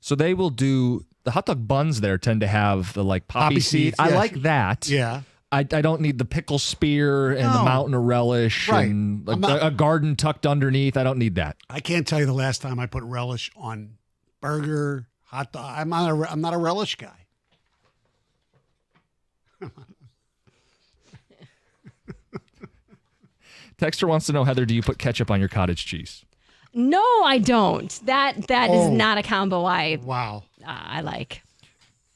So they will do the hot dog buns there tend to have the like poppy seed. I yes. like that. Yeah. I don't need the pickle spear and the No. mountain of relish Right. and I'm not- a garden tucked underneath. I don't need that. I can't tell you the last time I put relish on burger, hot dog. I'm not a relish guy. Texter wants to know, Heather, do you put ketchup on your cottage cheese? No, I don't. That is not a combo Wow. I like.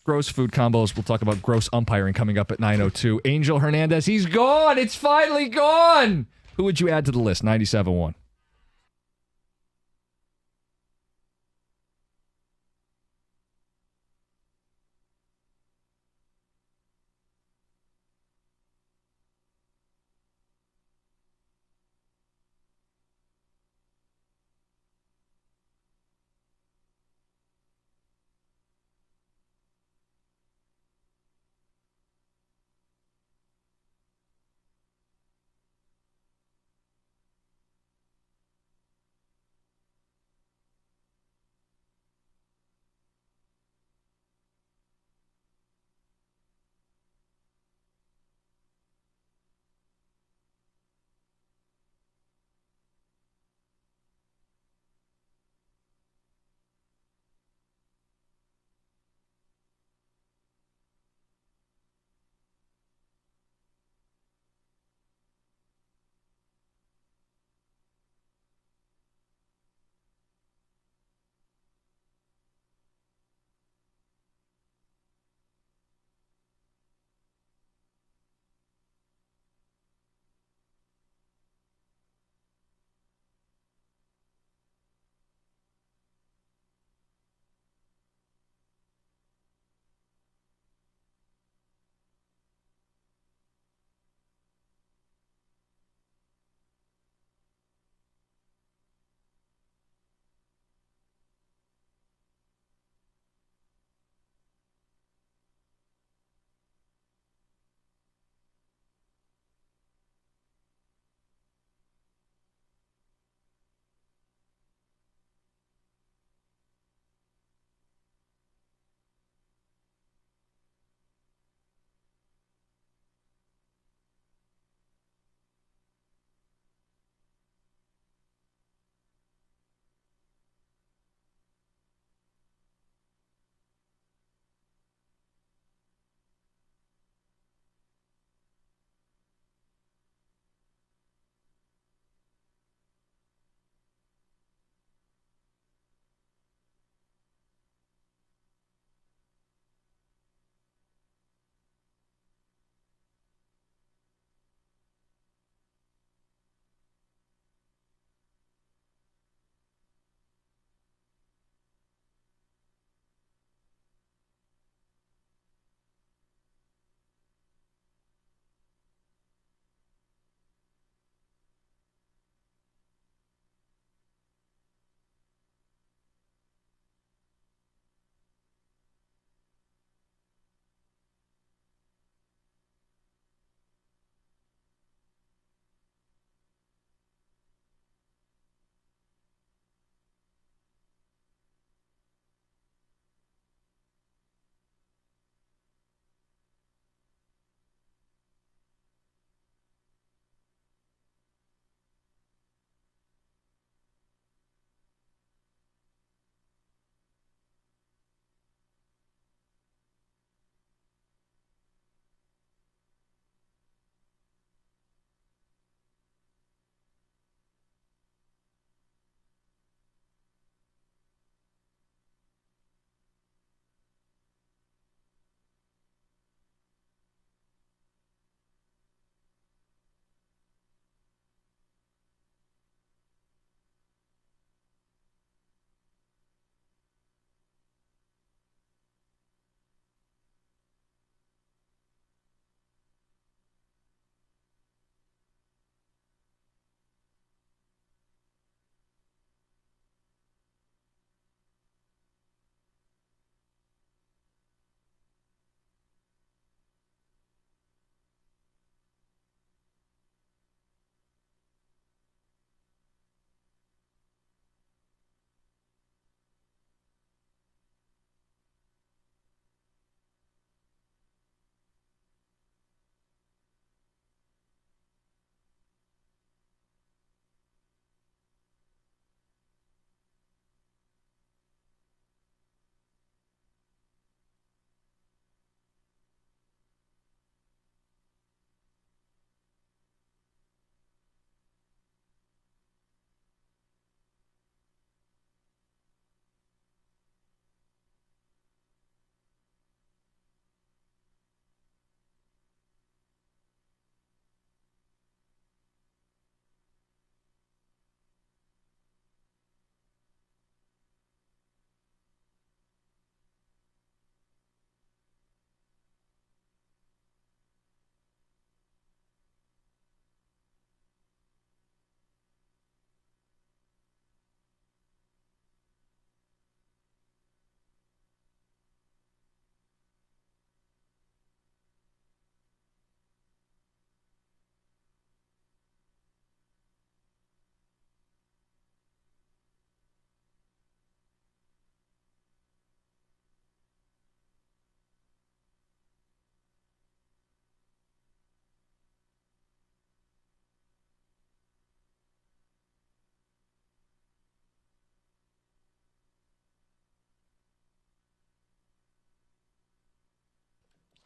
Gross food combos. We'll talk about gross umpiring coming up at 9:02. Angel Hernandez, he's gone. It's finally gone. Who would you add to the list? 97.1.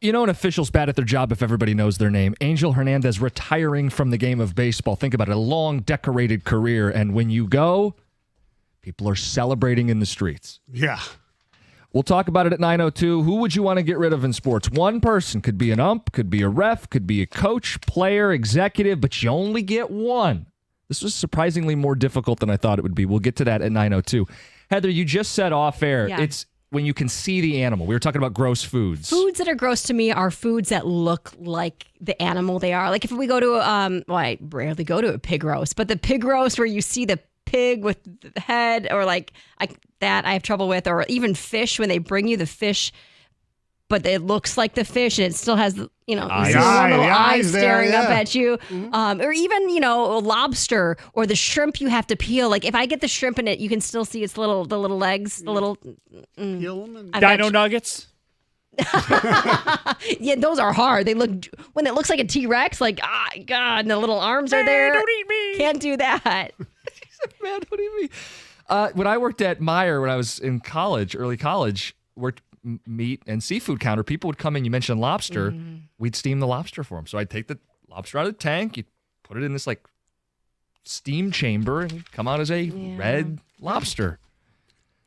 You know, an official's bad at their job if everybody knows their name. Angel Hernandez retiring from the game of baseball. Think about it, a long, decorated career. And when you go, people are celebrating in the streets. Yeah. We'll talk about it at 9:02. Who would you want to get rid of in sports? One person. Could be an ump, could be a ref, could be a coach, player, executive, but you only get one. This was surprisingly more difficult than I thought it would be. We'll get to that at 9:02. Heather, you just said off air, it's when you can see the animal. We were talking about gross foods. Foods that are gross to me are foods that look like the animal they are. Like if we go to, I rarely go to a pig roast, but the pig roast where you see the pig with the head or like that I have trouble with, or even fish when they bring you the fish, but it looks like the fish and it still has, you know, Eyes. little eyes Eyes there, staring up yeah. at you. Or even, you know, lobster or the shrimp you have to peel. Like if I get the shrimp in it, you can still see the little legs, the little Peel them and I've Dino got- nuggets. Yeah, those are hard. They look when it looks like a T-Rex, like God, and the little arms are there. Don't eat me. Can't do that. Man, what do you mean? When I worked at Meijer when I was in college, early college, worked meat and seafood counter, people would come in. You mentioned lobster. We'd steam the lobster for them. So I'd take the lobster out of the tank. You'd put it in this like steam chamber and it'd come out as a red lobster.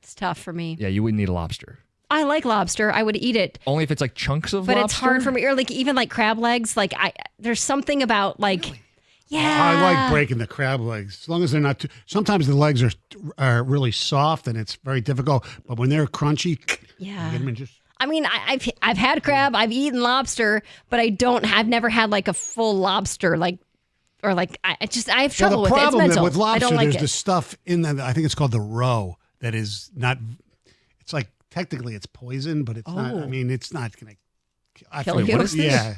It's tough for me. Yeah, you wouldn't eat a lobster. I like lobster. I would eat it. Only if it's like chunks of But lobster. it's hard for me. Or like even like crab legs. Like there's something about like, yeah. I like breaking the crab legs as long as they're not too. Sometimes the legs are really soft and it's very difficult. But when they're crunchy, Yeah. you get them in just. I mean, I've had crab. I've eaten lobster, but I've never had like a full lobster. Like, or like I have trouble Well, the with it. It's problem mental. with I lobster, don't like there's it. the stuff in the. I think it's called the roe that is not. It's like technically it's poison, but it's not. I mean, it's not going to Kill you? What is this? Yeah,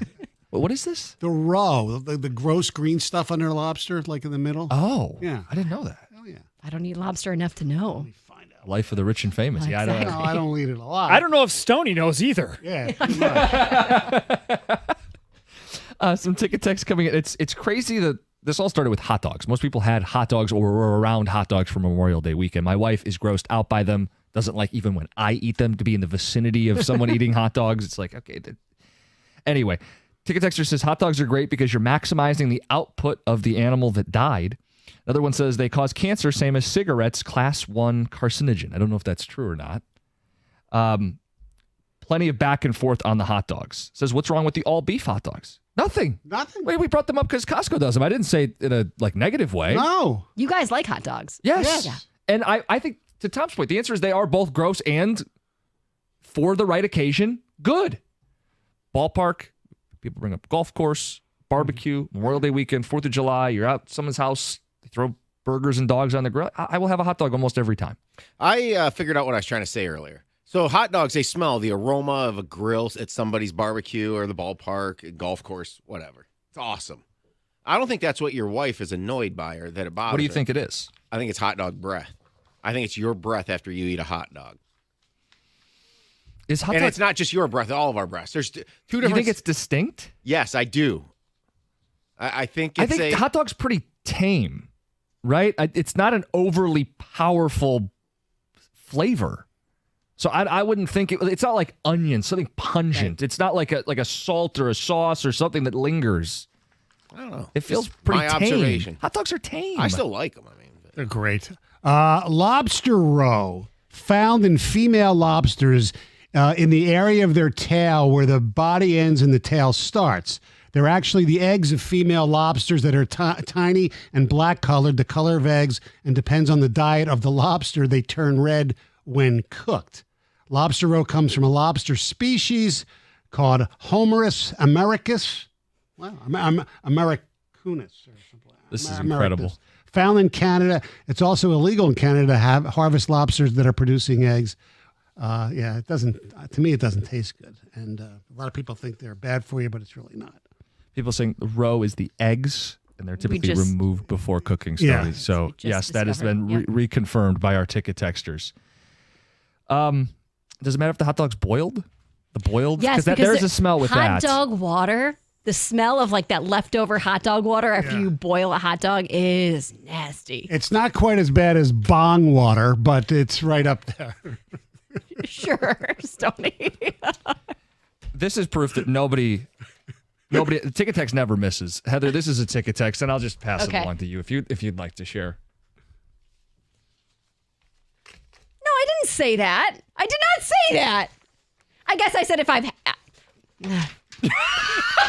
What is this? the roe, the gross green stuff under lobster, like in the middle. Oh, Yeah. I didn't know that. Oh yeah. I don't eat lobster enough to know. Let me find out. Life of the rich and famous. Yeah, I don't Exactly. No, I don't eat it a lot. I don't know if Stoney knows either. Yeah. pretty much. Some ticket text coming in. It's crazy that this all started with hot dogs. Most people had hot dogs or were around hot dogs for Memorial Day weekend. My wife is grossed out by them. Doesn't like even when I eat them to be in the vicinity of someone eating hot dogs. It's like, okay. Anyway, ticket texter says hot dogs are great because you're maximizing the output of the animal that died. Another one says they cause cancer, same as cigarettes, class 1 carcinogen. I don't know if that's true or not. Plenty of back and forth on the hot dogs. Says, what's wrong with the all beef hot dogs? Nothing. Nothing. Wait, we brought them up because Costco does them. I didn't say it in a like negative way. No. You guys like hot dogs. Yes. Yeah. And I think to Tom's point, the answer is they are both gross and for the right occasion, good. Ballpark, people bring up golf course, barbecue, Memorial Day weekend, 4th of July, you're out at someone's house, they throw burgers and dogs on the grill. I will have a hot dog almost every time. I figured out what I was trying to say earlier. So hot dogs, they smell the aroma of a grill at somebody's barbecue or the ballpark, golf course, whatever. It's awesome. I don't think that's what your wife is annoyed by or that it bothers What do you her. think it is? I think it's hot dog breath. I think it's your breath after you eat a hot dog. Is hot And dog, it's not just your breath, all of our breaths. There's two you different... think it's distinct? Yes, I do. I think I it's think hot dog's pretty tame, right? It's not an overly powerful flavor. So I wouldn't think it's not like onion, something pungent. Right. It's not like a salt or a sauce or something that lingers. I don't know. It feels Just pretty my tame. observation. Hot dogs are tame. I still like them. I mean, They're great. Lobster roe found in female lobsters in the area of their tail where the body ends and the tail starts. They're actually the eggs of female lobsters that are tiny and black colored. The color of eggs and depends on the diet of the lobster. They turn red when cooked. Lobster roe comes from a lobster species called Homerus americus. Well, Americanus or something. This is incredible. Found in Canada. It's also illegal in Canada to harvest lobsters that are producing eggs. Yeah, it doesn't. To me, it doesn't taste good. And a lot of people think they're bad for you, but it's really not. People saying the roe is the eggs, and they're typically removed before cooking. Yeah. Studies. So yes, that has been reconfirmed by our ticket texters. Does it matter if the hot dog's boiled? The boiled? Yes, because there's a smell with hot that. dog water. The smell of like that leftover hot dog water after you boil a hot dog is nasty. It's not quite as bad as bong water, but it's right up there. Sure, Stoney. This is proof that nobody, the ticket text never misses. Heather, this is a ticket text, and I'll just pass it along to you if you'd like to share. No, I didn't say that. I did not say that. I guess I said if I've. They're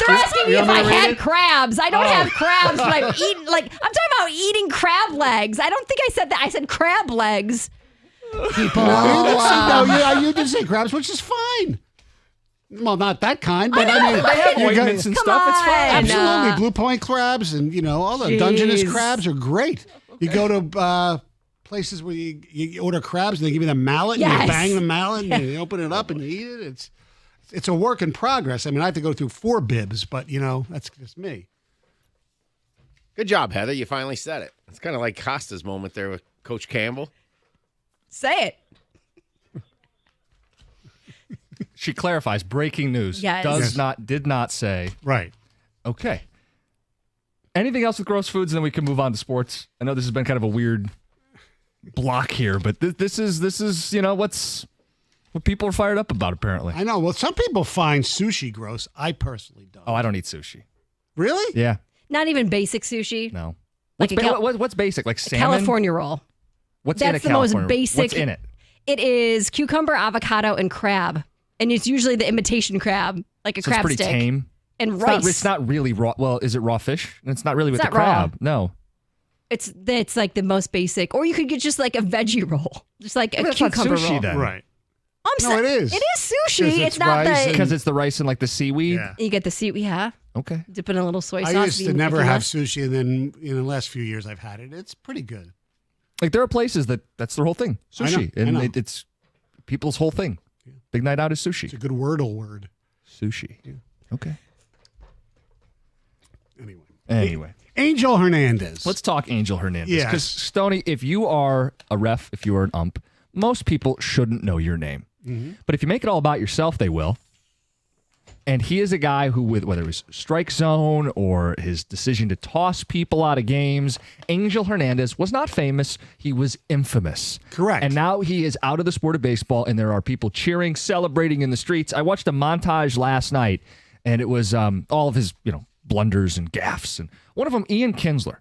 asking me if I had crabs. I don't have crabs, but I've eaten. Like I'm talking about eating crab legs. I don't think I said that. I said crab legs. People. You did say crabs, which is fine. Well, not that kind, but I mean, They have ointments and stuff. It's fine. Absolutely, Blue Point crabs and all the Dungeness crabs are great. You go to places where you order crabs and they give you the mallet and you bang the mallet and you open it up and you eat it. It's a work in progress. I mean, I have to go through 4 bibs, but that's just me. Good job, Heather. You finally said it. It's kind of like Costa's moment there with Coach Campbell. Say it. She clarifies. Breaking news. Yes. Did not say. Right. Okay. Anything else with gross foods, and then we can move on to sports. I know this has been kind of a weird block here, but this is what people are fired up about, apparently. I know. Well, some people find sushi gross. I personally don't. Oh, I don't eat sushi. Really? Yeah. Not even basic sushi. No. Like What's basic? Like salmon? California roll. What's That's in a the California most roll? basic. What's in it? It is cucumber, avocado, and crab. And it's usually the imitation crab, like a So crab it's pretty stick. tame. And rice. It's not really raw. Well, is it raw fish? It's not really with the not raw. crab. No. It's like the most basic. Or you could get just like a veggie roll. Just like a That's not cucumber sushi roll. then. Right. No, it is. It is sushi. Because It's not rice the. Because it's the rice and like the seaweed? Yeah. You get the seaweed. Yeah. Okay. Dip in a little soy sauce. I used if to you- never if you have want. sushi, and then in the last few years I've had it. It's pretty good. Like there are places that's their whole thing. Sushi. I know. And it's people's whole thing. Big night out is sushi. It's a good Wordle word. Sushi. Yeah. Okay. Anyway. Angel Hernandez. Let's talk Angel Hernandez. Yes. Because, Stoney, if you are a ref, if you are an ump, most people shouldn't know your name. Mm-hmm. But if you make it all about yourself, they will. And he is a guy who, with whether it was strike zone or his decision to toss people out of games, Angel Hernandez was not famous. He was infamous. Correct. And now he is out of the sport of baseball, and there are people cheering, celebrating in the streets. I watched a montage last night, and it was all of his, blunders and gaffes. And one of them, Ian Kinsler.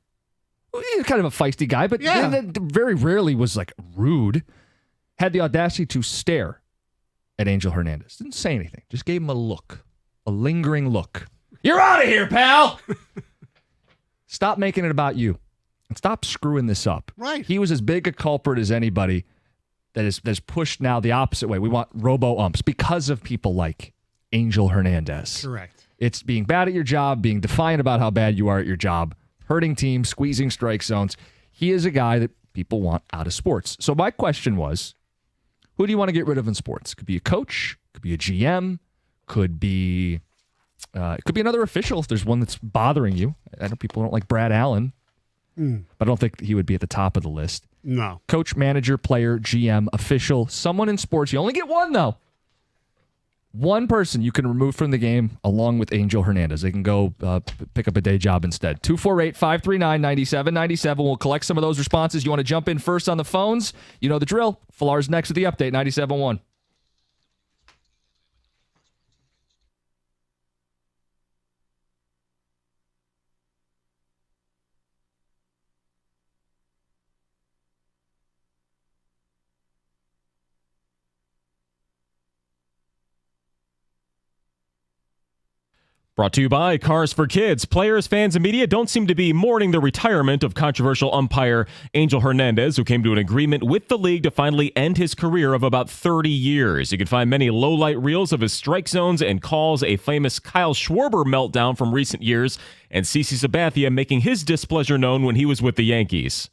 He's kind of a feisty guy, but very rarely was like rude. Had the audacity to stare at Angel Hernandez. Didn't say anything. Just gave him a look. A lingering look. You're out of here, pal! Stop making it about you. And stop screwing this up. Right. He was as big a culprit as anybody that is pushed now the opposite way. We want robo-umps because of people like Angel Hernandez. Correct. It's being bad at your job, being defiant about how bad you are at your job, hurting teams, squeezing strike zones. He is a guy that people want out of sports. So my question was, who do you want to get rid of in sports? Could be a coach, could be a GM, could be another official if there's one that's bothering you. I know people don't like Brad Allen, but I don't think he would be at the top of the list. No. Coach, manager, player, GM, official, someone in sports. You only get one, though. One person you can remove from the game along with Angel Hernandez. They can go pick up a day job instead. 248-539-9797. We'll collect some of those responses. You want to jump in first on the phones? You know the drill. Falar's next with the update, 97.1. Brought to you by Cars for Kids. Players, fans, and media don't seem to be mourning the retirement of controversial umpire Angel Hernandez, who came to an agreement with the league to finally end his career of about 30 years. You can find many low-light reels of his strike zones and calls, a famous Kyle Schwarber meltdown from recent years, and CeCe Sabathia making his displeasure known when he was with the Yankees.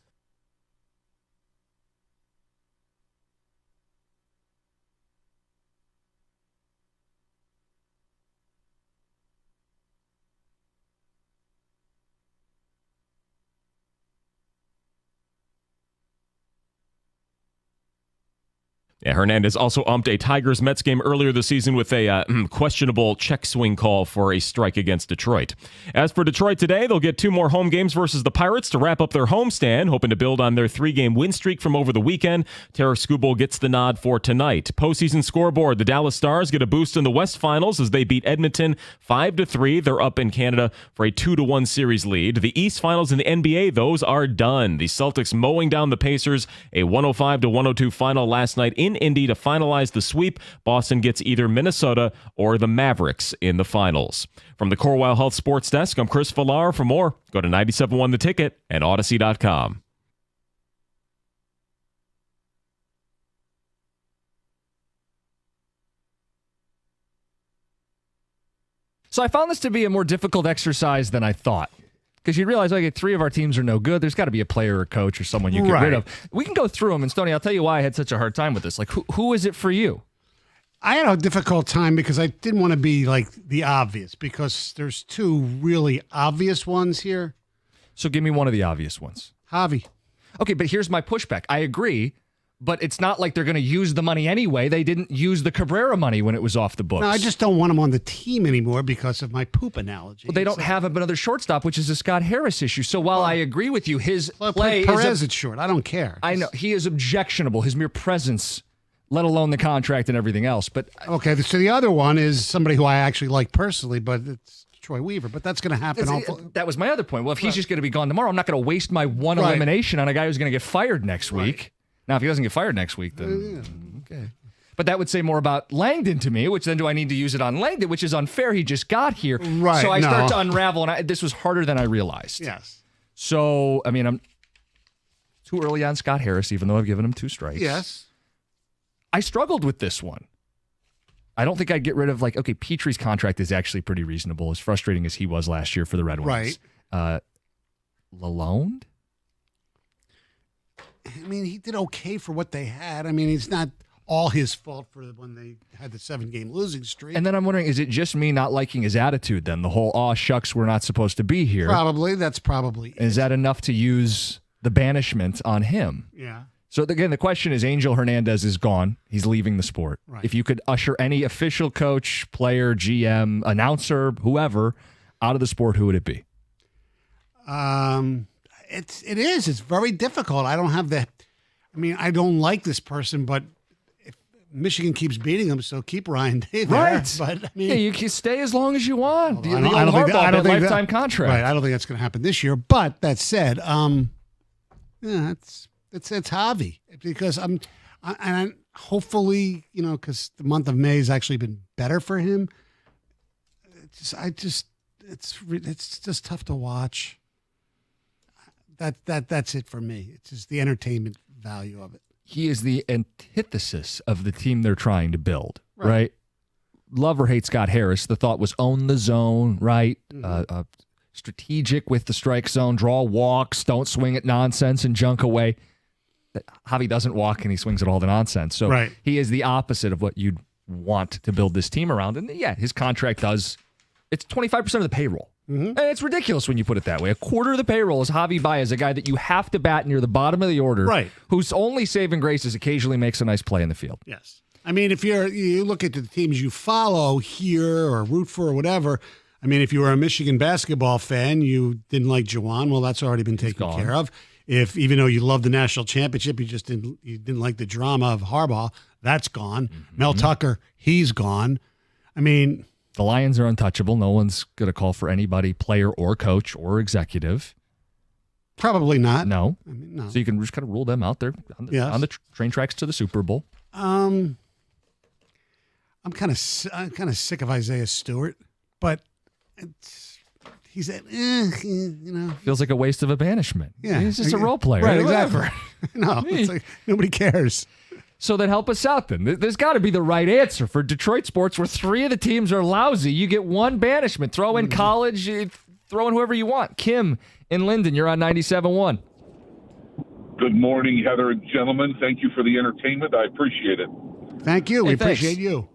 Yeah, Hernandez also umped a Tigers-Mets game earlier this season with a questionable check swing call for a strike against Detroit. As for Detroit today, they'll get 2 more home games versus the Pirates to wrap up their homestand, hoping to build on their 3-game win streak from over the weekend. Tarek Skubal gets the nod for tonight. Postseason scoreboard, the Dallas Stars get a boost in the West Finals as they beat Edmonton 5-3. They're up in Canada for a 2-1 series lead. The East Finals in the NBA, those are done. The Celtics mowing down the Pacers, a 105-102 final last night in Indy to finalize the sweep. Boston gets either Minnesota or the Mavericks in the finals. From the Corewell Health Sports Desk, I'm Chris Villar. For more, go to 97.1 The Ticket and Odyssey.com. So I found this to be a more difficult exercise than I thought. Because you realize, okay, 3 of our teams are no good. There's got to be a player or coach or someone you get rid of. We can go through them. And Stoney, I'll tell you why I had such a hard time with this. Like, who is it for you? I had a difficult time because I didn't want to be like the obvious, because there's 2 really obvious ones here. So give me one of the obvious ones. Javy. Okay, but here's my pushback. I agree, but it's not like they're going to use the money anyway. They didn't use the Cabrera money when it was off the books. No, I just don't want him on the team anymore because of my poop analogy. Well, they don't have another shortstop, which is a Scott Harris issue. So while I agree with you, his play Perez is short. I don't care. I know. He is objectionable. His mere presence, let alone the contract and everything else. But okay, so the other one is somebody who I actually like personally, but it's Troy Weaver. But that's going to happen. That was my other point. Well, if he's just going to be gone tomorrow, I'm not going to waste my one elimination on a guy who's going to get fired next week. Now, if he doesn't get fired next week, then okay. But that would say more about Langdon to me, which then do I need to use it on Langdon, which is unfair. He just got here. Right. So I start to unravel, and this was harder than I realized. Yes. So, I mean, I'm too early on Scott Harris, even though I've given him 2 strikes. Yes. I struggled with this one. I don't think I'd get rid of, like, okay, Petrie's contract is actually pretty reasonable, as frustrating as he was last year for the Red Wings. Right. Lalonde? I mean, he did okay for what they had. I mean, it's not all his fault for when they had the 7-game losing streak. And then I'm wondering, is it just me not liking his attitude then? The whole, oh, shucks, we're not supposed to be here. Probably. That's probably it. Is that enough to use the banishment on him? Yeah. So, again, the question is, Angel Hernandez is gone. He's leaving the sport. Right. If you could usher any official coach, player, GM, announcer, whoever, out of the sport, who would it be? It is. It's very difficult. I don't have the. I mean, I don't like this person, but if Michigan keeps beating them, so keep Ryan Day there. Right. But I mean, yeah, you can stay as long as you want. I don't think lifetime contract. Right. I don't think that's going to happen this year. But that said, yeah, it's Javy, because and hopefully, you know, because the month of May has actually been better for him. It's just tough to watch. That's it for me. It's just the entertainment value of it. He is the antithesis of the team they're trying to build, right? Love or hate Scott Harris. The thought was own the zone, right? Mm-hmm. Strategic with the strike zone, draw walks, don't swing at nonsense and junk away. Javy doesn't walk and he swings at all the nonsense. So he is the opposite of what you'd want to build this team around. And yeah, his contract does, it's 25% of the payroll. Mm-hmm. And it's ridiculous when you put it that way. A quarter of the payroll is Javy Baez, a guy that you have to bat near the bottom of the order, whose only saving grace is occasionally makes a nice play in the field. Yes. I mean, if you look at the teams you follow here or root for or whatever, I mean, if you were a Michigan basketball fan, you didn't like Juwan, well, that's already been taken care of. If even though you love the national championship, you didn't like the drama of Harbaugh, that's gone. Mm-hmm. Mel Tucker, he's gone. I mean, the Lions are untouchable. No one's going to call for anybody, player or coach or executive. Probably not. No. I mean, no. So you can just kind of rule them out there on the train tracks to the Super Bowl. I'm kind of sick of Isaiah Stewart, but he's feels like a waste of a banishment. Yeah, he's just a role player, right? Exactly. No, it's like nobody cares. So then help us out then. There's got to be the right answer for Detroit sports where 3 of the teams are lousy. You get 1 banishment. Throw in college, throw in whoever you want. Kim in Linden, you're on 97.1. Good morning, Heather and gentlemen. Thank you for the entertainment. I appreciate it. Thank you. We appreciate you.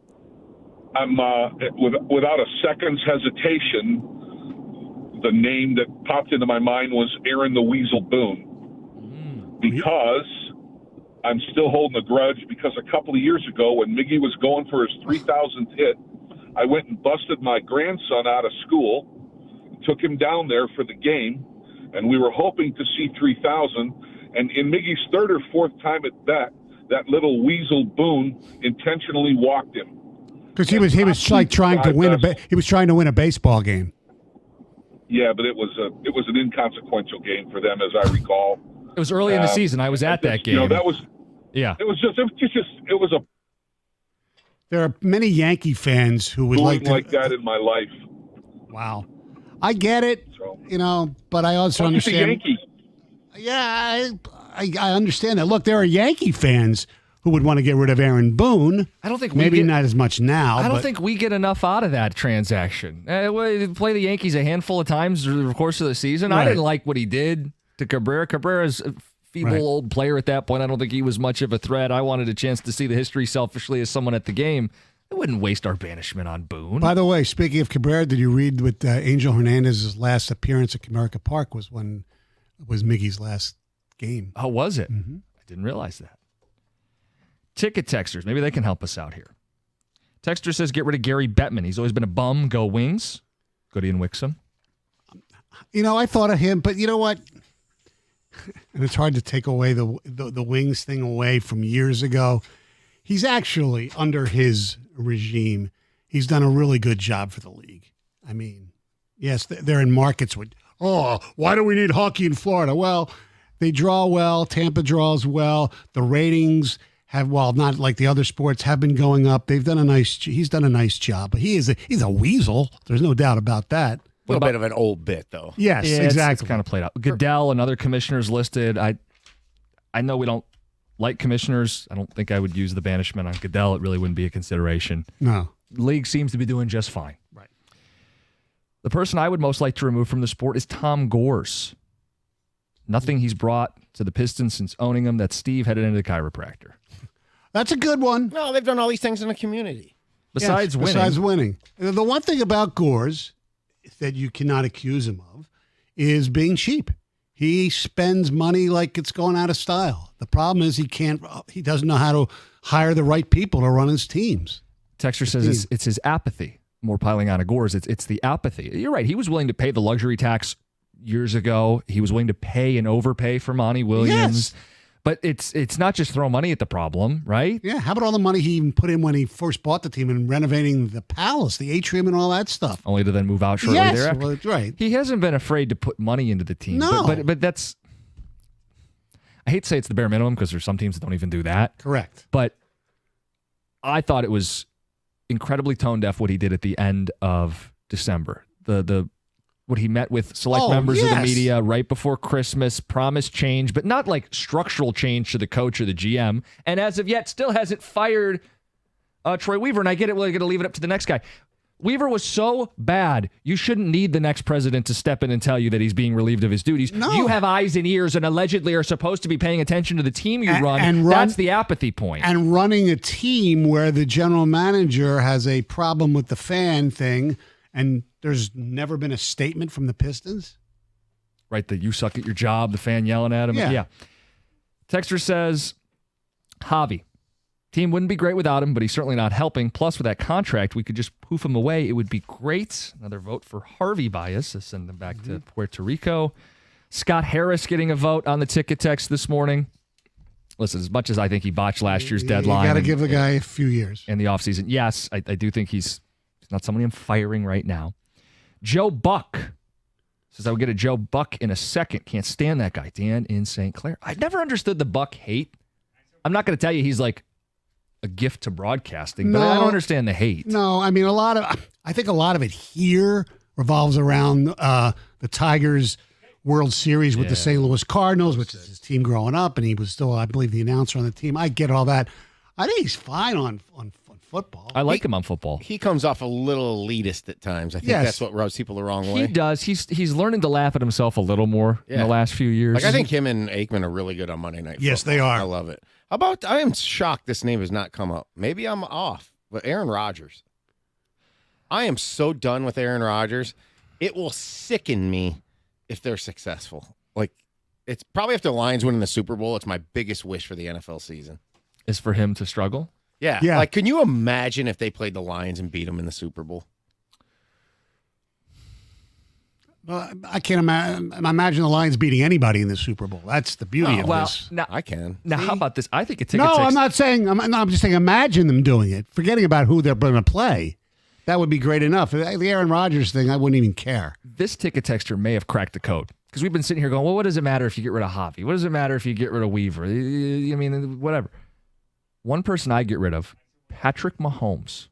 I'm without a second's hesitation, the name that popped into my mind was Aaron the Weasel Boone. Because I'm still holding a grudge because a couple of years ago when Miggy was going for his 3,000th hit, I went and busted my grandson out of school, took him down there for the game, and we were hoping to see 3,000. And in Miggy's third or fourth time at bat, that little weasel Boone intentionally walked him. Because he was like trying to win he was trying to win a baseball game. Yeah, but it was an inconsequential game for them, as I recall. It was early in the season. I was at that game. You know, that was yeah. It was a There are many Yankee fans who would like that in my life. Wow, I get it, So, but I also he's a understand. Yankee. Yeah, I understand that. Look, there are Yankee fans who would want to get rid of Aaron Boone. I don't think maybe not as much now. I don't think we get enough out of that transaction. We play the Yankees a handful of times through the course of the season. Right. I didn't like what he did to Cabrera. Cabrera's a feeble old player at that point. I don't think he was much of a threat. I wanted a chance to see the history selfishly as someone at the game. I wouldn't waste our banishment on Boone. By the way, speaking of Cabrera, did you read what Angel Hernandez's last appearance at Comerica Park was Miggy's last game? Oh, was it? Mm-hmm. I didn't realize that. Ticket texters, maybe they can help us out here. Texter says, get rid of Gary Bettman. He's always been a bum. Go Wings. Good Ian Wixom. I thought of him, but you know what? And it's hard to take away the Wings thing away from years ago. He's actually, under his regime, he's done a really good job for the league. I mean, yes, they're in markets with, why do we need hockey in Florida? Well, they draw well. Tampa draws well. The ratings have, while not like the other sports, have been going up. He's done a nice job. But he's a weasel. There's no doubt about that. A little bit of an old bit, though. Yes, Yeah, exactly. It's kind of played out. Goodell and other commissioners listed. I know we don't like commissioners. I don't think I would use the banishment on Goodell. It really wouldn't be a consideration. No. The league seems to be doing just fine. Right. The person I would most like to remove from the sport is Tom Gores. Nothing he's brought to the Pistons since owning them. That's Steve headed into the chiropractor. That's a good one. No, they've done all these things in the community. Besides winning. The one thing about Gores that you cannot accuse him of is being cheap. He spends money like it's going out of style. The problem is he doesn't know how to hire the right people to run his teams. Texter says it's his apathy. More piling on of Gores. It's the apathy. You're right. He was willing to pay the luxury tax years ago. He was willing to pay and overpay for Monty Williams. Yes. But it's not just throw money at the problem, right? Yeah. How about all the money he even put in when he first bought the team and renovating the palace, the atrium, and all that stuff? Only to then move out shortly Yes, thereafter. well, that's right. He hasn't been afraid to put money into the team. No. But that's... I hate to say it's the bare minimum because there's some teams that don't even do that. Correct. But I thought it was incredibly tone deaf what he did at the end of December. What he met with select members of the media right before Christmas, promised change, but not like structural change to the coach or the GM. And as of yet, still hasn't fired Troy Weaver. And I get it, we're going to leave it up to the next guy. Weaver was so bad, you shouldn't need the next president to step in and tell you that he's being relieved of his duties. No. You have eyes and ears and allegedly are supposed to be paying attention to the team you run. That's the apathy point. And running a team where the general manager has a problem with the fan thing, and there's never been a statement from the Pistons. Right, the you suck at your job, the fan yelling at him. Yeah. Texter says, Javy. Team wouldn't be great without him, but he's certainly not helping. Plus, with that contract, we could just poof him away. It would be great. Another vote for Javy Baez to send him back to Puerto Rico. Scott Harris getting a vote on the ticket text this morning. Listen, as much as I think he botched last year's deadline. You got to give the guy a few years. In the offseason. Yes, I do think he's not somebody I'm firing right now. Joe Buck says I would get a Joe Buck in a second. Can't stand that guy. Dan in St. Clair. I never understood the Buck hate. I'm not going to tell you he's like a gift to broadcasting, but I don't understand the hate. No, I mean, I think a lot of it here revolves around the Tigers World Series with the St. Louis Cardinals, which is his team growing up, and he was still, I believe, the announcer on the team. I get all that. I think he's fine on football. I like him on football. He comes off a little elitist at times. I think that's what rubs people the wrong way. He does. He's learning to laugh at himself a little more in the last few years. Like I think him and Aikman are really good on Monday Night Football. Yes, they are. I love it. I am shocked this name has not come up. Maybe I'm off, but Aaron Rodgers. I am so done with Aaron Rodgers. It will sicken me if they're successful. Like, it's probably after the Lions winning the Super Bowl. It's my biggest wish for the NFL season. Is for him to struggle? Yeah. Like, can you imagine if they played the Lions and beat them in the Super Bowl? Well, I can't imagine the Lions beating anybody in the Super Bowl. That's the beauty of this. Now, I can. Now, how about this? I think a ticket No, text. I'm not saying. I'm just saying. Imagine them doing it, forgetting about who they're going to play. That would be great enough. The Aaron Rodgers thing, I wouldn't even care. This ticket texter may have cracked the code because we've been sitting here going, well, what does it matter if you get rid of Javi? What does it matter if you get rid of Weaver? I mean, whatever. One person I get rid of, Patrick Mahomes.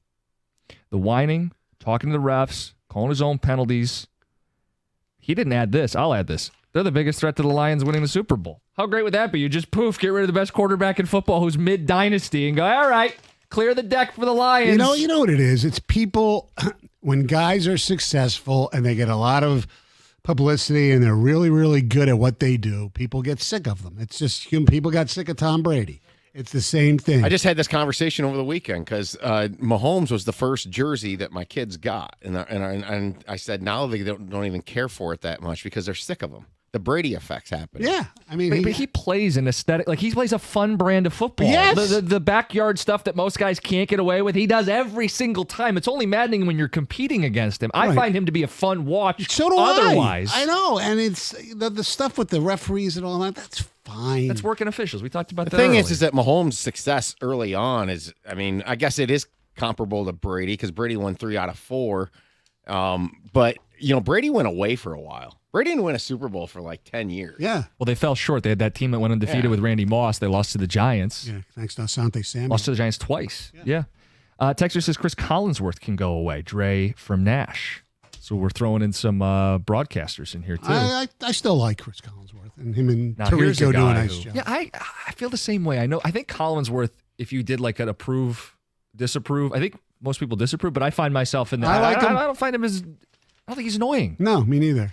The whining, talking to the refs, calling his own penalties. He didn't add this. I'll add this. They're the biggest threat to the Lions winning the Super Bowl. How great would that be? You just get rid of the best quarterback in football who's mid-dynasty and go, all right, clear the deck for the Lions. You know what it is? It's people, when guys are successful and they get a lot of publicity and they're really, really good at what they do, people get sick of them. It's just people got sick of Tom Brady. It's the same thing. I just had this conversation over the weekend because Mahomes was the first jersey that my kids got, and I said now they don't even care for it that much because they're sick of them. The Brady effect's happening. Yeah, I mean, but he plays an aesthetic, like he plays a fun brand of football. Yes. The backyard stuff that most guys can't get away with, he does every single time. It's only maddening when you're competing against him. I find him to be a fun watch. So do otherwise. I know, and it's the stuff with the referees and all that. That's fine. That's working officials. We talked about The that thing earlier. is that Mahomes' success early on is, I mean, I guess it is comparable to Brady because Brady won 3 out of 4. But, Brady went away for a while. Brady didn't win a Super Bowl for like 10 years. Yeah. Well, they fell short. They had that team that went undefeated with Randy Moss. They lost to the Giants. Yeah, thanks to Asante Samuel. Lost to the Giants twice. Yeah. Texter says Chris Collinsworth can go away. Dre from Nash. So we're throwing in some broadcasters in here, too. I still like Chris Collinsworth and him and Now, here's Tirico a do a guy nice who- job. Yeah, I feel the same way. I think Collinsworth, if you did like an approve, disapprove, I think most people disapprove, but I find myself in that. I like him. I don't find him as, I don't think he's annoying. No, me neither.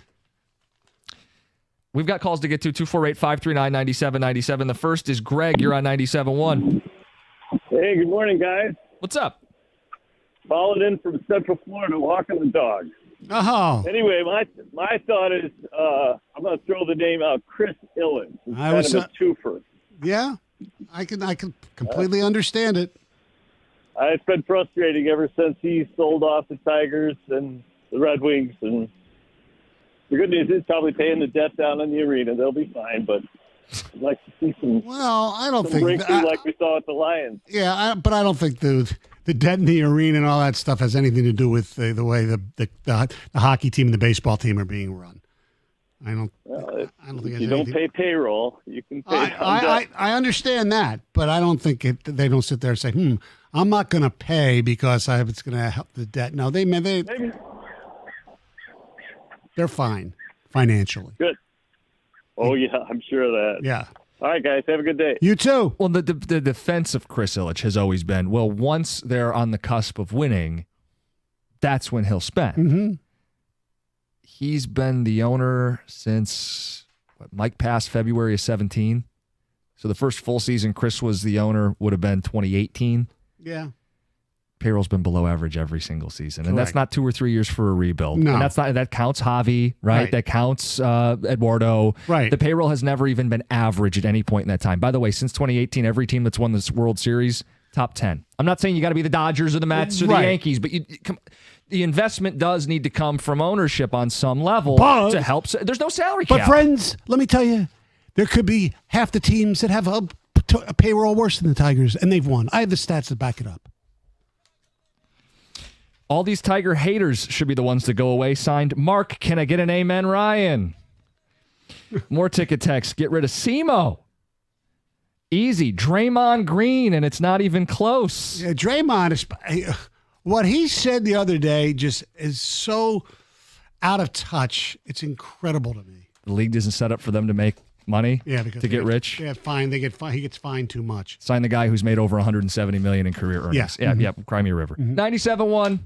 We've got calls to get to, 248-539-9797. The first is Greg. You're on 97.1. Hey, good morning, guys. What's up? Followed in from Central Florida, walking the dog. Oh, Anyway, my thought is I'm going to throw the name out, Chris Illich. It's I kind was, of a twofer. yeah. I can completely understand it. It's been frustrating ever since he sold off the Tigers and the Red Wings. And the good news is probably paying the debt down in the arena. They'll be fine, but I'd like to see some Well, I don't think. breakthrough like we saw at the Lions. Yeah, but I don't think the debt in the arena and all that stuff has anything to do with the way the hockey team and the baseball team are being run. I don't think If it's you don't anything. pay payroll, you can pay down debt. I understand that, but I don't think they don't sit there and say, I'm not going to pay because it's going to help the debt. No, Maybe. they're fine financially. Good. Oh, yeah, I'm sure of that. Yeah. All right, guys, have a good day. You too. Well, the defense of Chris Illich has always been, well, once they're on the cusp of winning, that's when he'll spend. Mm-hmm. He's been the owner since Mike passed February of 17. So the first full season Chris was the owner would have been 2018. Yeah. Payroll's been below average every single season. And that's Correct. not 2 or 3 years for a rebuild. No. And that counts Javi, right? Right. That counts Eduardo. Right. The payroll has never even been average at any point in that time. By the way, since 2018, every team that's won this World Series, top 10. I'm not saying you got to be the Dodgers or the Mets or the Right. Yankees, but the investment does need to come from ownership on some level But- to help. There's no salary But cap. friends, let me tell you, there could be half the teams that have a payroll worse than the Tigers, and they've won. I have the stats to back it up. All these Tiger haters should be the ones to go away. Signed, Mark, can I get an amen, Ryan? More ticket text. Get rid of Simo. Easy. Draymond Green, and it's not even close. Yeah, Draymond, what he said the other day just is so out of touch. It's incredible to me. The league isn't set up for them to make money, Yeah, because to get rich. Yeah, fine. He gets fined too much. Sign the guy who's made over $170 million in career earnings. Yeah. Yeah, Cry Me a River. 97.1.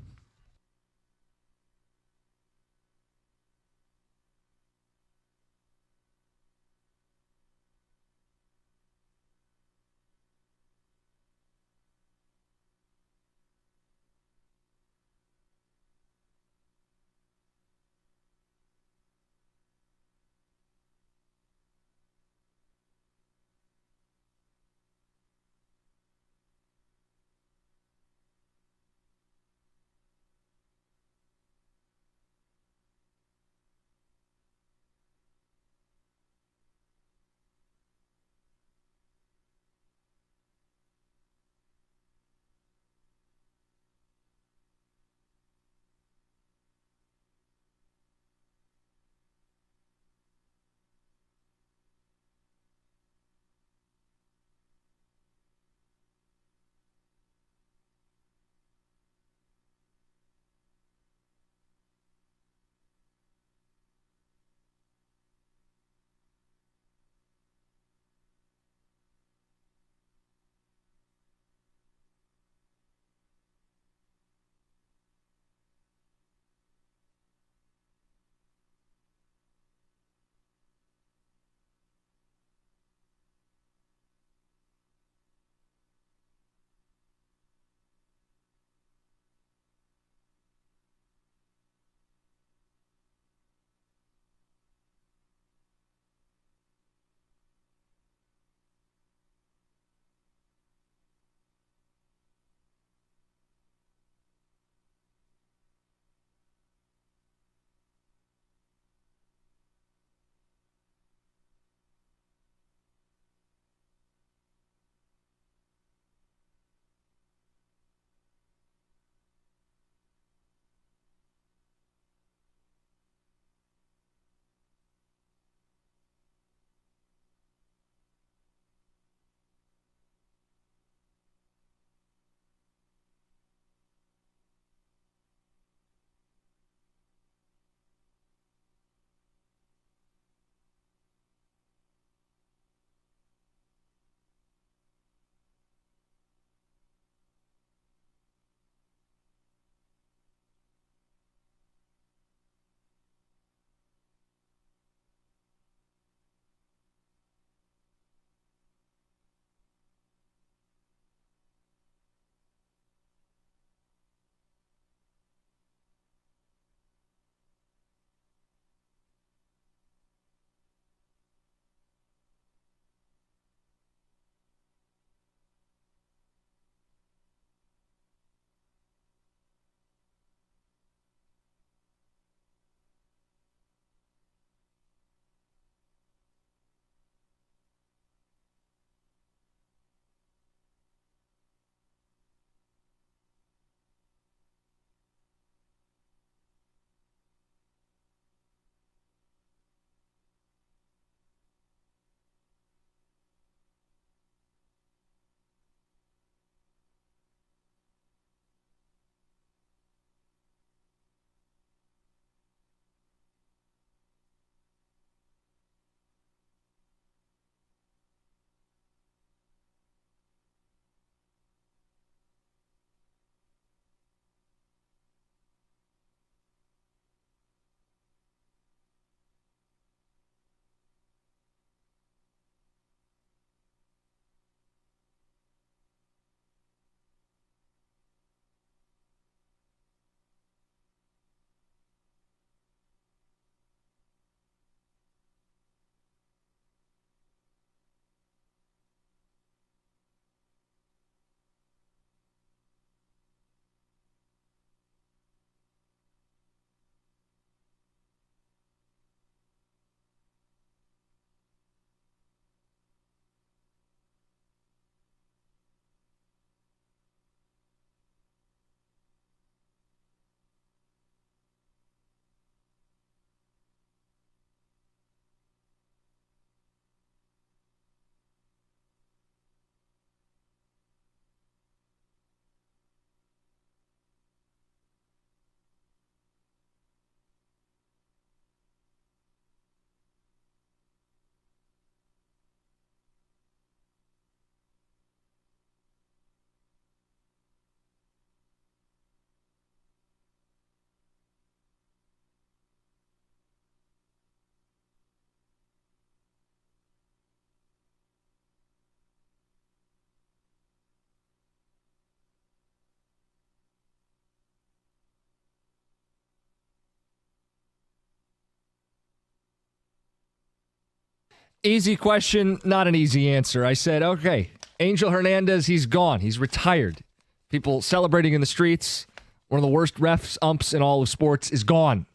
Easy question, not an easy answer. I said, okay, Angel Hernandez, he's gone. He's retired. People celebrating in the streets. One of the worst refs, umps in all of sports is gone.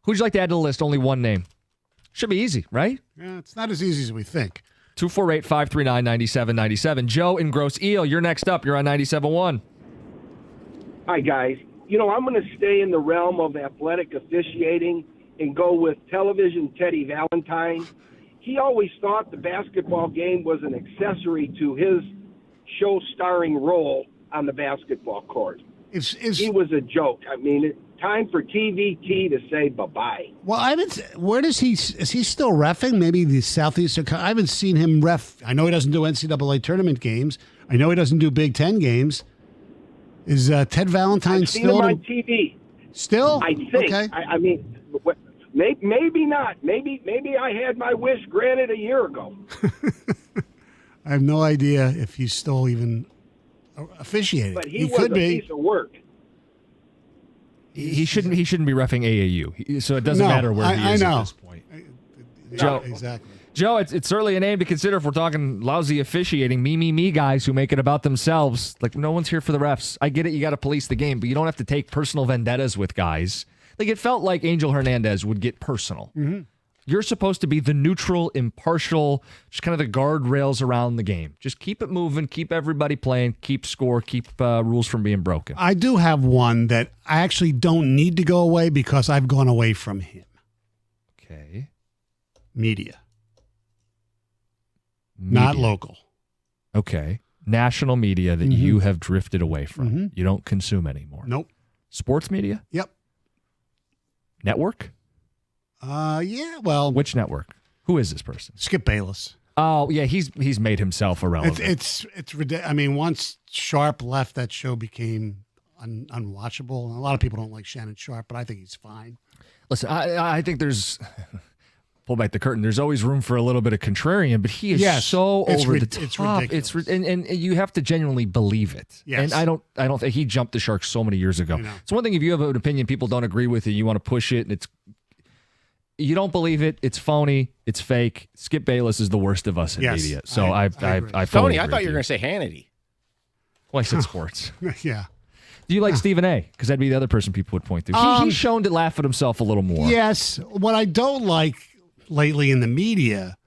Who'd you like to add to the list? Only one name. Should be easy, right? Yeah, it's not as easy as we think. 248-539-9797. Joe in Grosse Ile, you're next up. You're on 97.1. Hi, guys. You know, I'm going to stay in the realm of athletic officiating and go with television Teddy Valentine. He always thought the basketball game was an accessory to his show-starring role on the basketball court. He was a joke. I mean, time for TVT to say bye-bye. Well, where is he still reffing? Maybe the Southeastern. I haven't seen him ref. I know he doesn't do NCAA tournament games. I know he doesn't do Big Ten games. Is Ted Valentine I've seen still him on TV? Still? I think. Okay. I mean, maybe not. Maybe I had my wish granted a year ago. I have no idea if he's still even officiating. But he was could a be. piece of work. He shouldn't be reffing AAU, so it doesn't matter where he is at this point. Joe, exactly. Joe, it's certainly a name to consider if we're talking lousy officiating. Me guys who make it about themselves. Like, no one's here for the refs. I get it, you got to police the game, but you don't have to take personal vendettas with guys. Like, it felt like Angel Hernandez would get personal. Mm-hmm. You're supposed to be the neutral, impartial, just kind of the guardrails around the game. Just keep it moving, keep everybody playing, keep score, keep rules from being broken. I do have one that I actually don't need to go away because I've gone away from him. Okay. Media. Not local. Okay. National media that you have drifted away from. You don't consume anymore. Nope. Sports media? Yep. Network? Yeah, well. Which network? Who is this person? Skip Bayless. Oh, yeah, he's made himself irrelevant. It's ridiculous. I mean, once Sharp left, that show became unwatchable. And a lot of people don't like Shannon Sharp, but I think he's fine. Listen, I think there's pull back the curtain. There's always room for a little bit of contrarian, but he is so over the top. It's ridiculous. And you have to genuinely believe it. Yes. And I don't think he jumped the shark so many years ago. It's one thing if you have an opinion people don't agree with it, you want to push it, and you don't believe it. It's phony. It's fake. Skip Bayless is the worst of us in media. So I Tony, I thought you were going to say Hannity. Well, I said sports. Yeah. Do you like Stephen A? Because that'd be the other person people would point to. He's shown to laugh at himself a little more. Yes. What I don't like lately in the media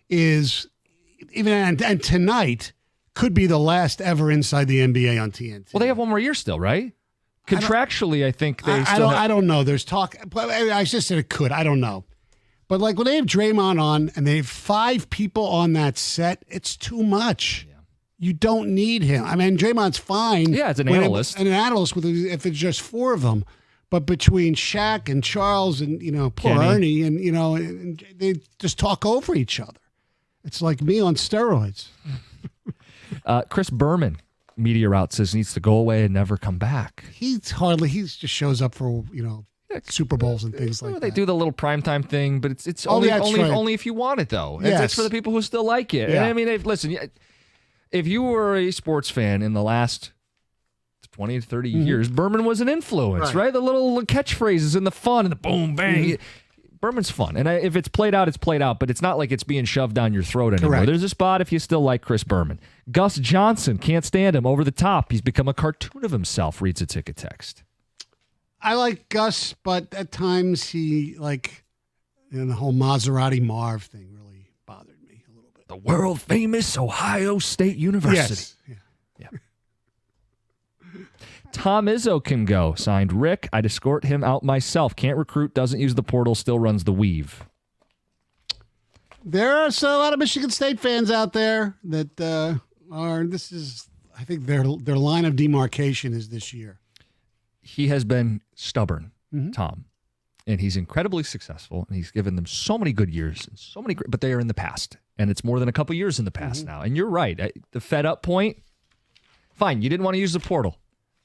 is and tonight could be the last ever Inside the NBA on TNT. Well, they have one more year still, right? Contractually, I think they I don't know. There's talk. I just said it could. I don't know. But like when they have Draymond on and they have 5 people on that set, it's too much. Yeah. You don't need him. I mean, Draymond's fine. Yeah, it's an analyst. An analyst if it's just 4 of them. But between Shaq and Charles and, poor Kenny. Ernie and they just talk over each other. It's like me on steroids. Chris Berman, media route says needs to go away and never come back. He just shows up for, Super Bowls and things like that. They do the little primetime thing, but it's Oh, only yeah, that's right. only if you want it, though. Yes. It's for the people who still like it. Yeah. And I mean, listen, if you were a sports fan in the last 20 to 30 years, Berman was an influence, right? The little catchphrases and the fun and the boom, bang. Berman's fun. And if it's played out, it's played out, but it's not like it's being shoved down your throat anymore. Correct. There's a spot if you still like Chris Berman. Gus Johnson, can't stand him. Over the top. He's become a cartoon of himself, reads a ticket text. I like Gus, but at times he, the whole Maserati Marv thing really bothered me a little bit. The world famous Ohio State University. Yes. Yeah. Tom Izzo can go. Signed Rick. I'd escort him out myself. Can't recruit, doesn't use the portal, still runs the weave. There are a lot of Michigan State fans out there that I think their line of demarcation is this year. He has been stubborn, Tom, and he's incredibly successful, and he's given them so many good years, and so many, but they are in the past, and it's more than a couple years in the past now. And you're right. The fed up point, fine, you didn't want to use the portal.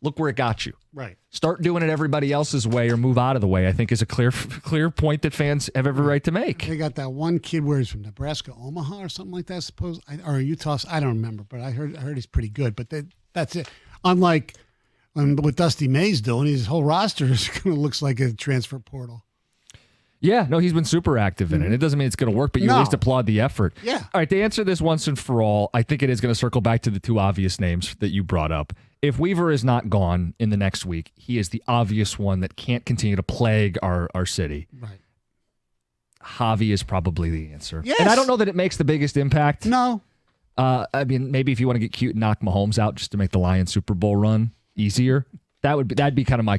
Look where it got you. Right. Start doing it everybody else's way or move out of the way, I think is a clear point that fans have every right to make. They got that one kid where he's from Nebraska, Omaha or something like that, or Utah. I don't remember, but I heard he's pretty good. But that's it. Unlike what Dusty May's doing, his whole roster looks like a transfer portal. Yeah, no, he's been super active in it. It doesn't mean it's going to work, but you at least applaud the effort. Yeah. All right, to answer this once and for all, I think it is going to circle back to the two obvious names that you brought up. If Weaver is not gone in the next week, he is the obvious one that can't continue to plague our city. Right. Javy is probably the answer. Yes. And I don't know that it makes the biggest impact. No. I mean, maybe if you want to get cute and knock Mahomes out just to make the Lions Super Bowl run easier, that'd be kind of my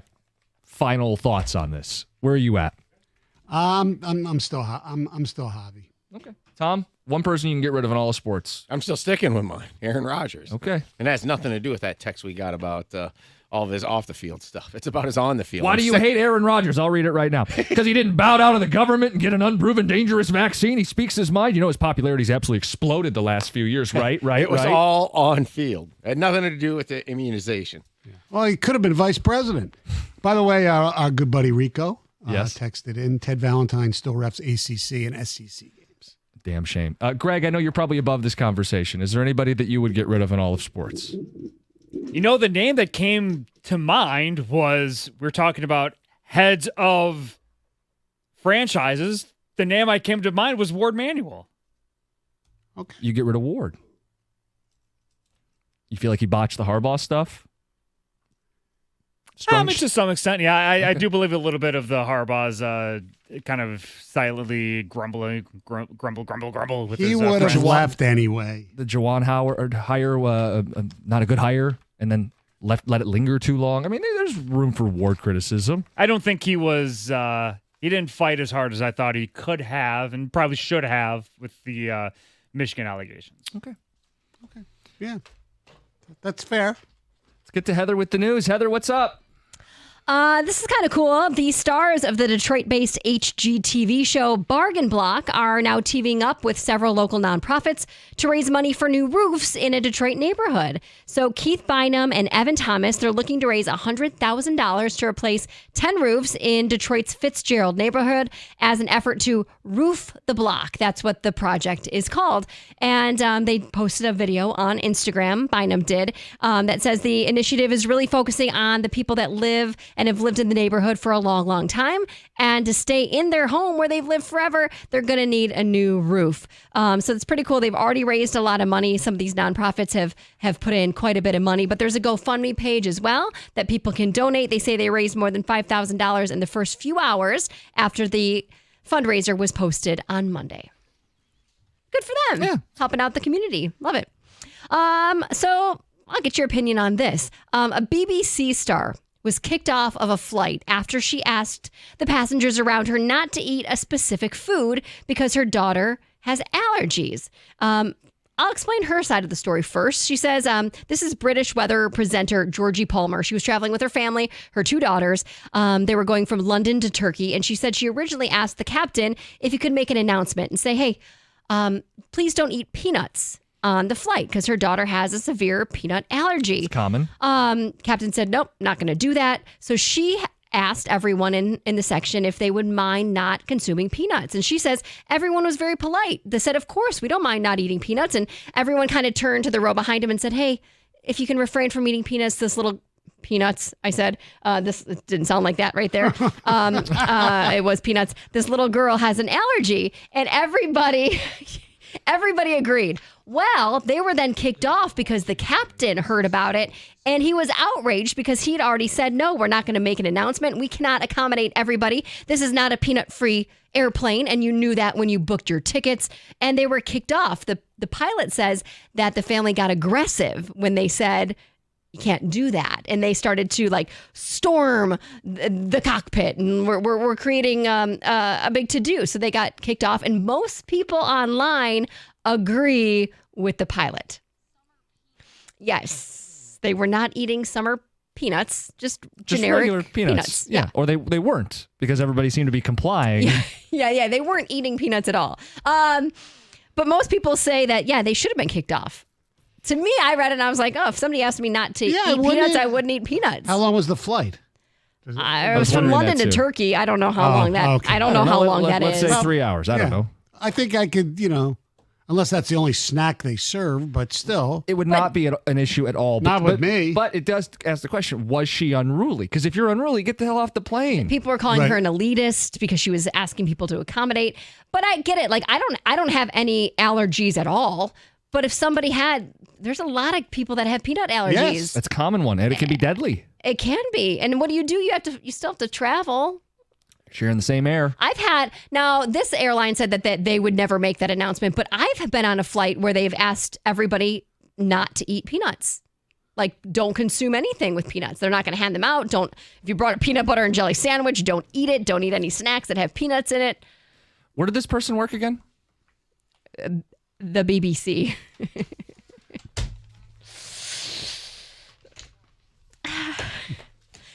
final thoughts on this. Where are you at? I'm still Javy. Okay. Tom, one person you can get rid of in all of sports. I'm still sticking with mine, Aaron Rodgers. Okay. And that has nothing to do with that text we got about all of his off-the-field stuff. It's about his on-the-field. Why do you hate Aaron Rodgers? I'll read it right now. Because he didn't bow down to the government and get an unproven dangerous vaccine. He speaks his mind. You know, his popularity's absolutely exploded the last few years, right? It was all on-field. It had nothing to do with the immunization. Yeah. Well, he could have been vice president. By the way, our good buddy Rico Yes. texted in, Ted Valentine still refs ACC and SEC games. Damn shame. Greg, I know you're probably above this conversation. Is there anybody that you would get rid of in all of sports? You know, the name that came to mind was, we're talking about heads of franchises. The name I came to mind was Ward Manuel. Okay. You get rid of Ward. You feel like he botched the Harbaugh stuff? To some extent, yeah. I do believe a little bit of the Harbaugh's kind of silently grumble with He his would have friends. left anyway. The Juwan Howard hire, not a good hire, and then let it linger too long. I mean, there's room for Ward criticism. I don't think he was. He didn't fight as hard as I thought he could have, and probably should have, with the Michigan allegations. Okay. Yeah, that's fair. Let's get to Heather with the news. Heather, what's up? This is kind of cool. The stars of the Detroit-based HGTV show Bargain Block are now teaming up with several local nonprofits to raise money for new roofs in a Detroit neighborhood. So Keith Bynum and Evan Thomas, they're looking to raise $100,000 to replace 10 roofs in Detroit's Fitzgerald neighborhood as an effort to roof the block. That's what the project is called. And they posted a video on Instagram, Bynum did, that says the initiative is really focusing on the people that live and have lived in the neighborhood for a long, long time. And to stay in their home where they've lived forever, they're going to need a new roof. So it's pretty cool. They've already raised a lot of money. Some of these nonprofits have put in quite a bit of money, but there's a GoFundMe page as well that people can donate. They say they raised more than $5,000 in the first few hours after the fundraiser was posted on Monday. Good for them. Yeah. Helping out the community. Love it. So I'll get your opinion on this. A BBC star was kicked off of a flight after she asked the passengers around her not to eat a specific food because her daughter has allergies. I'll explain her side of the story first. She says, this is British weather presenter Georgie Palmer. She was traveling with her family, her two daughters. They were going from London to Turkey. And she said she originally asked the captain if he could make an announcement and say, hey, please don't eat peanuts on the flight because her daughter has a severe peanut allergy. It's common. Captain said, nope, not going to do that. So she asked everyone in the section if they would mind not consuming peanuts. And she says everyone was very polite. They said, of course, we don't mind not eating peanuts. And everyone kind of turned to the row behind him and said, hey, if you can refrain from eating peanuts, this little peanuts, I said, this it didn't sound like that right there. It was peanuts. This little girl has an allergy. And everybody agreed. Well, they were then kicked off because the captain heard about it and he was outraged because he'd already said, no, we're not going to make an announcement. We cannot accommodate everybody. This is not a peanut-free airplane. And you knew that when you booked your tickets, and they were kicked off. The pilot says that the family got aggressive when they said, you can't do that. And they started to storm the cockpit and we're creating a big to-do. So they got kicked off. And most people online agree with the pilot. Yes, they were not eating summer peanuts, just generic regular peanuts. Yeah. Or they weren't because everybody seemed to be complying. Yeah. They weren't eating peanuts at all. But most people say that, they should have been kicked off. To me, I read it and I was like, oh, if somebody asked me not to eat peanuts, I wouldn't eat peanuts. How long was the flight? It was from London to Turkey. I don't know how long that. Okay. I don't know how long that let's is. say 3 hours. I don't know. I think I could, unless that's the only snack they serve, but still. It would not be an issue at all. Not with me. But it does ask the question, was she unruly? Because if you're unruly, get the hell off the plane. People were calling her an elitist because she was asking people to accommodate. But I get it. Like, I don't have any allergies at all. But if somebody had, there's a lot of people that have peanut allergies. Yes, that's a common one, and it can be deadly. It can be. And what do? You still have to travel. Sharing the same air. Now this airline said that they would never make that announcement, but I've been on a flight where they've asked everybody not to eat peanuts. Like, don't consume anything with peanuts. They're not going to hand them out. If you brought a peanut butter and jelly sandwich, don't eat it. Don't eat any snacks that have peanuts in it. Where did this person work again? The BBC.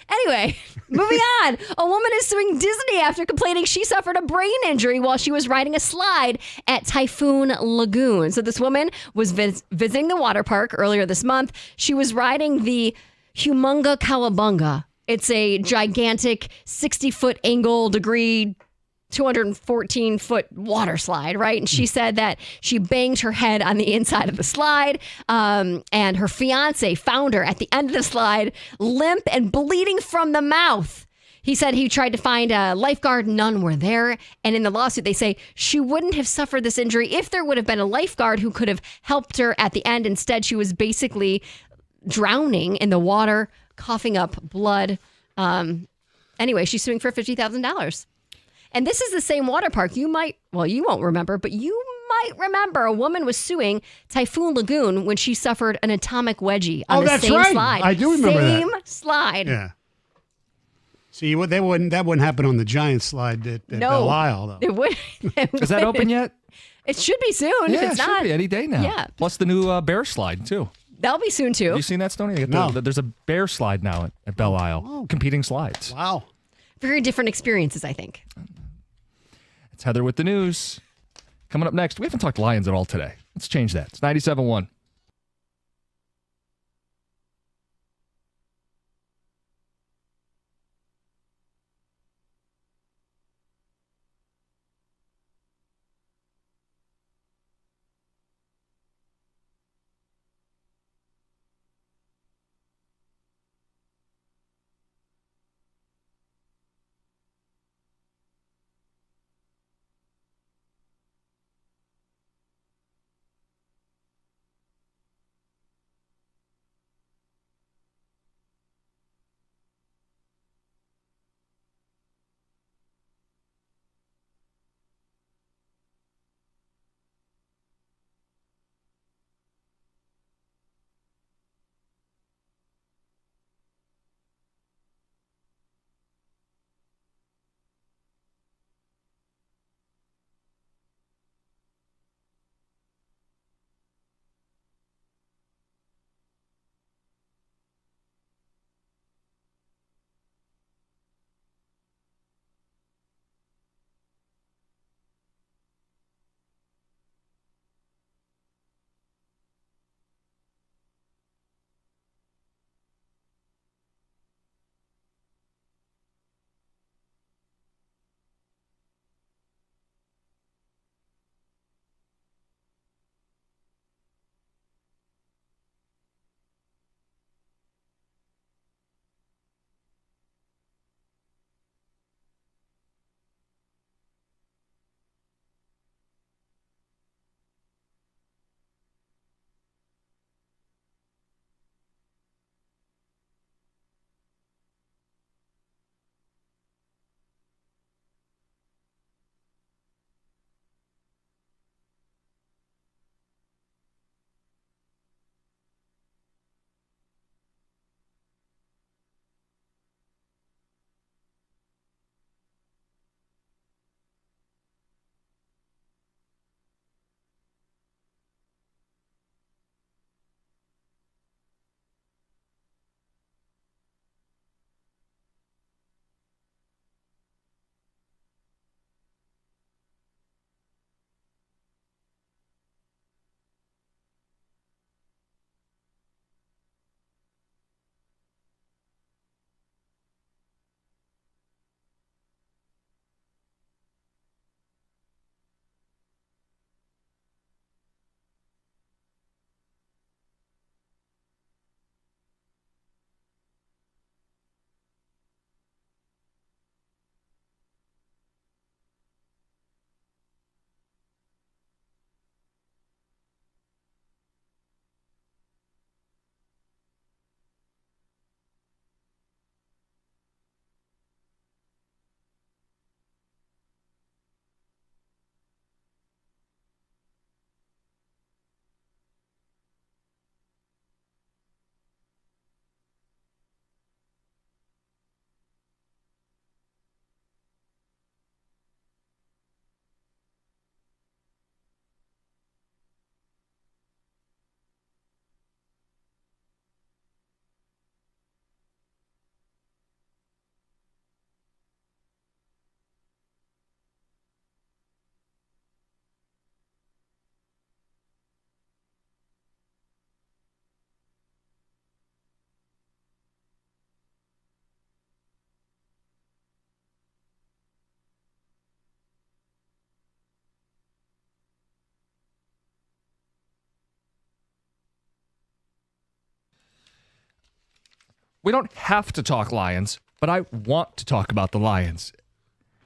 Anyway, moving on. A woman is suing Disney after complaining she suffered a brain injury while she was riding a slide at Typhoon Lagoon. So this woman was visiting the water park earlier this month. She was riding the Humunga Cowabunga. It's a gigantic 60-foot angle degree 214-foot water slide, right? And she said that she banged her head on the inside of the slide, and her fiance found her at the end of the slide, limp and bleeding from the mouth. He said he tried to find a lifeguard. None were there. And in the lawsuit, they say she wouldn't have suffered this injury if there would have been a lifeguard who could have helped her at the end. Instead, she was basically drowning in the water, coughing up blood. Anyway, she's suing for $50,000. And this is the same water park. You won't remember, but you might remember a woman was suing Typhoon Lagoon when she suffered an atomic wedgie on the same slide. I do remember same that. slide. Yeah. See, that wouldn't happen on the giant slide at Belle Isle, though. It would. Is that open yet? It should be soon. Yeah, if it's it not, should be any day now. Yeah. Plus the new bear slide, too. That'll be soon, too. Have you seen that, Stoney? No. There's a bear slide now at Belle Isle. Competing slides. Wow. Very different experiences, I think. It's Heather with the news. Coming up next, we haven't talked Lions at all today. Let's change that. It's 97.1. We don't have to talk Lions, but I want to talk about the Lions.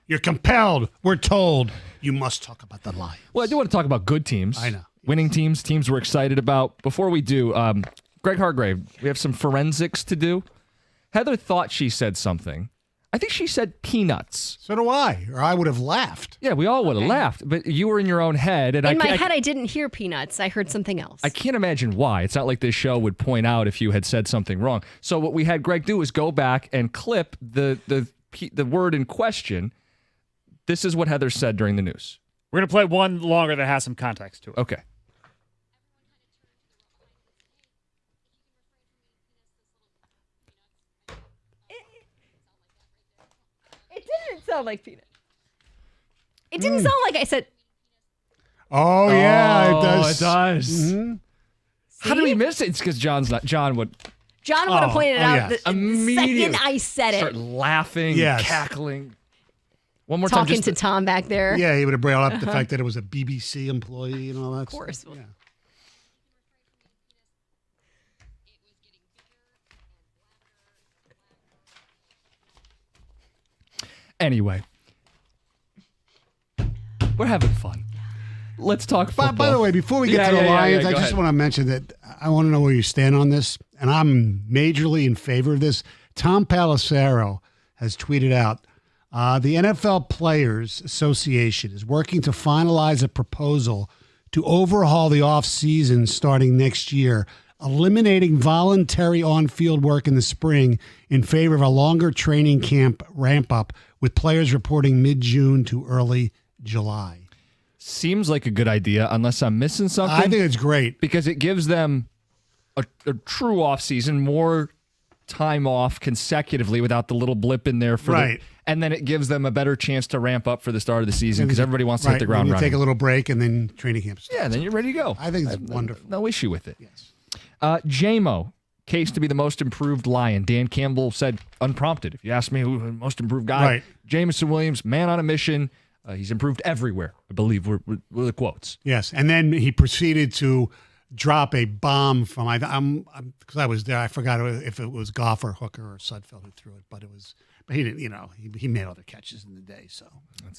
You're compelled. We're told you must talk about the Lions. Well, I do want to talk about good teams. I know. Winning teams, teams we're excited about. Before we do, Greg Hargrave, we have some forensics to do. Heather thought she said something. I think she said peanuts. So do I, or I would have laughed. Yeah, we all would have laughed, but you were in your own head. And In my head, I didn't hear peanuts. I heard something else. I can't imagine why. It's not like this show would point out if you had said something wrong. So what we had Greg do is go back and clip the word in question. This is what Heather said during the news. We're going to play one longer that has some context to it. Okay. It didn't sound like peanut. It didn't sound like I said. Oh, yeah, Oh, it does. it does. Mm-hmm. How did we miss it? It's because John would John would have pointed it out yes. the Immediately second I said start it. laughing, Yes. cackling. One more time. Talking Just to Tom back there. Yeah, he would have brought up the fact that it was a BBC employee and all that. Of course. Stuff. Yeah. Anyway, we're having fun. Let's talk football. By the way, before we get to the Lions, I go just ahead. want to mention that I want to know where you stand on this, and I'm majorly in favor of this. Tom Pelissero has tweeted out, the NFL Players Association is working to finalize a proposal to overhaul the offseason starting next year, eliminating voluntary on-field work in the spring in favor of a longer training camp ramp-up, with players reporting mid-June to early July. Seems like a good idea, unless I'm missing something. I think it's great. Because it gives them a true off season, more time off consecutively without the little blip in there for Right. and then it gives them a better chance to ramp up for the start of the season because everybody wants to hit the Right, ground and you running. take a little break and then training camp starts. Yeah, then you're ready to go. I think it's wonderful. No issue with it. Yes. JMO, case to be the most improved Lion. Dan Campbell said unprompted. If you ask me who the most improved guy, Right. Jameson Williams, man on a mission. He's improved everywhere, I believe, were the quotes. Yes, and then he proceeded to drop a bomb from because I was there. I forgot if it was Goff or Hooker or Sudfeld who threw it, but he didn't. He made other catches in the day, so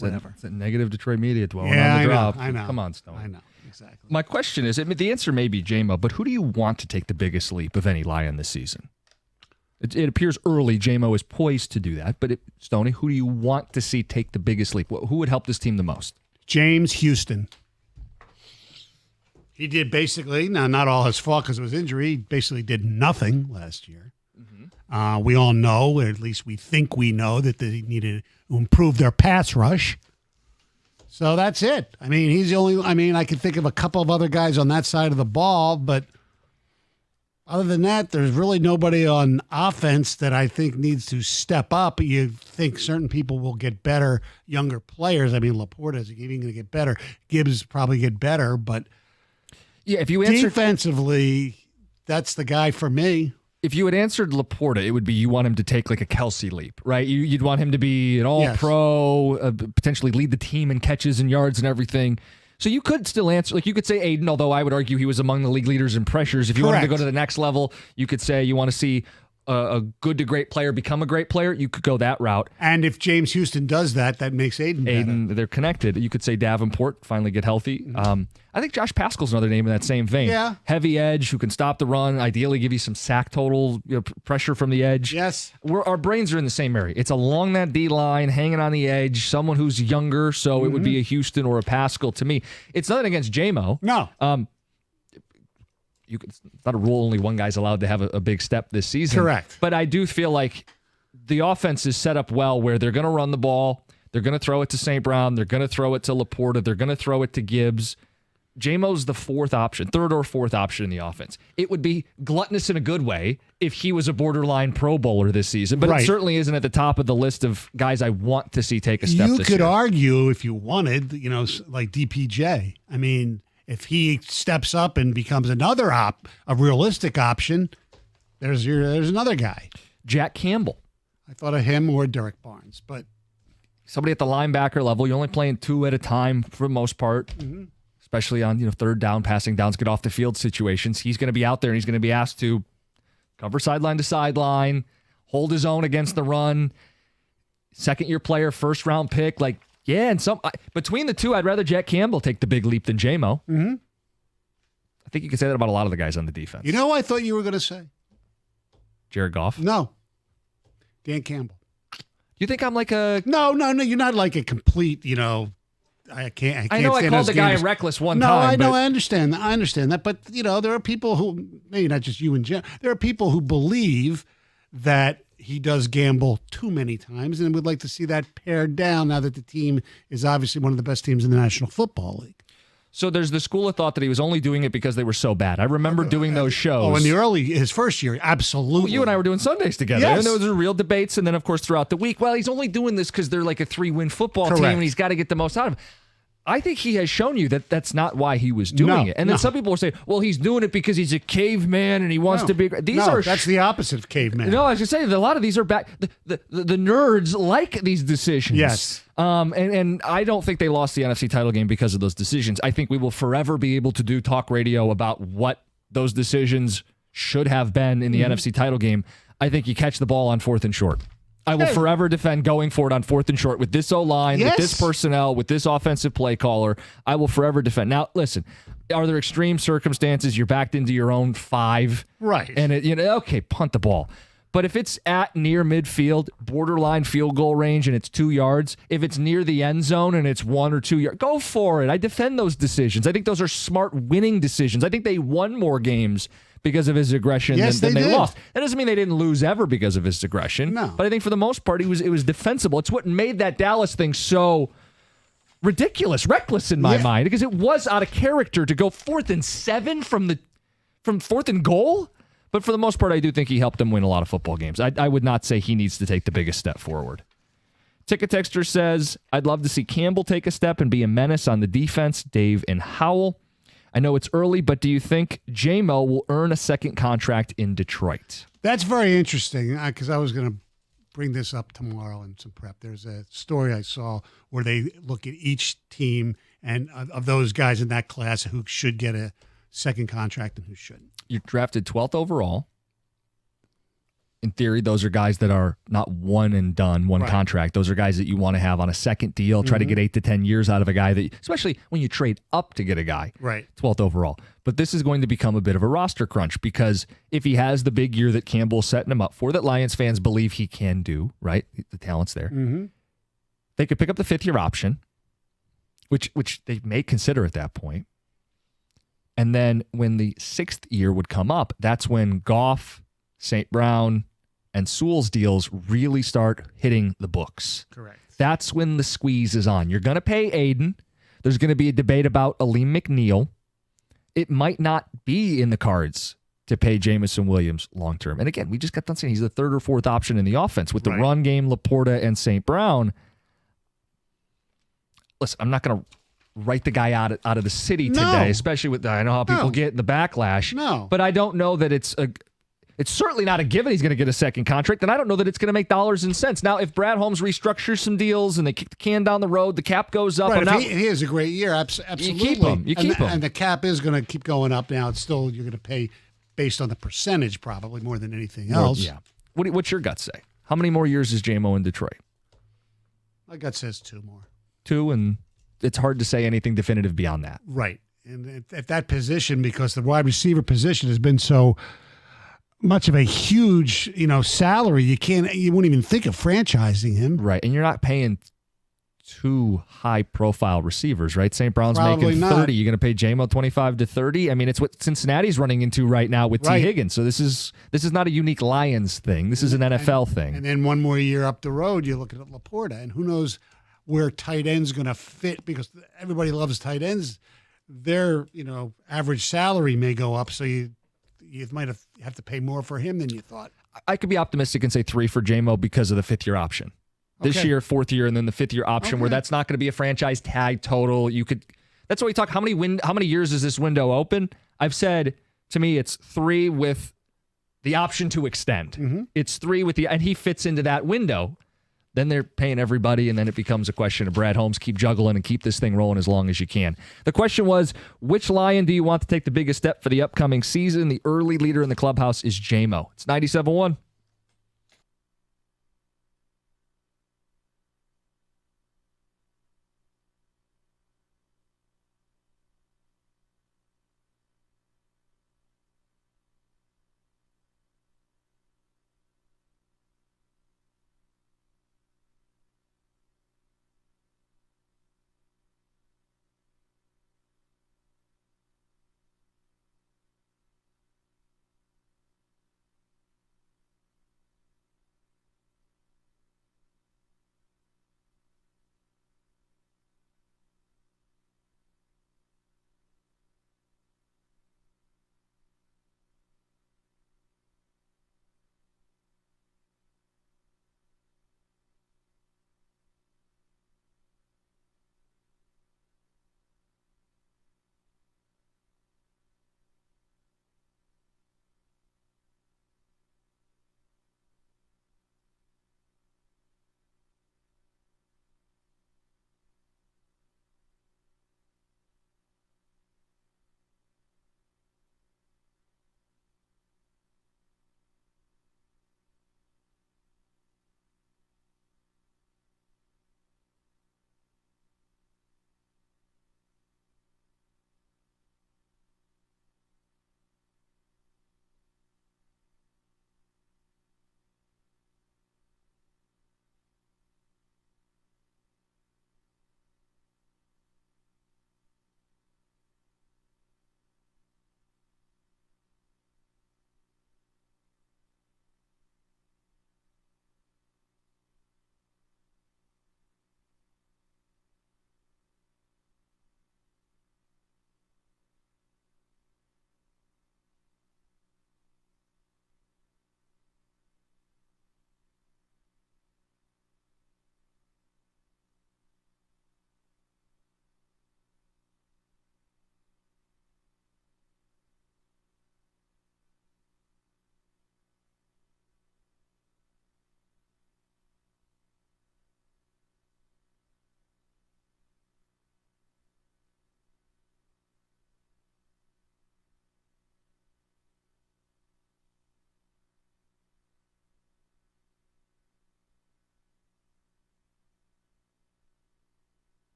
whatever. It's a negative Detroit media dwelling Yeah, on the I drop. know. I know. Come on, Stone. I know exactly. My question is, the answer may be JMO, but who do you want to take the biggest leap of any Lion this season? It appears early JMO is poised to do that, but Stoney, who do you want to see take the biggest leap? Who would help this team the most? James Houston. He did basically, now not all his fault because of his injury, he basically did nothing last year. Mm-hmm. We all know, or at least we think we know, that they needed to improve their pass rush. So that's it. I mean, he's the only, I can think of a couple of other guys on that side of the ball, but other than that, there's really nobody on offense that I think needs to step up. You think certain people will get better, younger players. I mean, Laporta is even going to get better. Gibbs probably get better, but yeah, if you answered defensively, that's the guy for me. If you had answered Laporta, it would be you want him to take like a Kelsey leap, right? You'd want him to be an all-pro, potentially lead the team in catches and yards and everything. So you could still answer, like you could say Aiden, although I would argue he was among the league leaders in pressures. If you wanted to go to the next level, you could say you want to see a good to great player become a great player. You could go that route. And if James Houston does that, that makes Aiden better. They're connected. You could say Davenport finally get healthy. Mm-hmm. I think Josh Pascal's another name in that same vein. Yeah. Heavy edge who can stop the run, ideally give you some sack total, pressure from the edge. Yes. Our brains are in the same area. It's along that D line, hanging on the edge, someone who's younger, so it would be a Houston or a Pascal to me. It's nothing against JMO. No. It's not a rule only one guy's allowed to have a big step this season. Correct. But I do feel like the offense is set up well where they're going to run the ball, they're going to throw it to St. Brown, they're going to throw it to Laporta, they're going to throw it to Gibbs. JMO's the third or fourth option in the offense. It would be gluttonous in a good way if he was a borderline Pro Bowler this season, but it certainly isn't at the top of the list of guys I want to see take a step You this could year. argue, if you wanted, like DPJ. I mean, if he steps up and becomes another a realistic option, there's another guy. Jack Campbell. I thought of him or Derek Barnes, but Somebody at the linebacker level. You're only playing two at a time for the most part. Mm-hmm. Especially on third down, passing downs, get off the field situations. He's going to be out there and he's going to be asked to Cover sideline to sideline, hold his own against the run. Second-year player, first-round pick. Like, yeah, and between the two, I'd rather Jack Campbell take the big leap than J-Mo. Mm-hmm. I think you can say that about a lot of the guys on the defense. You know what I thought you were going to say? Jared Goff? No. Dan Campbell. You think I'm like a... No, you're not like a complete, I can't I know I stand called those the guy games. reckless one No, time. I know, but- I understand that. But, there are people who, maybe not just you and Jim, there are people who believe that he does gamble too many times and would like to see that pared down now that the team is obviously one of the best teams in the National Football League. So there's the school of thought that he was only doing it because they were so bad. I remember doing those shows. Oh, in his first year, absolutely. Well, you and I were doing Sundays together. Yes. And there was real debates. And then, of course, throughout the week, well, he's only doing this because they're like a 3-win football team and he's got to get the most out of it. I think he has shown you that that's not why he was doing it. And then some people will say, well, he's doing it because he's a caveman and he wants to be. That's the opposite of caveman. No, I was going to say, a lot of these are back. The nerds like these decisions. Yes. And I don't think they lost the NFC title game because of those decisions. I think we will forever be able to do talk radio about what those decisions should have been in the NFC title game. I think you catch the ball on 4th and short. I will forever defend going for it on 4th and short with this O-line, with this personnel, with this offensive play caller. I will forever defend. Now, listen, are there extreme circumstances? You're backed into your own 5. Right. And, okay, punt the ball. But if it's at near midfield, borderline field goal range, and it's 2 yards, if it's near the end zone and it's 1 or 2 yards, go for it. I defend those decisions. I think those are smart winning decisions. I think they won more games because of his aggression than they lost. That doesn't mean they didn't lose ever because of his aggression. No. But I think for the most part, it was defensible. It's what made that Dallas thing so ridiculous, reckless in my mind, because it was out of character to go 4th and 7 from 4th and goal. But for the most part, I do think he helped them win a lot of football games. I would not say he needs to take the biggest step forward. Ticket Texter says, I'd love to see Campbell take a step and be a menace on the defense. Dave and Howell. I know it's early, but do you think J-Mo will earn a second contract in Detroit? That's very interesting because I was going to bring this up tomorrow in some prep. There's a story I saw where they look at each team and of those guys in that class who should get a second contract and who shouldn't. You're drafted 12th overall. In theory, those are guys that are not one and done, one contract. Those are guys that you want to have on a second deal, try to get 8 to 10 years out of a guy, that, especially when you trade up to get a guy. Right. 12th overall. But this is going to become a bit of a roster crunch because if he has the big year that Campbell's setting him up for, that Lions fans believe he can do, right? The talent's there. Mm-hmm. They could pick up the 5th-year option, which they may consider at that point. And then when the 6th year would come up, that's when Goff, St. Brown, and Sewell's deals really start hitting the books. Correct. That's when the squeeze is on. You're going to pay Aiden. There's going to be a debate about Aleem McNeil. It might not be in the cards to pay Jamison Williams long-term. And again, we just got done saying he's the 3rd or 4th option in the offense with the run game, Laporta, and St. Brown. Listen, I'm not going to write the guy out of the city today, especially with I know how people get in the backlash. No. But I don't know that it's certainly not a given he's going to get a second contract, and I don't know that it's going to make dollars and cents. Now, if Brad Holmes restructures some deals and they kick the can down the road, the cap goes up. Right, if he has a great year, absolutely. You keep him. And the cap is going to keep going up now. It's still, you're going to pay based on the percentage probably more than anything else. Yeah. What's your gut say? How many more years is J-Mo in Detroit? My gut says 2 more. 2, and it's hard to say anything definitive beyond that. Right. And at that position, because the wide receiver position has been so much of a huge, salary, you wouldn't even think of franchising him. Right. And you're not paying 2 high-profile receivers, right? St. Brown's Probably making not. 30. You're going to pay J-Mo 25 to 30? I mean, it's what Cincinnati's running into right now with T. Higgins. So this is not a unique Lions thing. This is an NFL thing. And then one more year up the road, you're looking at Laporta, and who knows where tight end's going to fit, because everybody loves tight ends. Their, average salary may go up, so you might have to pay more for him than you thought. I could be optimistic and say 3 for J-Mo because of the 5th-year option. This year, 4th year, and then the 5th-year option, where that's not going to be a franchise tag total. That's why we talk. How many years is this window open? I've said, to me, it's 3 with the option to extend. Mm-hmm. It's 3 with and he fits into that window. then they're paying everybody, and then it becomes a question of Brad Holmes, keep juggling and keep this thing rolling as long as you can. The question was, which Lion do you want to take the biggest step for the upcoming season? The early leader in the clubhouse is J-Mo. It's 97-1.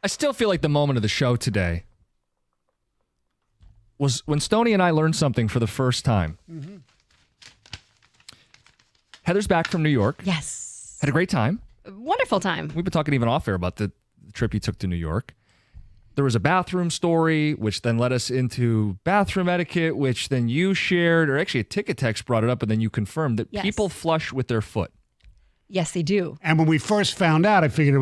I still feel like the moment of the show today was when Stoney and I learned something for the first time. Mm-hmm. Heather's back from New York. Yes. Had a great time. Wonderful time. We've been talking even off air about the trip you took to New York. There was a bathroom story, which then led us into bathroom etiquette, which then you shared, or actually a ticket text brought it up, and then you confirmed that Yes. people flush with their foot. Yes, they do. And when we first found out, I figured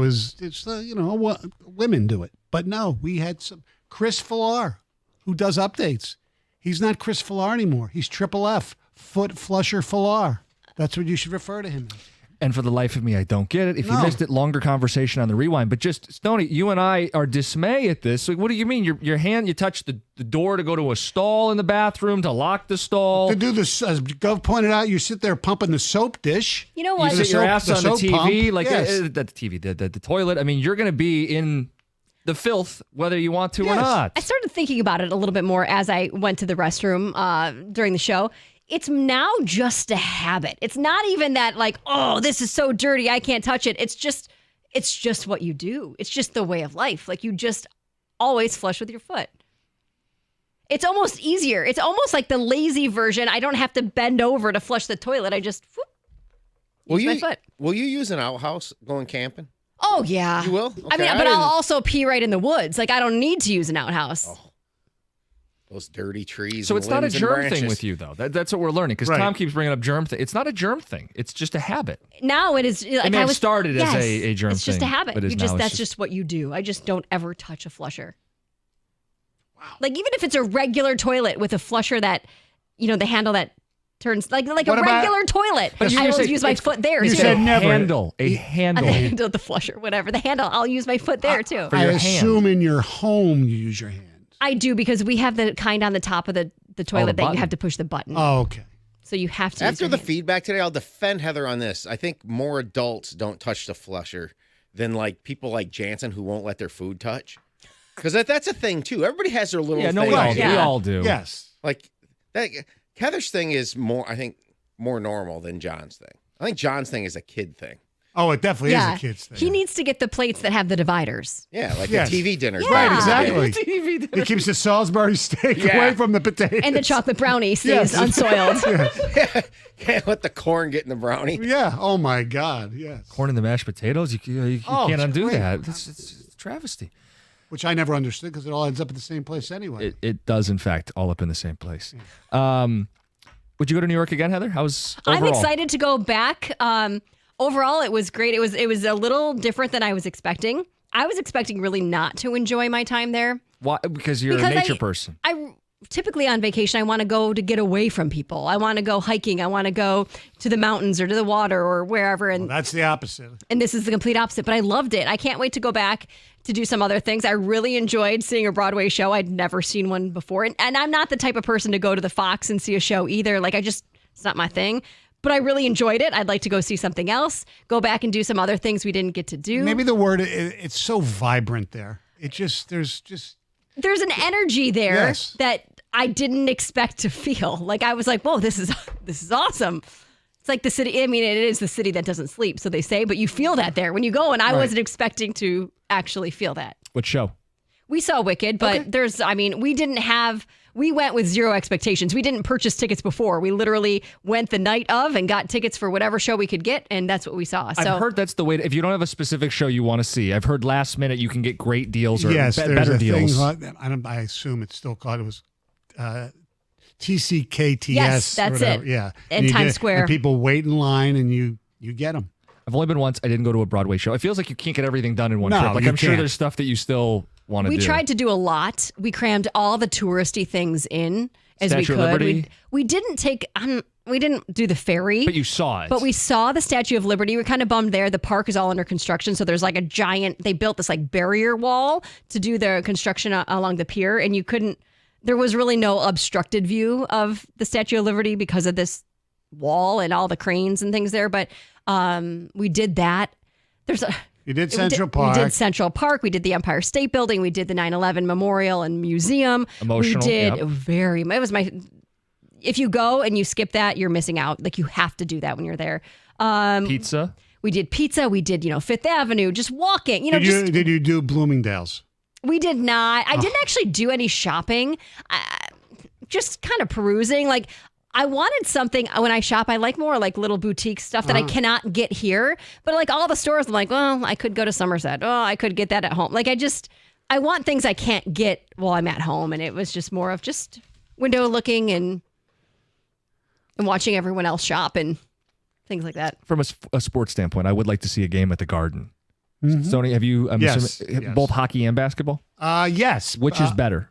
women do it. But no, we had some Chris Fillar, who does updates. He's not Chris Fillar anymore. He's Triple F, Foot Flusher Fillar. That's what you should refer to him as. And for the life of me, I don't get it. If you No. missed it, longer conversation on the rewind. But just, Stoney, you and I are dismay at this. Like, what do you mean? Your hand, you touch the door to go to a stall in the bathroom, to lock the stall. To do this, as Gov pointed out, you sit there pumping the soap dish. You know You what? sit your soap- ass the on the soap TV, pump. like Yes. the TV, the toilet. I mean, you're going to be in the filth whether you want to or Yes. not. I started thinking about it a little bit more as I went to the restroom during the show. It's now just a habit. It's not even that like, oh, this is so dirty, I can't touch it. It's just what you do. It's just the way of life. Like you just always flush with your foot. It's almost easier. It's almost like the lazy version. I don't have to bend over to flush the toilet. I just use my foot. Will you use an outhouse going camping? Oh yeah. You will? I mean, Okay, but I I'll didn't- also pee right in the woods. Like I don't need to use an outhouse. Oh. Those dirty trees. So and it's not a limbs and germ thing branches. with you, though. That's what we're learning. Because Right. Tom keeps bringing up germ thing. It's not a germ thing. It's just a habit. Now it is. Like may I have was started as yes, a germ It's just a thing, habit. but is You now just it's that's just- just what you do. I just don't ever touch a flusher. Wow. Like even if it's a regular toilet with a flusher that, the handle that turns like a What about- regular toilet. But you I just always say- use my foot there you too. said never. A On handle. the handle, the flusher, whatever. The handle, I'll use my foot there too. For I your assume in your home you use your hands. I do because we have the kind on the top of the toilet that button. you have to push the button. Oh, okay. So you have to use After your the hand. feedback today, I'll defend Heather on this. I think more adults don't touch the flusher than like people like Jansen who won't let their food touch. Because that's a thing too. Everybody has their little Yeah, no, thing. we all, Right. do. Yeah. We all do. Yes. Like that. Heather's thing is more, I think, more normal than John's thing. I think John's thing is a kid thing. Oh, it definitely yeah, is a kid's thing. he needs to get the plates that have the dividers. Yeah, like Yes. the TV dinners. Right, back in the day. exactly. He keeps the Salisbury steak Yeah. away from the potatoes. And the chocolate brownie stays Yes. unsoiled. Can't let the corn get in the brownie. Yeah. Oh, my God. Yes. Corn in the mashed potatoes. You Oh, can't it's undo great. that. It's a travesty. Which I never understood because it all ends up at the same place anyway. It does, in fact, all up in the same place. Would you go to New York again, Heather? How's overall? I'm excited to go back. Overall, it was great. It was a little different than I was expecting. I was expecting really not to enjoy my time there. Why? Because you're Because a nature person. I typically on vacation, I want to go to get away from people. I want to go hiking. I want to go to the mountains or to the water or wherever. And That's the opposite. and this is the complete opposite. But I loved it. I can't wait to go back to do some other things. I really enjoyed seeing a Broadway show. I'd never seen one before. And I'm not the type of person to go to the Fox and see a show either. Like it's not my thing. But I really enjoyed it. I'd like to go see something else, go back and do some other things we didn't get to do. Maybe the word, it's so vibrant there. There's There's an energy there Yes. that I didn't expect to feel. Like I was like, whoa, this is awesome. It's like the city. I mean, it is the city that doesn't sleep, so they say, but you feel that there when you go. And I wasn't expecting to actually feel that. What show? We saw Wicked, but we went with zero expectations. We didn't purchase tickets before. We literally went the night of and got tickets for whatever show we could get, and that's what we saw. So I've heard that's the way. If you don't have a specific show you want to see, I've heard last minute you can get great deals or yes, there's better a deals. thing. I assume it's still called. It was TCKTS. Yes, or that's whatever. it. Yeah, In you Times Square. And people wait in line, and you get them. I've only been once. I didn't go to a Broadway show. It feels like you can't get everything done in one No, trip. Like you I'm sure can't. there's stuff that you still want to do. we tried to do a lot. We crammed all the touristy things in as Statue we of could. Liberty? We didn't take. We didn't do the ferry. But you saw it. But we saw the Statue of Liberty. We're kind of bummed there. The park is all under construction. So there's like a giant, they built this like barrier wall to do the construction along the pier. And there was really no obstructed view of the Statue of Liberty because of this wall and all the cranes and things there. But we did that. You did Central Park. We did Central Park. We did the Empire State Building. We did the 9/11 Memorial and Museum. Emotional, We did yep. It was my. If you go and you skip that, you're missing out. Like you have to do that when you're there. Pizza. We did pizza. We did, Fifth Avenue, just walking. Did you do Bloomingdale's? We did not. I didn't actually do any shopping. Just kind of perusing. Like, I wanted something when I shop. I like more like little boutique stuff that I cannot get here. But like all the stores, I'm like, well, I could go to Somerset. Oh, I could get that at home. Like, I want things I can't get while I'm at home. And it was just more of just window looking and watching everyone else shop and things like that. From a sports standpoint, I would like to see a game at the Garden. Mm-hmm. Sony, have you Yes. both hockey and basketball? Yes. Which is better?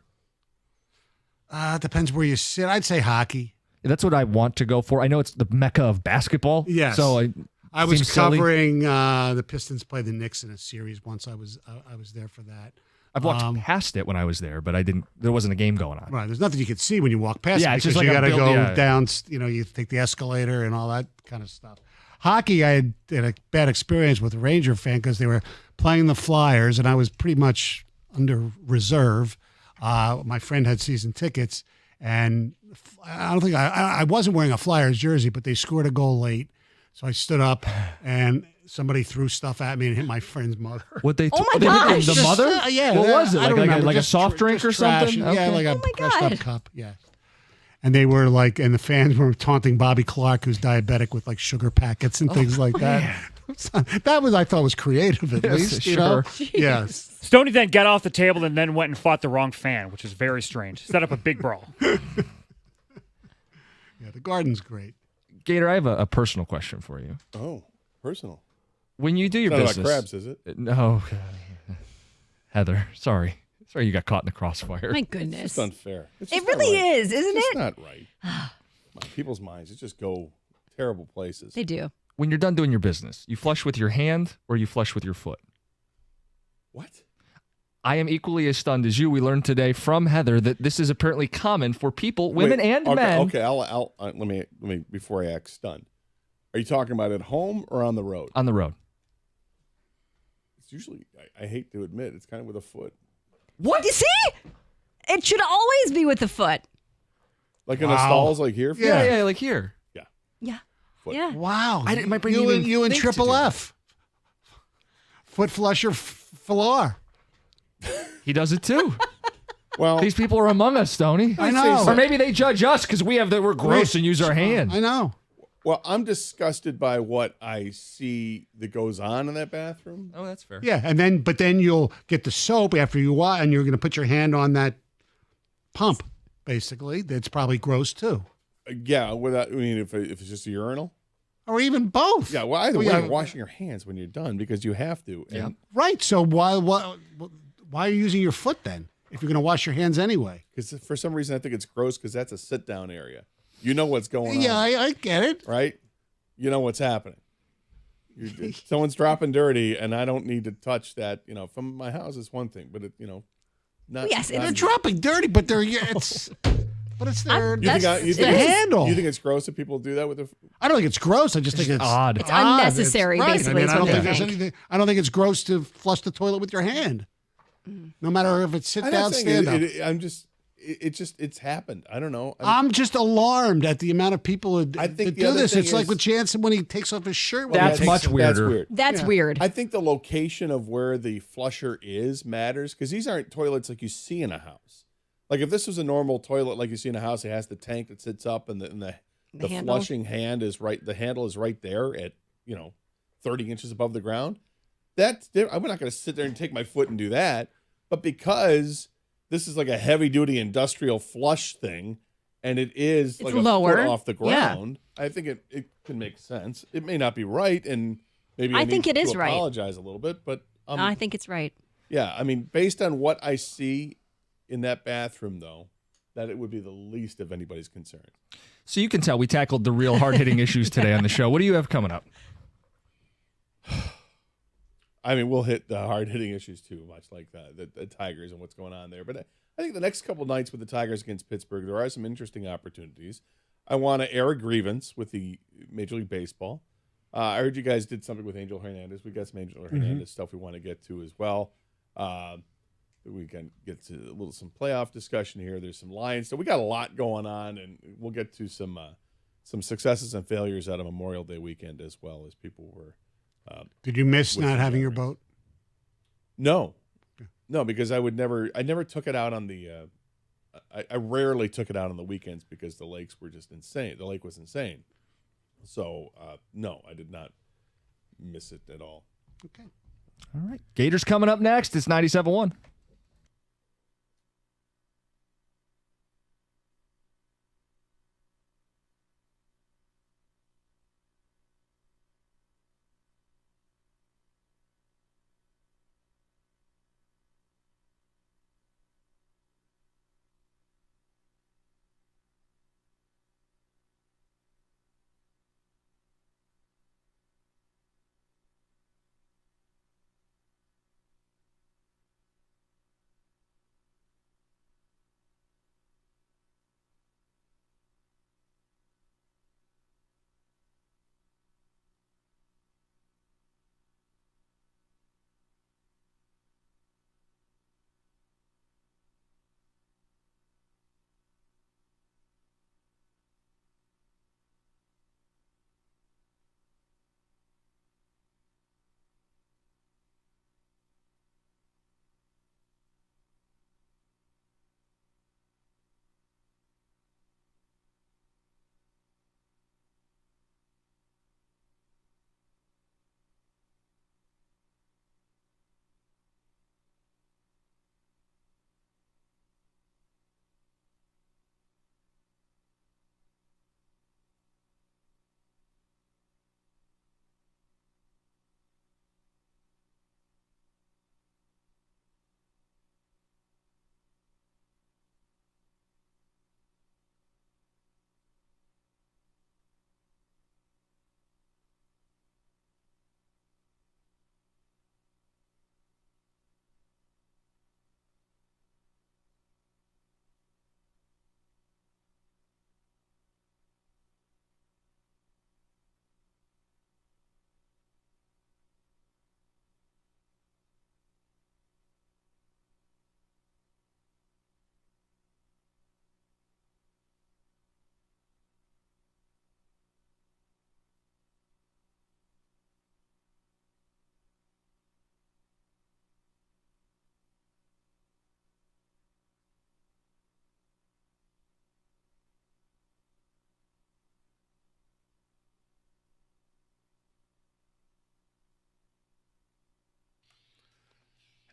Depends where you sit. I'd say hockey. That's what I want to go for. I know it's the mecca of basketball. Yes. So I was seems silly. covering the Pistons play the Knicks in a series once. I was there for that. I've walked past it when I was there, but there wasn't a game going on. Right. There's nothing you could see when you walk past Yeah, it it's because just like you a got to build- go yeah. down, you take the escalator and all that kind of stuff. Hockey, I had a bad experience with a Ranger fan because they were playing the Flyers and I was pretty much under reserve. My friend had season tickets and I don't think I wasn't wearing a Flyers jersey, but they scored a goal late. So I stood up and somebody threw stuff at me and hit my friend's mother. What they? Oh my they hit gosh. the mother? Yeah. What was it? I don't remember. Like a Just soft drink or just trash. something? Yeah, Okay. like a Oh my crushed up God. cup. Yeah. And they were like, and the fans were taunting Bobby Clark, who's diabetic, with like sugar packets and things like that. That was, I thought, was creative at Yes, least. sure. Yes. Stoney then got off the table and then went and fought the wrong fan, which is very strange. Set up a big brawl. Yeah, the Garden's great. Gator, I have a personal question for you. Oh, personal. When you do your It's not business, about crabs, is it? No, Heather. Sorry, you got caught in the crossfire. My It's goodness. just unfair. It's It just not really right. is, isn't It's it? just not right. People's minds, it just go terrible places. They do. When you're done doing your business, you flush with your hand or you flush with your foot? What? I am equally as stunned as you. We learned today from Heather that this is apparently common for people, women Wait, and okay, men. Okay, I'll let me before I act stunned. Are you talking about at home or on the road? On the road. It's usually, I hate to admit, it's kind of with a foot. What? You see? It should always be with the foot. Like in the stalls, like here? Yeah, like here. Yeah. Foot. Yeah. Wow. My brain you didn't and even you and think to Triple do that. F. Foot flusher floor. He does it too. Well, These people are among us, Stoney. I know. Or maybe they judge us because we're gross and use our hand. I know. well, I'm disgusted by what I see that goes on in that bathroom. Oh, that's fair. Yeah, but then you'll get the soap after you wash, and you're going to put your hand on that pump. Basically, that's probably gross too, Yeah, if it's just a urinal. or even both. Yeah, well, either way, yeah. you're washing your hands when you're done because you have to. And Yeah. Right. So why are you using your foot then if you're going to wash your hands anyway? Because for some reason I think it's gross because that's a sit down area. You know what's going Yeah, on, I get it. right? You know what's happening. Someone's dropping dirty, and I don't need to touch that. From my house is one thing, but not. Yes, not They're dropping dirty, but it's their You think, That's- the handle. You think it's gross that people do that with their? I don't think it's gross. I just think it's odd. It's unnecessary, Right. basically, is I don't what think they there's think. anything. I don't think it's gross to flush the toilet with your hand, no matter if it's sit I'm down, not saying stand up. I'm just. It's happened. I don't know. I'm just alarmed at the amount of people who I think that the do other this. thing It's like is- with Jansen when he takes off his shirt. when That's he much takes- weirder. That's weird. That's Yeah. weird. I think the location of where the flusher is matters because these aren't toilets like you see in a house. Like if this was a normal toilet like you see in a house, it has the tank that sits up and the handle? flushing hand is right. The handle is right there at 30 inches above the ground. I'm not going to sit there and take my foot and do that. But because this is like a heavy duty industrial flush thing, and it is It's like lower. a foot off the Yeah. ground, I think it can make sense. It may not be right, and maybe I need think it to is right. apologize a little bit, but I think it's right. yeah, I mean, based on what I see in that bathroom, though, that it would be the least of anybody's concern. So you can tell we tackled the real hard-hitting issues today on the show. What do you have coming up? I mean, we'll hit the hard-hitting issues too, much like the Tigers and what's going on there. But I think the next couple nights with the Tigers against Pittsburgh, there are some interesting opportunities. I want to air a grievance with the Major League Baseball. I heard you guys did something with Angel Hernandez. We got some Angel Hernandez stuff we want to get to as well. We can get to some playoff discussion here. There's some Lions. So we got a lot going on, and we'll get to some successes and failures out of Memorial Day weekend as well as people were Did you miss with not the having your Jaguars. boat? No, because I never took it out on the. I rarely took it out on the weekends because the lakes were just insane. The lake was insane. So no, I did not miss it at all. Okay. All right. Gators coming up next. It's 97.1.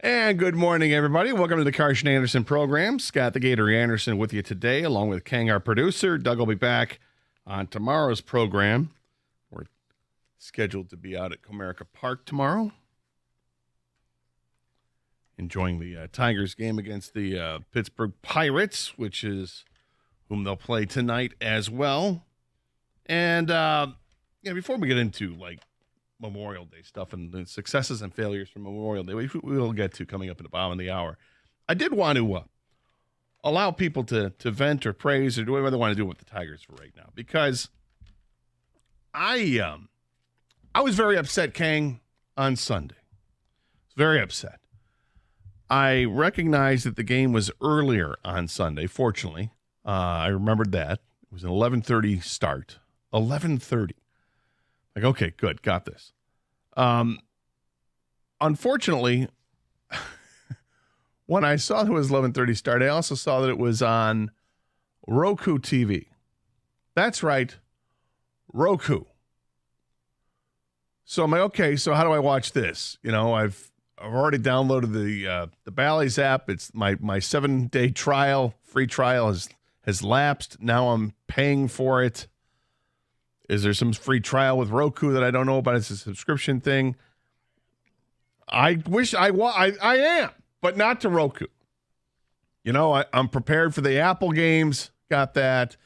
And good morning, everybody. Welcome to the Carson Anderson program. Scott the Gator Anderson with you today, along with Kang, our producer. Doug will be back on tomorrow's program. We're scheduled to be out at Comerica Park tomorrow, enjoying the Tigers game against the Pittsburgh Pirates, which is whom they'll play tonight as well. And before we get into Memorial Day stuff and the successes and failures from Memorial Day, we will get to coming up at the bottom of the hour. I did want to allow people to vent or praise or do whatever they want to do with the Tigers for right now, because I was very upset, Kang, on Sunday. I was very upset. I recognized that the game was earlier on Sunday. Fortunately, I remembered that. It was an 11:30 start. 11:30. Like, okay, good, got this. Unfortunately, when I saw that it was 11:30 start, I also saw that it was on Roku TV. That's right, Roku. So I'm like, okay, so how do I watch this? I've already downloaded the Bally's app. It's my 7-day trial, free trial has lapsed. Now I'm paying for it. Is there some free trial with Roku that I don't know about? It's a subscription thing. I wish I am, but not to Roku. I'm prepared for the Apple games. Got that.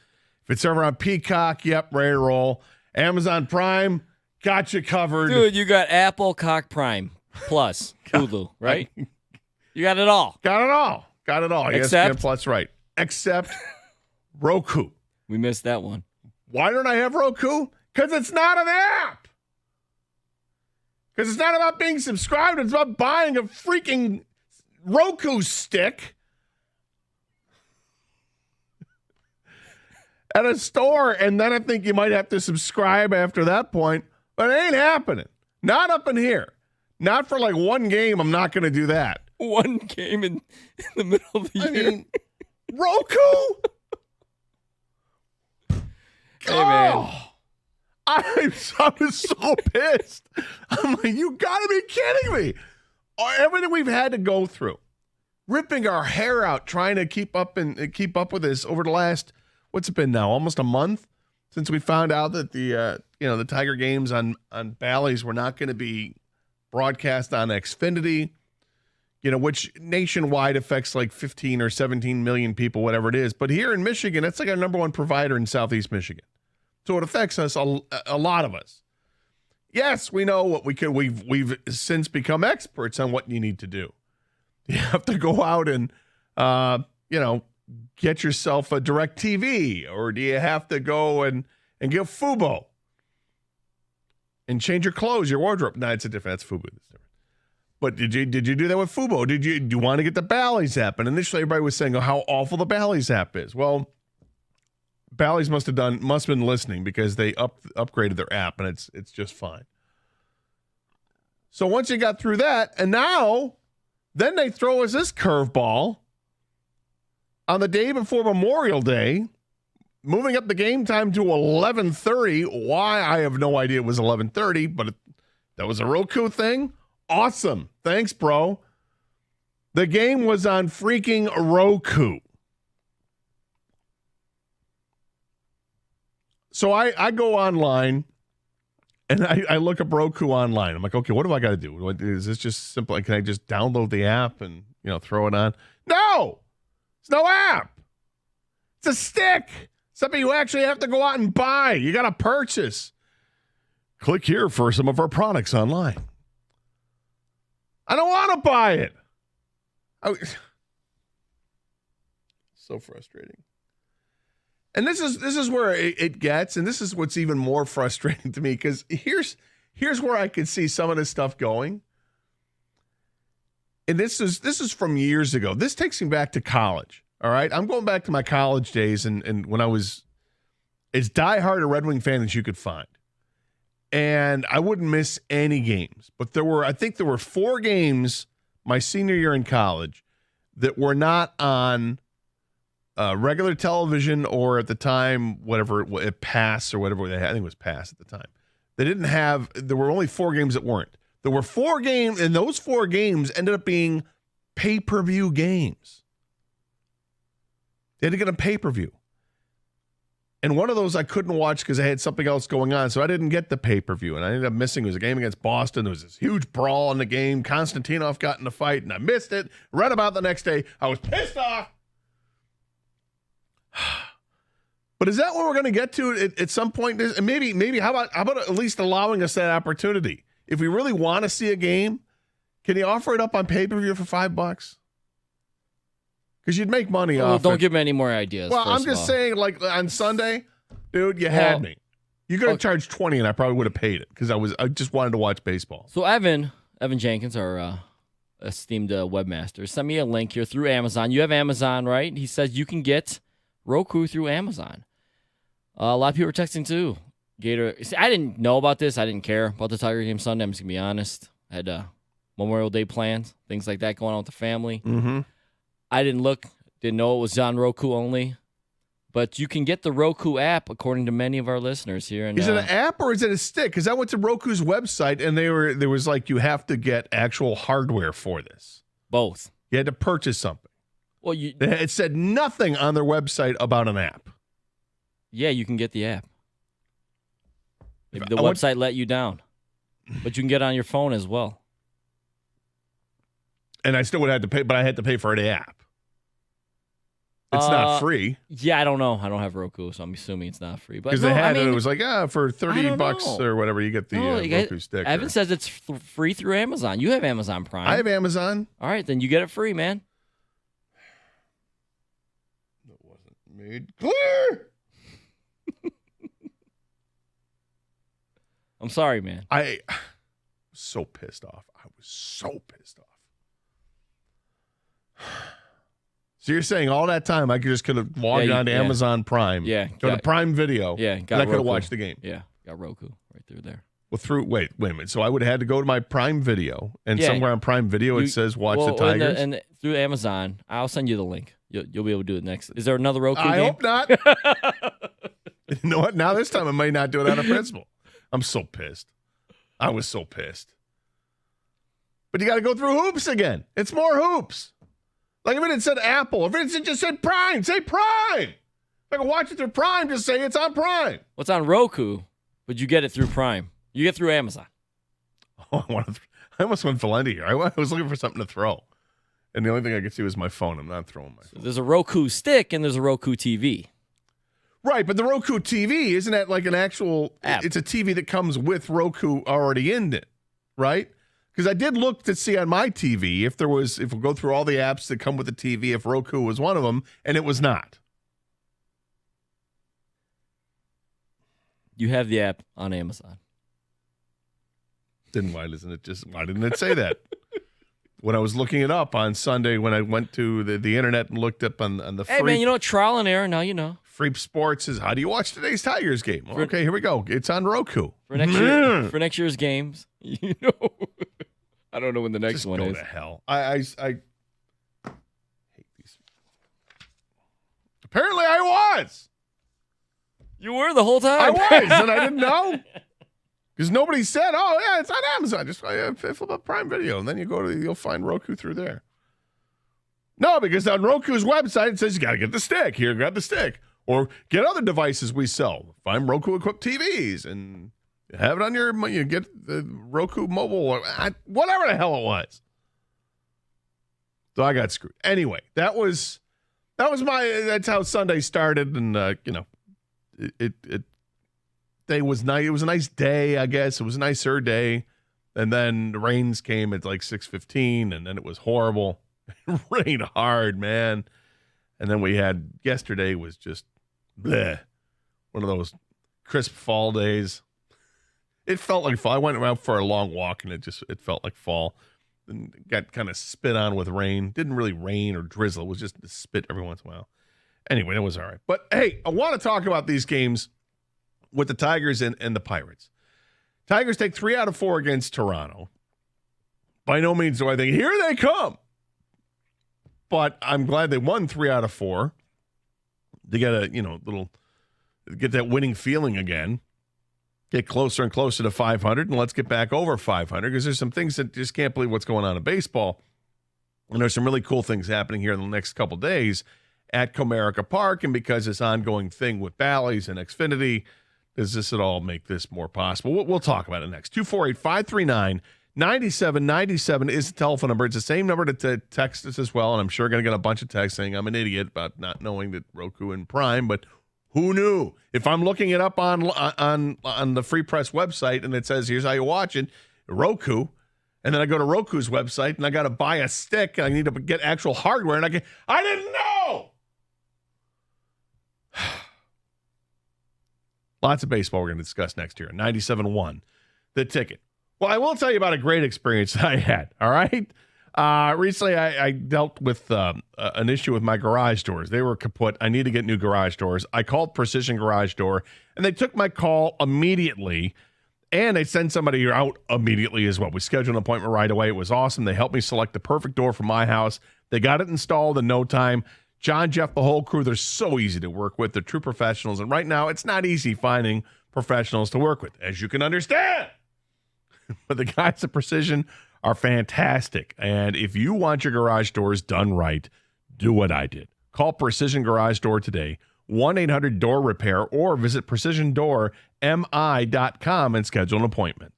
If it's ever on Peacock, yep, ready to roll. Amazon Prime, got you covered. Dude, you got Apple, Cock Prime, plus Hulu, right? You got it all. Got it all. Except? Yes, plus right. Except Roku. We missed that one. Why don't I have Roku? Because it's not an app. Because it's not about being subscribed. It's about buying a freaking Roku stick at a store. And then I think you might have to subscribe after that point. But it ain't happening. Not up in here. Not for like one game. I'm not going to do that. One game in the middle of the year. I mean, Roku? Hey, man. I was so pissed. I'm like, you got to be kidding me. Everything we've had to go through, ripping our hair out, trying to keep up with this over the last, what's it been now? Almost a month since we found out that the Tiger games on Bally's were not going to be broadcast on Xfinity, which nationwide affects like 15 or 17 million people, whatever it is. But here in Michigan, it's like our number one provider in Southeast Michigan. So it affects us, a lot of us. Yes, we know what we can. We've since become experts on what you need to do. You have to go out and, get yourself a direct TV, or do you have to go and get Fubo and change your clothes, your wardrobe? No, that's different. That's Fubo. That's different. But did you do that with Fubo? Do you want to get the Bally's app? And initially everybody was saying, how awful the Bally's app is. Well, Bally's must have been listening, because they upgraded their app, and it's just fine. So once you got through that, and now then they throw us this curveball on the day before Memorial Day, moving up the game time to 11:30. Why? I have no idea it was 11:30, but that was a Roku thing. Awesome. Thanks, bro. The game was on freaking Roku. So I go online and I look up Roku online. I'm like, okay, what do I got to do? Is this just simple? Can I just download the app and throw it on? No, it's no app. It's a stick. Something you actually have to go out and buy. You got to purchase. Click here for some of our products online. I don't want to buy it. So frustrating. And this is where it gets, and this is what's even more frustrating to me, because here's where I could see some of this stuff going. And this is from years ago. This takes me back to college. All right, I'm going back to my college days, and when I was as diehard a Red Wing fan as you could find, and I wouldn't miss any games. But I think there were 4 games my senior year in college that were not on regular television, or at the time, whatever it Pass or whatever they had. I think it was Pass at the time. There were only 4 games that weren't. There were 4 games, and those 4 games ended up being pay-per-view games. They had to get a pay-per-view. And one of those I couldn't watch because I had something else going on, so I didn't get the pay-per-view. And I ended up missing. It was a game against Boston. There was this huge brawl in the game. Konstantinov got in a fight, and I missed it. Read about it the next day. I was pissed off. But is that what we're going to get to at some point? And maybe how about at least allowing us that opportunity? If we really want to see a game, can you offer it up on pay-per-view for $5? Because you'd make money off don't it. give me any more ideas. Well, I'm just saying, like on Sunday, dude, you had me. You could have charged $20, and I probably would have paid it, because I just wanted to watch baseball. So Evan Jenkins, our esteemed webmaster, sent me a link here through Amazon. You have Amazon, right? He says you can get Roku through Amazon. A lot of people are texting too. Gator. See, I didn't know about this. I didn't care about the Tiger game Sunday. I'm just gonna be honest. I had Memorial Day plans, things like that going on with the family. Mm-hmm. I didn't know it was on Roku only. But you can get the Roku app, according to many of our listeners here. And, is it an app or is it a stick? Because I went to Roku's website, and there was like, you have to get actual hardware for this. Both. You had to purchase something. Well, it said nothing on their website about an app. Yeah, you can get the app. Maybe the website let you down. But you can get it on your phone as well. And I still would have to pay, but I had to pay for the app. It's not free. Yeah, I don't know. I don't have Roku, so I'm assuming it's not free. Because it was like, for $30 or whatever, you get the Roku stick. Evan says it's free through Amazon. You have Amazon Prime. I have Amazon. All right, then you get it free, man. That wasn't made clear. I'm sorry, man. I was so pissed off. So you're saying all that time I could have logged on to Amazon Prime. Yeah. Go to Prime Video. Yeah. And I could have watched the game. Yeah. Got Roku right through there. Well, wait a minute. So I would have had to go to my Prime Video, and somewhere on Prime Video it says watch the Tigers. And through Amazon, I'll send you the link. You'll be able to do it next. Is there another Roku game? I hope not. You know what? Now this time I might not do it out of principle. I'm so pissed. I was so pissed. But you got to go through hoops again. It's more hoops. Like if it had said Apple, if it had just said Prime, say Prime. If I can watch it through Prime, just say it's on Prime. What's on Roku? But you get it through Prime. You get through Amazon. Oh, I almost went Valenti here. I was looking for something to throw. And the only thing I could see was my phone. I'm not throwing my phone. So there's a Roku stick and there's a Roku TV. Right, but the Roku TV, isn't that like an actual app? It's a TV that comes with Roku already in it, right? Because I did look to see on my TV if we go through all the apps that come with the TV, if Roku was one of them, and it was not. You have the app on Amazon. Why didn't it say that? When I was looking it up on Sunday, when I went to the internet and looked up on the Hey, man, you know, trial and error, now you know. Freep Sports says, how do you watch today's Tigers game? Well, okay, here we go. It's on Roku. For next year's games, you know. I don't know when the next one is. Go to hell. I hate these. Apparently I was. You were the whole time. I was, and I didn't know. Because nobody said, oh, yeah, it's on Amazon. Just flip up Prime Video, and then you'll find Roku through there. No, because on Roku's website, it says you got to get the stick. Here, grab the stick. Or get other devices we sell. Find Roku-equipped TVs and have it on you get the Roku mobile, or whatever the hell it was. So I got screwed. Anyway, that's how Sunday started, and day was nice. It was a nice day, I guess. It was a nicer day. And then the rains came at like 6:15, and then it was horrible. It rained hard, man. And then we had yesterday was just bleh. One of those crisp fall days. It felt like fall. I went out for a long walk, and it felt like fall. And got kind of spit on with rain. Didn't really rain or drizzle. It was just spit every once in a while. Anyway, it was all right. But hey, I want to talk about these games with the Tigers and the Pirates. Tigers take 3 out of 4 against Toronto. By no means do I think, here they come. But I'm glad they won 3 out of 4. They get get that winning feeling again. Get closer and closer to 500, and let's get back over 500, because there's some things that just can't believe what's going on in baseball. And there's some really cool things happening here in the next couple days at Comerica Park, and because this ongoing thing with Bally's and Xfinity, does this at all make this more possible? We'll talk about it next. 248-539-9797 is the telephone number. It's the same number to text us as well, and I'm sure going to get a bunch of texts saying I'm an idiot about not knowing that Roku and Prime, but who knew? If I'm looking it up on the Free Press website and it says, here's how you watch it, Roku, and then I go to Roku's website and I got to buy a stick and I need to get actual hardware, and I didn't know! Lots of baseball we're going to discuss next year. 97.1, the ticket. Well, I will tell you about a great experience that I had, all right? Recently, I dealt with an issue with my garage doors. They were kaput. I need to get new garage doors. I called Precision Garage Door, and they took my call immediately, and they sent somebody out immediately as well. We scheduled an appointment right away. It was awesome. They helped me select the perfect door for my house. They got it installed in no time. John, Jeff, the whole crew, they're so easy to work with. They're true professionals, and right now, it's not easy finding professionals to work with, as you can understand. But the guys at Precision are fantastic. And if you want your garage doors done right, do what I did. Call Precision Garage Door today, 1-800-DOOR-REPAIR, or visit precisiondoormi.com and schedule an appointment.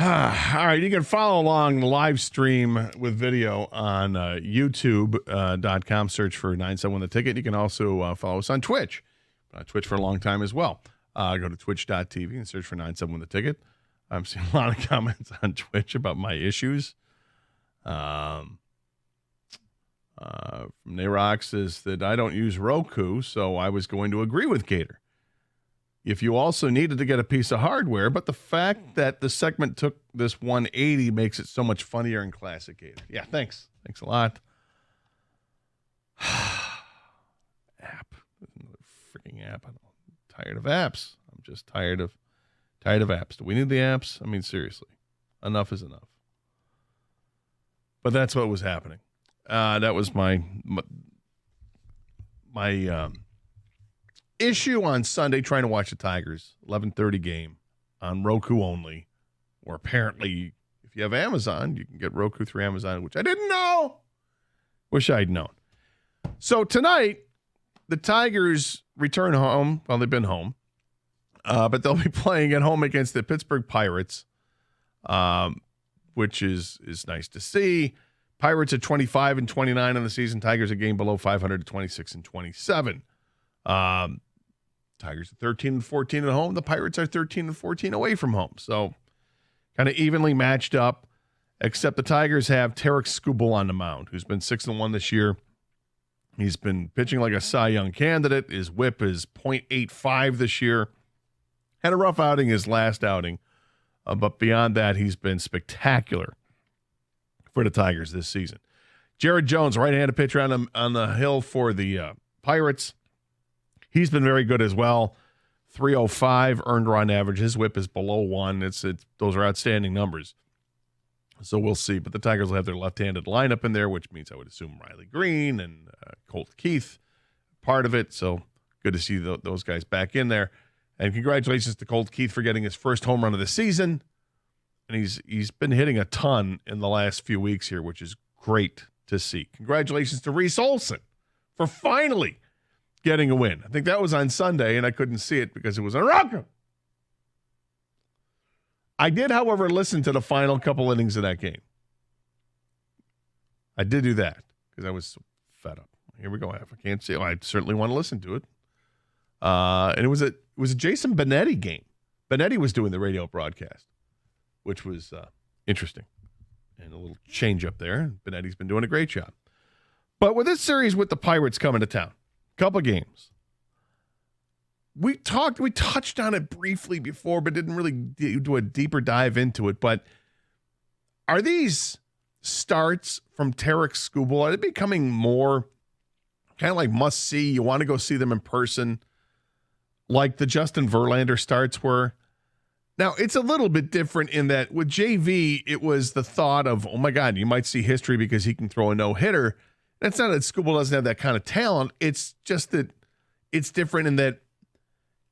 All right, you can follow along the live stream with video on youtube.com. Search for 971 The Ticket. You can also follow us on Twitch. Twitch for a long time as well. Go to twitch.tv and search for 971 The Ticket. I'm seeing a lot of comments on Twitch about my issues. From Nayrock says that I don't use Roku, so I was going to agree with Gator. If you also needed to get a piece of hardware, but the fact that the segment took this 180 makes it so much funnier and classic, Gator. Yeah, thanks. Thanks a lot. App. Another freaking app. I'm tired of apps. I'm just tired of apps. Do we need the apps? I mean, seriously. Enough is enough. But that's what was happening. That was my issue on Sunday trying to watch the Tigers 11:30 game on Roku only, or apparently if you have Amazon, you can get Roku through Amazon, which I didn't know. Wish I'd known. So tonight, the Tigers return home. Well, they've been home, but they'll be playing at home against the Pittsburgh Pirates, which is nice to see. Pirates at 25-29 on the season. Tigers a game below 500 at 26-27. Tigers are 13-14 at home. The Pirates are 13-14 away from home. So kind of evenly matched up, except the Tigers have Tarek Skubal on the mound, who's been 6-1 this year. He's been pitching like a Cy Young candidate. His whip is .85 this year. Had a rough outing his last outing, but beyond that, he's been spectacular for the Tigers this season. Jared Jones, right-handed pitcher on the hill for the Pirates. He's been very good as well. 305 earned run average. His whip is below 1. Those are outstanding numbers. So we'll see. But the Tigers will have their left-handed lineup in there, which means I would assume Riley Green and Colt Keith part of it. So good to see those guys back in there. And congratulations to Colt Keith for getting his first home run of the season. And he's been hitting a ton in the last few weeks here, which is great to see. Congratulations to Reese Olson for finally getting a win. I think that was on Sunday, and I couldn't see it because it was on Roku. I did, however, listen to the final couple innings of that game. I did do that because I was so fed up. Here we go. I can't see. I certainly want to listen to it. And it was a Jason Benetti game. Benetti was doing the radio broadcast, which was interesting. And a little change up there. Benetti's been doing a great job. But with this series with the Pirates coming to town, couple games. We touched on it briefly before, but didn't really do a deeper dive into it. But are these starts from Tarek Skubal, are they becoming more kind of like must see? You want to go see them in person, like the Justin Verlander starts were? Now, it's a little bit different in that with JV, it was the thought of, oh my God, you might see history because he can throw a no-hitter. It's not that Skubal doesn't have that kind of talent. It's just that it's different in that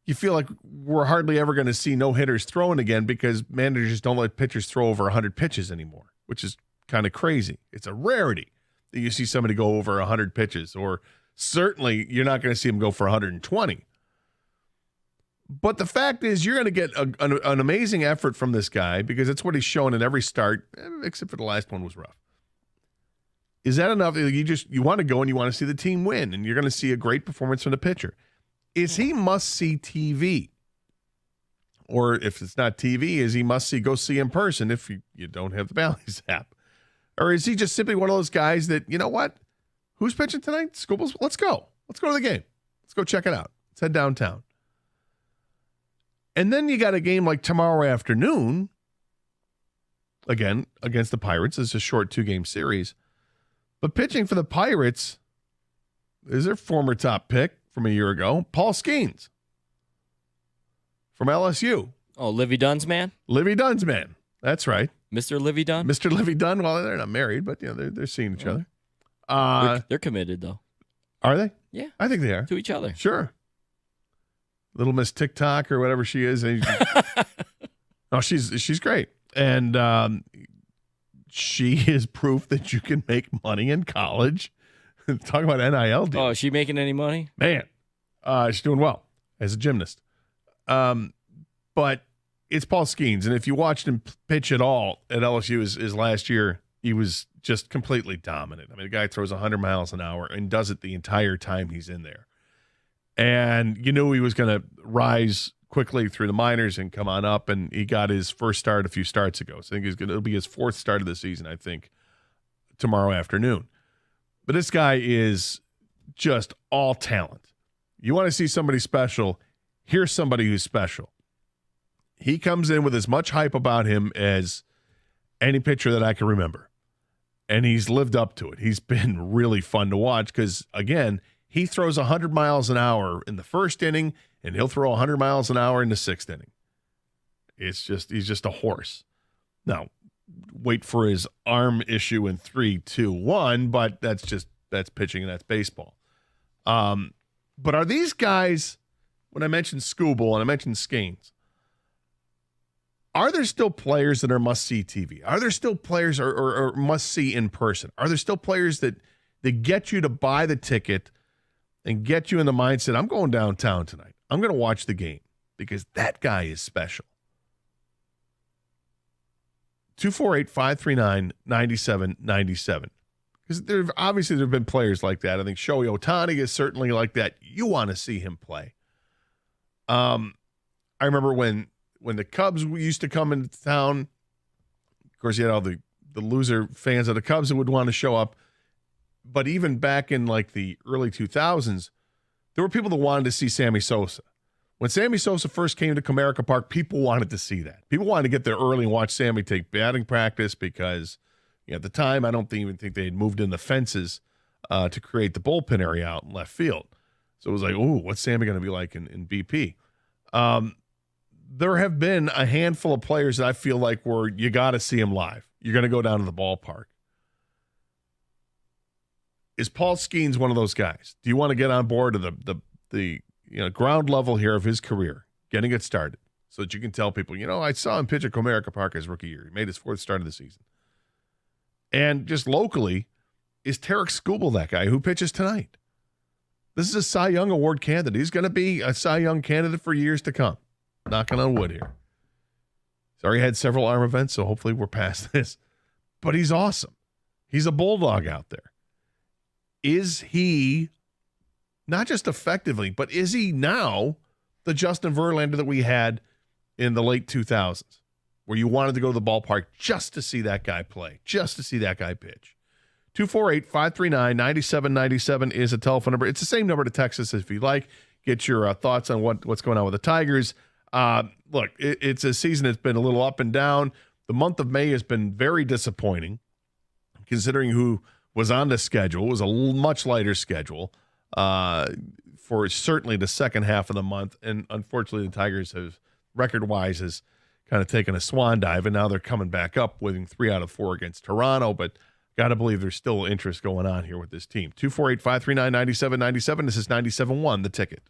you feel like we're hardly ever going to see no-hitters throwing again because managers don't let pitchers throw over 100 pitches anymore, which is kind of crazy. It's a rarity that you see somebody go over 100 pitches, or certainly you're not going to see them go for 120. But the fact is you're going to get an amazing effort from this guy because it's what he's shown in every start, except for the last one was rough. Is that enough? You want to go and you want to see the team win, and you're going to see a great performance from the pitcher. Is he must-see TV? Or if it's not TV, is he must-see, go see in person if you don't have the Bally's app? Or is he just simply one of those guys that, you know what? Who's pitching tonight? Skubal's? Let's go. Let's go to the game. Let's go check it out. Let's head downtown. And then you got a game like tomorrow afternoon, again, against the Pirates. It's a short 2-game series. But pitching for the Pirates is their former top pick from a year ago, Paul Skeens from LSU. Oh, Livy Dunn's man? Livy Dunn's man. That's right. Mr. Livy Dunn? Mr. Livy Dunn. Well, they're not married, but they're seeing each other. They're committed, though. Are they? Yeah. I think they are. To each other. Sure. Little Miss TikTok or whatever she is. No, she's great. And she is proof that you can make money in college. Talk about NIL deal. Oh, is she making any money? Man, she's doing well as a gymnast. But it's Paul Skeens. And if you watched him pitch at all at LSU his last year, he was just completely dominant. I mean, the guy throws 100 miles an hour and does it the entire time he's in there. And you knew he was going to rise quickly through the minors and come on up, and he got his first start a few starts ago. So I think it'll be his fourth start of the season, I think, tomorrow afternoon. But this guy is just all talent. You want to see somebody special, here's somebody who's special. He comes in with as much hype about him as any pitcher that I can remember. And he's lived up to it. He's been really fun to watch because, again, he throws 100 miles an hour in the first inning, and he'll throw 100 miles an hour in the sixth inning. He's just a horse. Now, wait for his arm issue in 3, 2, 1, but that's pitching and that's baseball. But are these guys, when I mentioned Scooble and I mentioned Skeens, are there still players that are must-see TV? Are there still players or must-see in person? Are there still players that get you to buy the ticket and get you in the mindset, I'm going downtown tonight. I'm going to watch the game because that guy is special. 248-539-9797. Because there have been players like that. I think Shohei Ohtani is certainly like that. You want to see him play. I remember when the Cubs used to come into town, of course, you had all the loser fans of the Cubs that would want to show up. But even back in like the early 2000s, there were people that wanted to see Sammy Sosa. When Sammy Sosa first came to Comerica Park, people wanted to see that. People wanted to get there early and watch Sammy take batting practice because at the time, I don't even think they had moved in the fences to create the bullpen area out in left field. So it was like, ooh, what's Sammy going to be like in BP? There have been a handful of players that I feel like where you got to see him live. You're going to go down to the ballpark. Is Paul Skeens one of those guys? Do you want to get on board to the ground level here of his career, getting it started, so that you can tell people, I saw him pitch at Comerica Park his rookie year. He made his fourth start of the season. And just locally, is Tarek Skubal that guy who pitches tonight? This is a Cy Young Award candidate. He's going to be a Cy Young candidate for years to come. Knocking on wood here. He's already had several arm events, so hopefully we're past this. But he's awesome. He's a bulldog out there. Is he, not just effectively, but is he now the Justin Verlander that we had in the late 2000s, where you wanted to go to the ballpark just to see that guy play, just to see that guy pitch? 248-539-9797 is a telephone number. It's the same number to text us if you like. Get your thoughts on what's going on with the Tigers. Look, it's a season that's been a little up and down. The month of May has been very disappointing, considering who was on the schedule. It was a much lighter schedule for certainly the second half of the month. And unfortunately, the Tigers have, record-wise, has kind of taken a swan dive, and now they're coming back up, winning 3 out of 4 against Toronto. But got to believe there's still interest going on here with this team. 248-539-9797. This is 97.1, The Ticket.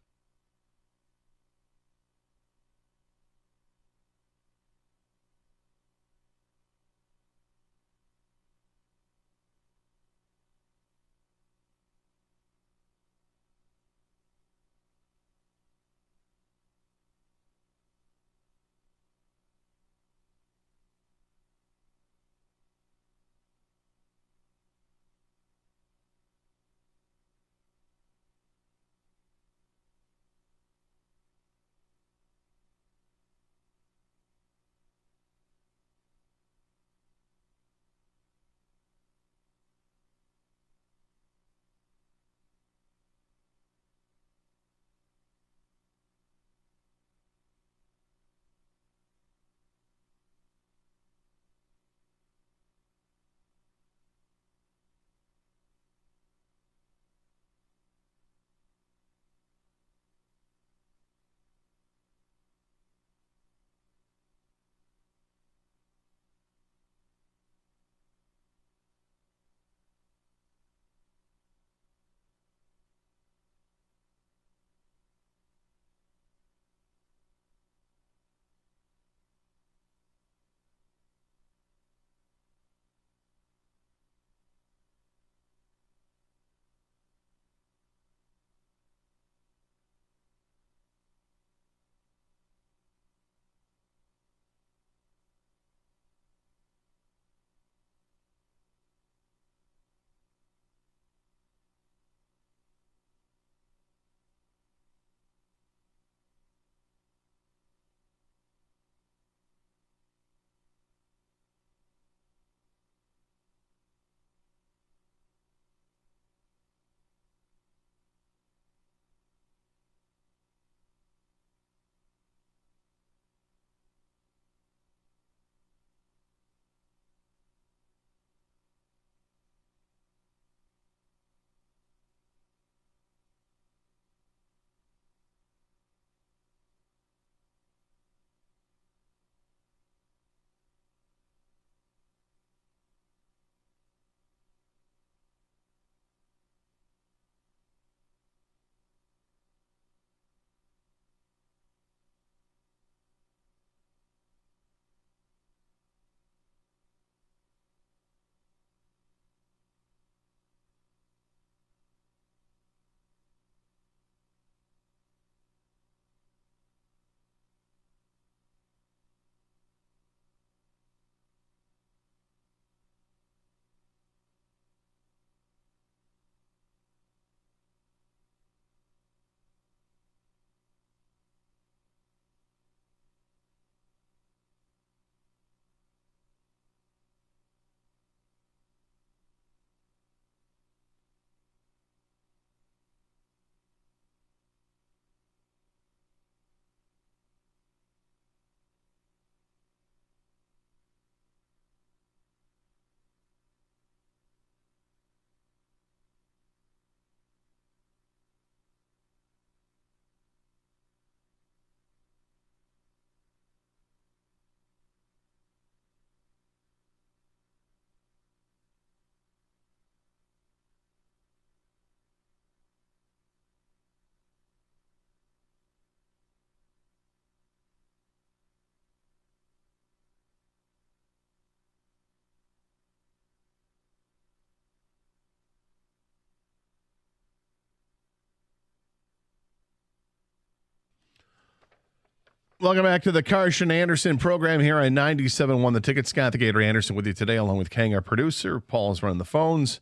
Welcome back to the Karsh and Anderson program here on 97.1 The Ticket. Scott the Gator Anderson with you today, along with Kang, our producer. Paul's running the phones.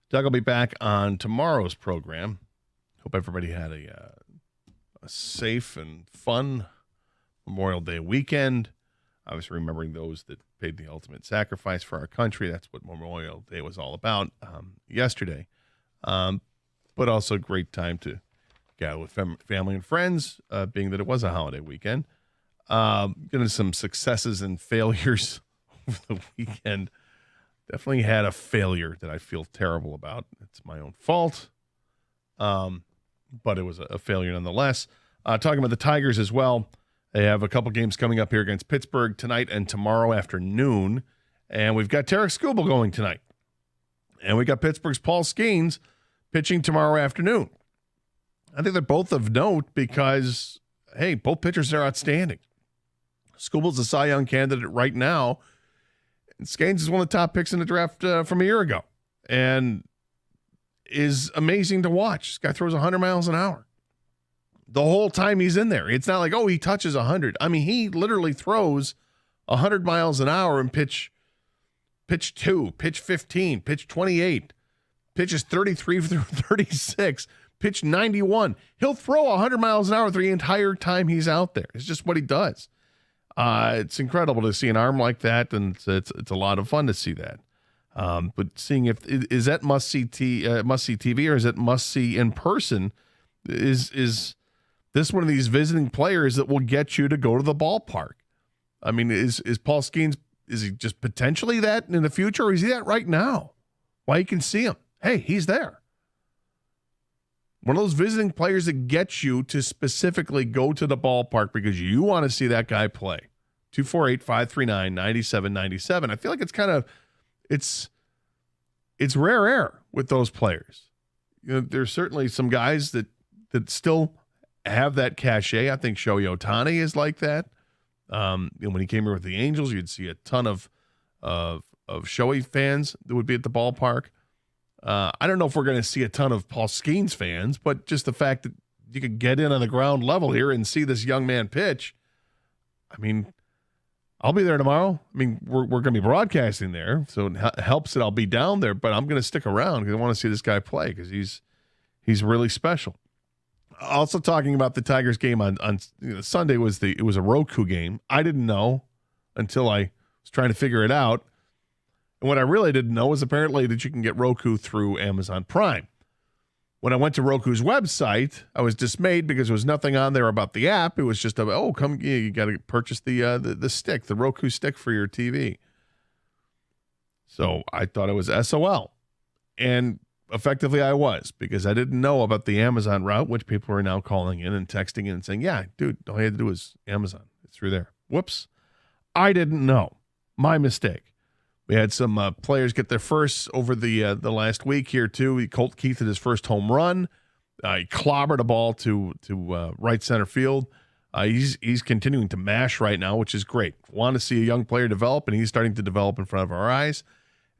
Doug will be back on tomorrow's program. Hope everybody had a safe and fun Memorial Day weekend. Obviously, remembering those that paid the ultimate sacrifice for our country. That's what Memorial Day was all about yesterday. But also a great time to gather with family and friends, being that it was a holiday weekend. Getting some successes and failures over the weekend. Definitely had a failure that I feel terrible about. It's my own fault. But it was a failure nonetheless. Talking about the Tigers as well. They have a couple games coming up here against Pittsburgh tonight and tomorrow afternoon. And we've got Tarek Skubal going tonight. And we got Pittsburgh's Paul Skeens pitching tomorrow afternoon. I think they're both of note because, hey, both pitchers are outstanding. Skubal's a Cy Young candidate right now. And Skeens is one of the top picks in the draft from a year ago. And is amazing to watch. This guy throws 100 miles an hour the whole time he's in there. It's not like, oh, he touches 100. I mean, he literally throws 100 miles an hour and pitch 2, pitch 15, pitch 28, pitches 33 through 36, pitch 91. He'll throw 100 miles an hour the entire time he's out there. It's just what he does. It's incredible to see an arm like that, and it's a lot of fun to see that. But seeing is that must-see TV or is it must-see in person? Is this one of these visiting players that will get you to go to the ballpark? I mean, is Paul Skeens, is he just potentially that in the future, or is he that right now? Why, you can see him. Hey, he's there. One of those visiting players that gets you to specifically go to the ballpark because you want to see that guy play. 248-539-9797. I feel like it's kind of, it's rare air with those players. You know, there's certainly some guys that still have that cachet. I think Shohei Ohtani is like that. When he came here with the Angels, you'd see a ton of Shohei fans that would be at the ballpark. I don't know if we're going to see a ton of Paul Skeens fans, but just the fact that you could get in on the ground level here and see this young man pitch. I mean, I'll be there tomorrow. I mean, we're going to be broadcasting there, so it helps that I'll be down there, but I'm going to stick around because I want to see this guy play because he's really special. Also talking about the Tigers game on Sunday it was a Roku game. I didn't know until I was trying to figure it out. And what I really didn't know was apparently that you can get Roku through Amazon Prime. When I went to Roku's website, I was dismayed because there was nothing on there about the app. It was just you got to purchase the stick, the Roku stick for your TV. So I thought it was SOL. And effectively I was, because I didn't know about the Amazon route, which people are now calling in and texting in and saying, yeah, dude, all you had to do was Amazon. It's through there. Whoops. I didn't know. My mistake. We had some players get their firsts over the last week here, too. Colt Keith had his first home run. He clobbered a ball to right center field. He's continuing to mash right now, which is great. Want to see a young player develop, and he's starting to develop in front of our eyes.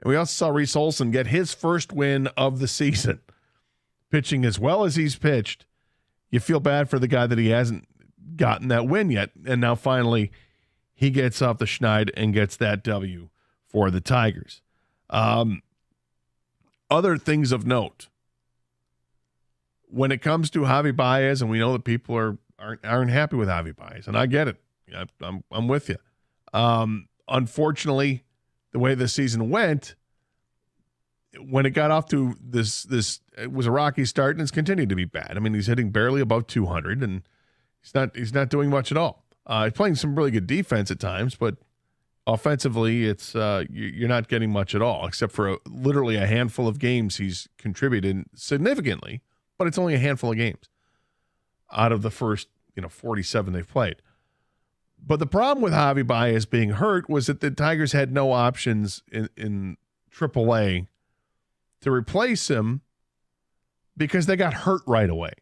And we also saw Reese Olson get his first win of the season. Pitching as well as he's pitched, you feel bad for the guy that he hasn't gotten that win yet. And now finally he gets off the schneid and gets that W for the Tigers. Other things of note. When it comes to Javy Baez, and we know that people aren't happy with Javy Baez, and I get it. I'm with you. Unfortunately, the way the season went, when it got off to this it was a rocky start, and it's continued to be bad. I mean, he's hitting barely above 200, and he's not doing much at all. He's playing some really good defense at times, but offensively, it's you're not getting much at all, except for literally a handful of games he's contributed significantly, but it's only a handful of games out of the first 47 they've played. But the problem with Javy Baez being hurt was that the Tigers had no options in AAA to replace him because they got hurt right away.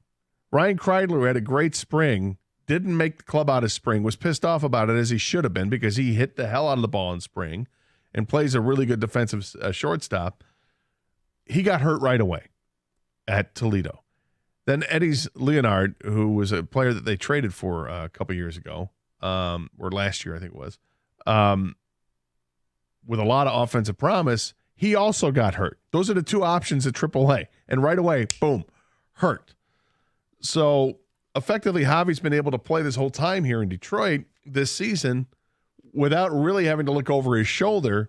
Ryan Kreidler, who had a great spring, didn't make the club out of spring, was pissed off about it, as he should have been, because he hit the hell out of the ball in spring and plays a really good defensive shortstop. He got hurt right away at Toledo. Then Eddie's Leonard, who was a player that they traded for a couple years ago, or last year I think it was, with a lot of offensive promise. He also got hurt. Those are the two options at AAA, and right away, boom, hurt. So effectively, Javy's been able to play this whole time here in Detroit this season without really having to look over his shoulder,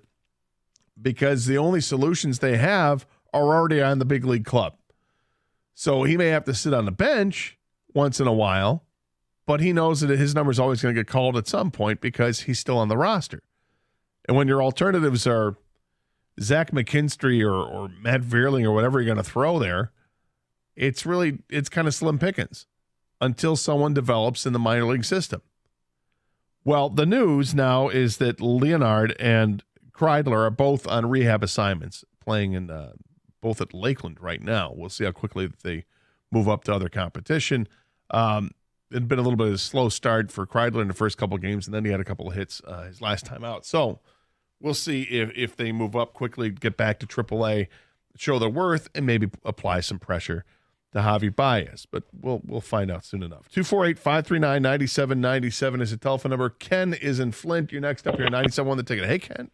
because the only solutions they have are already on the big league club. So he may have to sit on the bench once in a while, but he knows that his number is always going to get called at some point because he's still on the roster. And when your alternatives are Zach McKinstry or Matt Vierling or whatever you're going to throw there, it's kind of slim pickings until someone develops in the minor league system. Well, the news now is that Leonard and Kreidler are both on rehab assignments, playing in both at Lakeland right now. We'll see how quickly they move up to other competition. It'd been a little bit of a slow start for Kreidler in the first couple of games, and then he had a couple of hits his last time out. So we'll see if they move up quickly, get back to AAA, show their worth, and maybe apply some pressure to Javy Baez. But we'll find out soon enough. 248-539-9797 is the telephone number. Ken is in Flint. You're next up here, 97.1 The Ticket. Hey, Ken.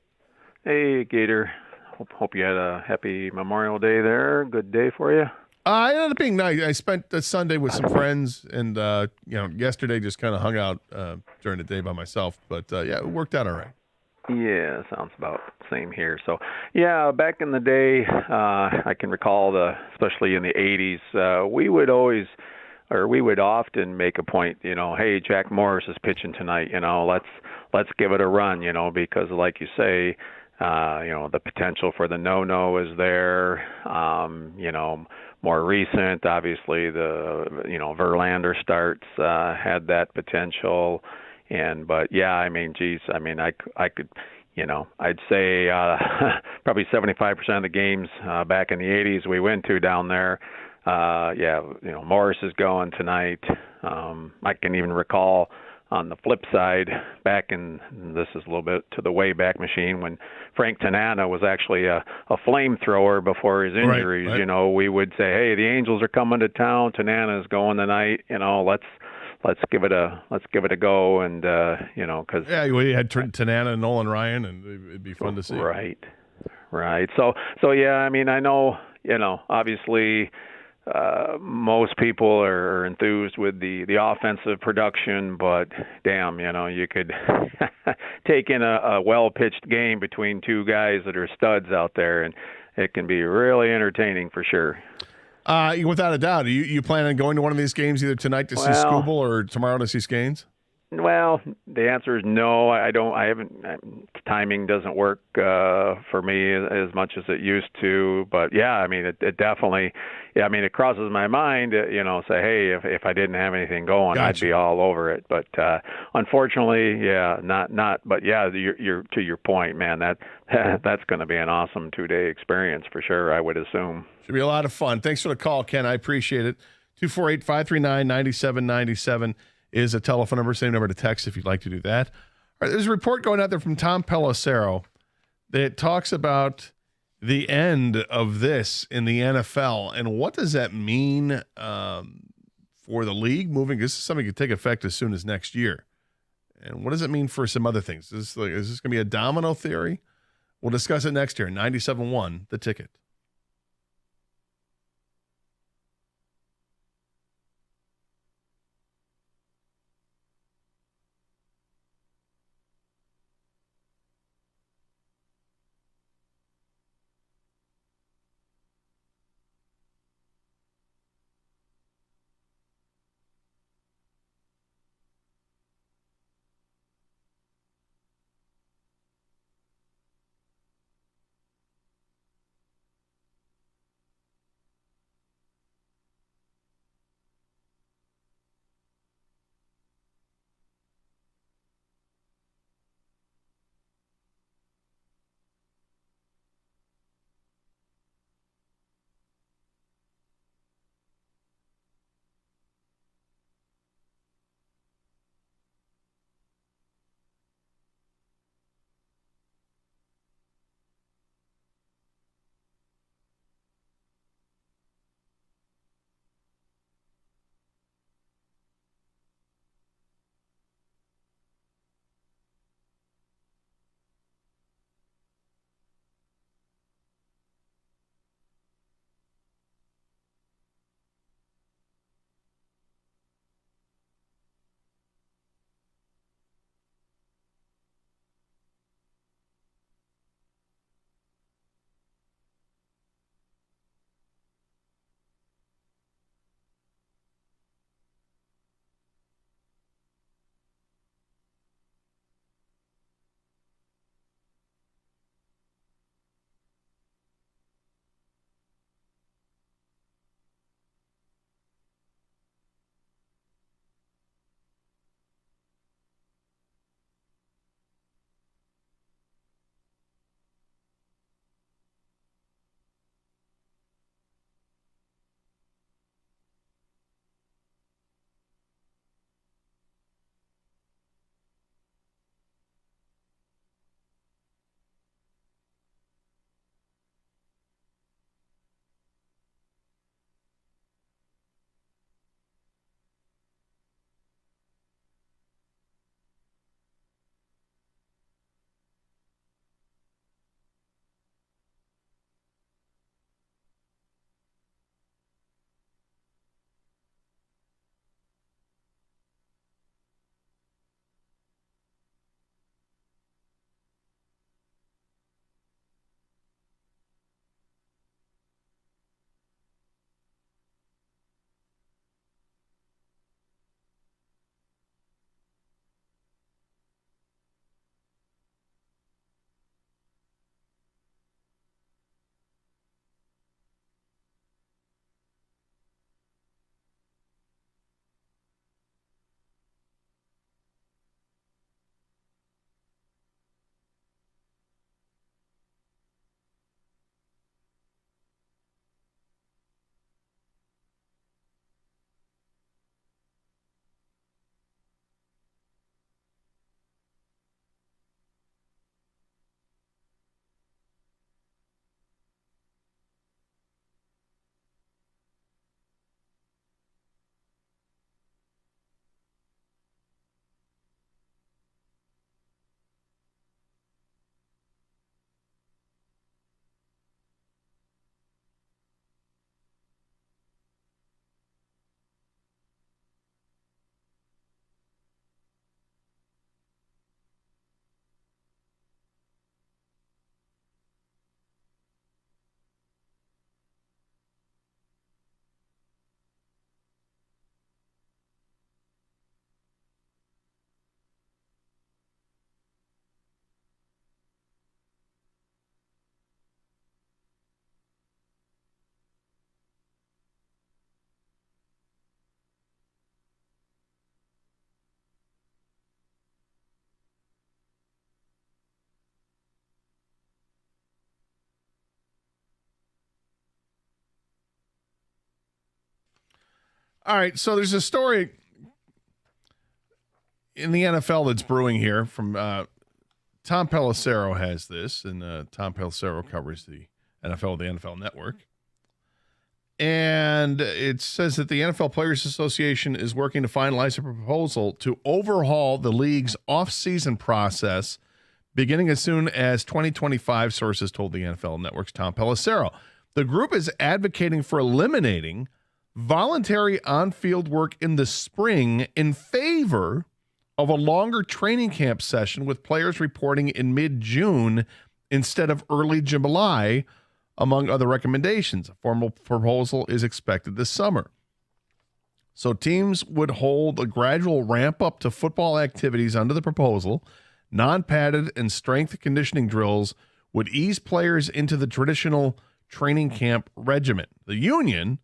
Hey, Gator. Hope you had a happy Memorial Day there. Good day for you. It ended up being nice. I spent a Sunday with some friends, and yesterday just kind of hung out during the day by myself. But yeah, it worked out all right. Yeah, sounds about the same here. So, yeah, back in the day, I can recall, especially in the 80s, we would often make a point, hey, Jack Morris is pitching tonight, let's give it a run, because like you say, the potential for the no-no is there. More recent, obviously, the Verlander starts had that potential. But yeah, I could, I'd say probably 75% of the games back in the 80s we went to down there. Morris is going tonight. I can even recall on the flip side, this is a little bit to the Wayback Machine, when Frank Tanana was actually a flamethrower before his injuries. Right. We would say, hey, the Angels are coming to town. Tanana is going tonight. Let's give it a go, and because we had Tanana and Nolan Ryan, and it'd be fun to see. Right. So yeah, I know, obviously, most people are enthused with the offensive production, but damn, you could take in a well-pitched game between two guys that are studs out there, and it can be really entertaining for sure. Without a doubt. You plan on going to one of these games either tonight to see Skubal or tomorrow to see Scanes? Well, the answer is no. I haven't. Timing doesn't work for me as much as it used to. But yeah, it definitely. Yeah, it crosses my mind. Say, hey, if I didn't have anything going, I'd be all over it. But unfortunately, yeah, not. But yeah, you're to your point, man. That's going to be an awesome 2-day experience for sure, I would assume. Should be a lot of fun. Thanks for the call, Ken. I appreciate it. 248-539-9797 is a telephone number. Same number to text if you'd like to do that. All right, there's a report going out there from Tom Pelissero that talks about the end of this in the NFL. And what does that mean for the league moving? This is something that could take effect as soon as next year. And what does it mean for some other things? Is this going to be a domino theory? We'll discuss it next year. 97.1 The Ticket. All right, so there's a story in the NFL that's brewing here from Tom Pelissero has this, and Tom Pelissero covers the NFL, the NFL Network. And it says that the NFL Players Association is working to finalize a proposal to overhaul the league's off-season process beginning as soon as 2025, sources told the NFL Network's Tom Pelissero. The group is advocating for eliminating voluntary on-field work in the spring in favor of a longer training camp session with players reporting in mid-June instead of early July, among other recommendations. A formal proposal is expected this summer. So teams would hold a gradual ramp up to football activities under the proposal. Non-padded and strength conditioning drills would ease players into the traditional training camp regimen. The union,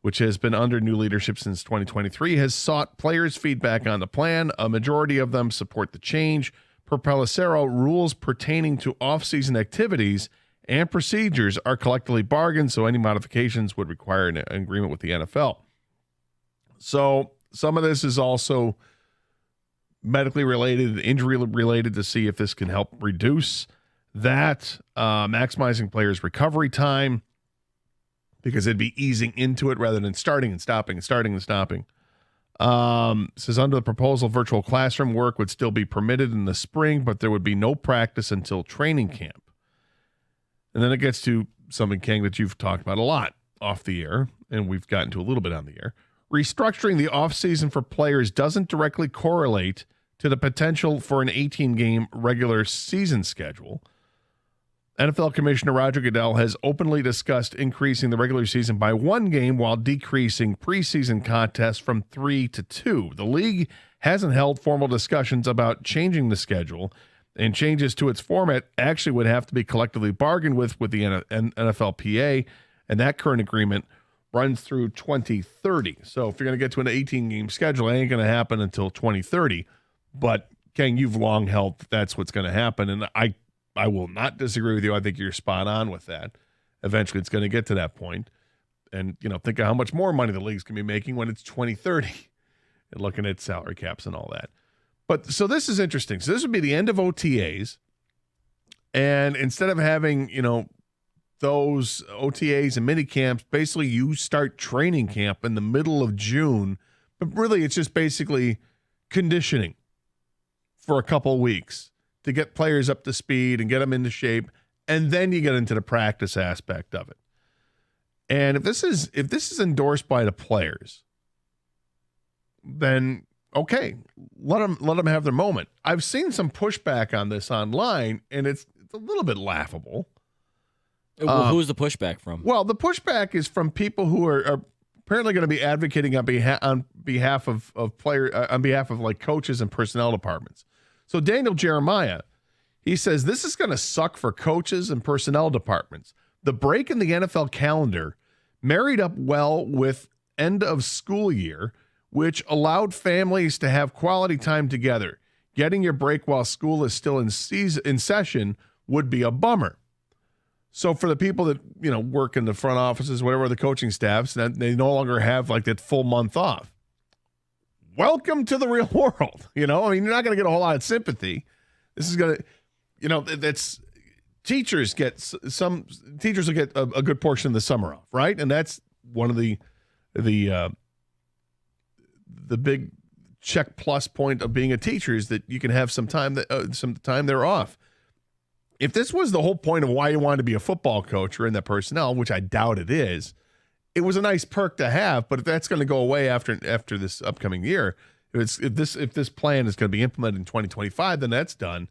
which has been under new leadership since 2023, has sought players' feedback on the plan. A majority of them support the change. Per Pelissero, rules pertaining to off-season activities and procedures are collectively bargained, so any modifications would require an agreement with the NFL. So some of this is also medically related, injury related, to see if this can help reduce that, maximizing players' recovery time, because it'd be easing into it rather than starting and stopping and starting and stopping. Says under the proposal, virtual classroom work would still be permitted in the spring, but there would be no practice until training camp. And then it gets to something, King, that you've talked about a lot off the air, and we've gotten to a little bit on the air. Restructuring the offseason for players doesn't directly correlate to the potential for an 18-game regular season schedule. NFL Commissioner Roger Goodell has openly discussed increasing the regular season by 1 game while decreasing preseason contests from 3 to 2. The league hasn't held formal discussions about changing the schedule, and changes to its format actually would have to be collectively bargained with the NFLPA, and that current agreement runs through 2030. So if you're going to get to an 18-game schedule, it ain't going to happen until 2030. But, Ken, you've long held that that's what's going to happen, and I will not disagree with you. I think you're spot on with that. Eventually, it's going to get to that point. And, think of how much more money the league's going to be making when it's 2030 and looking at salary caps and all that. But so this is interesting. So this would be the end of OTAs. And instead of having, those OTAs and mini camps, basically you start training camp in the middle of June. But really, it's just basically conditioning for a couple of weeks to get players up to speed and get them into shape. And then you get into the practice aspect of it. And if this is endorsed by the players, then okay, let them have their moment. I've seen some pushback on this online, and it's a little bit laughable. Who's the pushback from? Well, the pushback is from people who are apparently going to be advocating on behalf of players, on behalf of like coaches and personnel departments. So Daniel Jeremiah, he says this is going to suck for coaches and personnel departments. The break in the NFL calendar married up well with end of school year, which allowed families to have quality time together. Getting your break while school is still in session would be a bummer. So for the people that, work in the front offices, whatever, the coaching staffs, that they no longer have like that full month off. Welcome to the real world. You're not going to get a whole lot of sympathy. This is going to, that's teachers will get a good portion of the summer off, right? And that's one of the big check plus point of being a teacher is that you can have some time they're off. If this was the whole point of why you wanted to be a football coach or in that personnel, which I doubt it is, it was a nice perk to have. But if that's going to go away after this upcoming year, if this plan is going to be implemented in 2025, then that's done.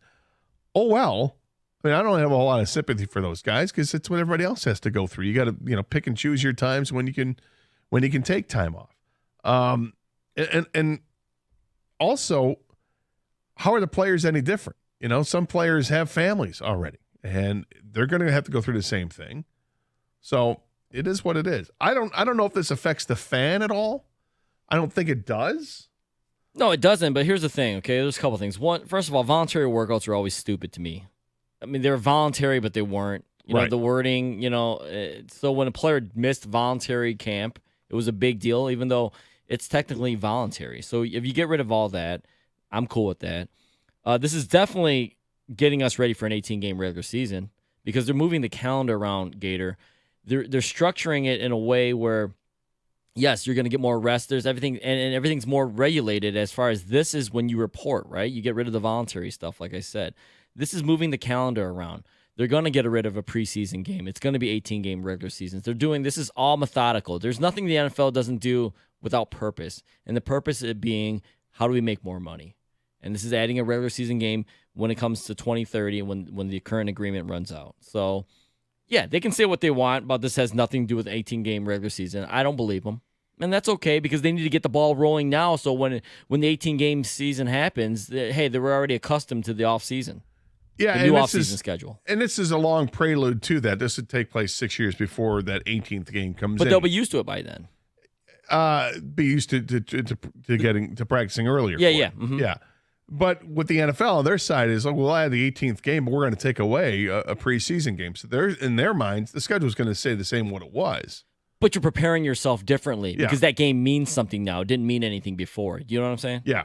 Oh well. I mean, I don't have a whole lot of sympathy for those guys because it's what everybody else has to go through. You got to pick and choose your times when you can take time off. And also, how are the players any different? Some players have families already, and they're going to have to go through the same thing. So it is what it is. I don't know if this affects the fan at all. I don't think it does. No, it doesn't. But here's the thing. Okay, there's a couple things. One, first of all, voluntary workouts are always stupid to me. I mean, they're voluntary, but they weren't. Right. The wording. So when a player missed voluntary camp, it was a big deal, even though it's technically voluntary. So if you get rid of all that, I'm cool with that. This is definitely getting us ready for an 18-game regular season because they're moving the calendar around, Gator. They're structuring it in a way where, yes, you're going to get more rest. There's everything, and everything's more regulated as far as this is when you report, right? You get rid of the voluntary stuff, like I said. This is moving the calendar around. They're going to get rid of a preseason game. It's going to be 18-game regular seasons. This is all methodical. There's nothing the NFL doesn't do without purpose, and the purpose of it being, how do we make more money? And this is adding a regular season game when it comes to 2030 when the current agreement runs out. So, yeah, they can say what they want about this has nothing to do with 18-game regular season. I don't believe them. And that's okay because they need to get the ball rolling now so when the 18-game season happens, hey, they were already accustomed to the offseason. Yeah, the new offseason schedule. And this is a long prelude to that. This would take place 6 years before that 18th game comes in. But they'll be used to it by then. Be used to getting to practicing earlier. Yeah. Mm-hmm. Yeah. But with the NFL on their side is, we'll add the 18th game, but we're going to take away a preseason game. So they're, in their minds, the schedule is going to stay the same what it was. But you're preparing yourself differently because that game means something now. It didn't mean anything before. Do you know what I'm saying? Yeah.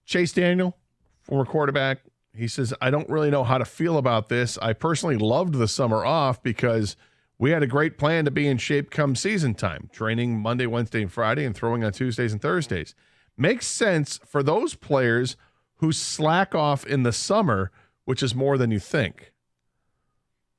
Chase Daniel, former quarterback, he says, I don't really know how to feel about this. I personally loved the summer off because we had a great plan to be in shape come season time, training Monday, Wednesday, and Friday, and throwing on Tuesdays and Thursdays. Makes sense for those players who slack off in the summer, which is more than you think.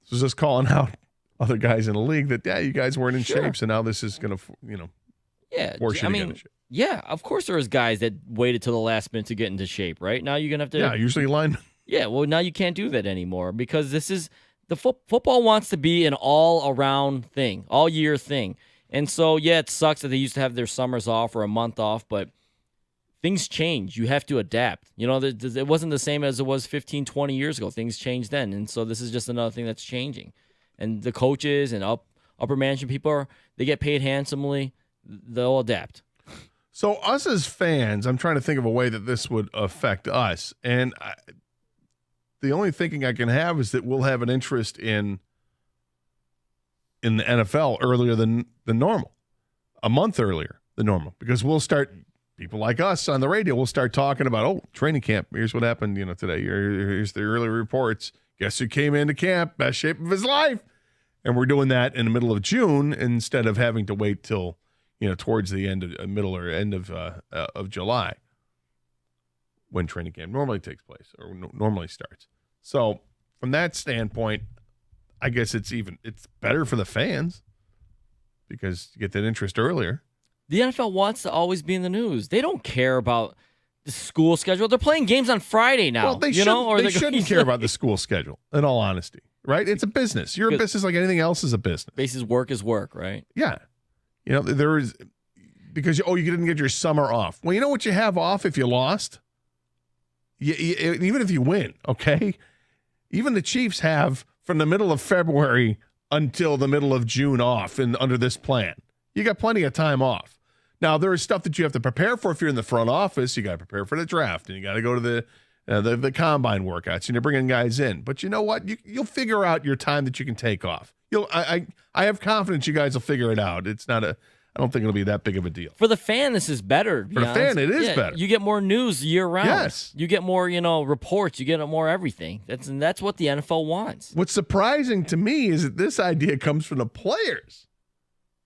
So just calling out other guys in the league that, you guys weren't in shape, so now this is going to, force you to get in shape. Yeah, of course there was guys that waited till the last minute to get into shape, right? Now you're going to have to... Yeah, usually linemen. Yeah, well, now you can't do that anymore because this is... The football wants to be an all-around thing, all-year thing. And so, it sucks that they used to have their summers off or a month off, but things change. You have to adapt. It wasn't the same as it was 15, 20 years ago. Things changed then. And so this is just another thing that's changing. And the coaches and upper management people, they get paid handsomely. They'll adapt. So us as fans, I'm trying to think of a way that this would affect us. And the only thinking I can have is that we'll have an interest in the NFL earlier than normal, a month earlier than normal, because we'll start, people like us on the radio, will start talking about, training camp. Here's what happened, today. Here's the early reports. Guess who came into camp? Best shape of his life. And we're doing that in the middle of June instead of having to wait till, towards the end of middle or end of July when training camp normally takes place or normally starts. So from that standpoint, I guess it's better for the fans because you get that interest earlier. The NFL wants to always be in the news. They don't care about the school schedule. They're playing games on Friday now. Well, they shouldn't care about the school schedule, in all honesty, right? It's a business. You're a business like anything else is a business. Basis work is work, right? Yeah. There is, because, you didn't get your summer off. Well, you know what you have off if you lost? Even if you win, okay? Even the Chiefs have from the middle of February until the middle of June off under this plan. You got plenty of time off. Now, there is stuff that you have to prepare for if you're in the front office. You got to prepare for the draft, and you got to go to the combine workouts, and you're bringing guys in. But you know what? You'll figure out your time that you can take off. I have confidence you guys will figure it out. I don't think it'll be that big of a deal. For the fan, this is better. For the fan, it is better. You get more news year round. Yes. You get more, reports. You get more everything. That's what the NFL wants. What's surprising to me is that this idea comes from the players.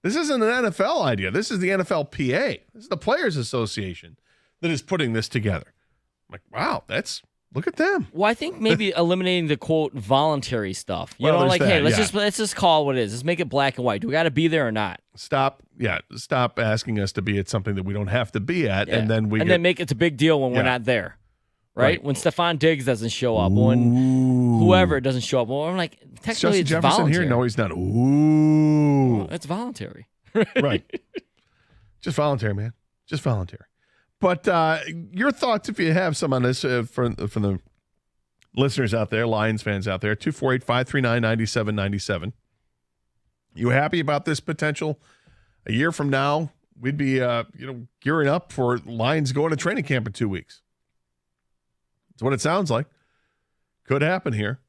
This isn't an NFL idea. This is the NFLPA. This is the Players Association that is putting this together. I'm like, wow, look at them. Well, I think maybe eliminating the quote voluntary stuff. Hey, let's just call it what it is. Let's make it black and white. Do we got to be there or not? Stop asking us to be at something that we don't have to be at, and then then make it a big deal when we're not there. Right? When Stephon Diggs doesn't show up, when whoever doesn't show up, well, I'm like, technically it's Jefferson voluntary. Here? No, he's not. Ooh. Well, it's voluntary. Right. Just voluntary, man. Just voluntary. But your thoughts, if you have some on this, from the listeners out there, Lions fans out there, 248-539-9797. You happy about this potential? A year from now, we'd be gearing up for Lions going to training camp in 2 weeks. That's what it sounds like. Could happen here.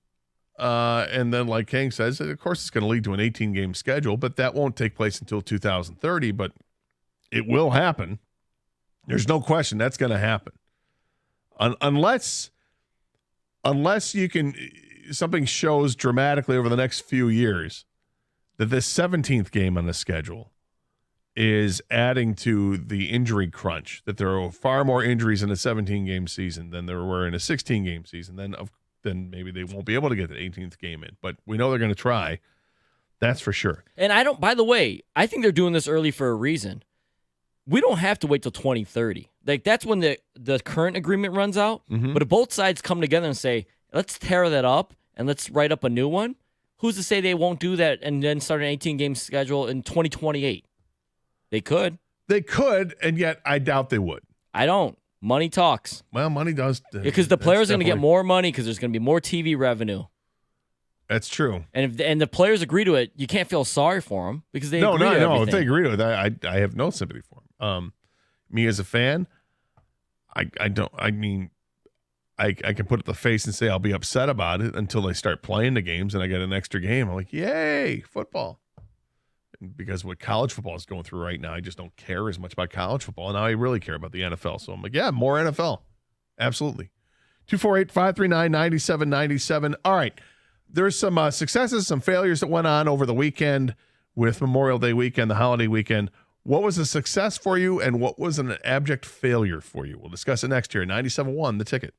And then, like King says, of course, it's going to lead to an 18-game schedule, but that won't take place until 2030. But It will happen. There's no question that's going to happen. Unless you can, something shows dramatically over the next few years that this 17th game on the schedule is adding to the injury crunch, that there are far more injuries in a 17-game season than there were in a 16-game season. Then maybe they won't be able to get the 18th game in. But we know they're going to try. That's for sure. And by the way, I think they're doing this early for a reason. We don't have to wait till 2030. Like, that's when the current agreement runs out. Mm-hmm. But if both sides come together and say, let's tear that up and let's write up a new one, who's to say they won't do that and then start an 18-game schedule in 2028? They could. They could, and yet I doubt they would. I don't. Money talks. Well, money does. Because the players are going to get more money because there's going to be more TV revenue. That's true. And if the players agree to it, you can't feel sorry for them because they agree to everything. No. If they agree to it, I have no sympathy for them. Me as a fan, I don't. I mean, I can put up the face and say I'll be upset about it until they start playing the games and I get an extra game. I'm like, yay, football. Because what college football is going through right now, I just don't care as much about college football. And now I really care about the NFL. So I'm like, yeah, more NFL. Absolutely. 248-539-9797. All right. There's some successes, some failures that went on over the weekend with Memorial Day weekend, the holiday weekend. What was a success for you and what was an abject failure for you? We'll discuss it next here. 97.1, The Ticket.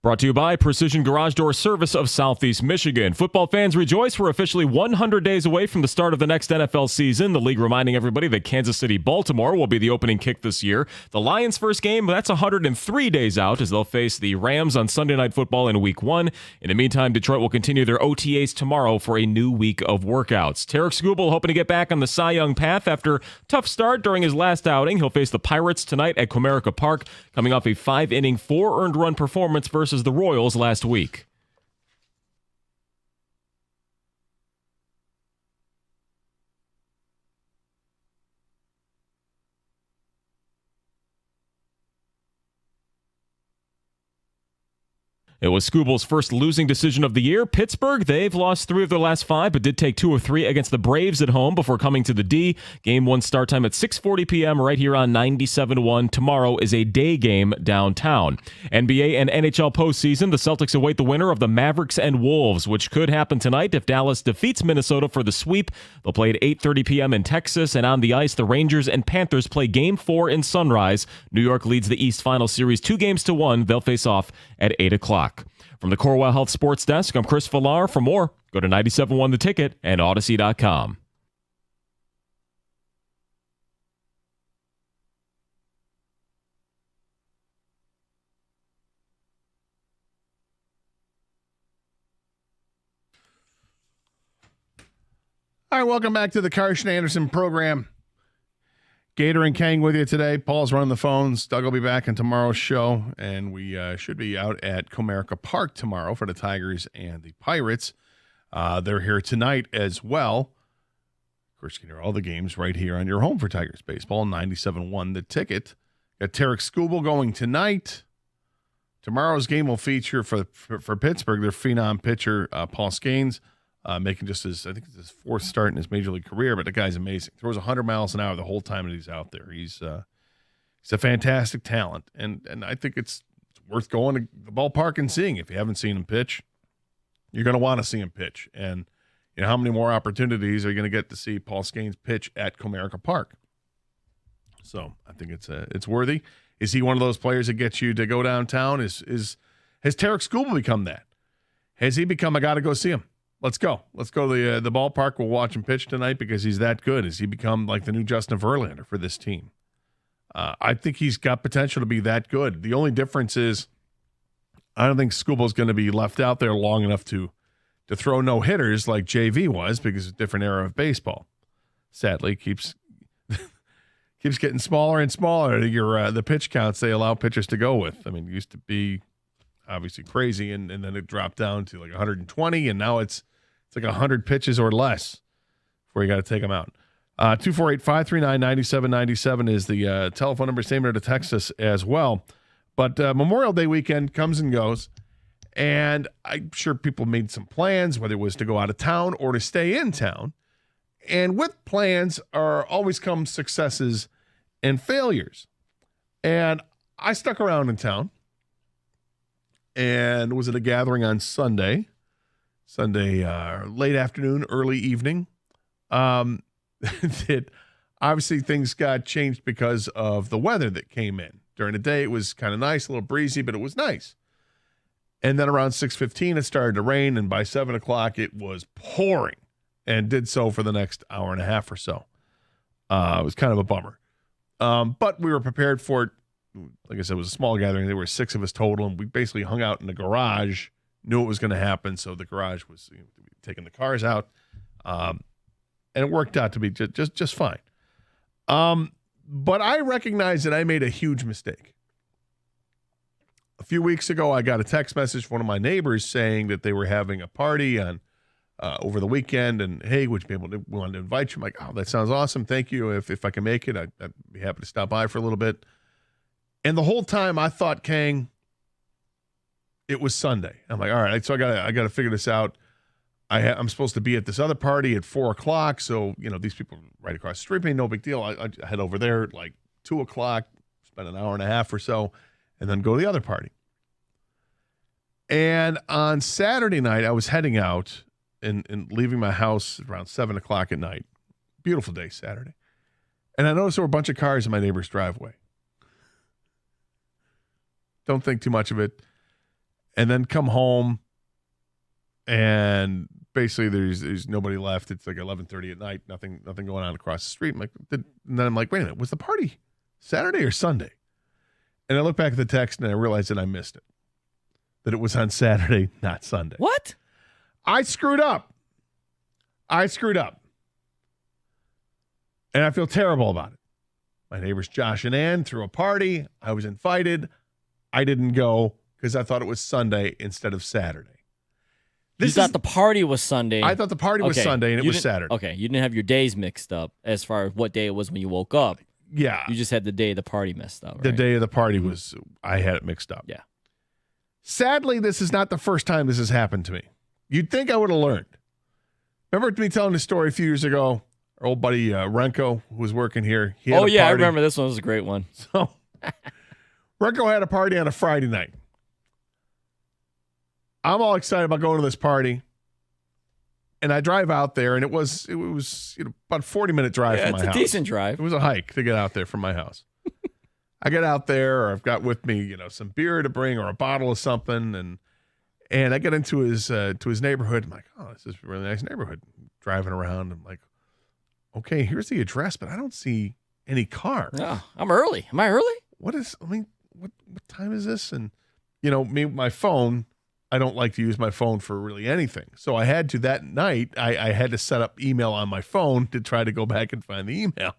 Brought to you by Precision Garage Door Service of Southeast Michigan. Football fans rejoice. We're officially 100 days away from the start of the next NFL season. The league reminding everybody that Kansas City-Baltimore will be the opening kick this year. The Lions' first game, that's 103 days out as they'll face the Rams on Sunday Night Football in Week 1. In the meantime, Detroit will continue their OTAs tomorrow for a new week of workouts. Tarek Skubal hoping to get back on the Cy Young path after tough start during his last outing. He'll face the Pirates tonight at Comerica Park, coming off a 5-inning, 4 earned run performance versus the Royals last week. It was Skubal's first losing decision of the year. Pittsburgh, they've lost 3 of their last 5, but did take 2 of 3 against the Braves at home before coming to the D. Game 1 start time at 6:40 p.m. right here on 97.1. Tomorrow is a day game downtown. NBA and NHL postseason, the Celtics await the winner of the Mavericks and Wolves, which could happen tonight if Dallas defeats Minnesota for the sweep. They'll play at 8:30 p.m. in Texas, and on the ice, the Rangers and Panthers play Game 4 in Sunrise. New York leads the East Final Series 2-1. They'll face off at 8 o'clock. From the Corewell Health Sports Desk, I'm Chris Villar. For more, go to 97.1 The Ticket and Odyssey.com. All right, welcome back to the Karsch and Anderson program. Gator and Kang with you today. Paul's running the phones. Doug will be back in tomorrow's show, and we should be out at Comerica Park tomorrow for the Tigers and the Pirates. They're here tonight as well. Of course, you can hear all the games right here on your home for Tigers baseball, 97.1 The Ticket. Got Tarek Skubal going tonight. Tomorrow's game will feature for Pittsburgh their phenom pitcher Paul Scanes. Making just I think it's his 4th start in his major league career, but the guy's amazing. Throws 100 miles an hour the whole time that he's out there. He's a fantastic talent, and I think it's worth going to the ballpark and seeing. If you haven't seen him pitch, you're going to want to see him pitch. And you know how many more opportunities are you going to get to see Paul Scanes pitch at Comerica Park? So I think it's worthy. Is he one of those players that gets you to go downtown? Has Tarek Skubal become that? Has he become I got to go see him? Let's go. Let's go to the ballpark. We'll watch him pitch tonight because he's that good. Has he become like the new Justin Verlander for this team? I think he's got potential to be that good. The only difference is I don't think Skubal's going to be left out there long enough to throw no-hitters like JV was because it's a different era of baseball. Sadly, keeps getting smaller and smaller. The pitch counts they allow pitchers to go with. I mean, it used to be obviously crazy, and then it dropped down to like 120, and now it's like 100 pitches or less before you got to take them out. 248-539-9797 is the telephone number. Same number to text us as well. But Memorial Day weekend comes and goes, and I'm sure people made some plans, whether it was to go out of town or to stay in town. And with plans are always come successes and failures. And I stuck around in town and was at a gathering on Sunday late afternoon, early evening. That obviously things got changed because of the weather that came in. During the day, it was kind of nice, a little breezy, but it was nice. And then around 6:15, it started to rain, and by 7 o'clock, it was pouring, and did so for the next hour and a half or so. It was kind of a bummer. But we were prepared for it. Like I said, it was a small gathering. There were 6 of us total, and we basically hung out in the garage, knew it was going to happen, so the garage was taking the cars out. And it worked out to be just fine. But I recognize that I made a huge mistake. A few weeks ago, I got a text message from one of my neighbors saying that they were having a party on over the weekend, and hey, would you be able to want to invite you? I'm like, oh, that sounds awesome. Thank you. If I can make it, I'd be happy to stop by for a little bit. And the whole time I thought, Kang, it was Sunday. I'm like, all right, so I got to figure this out. I'm supposed to be at this other party at 4 o'clock. So, these people right across the street, no big deal. I head over there at like 2 o'clock, spend an hour and a half or so, and then go to the other party. And on Saturday night, I was heading out and leaving my house around 7 o'clock at night. Beautiful day, Saturday. And I noticed there were a bunch of cars in my neighbor's driveway. Don't think too much of it. and then come home, and basically there's nobody left. It's like 11:30 at night. Nothing going on across the street. And then I'm like, wait a minute, was the party Saturday or Sunday? And I look back at the text and I realized that I missed it. That it was on Saturday, not Sunday. What? I screwed up. And I feel terrible about it. My neighbors Josh and Ann threw a party. I was invited. I didn't go because I thought it was Sunday instead of Saturday. You thought the party was Sunday. I thought the party was Sunday and it was Saturday. Okay, you didn't have your days mixed up as far as what day it was when you woke up. Yeah. You just had the day of the party messed up, right? The day of the party was, I had it mixed up. Yeah. Sadly, this is not the first time this has happened to me. You'd think I would have learned. Remember me telling the story a few years ago? Our old buddy Renko, who was working here. He had a I party. remember this one. Was a great one. So, Renko had a party on a Friday night. I'm all excited about going to this party. And I drive out there, and it was about a 40-minute drive from my house. It's a decent drive. It was a hike to get out there from my house. I get out there, or I've got with me, some beer to bring or a bottle of something, and I get into his neighborhood. I'm like, oh, this is a really nice neighborhood. Driving around, I'm like, okay, here's the address, but I don't see any cars. Oh, I'm early. Am I early? What time is this? And me with my phone, I don't like to use my phone for really anything. So I had to that night, I had to set up email on my phone to try to go back and find the email.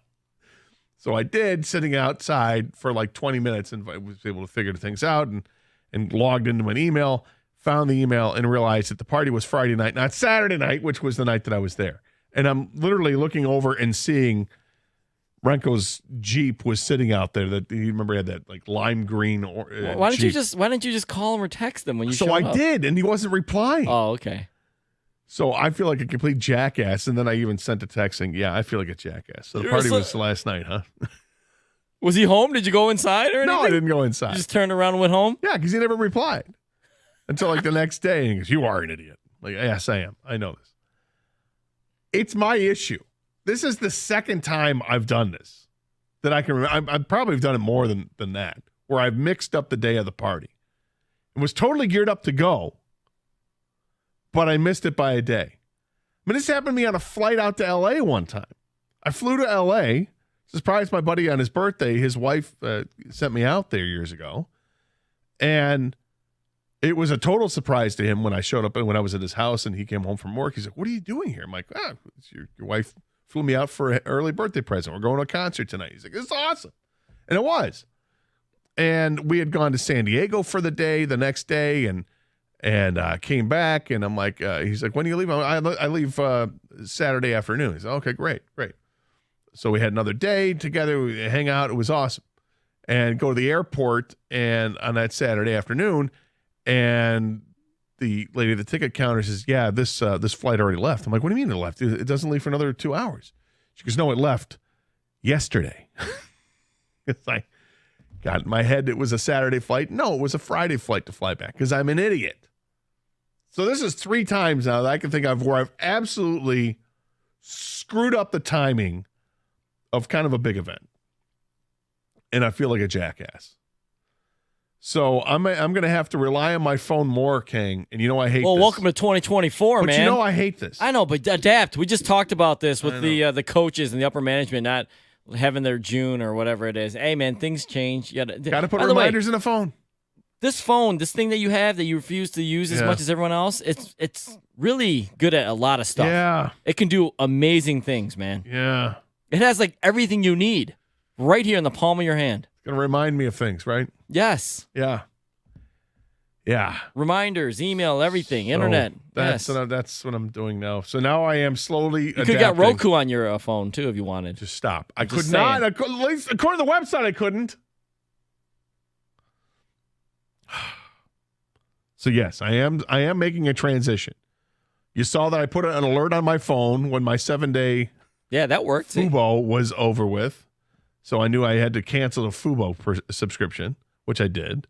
So I did, sitting outside for like 20 minutes, and I was able to figure things out and logged into an email, found the email, and realized that the party was Friday night, not Saturday night, which was the night that I was there. And I'm literally looking over and seeing Renko's Jeep was sitting out there. That you remember he had that like lime green. Why didn't you just call him or text him when you? So showed I up? did, and he wasn't replying. Oh, okay. So I feel like a complete jackass, and then I even sent a text saying, "Yeah, I feel like a jackass." So the party was last night, huh? Was he home? Did you go inside or anything? No, I didn't go inside. You just turned around and went home? Yeah, because he never replied until like the next day. And he goes, "You are an idiot." Like, yes, I am. I know this. It's my issue. This is the second time I've done this that I can remember. I probably have done it more than that, where I've mixed up the day of the party. It was totally geared up to go, but I missed it by a day. I mean, this happened to me on a flight out to L.A. one time. I flew to L.A., surprised my buddy on his birthday. His wife sent me out there years ago, and it was a total surprise to him when I showed up and when I was at his house and he came home from work. He's like, "What are you doing here?" I'm like, your wife flew me out for an early birthday present. We're going to a concert tonight. He's like, "This is awesome." And it was. And we had gone to San Diego for the day, the next day, and came back. And I'm like, he's like, "When do you leave?" I leave Saturday afternoon. He's like, "Okay, great. So we had another day together. We hang out. It was awesome. And go to the airport and on that Saturday afternoon, and the lady at the ticket counter says, "Yeah, this flight already left." I'm like, "What do you mean it left? It doesn't leave for another 2 hours." She goes, "No, it left yesterday." It's like, God, in my head, it was a Saturday flight. No, it was a Friday flight to fly back because I'm an idiot. So this is 3 times now that I can think of where I've absolutely screwed up the timing of kind of a big event. And I feel like a jackass. So I'm going to have to rely on my phone more, King. And I hate this. Well, welcome to 2024, but man. I hate this. I know, but adapt. We just talked about this with the coaches and the upper management not having their June or whatever it is. Hey, man, things change. You got to put reminders in the phone. This thing that you have that you refuse to use as much as everyone else, it's really good at a lot of stuff. Yeah. It can do amazing things, man. Yeah. It has like everything you need right here in the palm of your hand. It's going to remind me of things, right? Yes. Yeah. Yeah. Reminders, email, everything, internet. That's what I'm doing now. So now I am slowly You could have got Roku on your phone, too, if you wanted. Just stop. I could not. At least according to the website, I couldn't. So, yes, I am making a transition. You saw that I put an alert on my phone when my 7-day that worked. Fubo was over with. So I knew I had to cancel the Fubo subscription, which I did.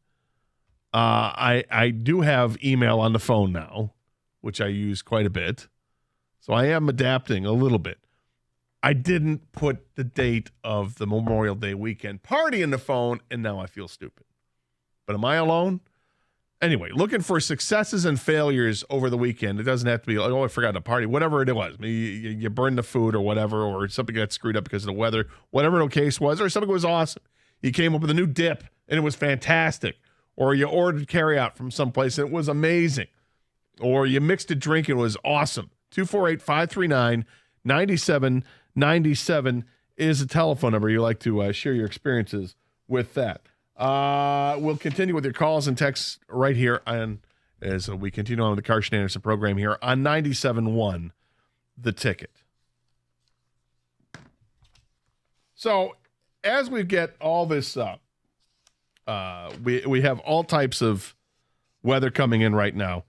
I do have email on the phone now, which I use quite a bit. So I am adapting a little bit. I didn't put the date of the Memorial Day weekend party in the phone, and now I feel stupid. But am I alone? Anyway, looking for successes and failures over the weekend. It doesn't have to be like, oh, I forgot to party, whatever it was. You burned the food or whatever, or something got screwed up because of the weather, whatever the case was, or something was awesome. You came up with a new dip and it was fantastic. Or you ordered carryout from someplace and it was amazing. Or you mixed a drink and it was awesome. 248-539-9797 is a telephone number. You like to share your experiences with that. We'll continue with your calls and texts right here as we continue on with the Karsch and Anderson program here on 97.1 The Ticket. So as we get all this up, we have all types of weather coming in right now.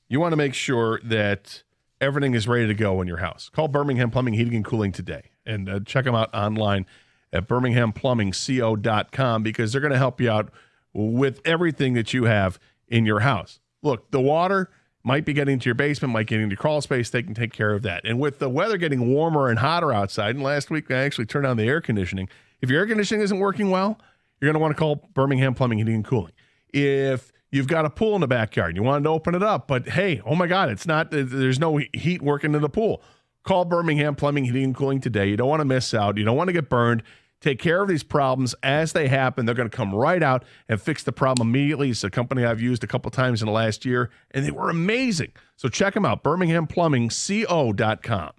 You want to make sure that everything is ready to go in your house. Call Birmingham Plumbing, Heating, and Cooling today and check them out online at birminghamplumbingco.com because they're going to help you out with everything that you have in your house. Look, the water might be getting to your basement, might get into your crawl space. They can take care of that. And with the weather getting warmer and hotter outside, and last week I actually turned on the air conditioning. If your air conditioning isn't working well, you're going to want to call Birmingham Plumbing, Heating, and Cooling. If you've got a pool in the backyard, you want to open it up, but hey, oh my God, there's no heat working in the pool. Call Birmingham Plumbing, Heating, and Cooling today. You don't want to miss out. You don't want to get burned. Take care of these problems as they happen. They're going to come right out and fix the problem immediately. It's a company I've used a couple times in the last year, and they were amazing. So check them out, birminghamplumbingco.com.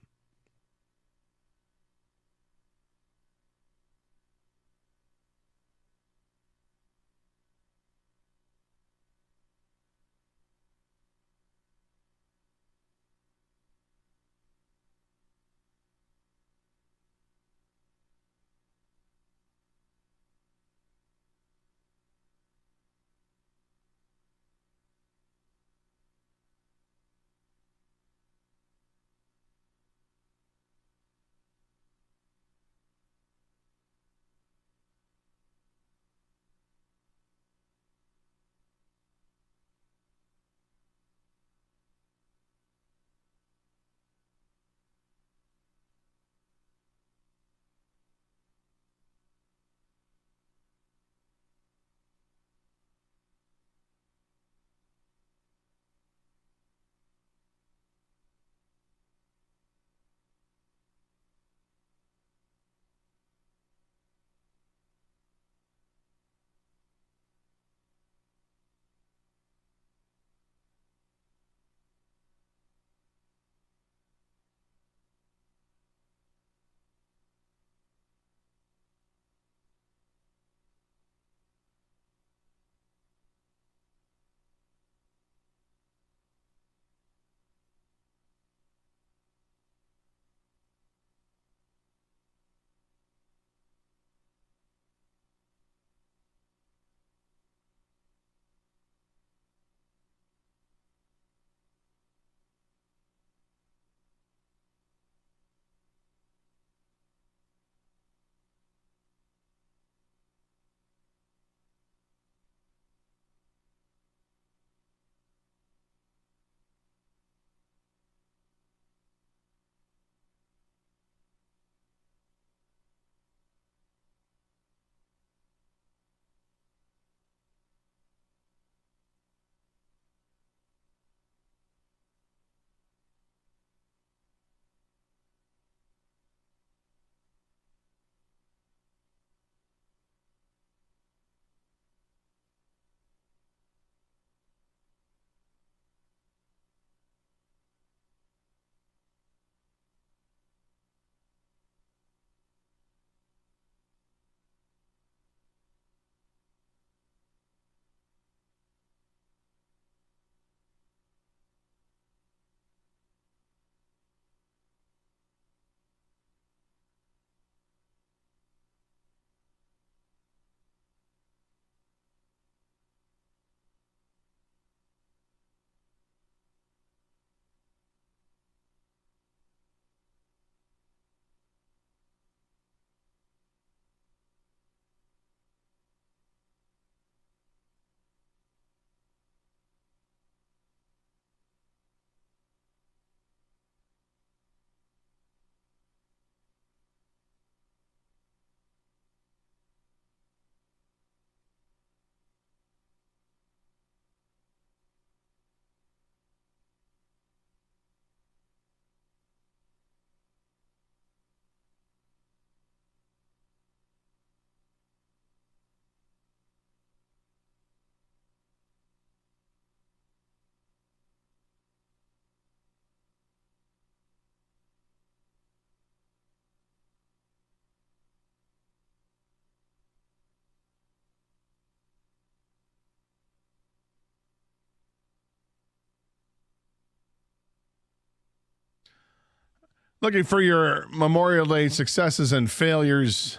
Looking for your Memorial Day successes and failures.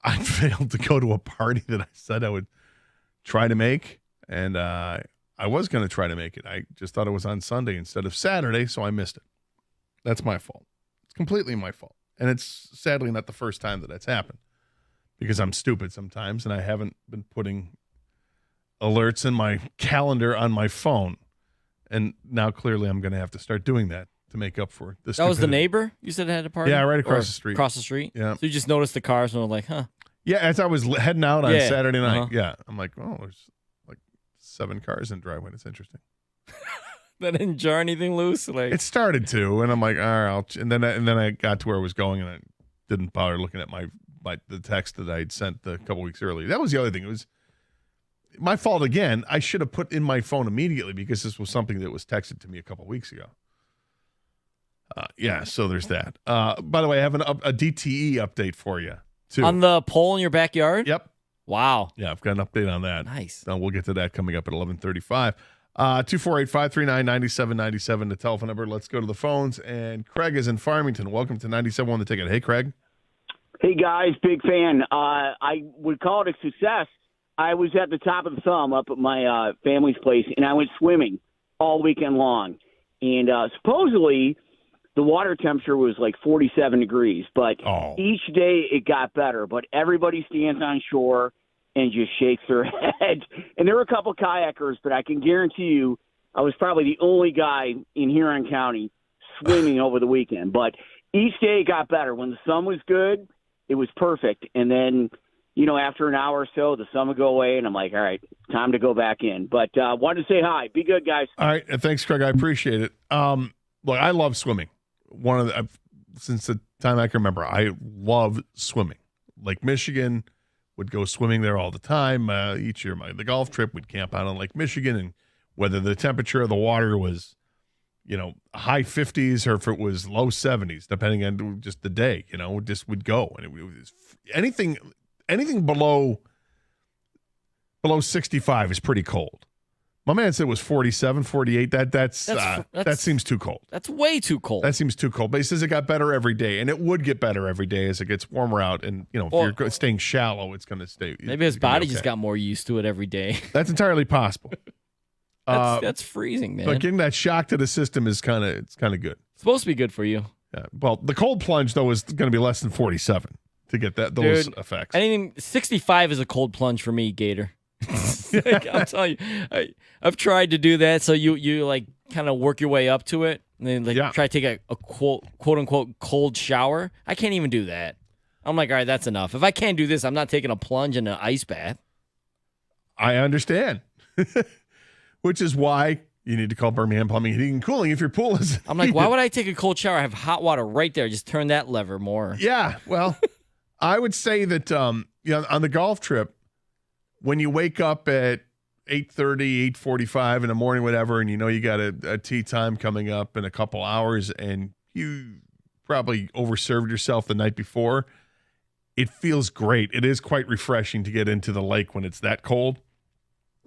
I failed to go to a party that I said I would try to make, and I was going to try to make it. I just thought it was on Sunday instead of Saturday, so I missed it. That's my fault. It's completely my fault. And it's sadly not the first time that that's happened, because I'm stupid sometimes, and I haven't been putting alerts in my calendar on my phone. And now clearly I'm going to have to start doing that to make up for this. That was the neighbor you said had a party? Yeah, right across the street. Across the street? Yeah. So you just noticed the cars and were like, huh. Yeah, as I was heading out on Saturday night. Uh-huh. Yeah. I'm like, oh, there's like 7 cars in the driveway. It's interesting. That didn't jar anything loose? Like It started to, and I'm like, all right, and then I got to where I was going, and I didn't bother looking at the text that I'd sent a couple weeks earlier. That was the other thing. It was my fault again. I should have put in my phone immediately, because this was something that was texted to me a couple weeks ago. So there's that. By the way, I have a DTE update for you, too. on the pole in your backyard? Yep. Wow. Yeah, I've got an update on that. Nice. We'll get to that coming up at 11:35. 248-539-9797, the telephone number. Let's go to the phones. And Craig is in Farmington. Welcome to 97.1 The Ticket. Hey, Craig. Hey, guys, big fan. I would call it a success. I was at the top of the thumb up at my family's place, and I went swimming all weekend long. And supposedly the water temperature was like 47 degrees, but each day it got better. But everybody stands on shore and just shakes their head. And there were a couple kayakers, but I can guarantee you I was probably the only guy in Huron County swimming over the weekend. But each day it got better. When the sun was good, it was perfect. And then, after an hour or so, the sun would go away, and I'm like, all right, time to go back in. But wanted to say hi. Be good, guys. All right. Thanks, Craig. I appreciate it. Look, I love swimming. Since the time I can remember, I love swimming. Lake Michigan, would go swimming there all the time. Each year, the golf trip, we'd camp out on Lake Michigan, and whether the temperature of the water was, high 50s or if it was low 70s, depending on just the day, just would go. And it was anything below 65 is pretty cold. My man said it was 47, 48. That seems too cold. That's way too cold. That seems too cold. But he says it got better every day, and it would get better every day as it gets warmer out. And if you're staying shallow, it's going to stay. Maybe his body just got more used to it every day. That's entirely possible. That's freezing, man. But getting that shock to the system is kind of good. It's supposed to be good for you. Yeah. Well, the cold plunge though is going to be less than 47 to get those effects. Anything 65 is a cold plunge for me, Gator. I'm telling you, I've tried to do that. So you like kind of work your way up to it, and then try to take a quote unquote cold shower. I can't even do that. I'm like, all right, that's enough. If I can't do this, I'm not taking a plunge in an ice bath. I understand, which is why you need to call Birmingham Plumbing, Heating, and Cooling if your pool is. I'm like, why would I take a cold shower? I have hot water right there. Just turn that lever more. Yeah, well, I would say that on the golf trip, when you wake up at 8:30, 8:45 in the morning, whatever, and you got a tee time coming up in a couple hours, and you probably overserved yourself the night before, it feels great. It is quite refreshing to get into the lake when it's that cold.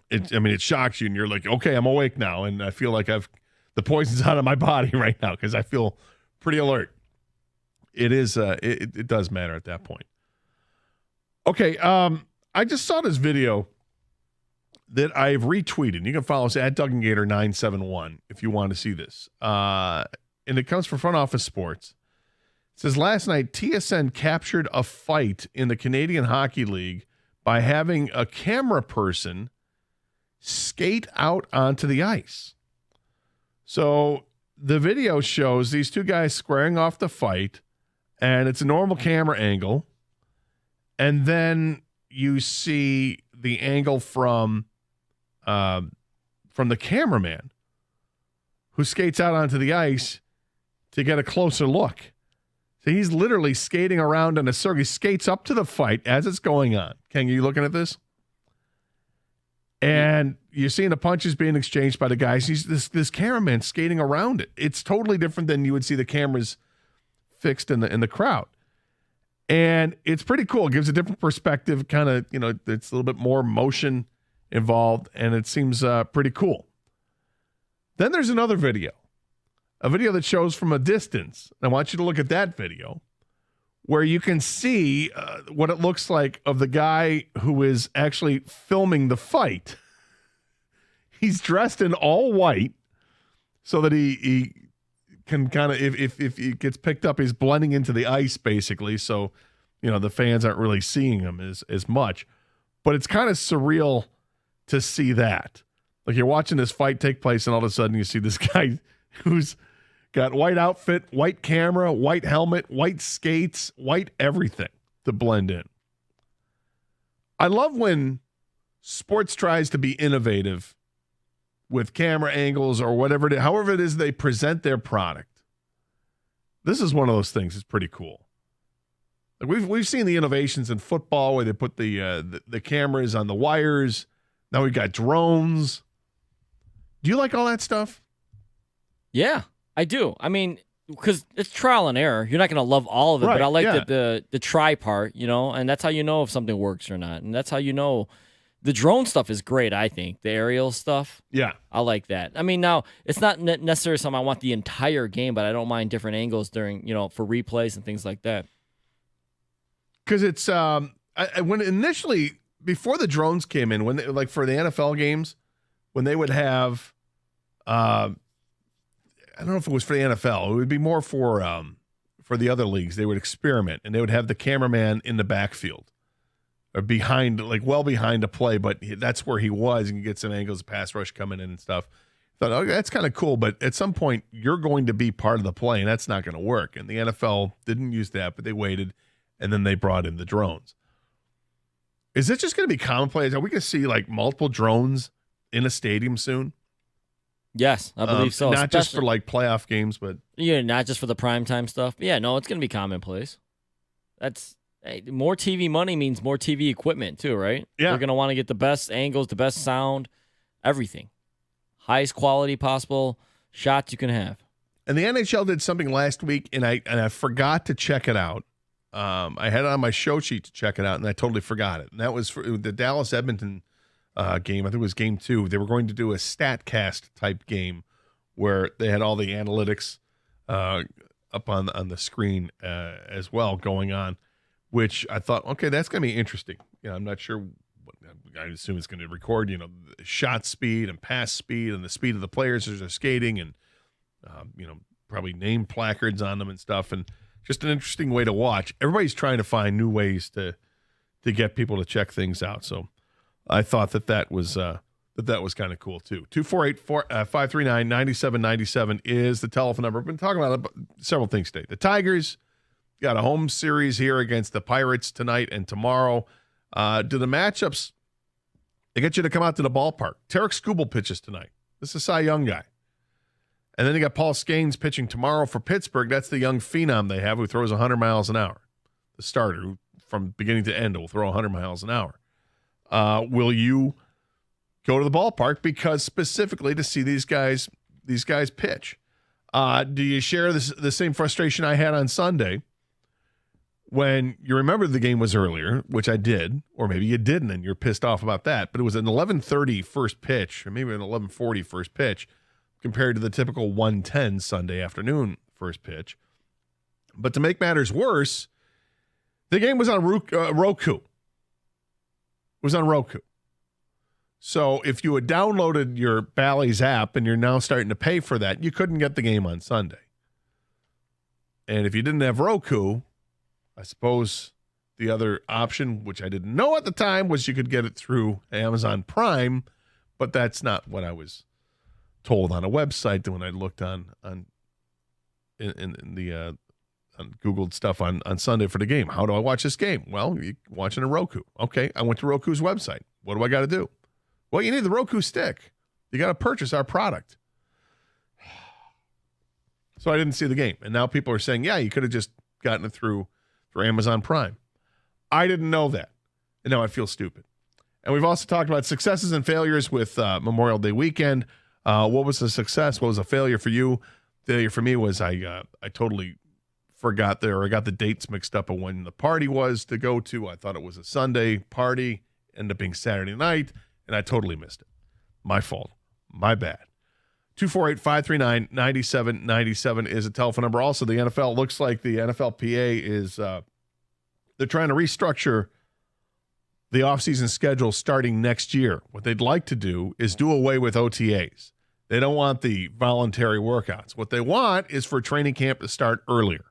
It shocks you, and you're like, okay, I'm awake now, and I feel like the poison's out of my body right now because I feel pretty alert. It is. It does matter at that point. Okay. I just saw this video that I've retweeted. You can follow us at Doug and Gator 971 if you want to see this. And it comes from Front Office Sports. It says, last night, TSN captured a fight in the Canadian Hockey League by having a camera person skate out onto the ice. So the video shows these two guys squaring off the fight, and it's a normal camera angle. And then you see the angle from the cameraman who skates out onto the ice to get a closer look. So he's literally skating around in a circle. He skates up to the fight as it's going on. Ken, are you looking at this? And you're seeing the punches being exchanged by the guys. He's this cameraman skating around it. It's totally different than you would see the cameras fixed in the crowd. And it's pretty cool. It gives a different perspective, kind of, it's a little bit more motion involved, and it seems pretty cool. Then there's another video a video that shows from a distance. I want you to look at that video where you can see what it looks like of the guy who is actually filming the fight. He's dressed in all white so that he can kind of, if he gets picked up, he's blending into the ice basically. So, the fans aren't really seeing him as much. But it's kind of surreal to see that. Like you're watching this fight take place and all of a sudden you see this guy who's got white outfit, white camera, white helmet, white skates, white everything to blend in. I love when sports tries to be innovative with camera angles or whatever it is, however it is they present their product. This is one of those things that's pretty cool. Like we've seen the innovations in football where they put the cameras on the wires. Now we've got drones. Do you like all that stuff? Yeah, I do. I mean, because it's trial and error. You're not going to love all of it, Right, but I like yeah. the try part, and that's how you know if something works or not. And that's how you know. The drone stuff is great, I think. The aerial stuff. Yeah. I like that. I mean, now, it's not necessarily something I want the entire game, but I don't mind different angles during, for replays and things like that. Because it's when initially, before the drones came in, when they, like for the NFL games, when they would have, I don't know if it was for the NFL, it would be more for the other leagues. They would experiment, and they would have the cameraman in the backfield. Or behind, like well behind a play, but that's where he was. You can get some angles of pass rush coming in and stuff. Thought, okay, that's kind of cool, but at some point, you're going to be part of the play, and that's not going to work. And the NFL didn't use that, but they waited, and then they brought in the drones. Is it just going to be commonplace? Are we going to see like multiple drones in a stadium soon? Yes, I believe so. Not just for like playoff games, but not just for the primetime stuff. But yeah, no, it's going to be commonplace. More TV money means more TV equipment too, right? Yeah. They're going to want to get the best angles, the best sound, everything. Highest quality possible shots you can have. And the NHL did something last week, and I forgot to check it out. I had it on my show sheet to check it out, and I totally forgot it. And that was for the Dallas-Edmonton game. I think it was game 2. They were going to do a StatCast type game where they had all the analytics up on the screen as well going on, which I thought, okay, that's going to be interesting. I'm not sure. I assume it's going to record, the shot speed and pass speed and the speed of the players as they're skating and, probably name placards on them and stuff. And just an interesting way to watch. Everybody's trying to find new ways to get people to check things out. So I thought that was kind of cool too. 248-539-9797 is the telephone number. I've been talking about several things today. The Tigers got a home series here against the Pirates tonight and tomorrow. Do the matchups, they get you to come out to the ballpark. Tarek Skubal pitches tonight. This is a Cy Young guy. And then you got Paul Skenes pitching tomorrow for Pittsburgh. That's the young phenom they have who throws 100 miles an hour. The starter who from beginning to end will throw 100 miles an hour. Will you go to the ballpark because specifically to see these guys pitch? Do you share the same frustration I had on Sunday when you remember the game was earlier, which I did, or maybe you didn't and you're pissed off about that, but it was an 11:30 first pitch, or maybe an 11:40 first pitch compared to the typical 1:10 Sunday afternoon first pitch. But to make matters worse, the game was on Roku. It was on Roku. So if you had downloaded your Bally's app and you're now starting to pay for that, you couldn't get the game on Sunday. And if you didn't have Roku, I suppose the other option, which I didn't know at the time, was you could get it through Amazon Prime, but that's not what I was told on a website when I looked on Googled stuff on Sunday for the game. How do I watch this game? Well, you watch it on Roku. Okay, I went to Roku's website. What do I got to do? Well, you need the Roku stick. You got to purchase our product. So I didn't see the game. And now people are saying, yeah, you could have just gotten it through Amazon Prime. I didn't know that. And now I feel stupid. And we've also talked about successes and failures with Memorial Day weekend. What was a success? What was a failure for you? Failure for me was I totally forgot I got the dates mixed up of when the party was to go to. I thought it was a Sunday party, ended up being Saturday night, and I totally missed it. My fault. My bad. 248-539-9797 is a telephone number. Also, the NFL looks like the NFLPA is they're trying to restructure the offseason schedule starting next year. What they'd like to do is do away with OTAs. They don't want the voluntary workouts. What they want is for training camp to start earlier,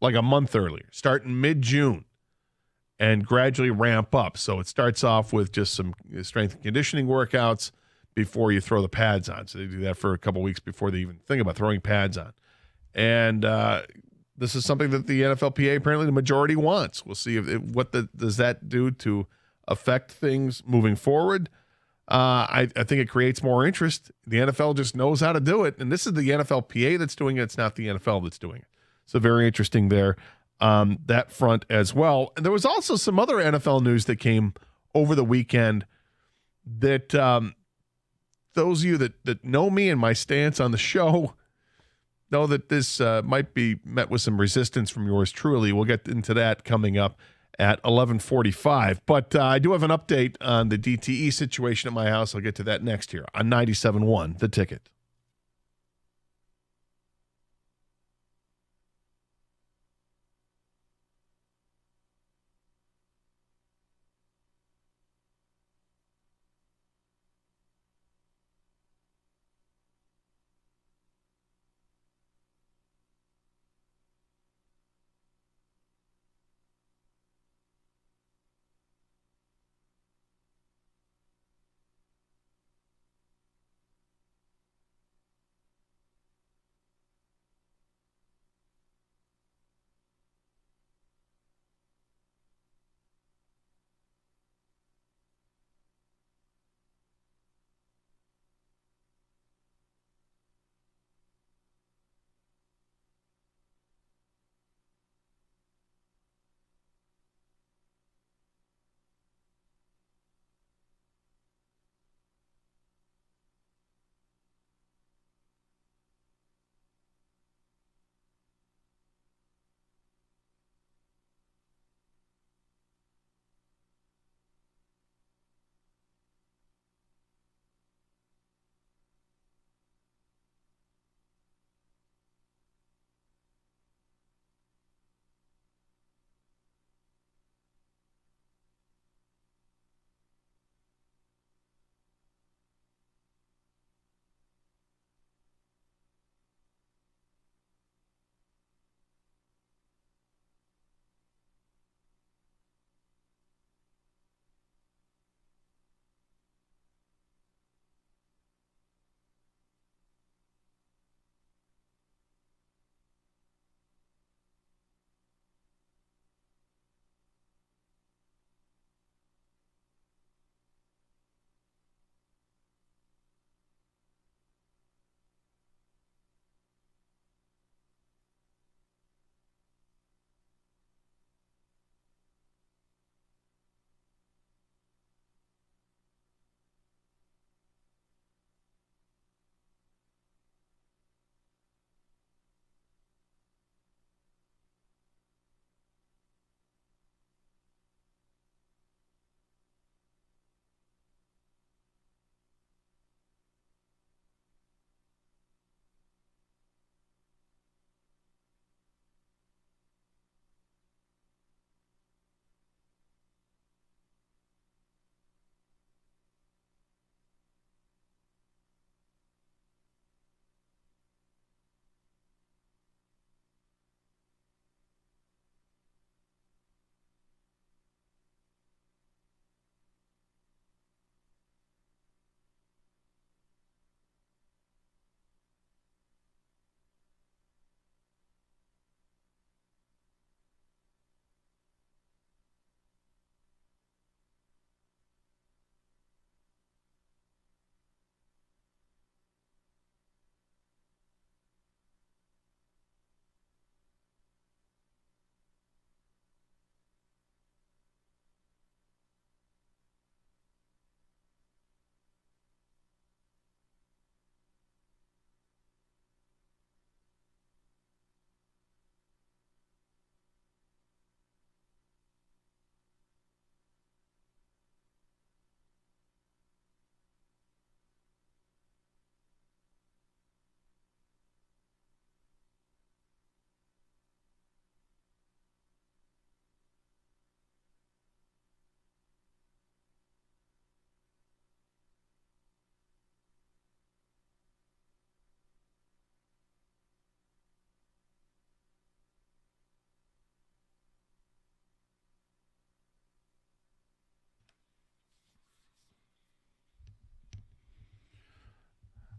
like a month earlier, start in mid-June and gradually ramp up. So it starts off with just some strength and conditioning workouts before you throw the pads on. So they do that for a couple weeks before they even think about throwing pads on. And this is something that the NFLPA, apparently the majority wants. We'll see does that do to affect things moving forward. I think it creates more interest. The NFL just knows how to do it. And this is the NFLPA that's doing it. It's not the NFL that's doing it. So very interesting there, that front as well. And there was also some other NFL news that came over the weekend that those of you that know me and my stance on the show know that this might be met with some resistance from yours truly. We'll get into that coming up at 11:45. But I do have an update on the DTE situation at my house. I'll get to that next here on 97.1 The Ticket.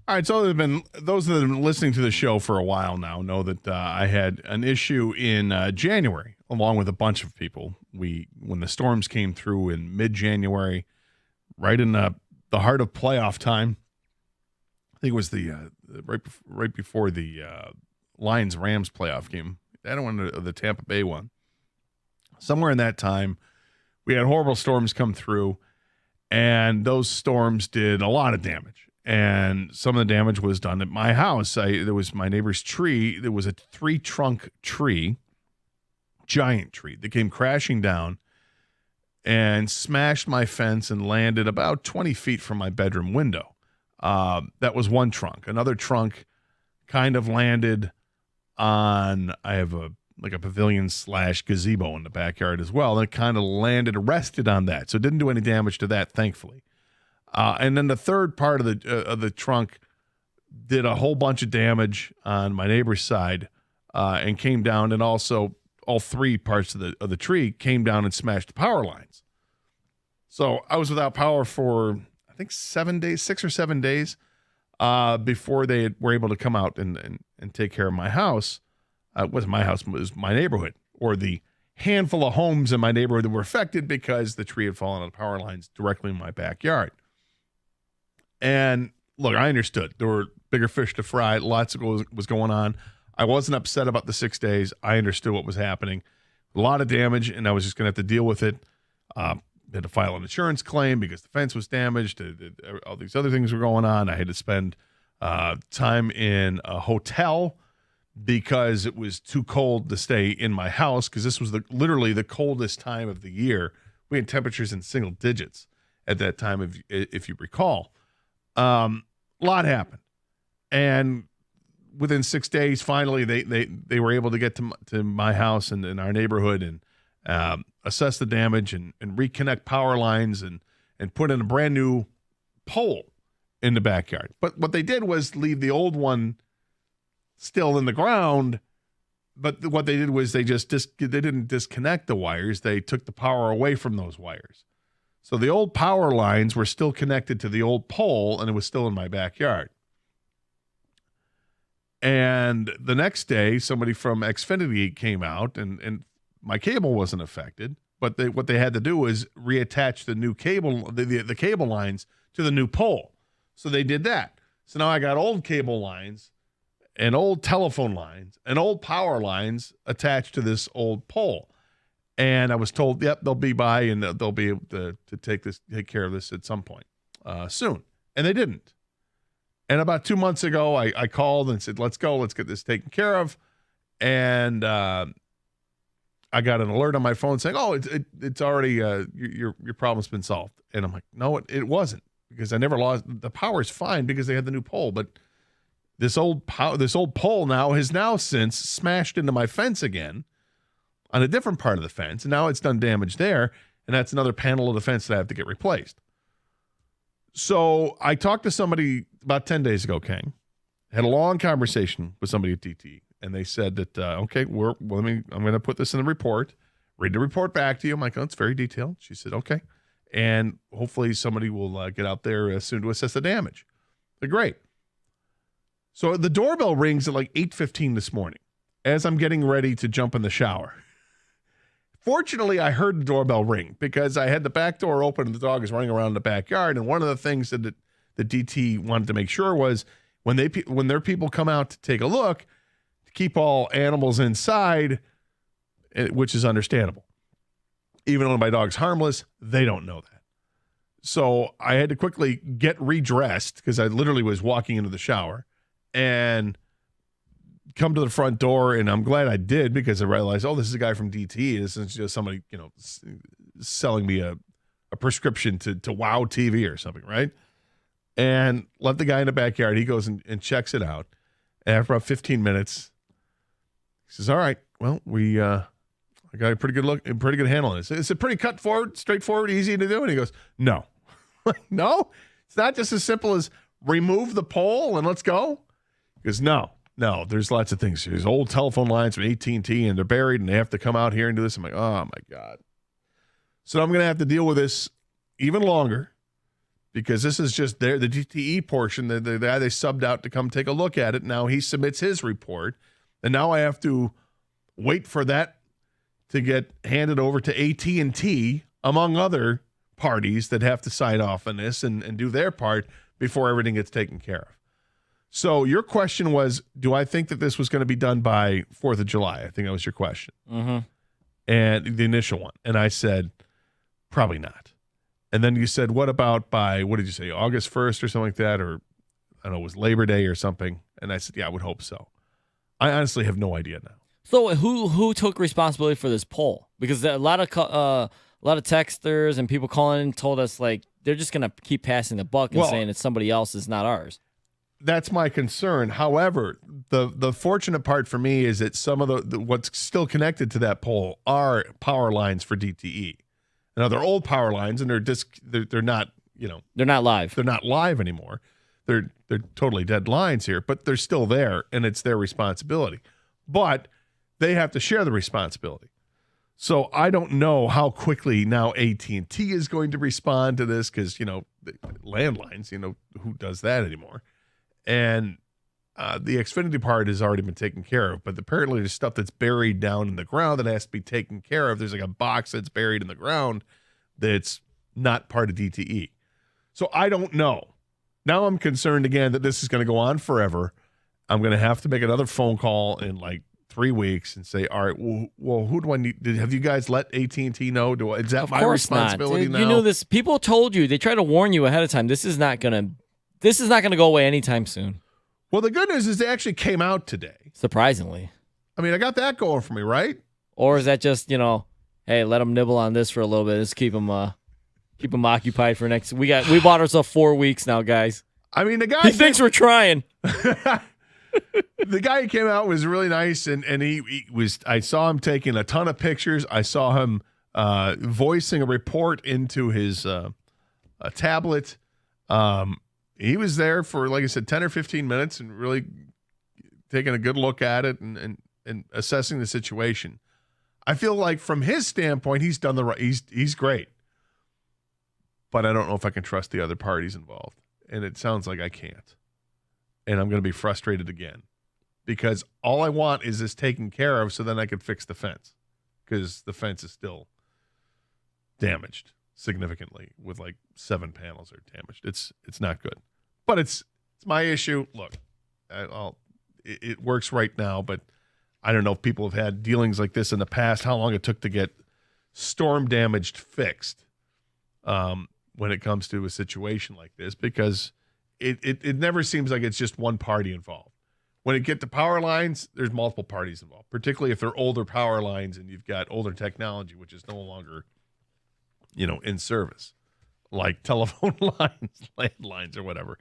All right, so those that have been listening to the show for a while now know that I had an issue in January, along with a bunch of people. When the storms came through in mid-January, right in the heart of playoff time, I think it was the right before the Lions-Rams playoff game. I don't want the Tampa Bay one. Somewhere in that time, we had horrible storms come through, and those storms did a lot of damage. And some of the damage was done at my house. There was my neighbor's tree. There was a 3-trunk tree, giant tree, that came crashing down and smashed my fence and landed about 20 feet from my bedroom window. That was one trunk. Another trunk kind of landed on, I have a pavilion / gazebo in the backyard as well. And it kind of rested on that. So it didn't do any damage to that, thankfully. And then the third part of the trunk did a whole bunch of damage on my neighbor's side and came down, and also all 3 parts of the tree came down and smashed the power lines. So I was without power for, I think, 6 or 7 days before they were able to come out and take care of my house. It wasn't my house, it was my neighborhood, or the handful of homes in my neighborhood that were affected because the tree had fallen on the power lines directly in my backyard. And look, I understood. There were bigger fish to fry. Lots was going on. I wasn't upset about the 6 days. I understood what was happening. A lot of damage, and I was just going to have to deal with it. I had to file an insurance claim because the fence was damaged. All these other things were going on. I had to spend time in a hotel because it was too cold to stay in my house, because this was literally the coldest time of the year. We had temperatures in single digits at that time, if you recall. A lot happened, and within 6 days, finally, they were able to get to my house and in our neighborhood and assess the damage and reconnect power lines and put in a brand new pole in the backyard. But what they did was leave the old one still in the ground. But what they did was they didn't disconnect the wires. They took the power away from those wires. So the old power lines were still connected to the old pole, and it was still in my backyard. And the next day, somebody from Xfinity came out, and my cable wasn't affected. But what they had to do was reattach the new cable, the cable lines to the new pole. So they did that. So now I got old cable lines and old telephone lines and old power lines attached to this old pole. And I was told, yep, they'll be by and they'll be able to take care of this at some point soon. And they didn't. And about 2 months ago, I called and said, let's get this taken care of. And I got an alert on my phone saying, oh, it's already, your problem's been solved. And I'm like, no, it wasn't, because I never lost. The power's fine because they had the new pole. But this old pole has since smashed into my fence again, on a different part of the fence, and now it's done damage there, and that's another panel of the fence that I have to get replaced. So I talked to somebody about 10 days ago, King, had a long conversation with somebody at DT, and they said that, okay, I'm going to put this in the report, read the report back to you. I'm like, oh, it's very detailed. She said, okay, and hopefully somebody will get out there soon to assess the damage. They're great. So the doorbell rings at like 8:15 this morning as I'm getting ready to jump in the shower. Fortunately, I heard the doorbell ring because I had the back door open and the dog is running around in the backyard. And one of the things that the DT wanted to make sure was when their people come out to take a look, to keep all animals inside, which is understandable. Even though my dog's harmless, they don't know that. So I had to quickly get redressed because I literally was walking into the shower and come to the front door, and I'm glad I did because I realized, oh, this is a guy from DT. This is just somebody, selling me a prescription to Wow TV or something, right? And left the guy in the backyard. He goes and checks it out. And after about 15 minutes, he says, all right, well, I got a pretty good look, a pretty good handle on this. It's a pretty straightforward, easy to do. And he goes, no. No? It's not just as simple as remove the pole and let's go? He goes, no, there's lots of things. There's old telephone lines from AT&T, and they're buried, and they have to come out here and do this. I'm like, oh, my God. So I'm going to have to deal with this even longer because this is just the DTE portion. The guy they subbed out to come take a look at it. Now he submits his report, and now I have to wait for that to get handed over to AT&T, among other parties that have to sign off on this and do their part before everything gets taken care of. So your question was, do I think that this was going to be done by 4th of July? I think that was your question. Mm-hmm. And the initial one. And I said, probably not. And then you said, what about by, what did you say, August 1st or something like that? Or I don't know, it was Labor Day or something. And I said, yeah, I would hope so. I honestly have no idea now. So who took responsibility for this poll? Because a lot of texters and people calling in told us like they're just going to keep passing the buck and saying it's somebody else's, not ours. That's my concern. However, the fortunate part for me is that some of the what's still connected to that pole are power lines for DTE. Now they're old power lines and they're not, they're not live. They're not live anymore. They're totally dead lines here, but they're still there and it's their responsibility. But they have to share the responsibility. So I don't know how quickly now AT&T is going to respond to this because, landlines, who does that anymore? And the Xfinity part has already been taken care of, but apparently there's stuff that's buried down in the ground that has to be taken care of. There's like a box that's buried in the ground that's not part of DTE. So I don't know. Now I'm concerned again that this is going to go on forever. I'm going to have to make another phone call in like 3 weeks and say, all right, well, who do I need? Have you guys let AT&T know? Is that my responsibility now? You knew this. People told you. They tried to warn you ahead of time. This is not gonna go away anytime soon. Well, the good news is they actually came out today. Surprisingly. I mean, I got that going for me, right? Or is that just, hey, let them nibble on this for a little bit. Let's keep them occupied for next. We bought ourselves 4 weeks now, guys. I mean, the guy he thinks we're trying. The guy who came out was really nice, and he was. I saw him taking a ton of pictures. I saw him voicing a report into his a tablet. He was there for, like I said, 10 or 15 minutes and really taking a good look at it and assessing the situation. I feel like from his standpoint, he's done the right. He's great, but I don't know if I can trust the other parties involved, and it sounds like I can't. And I'm going to be frustrated again because all I want is this taken care of so then I can fix the fence because the fence is still damaged significantly with like 7 panels are damaged. It's not good, but it's my issue. Look, it works right now, but I don't know if people have had dealings like this in the past, how long it took to get storm damaged fixed when it comes to a situation like this, because it never seems like it's just one party involved. When it get to power lines, there's multiple parties involved, particularly if they're older power lines and you've got older technology, which is no longer, in service, like telephone lines, landlines, or whatever.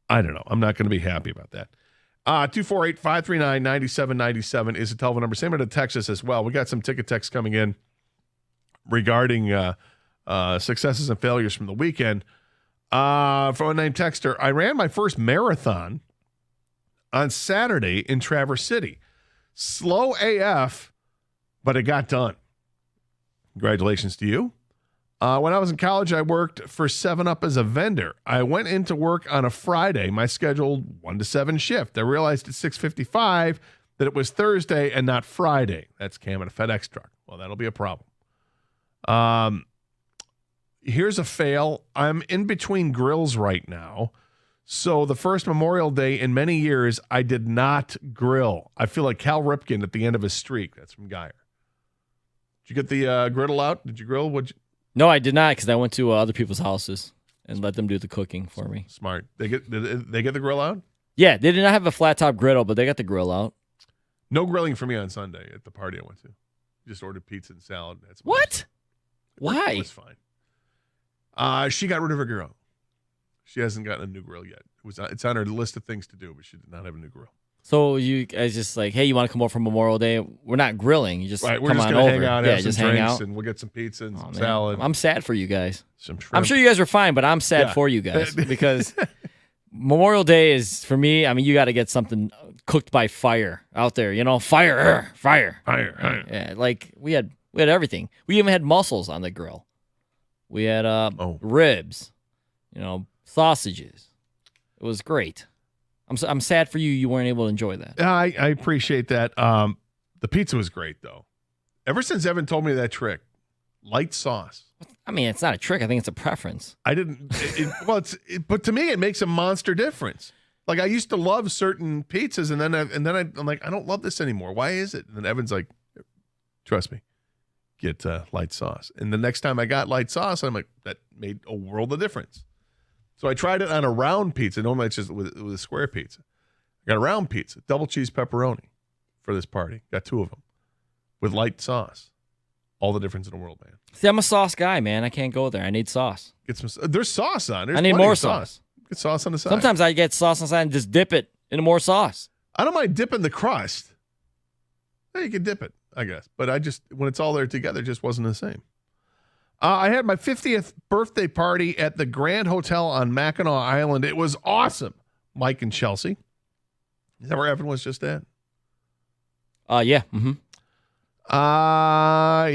I don't know. I'm not going to be happy about that. 248-539-9797 is the telephone number. Same to Texas as well. We got some ticket texts coming in regarding successes and failures from the weekend. From a named texter, I ran my first marathon on Saturday in Traverse City. Slow AF, but it got done. Congratulations to you. When I was in college, I worked for 7-Up as a vendor. I went into work on a Friday, my scheduled 1 to 7 shift. I realized at 6:55 that it was Thursday and not Friday. That's Cam in a FedEx truck. Well, that'll be a problem. Here's a fail. I'm in between grills right now. So the first Memorial Day in many years, I did not grill. I feel like Cal Ripken at the end of his streak. That's from Geyer. Did you get the griddle out? Did you grill? No, I did not, because I went to other people's houses and let them do the cooking for me. Smart. Did they get the grill out? Yeah, they did not have a flat top griddle, but they got the grill out. No grilling for me on Sunday at the party I went to. Just ordered pizza and salad. That's what? Why? It was fine. She got rid of her grill. She hasn't gotten a new grill yet. It's on her list of things to do, but she did not have a new grill. So you guys just like, hey, you want to come over for Memorial Day? We're not grilling. You just right. We're come just on gonna over. hang out, yeah, have just some hang drinks, out, and we'll get some pizza and some man. salad. I'm sad for you guys. Some shrimp. I'm sure you guys are fine, but I'm sad for you guys because Memorial Day is for me. I mean, you got to get something cooked by fire out there. Fire. Yeah, like we had everything. We even had mussels on the grill. We had ribs. sausages. It was great. I'm sad for you. You weren't able to enjoy that. Yeah, I appreciate that. The pizza was great, though. Ever since Evan told me that trick, light sauce. I mean, it's not a trick. I think it's a preference. I didn't. But to me, it makes a monster difference. Like I used to love certain pizzas, and then I'm like, I don't love this anymore. Why is it? And then Evan's like, trust me, get light sauce. And the next time I got light sauce, I'm like, that made a world of difference. So I tried it on a round pizza. Normally it's just with a square pizza. I got a round pizza, double cheese pepperoni for this party. Got 2 of them with light sauce. All the difference in the world, man. See, I'm a sauce guy, man. I can't go there. I need sauce. Get some. There's sauce on. I need more sauce. Get sauce on the side. Sometimes I get sauce on the side and just dip it into more sauce. I don't mind dipping the crust. Yeah, you can dip it, I guess. But when it's all there together, it just wasn't the same. I had my 50th birthday party at the Grand Hotel on Mackinac Island. It was awesome. Mike and Chelsea. Is that where Evan was just at? Yeah. Mm-hmm.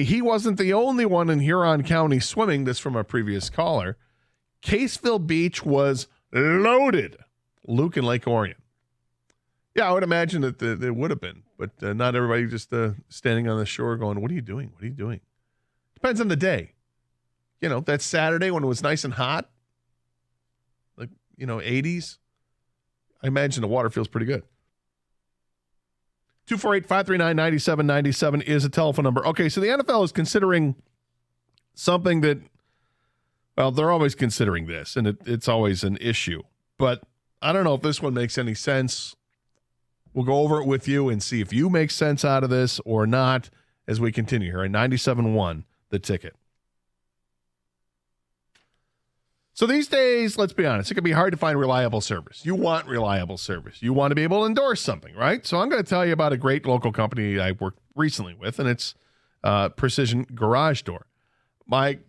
He wasn't the only one in Huron County swimming. This from a previous caller. Caseville Beach was loaded. Luke and Lake Orion. Yeah, I would imagine that it would have been, but not everybody just standing on the shore going, what are you doing? What are you doing? Depends on the day. That Saturday when it was nice and hot, like, 80s, I imagine the water feels pretty good. 248-539-9797 is a telephone number. Okay, so the NFL is considering something that, well, they're always considering this, and it's always an issue. But I don't know if this one makes any sense. We'll go over it with you and see if you make sense out of this or not as we continue here at 97.1, The Ticket. So these days, let's be honest, it can be hard to find reliable service. You want reliable service. You want to be able to endorse something, right? So I'm going to tell you about a great local company I worked recently with, and it's Precision Garage Door. My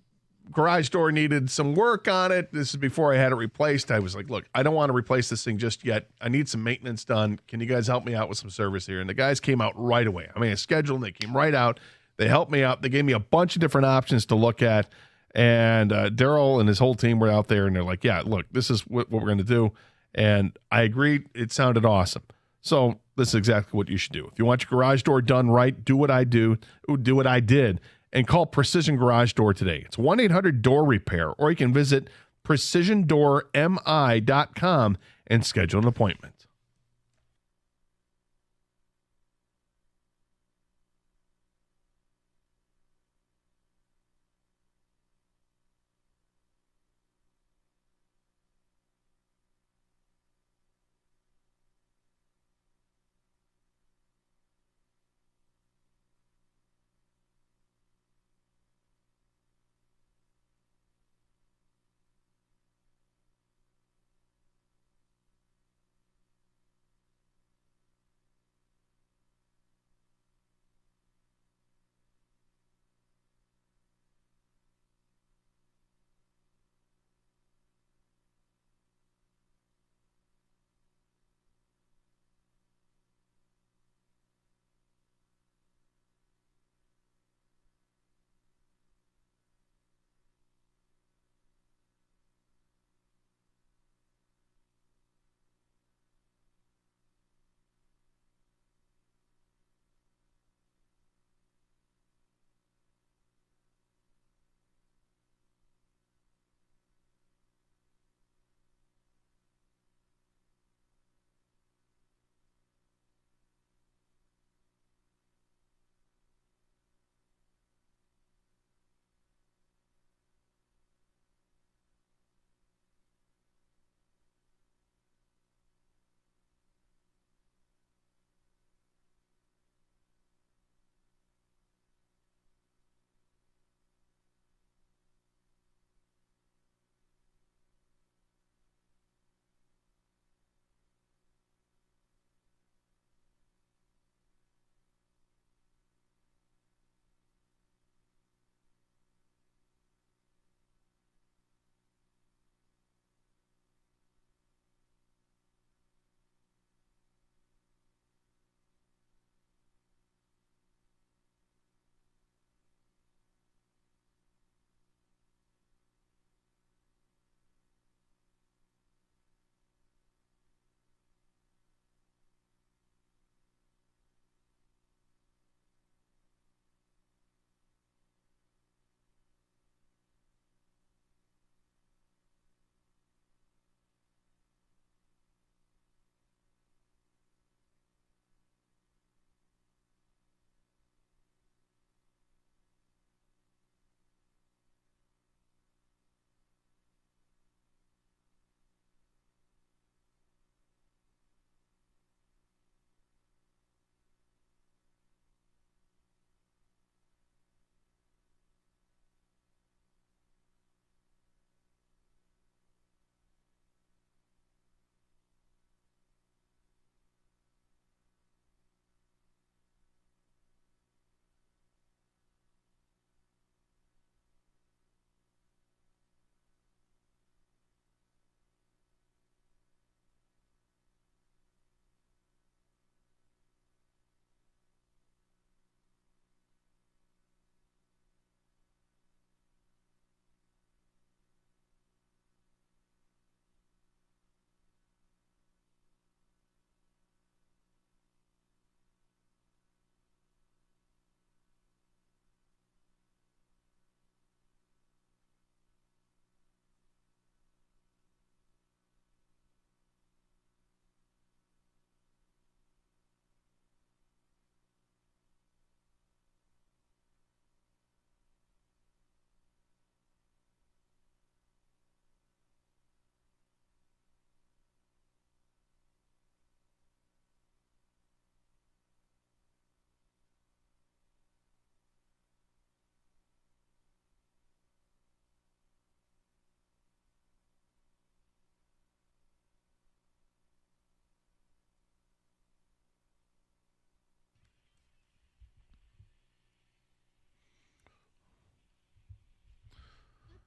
garage door needed some work on it. This is before I had it replaced. I was like, look, I don't want to replace this thing just yet. I need some maintenance done. Can you guys help me out with some service here? And the guys came out right away. I mean, I scheduled them. They came right out. They helped me out. They gave me a bunch of different options to look at. And Daryl and his whole team were out there, and they're like, yeah, look, this is what we're going to do. And I agreed. It sounded awesome. So this is exactly what you should do. If you want your garage door done right, do what I do. Do what I did. And call Precision Garage Door today. It's 1-800-DOOR-REPAIR, or you can visit precisiondoormi.com and schedule an appointment.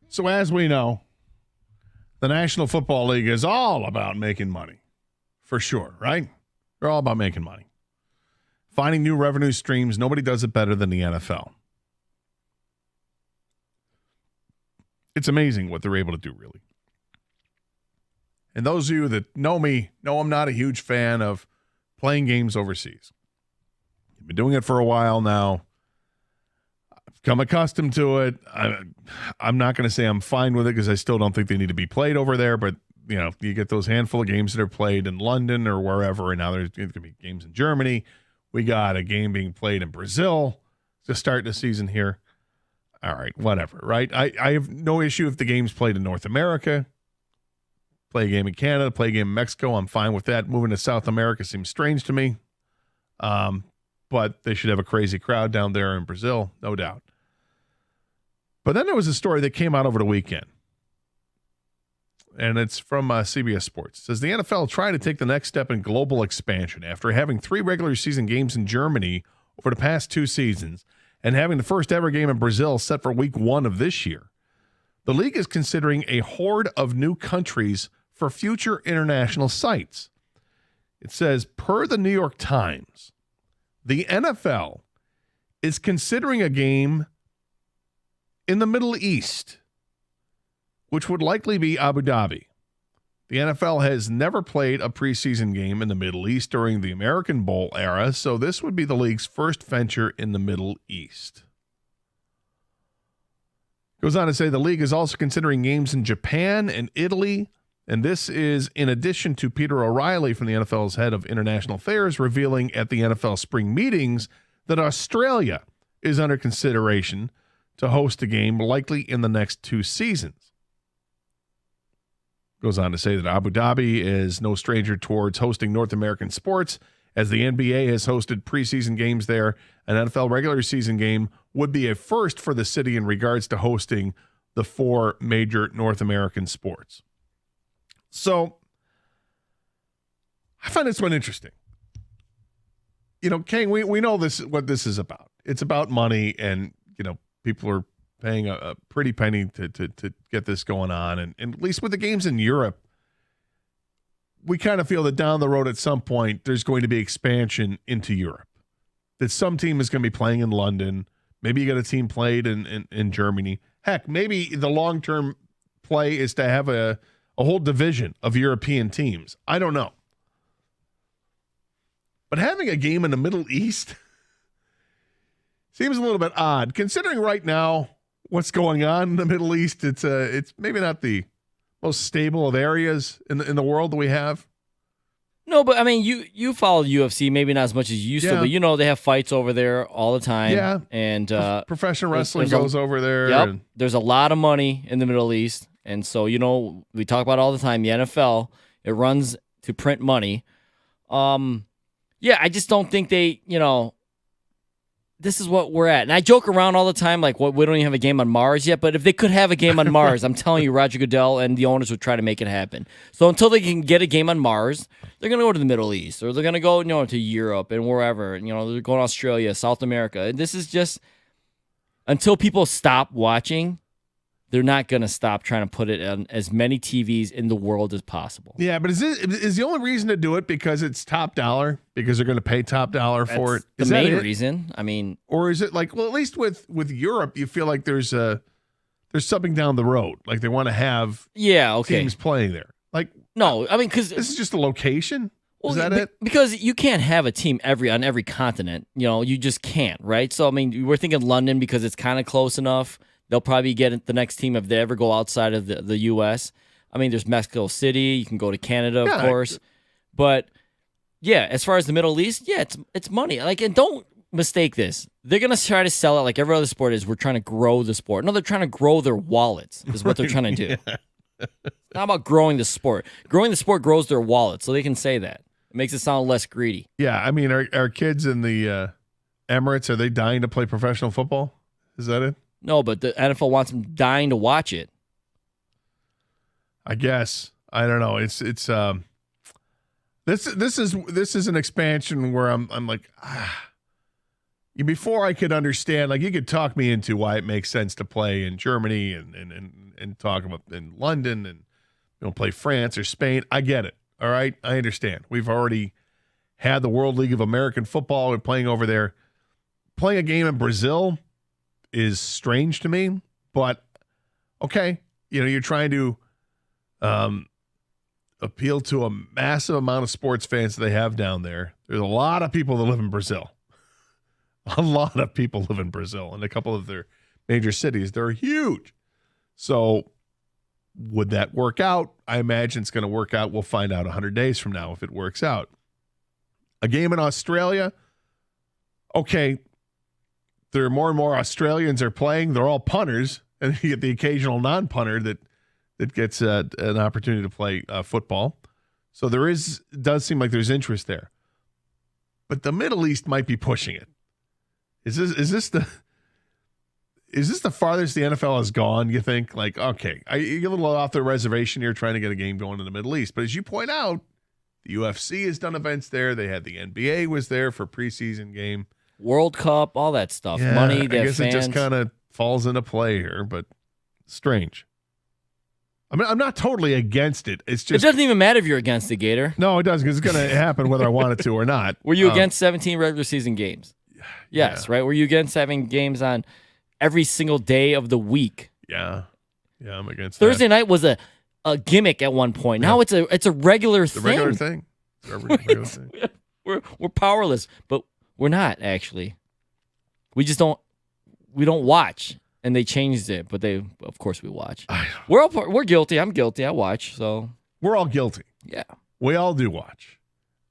So as we know, the National Football League is all about making money, for sure, right? They're all about making money. Finding new revenue streams. Nobody does it better than the NFL. It's amazing what they're able to do, really. And those of you that know me know I'm not a huge fan of playing games overseas. I've been doing it for a while now. I've come accustomed to it. I'm not going to say I'm fine with it because I still don't think they need to be played over there. But, you know, you get those handful of games that are played in London or wherever, and now there's going to be games in Germany. We got a game being played in Brazil to start the season here. All right, whatever, right? I have no issue if the game's played in North America. Play a game in Canada, play a game in Mexico. I'm fine with that. Moving to South America seems strange to me. But they should have a crazy crowd down there in Brazil, no doubt. But then there was a story that came out over the weekend. And it's from CBS Sports. It says the NFL tried to take the next step in global expansion after having 3 regular season games in Germany over the past 2 seasons and having the first ever game in Brazil set for week 1 of this year. The league is considering a horde of new countries for future international sites. It says, per the New York Times, the NFL is considering a game in the Middle East, which would likely be Abu Dhabi. The NFL has never played a preseason game in the Middle East during the American Bowl era, so this would be the league's first venture in the Middle East. Goes on to say the league is also considering games in Japan and Italy, and this is in addition to Peter O'Reilly from the NFL's head of international affairs revealing at the NFL spring meetings that Australia is under consideration to host a game likely in the next 2 seasons. Goes on to say that Abu Dhabi is no stranger towards hosting North American sports, as the NBA has hosted preseason games there. An NFL regular season game would be a first for the city in regards to hosting the 4 major North American sports. So I find this one interesting. You know, Kang, we know this what this is about. It's about money, and, you know, people are paying a pretty penny to get this going on. And at least with the games in Europe, we kind of feel that down the road at some point there's going to be expansion into Europe. That some team is going to be playing in London. Maybe you got a team played in Germany. Heck, maybe the long-term play is to have a whole division of European teams. I don't know. But having a game in the Middle East seems a little bit odd, considering right now what's going on in the Middle East. It's maybe not the most stable of areas in the world that we have. No, but I mean, you follow UFC, maybe not as much as you used to, but you know they have fights over there all the time. Yeah, and professional wrestling goes over there. Yep, and there's a lot of money in the Middle East, and so you know we talk about it all the time. The NFL, it runs to print money. Yeah, I just don't think they, you know, this is what we're at. And I joke around all the time, like, we don't even have a game on Mars yet. But if they could have a game on Mars, I'm telling you, Roger Goodell and the owners would try to make it happen. So until they can get a game on Mars, they're going to go to the Middle East, or they're going to go, you know, to Europe and wherever. And, you know, they're going to Australia, South America. And this is just, until people stop watching, they're not going to stop trying to put it on as many TVs in the world as possible. Yeah, but is the only reason to do it because it's top dollar? Because they're going to pay top dollar for it? Is the main reason. I mean, or is it like, well, at least with Europe, you feel like there's something down the road, like they want to have teams playing there. Like, no, I mean, because this is just a location. Well, is that it? Because you can't have a team on every continent. You know, you just can't, right? So I mean, we're thinking London because it's kind of close enough. They'll probably get the next team if they ever go outside of the U.S. I mean, there's Mexico City. You can go to Canada, of course. But, yeah, as far as the Middle East, yeah, it's money. Like, and don't mistake this. They're going to try to sell it like every other sport is. We're trying to grow the sport. No, they're trying to grow their wallets is what they're trying to do. Yeah. It's not about growing the sport. Growing the sport grows their wallet, so they can say that. It makes it sound less greedy. Yeah, I mean, our kids in the Emirates, are they dying to play professional football? Is that it? No, but the NFL wants them dying to watch it. I guess. I don't know. It's this is an expansion where I'm like, before I could understand, like you could talk me into why it makes sense to play in Germany and talk about in London and play France or Spain. I get it. All right. I understand. We've already had the World League of American Football. We're playing over there. Playing a game in Brazil is strange to me, but okay. You're trying to appeal to a massive amount of sports fans that they have down there. There's a lot of people that live in Brazil. A lot of people live in Brazil and a couple of their major cities. They're huge. So would that work out? I imagine it's going to work out. We'll find out 100 days from now if it works out. A game in Australia, okay, there are more and more Australians are playing. They're all punters, and you get the occasional non-punter that gets an opportunity to play football. So does seem like there's interest there. But the Middle East might be pushing it. Is this the farthest the NFL has gone, you think? Like, okay, you're a little off the reservation here trying to get a game going in the Middle East. But as you point out, the UFC has done events there. They had the NBA was there for preseason game. World Cup, all that stuff. Yeah, Money, I guess fans. it just kind of falls into play here, but strange. I mean, I'm not totally against it. It's just It doesn't even matter if you're against the Gator. No, it doesn't, because it's going to happen whether I want it to or not. Were you against 17 regular season games? Yes, right? Were you against having games on every single day of the week? Yeah, I'm against Thursday that. night was a gimmick at one point. Now it's a regular thing. It's a regular thing. It's a regular thing. We're powerless, but we're not actually. We just don't watch, and they changed it. But of course, we watch. We're guilty. I'm guilty. I watch. So we're all guilty. Yeah, we all do watch.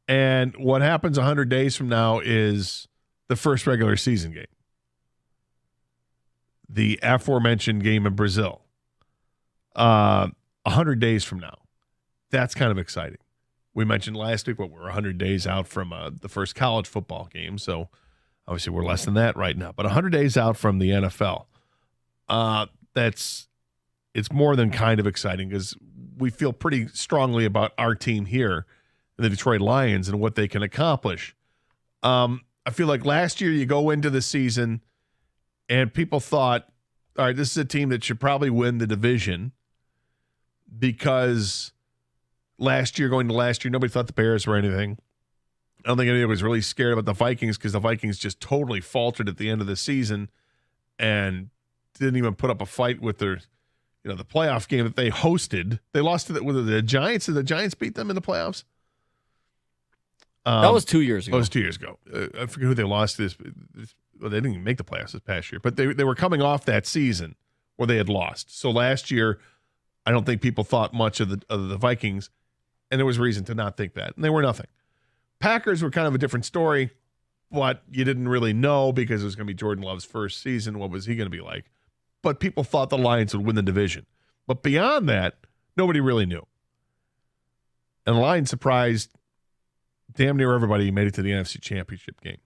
And what happens 100 days from now is the first regular season game, the aforementioned game in Brazil. 100 days from now, that's kind of exciting. We mentioned last week we're 100 days out from the first college football game, so obviously we're less than that right now. But 100 days out from the NFL, it's more than kind of exciting because we feel pretty strongly about our team here, the Detroit Lions, and what they can accomplish. I feel like last year you go into the season and people thought, all right, this is a team that should probably win the division because going to last year, nobody thought the Bears were anything. I don't think anybody was really scared about the Vikings because the Vikings just totally faltered at the end of the season and didn't even put up a fight with their, the playoff game that they hosted. They lost to the Giants. Did the Giants beat them in the playoffs? That was 2 years ago. That was 2 years ago. I forget who they lost to this. Well, they didn't even make the playoffs this past year, but they were coming off that season where they had lost. So last year, I don't think people thought much of the Vikings, and there was reason to not think that. And they were nothing. Packers were kind of a different story, but you didn't really know because it was going to be Jordan Love's first season. What was he going to be like? But people thought the Lions would win the division. But beyond that, nobody really knew. And the Lions surprised damn near everybody who made it to the NFC Championship game.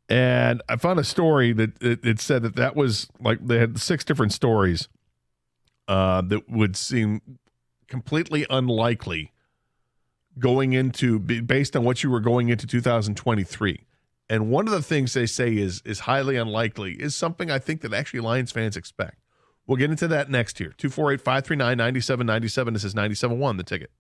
And I found a story that it said that was like they had 6 different stories that would seem completely unlikely based on what you were going into 2023. And one of the things they say is highly unlikely is something I think that actually Lions fans expect. We'll get into that next here. 248-539-9797. This is 97.1, The Ticket.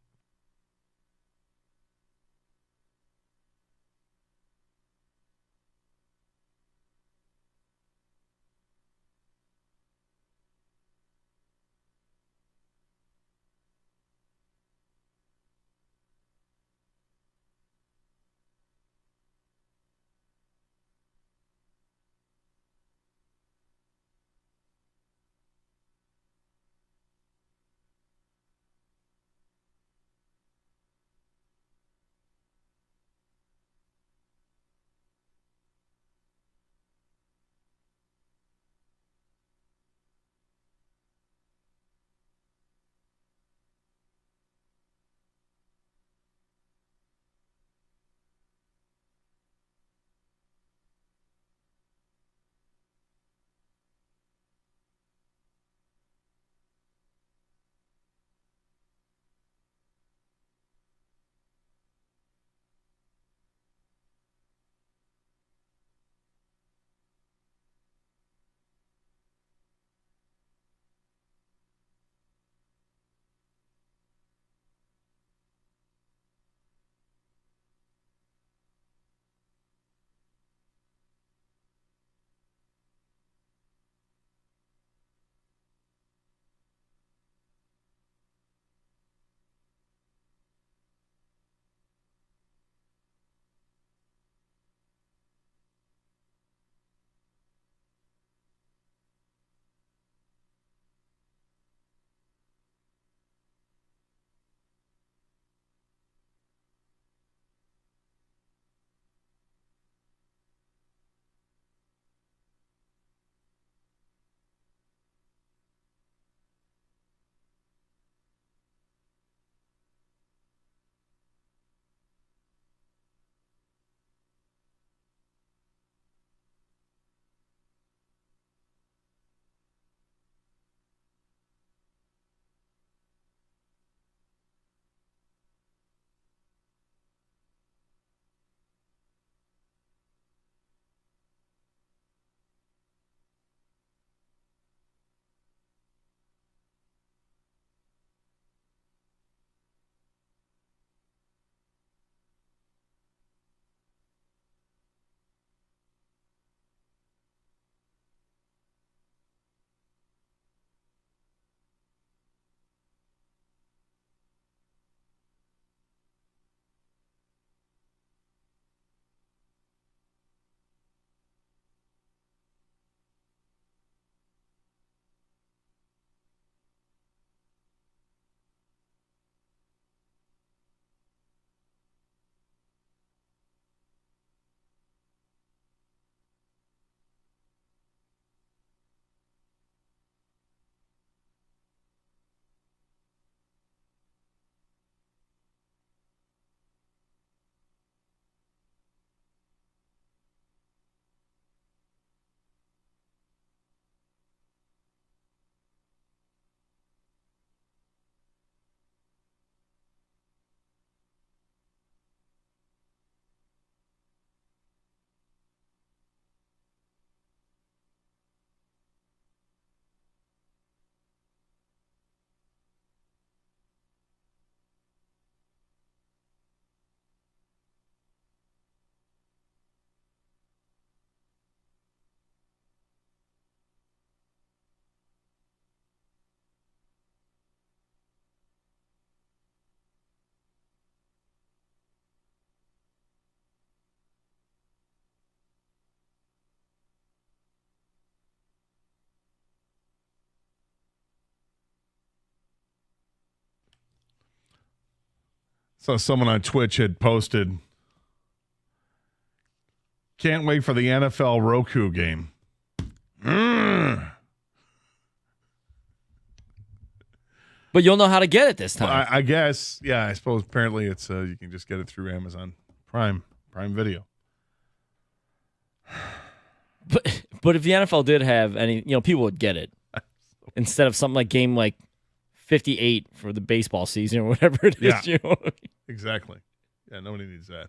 So someone on Twitch had posted, can't wait for the NFL Roku game. But you'll know how to get it this time. Well, I guess, yeah, I suppose apparently it's you can just get it through Amazon Prime Video. But if the NFL did have any, people would get it instead of something like game like 58 for the baseball season or whatever it is. Yeah, exactly. Yeah, nobody needs that.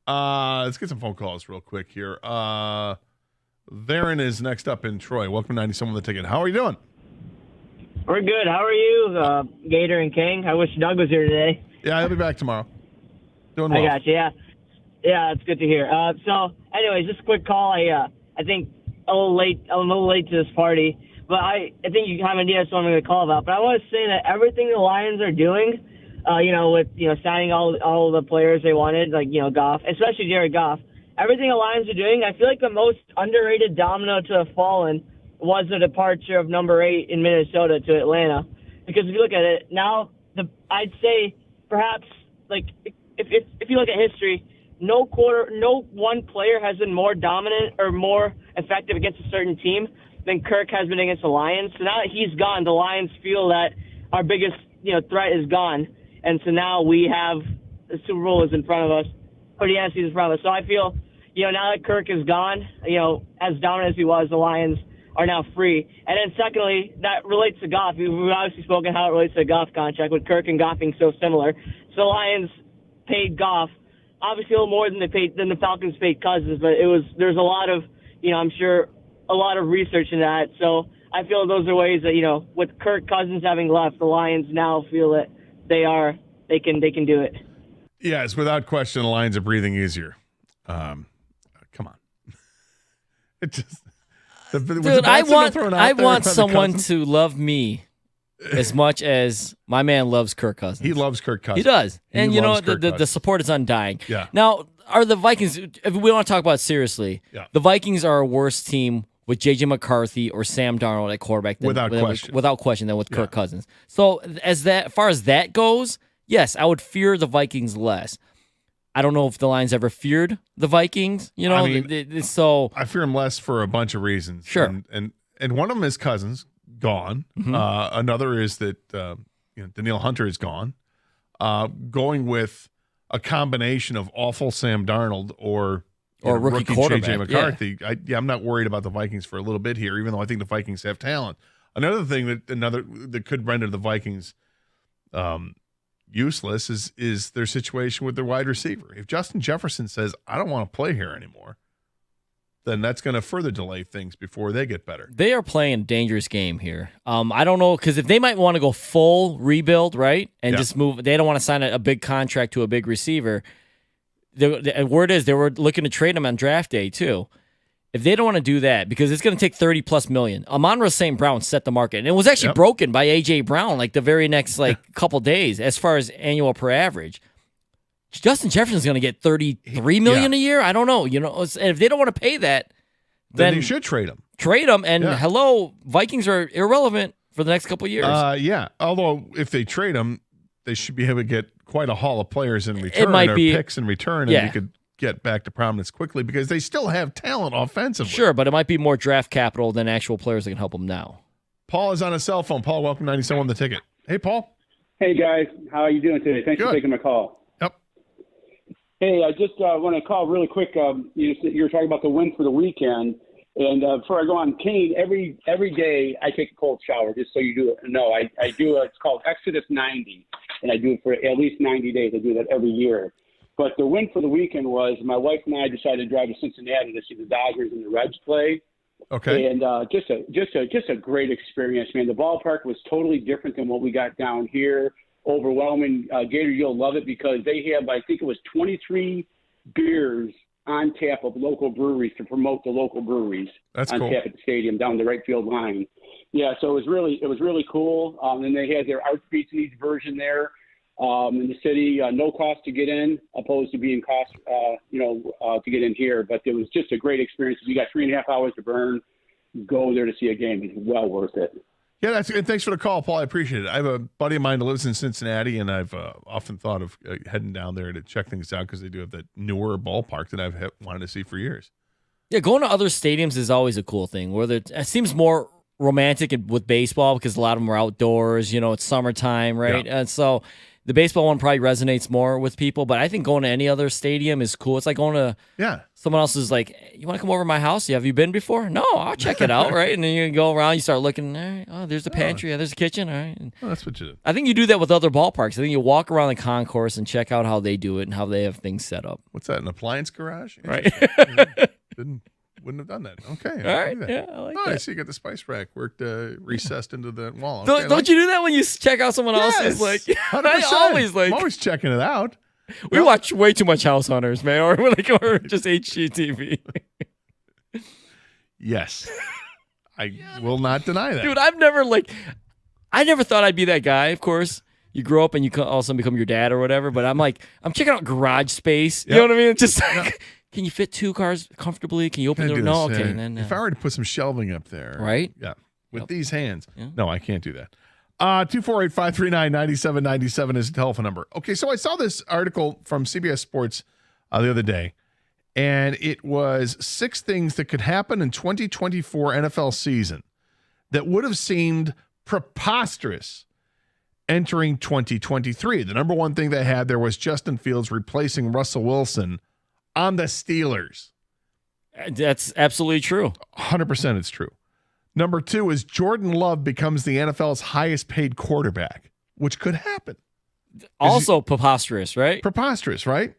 Let's get some phone calls real quick here. Theron is next up in Troy. Welcome to 97 with the Ticket. How are you doing? We're good. How are you, Gator and King? I wish Doug was here today. Yeah, he'll be back tomorrow. Doing well. I got you. Yeah, it's good to hear. So, anyways, just a quick call. I think I'm a little late to this party, but I think you kind of idea what I'm going to call about. But I want to say that everything the Lions are doing, with signing all the players they wanted, like Goff, especially Jared Goff. Everything the Lions are doing, I feel like the most underrated domino to have fallen was the departure of number 8 in Minnesota to Atlanta. Because if you look at it now, I'd say perhaps like if you look at history, no one player has been more dominant or more effective against a certain team than Kirk has been against the Lions. So now that he's gone, the Lions feel that our biggest threat is gone, and so now we have the Super Bowl is in front of us, or the NFC is in front of us. So I feel now that Kirk is gone, as dominant as he was, the Lions are now free. And then secondly, that relates to Goff. We've obviously spoken how it relates to the Goff contract with Kirk and Goff being so similar. So the Lions paid Goff obviously a little more than the Falcons paid Cousins, but there's a lot of I'm sure a lot of research in that. So I feel those are ways that with Kirk Cousins having left, the Lions now feel that they can do it. Yes, without question, the Lions are breathing easier. Come on, it just. Dude, I want someone to love me as much as my man loves Kirk Cousins. He loves Kirk Cousins. He does. And the support is undying. Yeah. Now, are the Vikings, if we want to talk about it seriously, the Vikings are a worse team with J.J. McCarthy or Sam Darnold at quarterback without question than with Kirk Cousins. So as far as that goes, yes, I would fear the Vikings less. I don't know if the Lions ever feared the Vikings, so I fear them less for a bunch of reasons. Sure. And one of them is Cousins gone. Mm-hmm. Another is that Danielle Hunter is gone. Going with a combination of awful Sam Darnold or rookie J.J. quarterback, McCarthy. I'm not worried about the Vikings for a little bit here, even though I think the Vikings have talent. Another thing that could render the Vikings useless is their situation with their wide receiver. If Justin Jefferson says, I don't want to play here anymore, then that's going to further delay things before they get better. They are playing a dangerous game here. I don't know, because if they might want to go full rebuild, right, and just move, they don't want to sign a big contract to a big receiver. The word is they were looking to trade him on draft day, too. If they don't want to do that, because it's going to take $30+ million. Amon-Ra St. Brown set the market, and it was actually broken by A.J. Brown like the very next couple days as far as annual per average. Justin Jefferson's going to get $33 million a year. I don't know. And if they don't want to pay that, then you should trade him. Trade him, and hello, Vikings are irrelevant for the next couple of years. Although if they trade him, they should be able to get quite a haul of players in return. It might be picks in return, and we could get back to prominence quickly because they still have talent offensively. Sure, but it might be more draft capital than actual players that can help them now. Paul is on a cell phone. Paul, welcome to 97 on the Ticket. Hey, Paul. Hey, guys. How are you doing today? Thanks for taking my call. Yep. Hey, I just want to call really quick. You were talking about the win for the weekend. And before I go on, Kane, every day I take a cold shower, just so you do know. I do it's called Exodus 90, and I do it for at least 90 days. I do that every year. But the win for the weekend was my wife and I decided to drive to Cincinnati to see the Dodgers and the Reds play. Okay. And just a great experience, man. The ballpark was totally different than what we got down here. Overwhelming. Gator, you'll love it because they have, I think it was 23 beers on tap of local breweries to promote the local breweries. That's on cool. tap at the stadium down the right field line. Yeah, so it was really cool. And they had their Art Beats Needs version there. In the city, no cost to get in, opposed to being cost, to get in here. But it was just a great experience. You got 3.5 hours to burn. Go there to see a game. It's well worth it. Yeah, and thanks for the call, Paul. I appreciate it. I have a buddy of mine that lives in Cincinnati, and I've often thought of heading down there to check things out because they do have that newer ballpark that I've wanted to see for years. Yeah, going to other stadiums is always a cool thing. Whether it seems more romantic with baseball because a lot of them are outdoors. It's summertime, right? Yeah. And so the baseball one probably resonates more with people. But I think going to any other stadium is cool. It's like going to someone else's, like, you want to come over to my house? Have you been before? No, I'll check it out, right? And then you go around, you start looking. All right, oh, there's the pantry. Yeah, there's a kitchen. All right. And that's what you do. I think you do that with other ballparks. I think you walk around the concourse and check out how they do it and how they have things set up. What's that? An appliance garage? Right. Wouldn't have done that. Okay. All right. Yeah, I like that. I see you got the spice rack recessed into the wall. Okay, don't you do that when you check out someone else's? Like, 100%. I always I'm always checking it out. We watch way too much House Hunters, man, or just HGTV. Yes. I will not deny that. Dude, I never thought I'd be that guy, of course. You grow up and you all of a sudden become your dad or whatever, but I'm checking out garage space. You know what I mean? It's just like, can you fit two cars comfortably? Can you open the door? No? Okay. And then, if I were to put some shelving up there. Right? Yeah. With these hands. Yeah. No, I can't do that. 248-539-9797 is the telephone number. Okay, so I saw this article from CBS Sports the other day, and it was 6 things that could happen in 2024 NFL season that would have seemed preposterous entering 2023. The number one thing they had there was Justin Fields replacing Russell Wilson on the Steelers. That's absolutely true. 100% it's true. Number 2 is Jordan Love becomes the NFL's highest paid quarterback, which could happen. Also preposterous, right? Preposterous, right?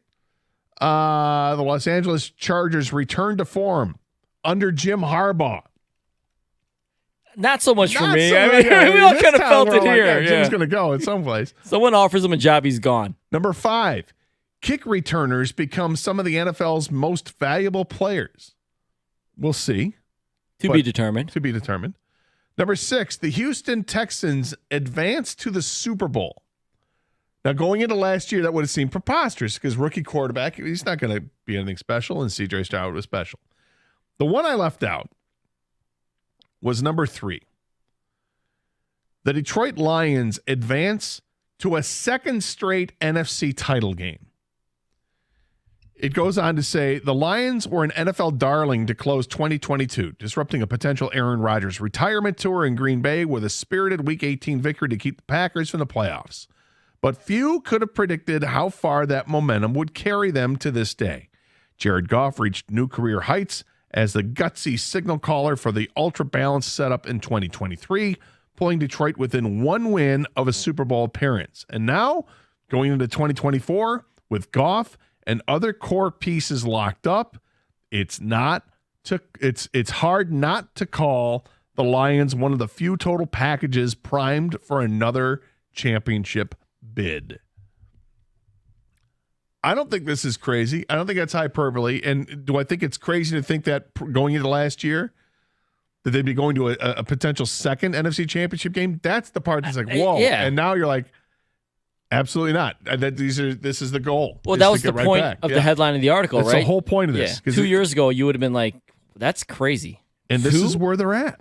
The Los Angeles Chargers return to form under Jim Harbaugh. Not so much for me. We all kind of felt it here. Jim's going to go at some place. Someone offers him a job, he's gone. Number 5, kick returners become some of the NFL's most valuable players. We'll see. To be determined. Number 6, the Houston Texans advance to the Super Bowl. Now, going into last year, that would have seemed preposterous because rookie quarterback, he's not going to be anything special, and C.J. Stroud was special. The one I left out was number 3. The Detroit Lions advance to a second straight NFC title game. It goes on to say the Lions were an NFL darling to close 2022, disrupting a potential Aaron Rodgers retirement tour in Green Bay with a spirited Week 18 victory to keep the Packers from the playoffs. But few could have predicted how far that momentum would carry them to this day. Jared Goff reached new career heights as the gutsy signal caller for the ultra-balanced setup in 2023, pulling Detroit within 1 win of a Super Bowl appearance. And now, going into 2024, with Goff and other core pieces locked up, it's hard not to call the Lions one of the few total packages primed for another championship bid. I don't think this is crazy. I don't think that's hyperbole. And do I think it's crazy to think that going into last year that they'd be going to a potential second NFC championship game? That's the part that's like, whoa. Yeah. And now you're like, absolutely not. This is the goal. Well, that was the point of the headline of the article, right? That's the whole point of this. Yeah. 2 years ago, you would have been like, that's crazy. And this is where they're at.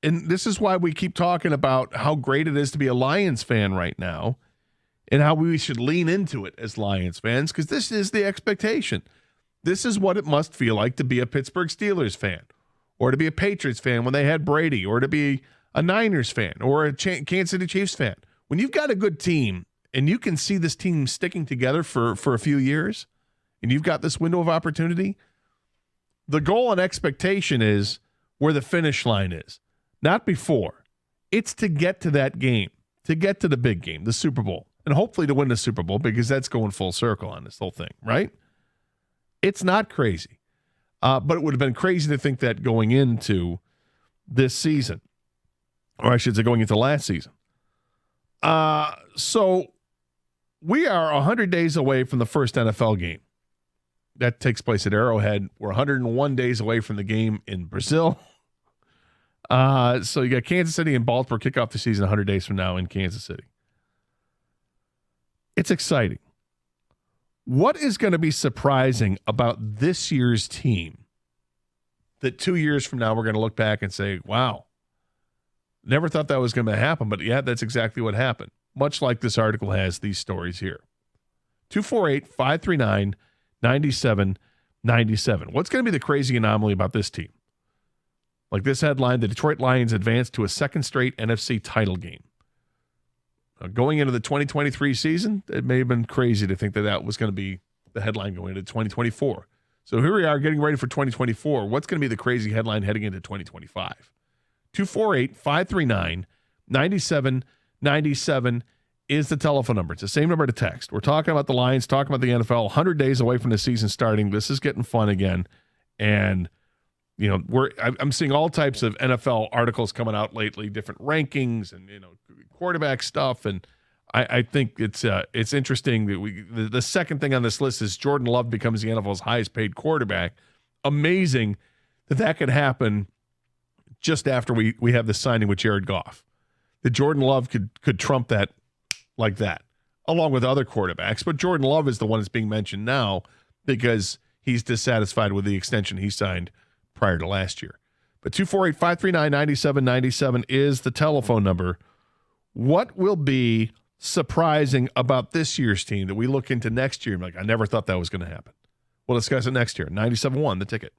And this is why we keep talking about how great it is to be a Lions fan right now and how we should lean into it as Lions fans, because this is the expectation. This is what it must feel like to be a Pittsburgh Steelers fan, or to be a Patriots fan when they had Brady, or to be a Niners fan, or a Kansas City Chiefs fan. When you've got a good team and you can see this team sticking together for a few years, and you've got this window of opportunity, the goal and expectation is where the finish line is. Not before. It's to get to that game, to get to the big game, the Super Bowl, and hopefully to win the Super Bowl, because that's going full circle on this whole thing, right? It's not crazy. But it would have been crazy to think that going into this season, or I should say going into last season. So we are 100 days away from the first NFL game. That takes place at Arrowhead. We're 101 days away from the game in Brazil. So you got Kansas City and Baltimore kick off the season 100 days from now in Kansas City. It's exciting. What is going to be surprising about this year's team that 2 years from now we're going to look back and say, wow, Never thought that was going to happen, but yeah, that's exactly what happened. Much like this article has these stories here. 248-539-9797. What's going to be the crazy anomaly about this team? Like this headline, the Detroit Lions advanced to a second straight NFC title game. Going into the 2023 season, it may have been crazy to think that that was going to be the headline going into 2024. So here we are getting ready for 2024. What's going to be the crazy headline heading into 2025? 248-539-9797 is the telephone number. It's the same number to text. We're talking about the Lions, talking about the NFL, 100 days away from the season starting. This is getting fun again. And, you know, I'm seeing all types of NFL articles coming out lately, different rankings and, you know, quarterback stuff. And I think it's interesting that the second thing on this list is Jordan Love becomes the NFL's highest paid quarterback. Amazing that could happen just after we have the signing with Jared Goff. That Jordan Love could trump that like that, along with other quarterbacks. But Jordan Love is the one that's being mentioned now because he's dissatisfied with the extension he signed prior to last year. But 248-539-9797 is the telephone number. What will be surprising about this year's team that we look into next year and be like, I never thought that was going to happen? We'll discuss it next year. 97.1, The Ticket.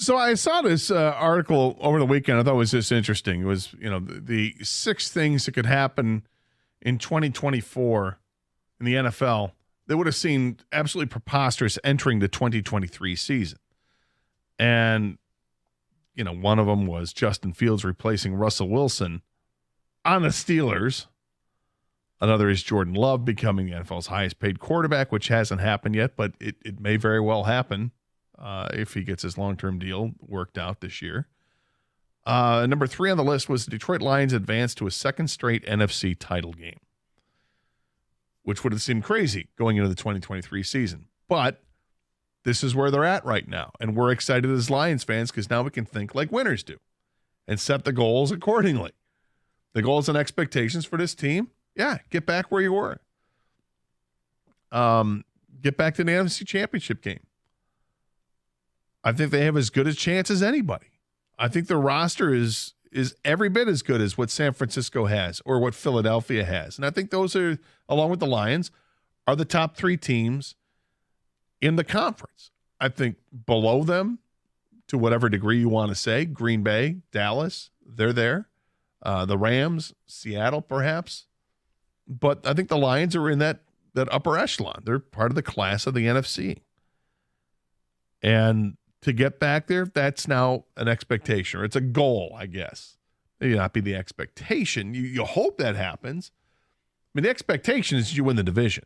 So I saw this article over the weekend. I thought it was just interesting. It was, the 6 things that could happen in 2024 in the NFL that would have seemed absolutely preposterous entering the 2023 season. And, one of them was Justin Fields replacing Russell Wilson on the Steelers. Another is Jordan Love becoming the NFL's highest paid quarterback, which hasn't happened yet, but it may very well happen. If he gets his long-term deal worked out this year. Number 3 on the list was the Detroit Lions advance to a second straight NFC title game, which would have seemed crazy going into the 2023 season. But this is where they're at right now, and we're excited as Lions fans because now we can think like winners do and set the goals accordingly. The goals and expectations for this team, get back where you were. Get back to the NFC Championship game. I think they have as good a chance as anybody. I think the roster is every bit as good as what San Francisco has or what Philadelphia has. And I think those are, along with the Lions, are the top 3 teams in the conference. I think below them, to whatever degree you want to say, Green Bay, Dallas, they're there. The Rams, Seattle, perhaps. But I think the Lions are in that upper echelon. They're part of the class of the NFC. And to get back there, that's now an expectation, or it's a goal, I guess. Maybe not be the expectation. You hope that happens. I mean, the expectation is you win the division.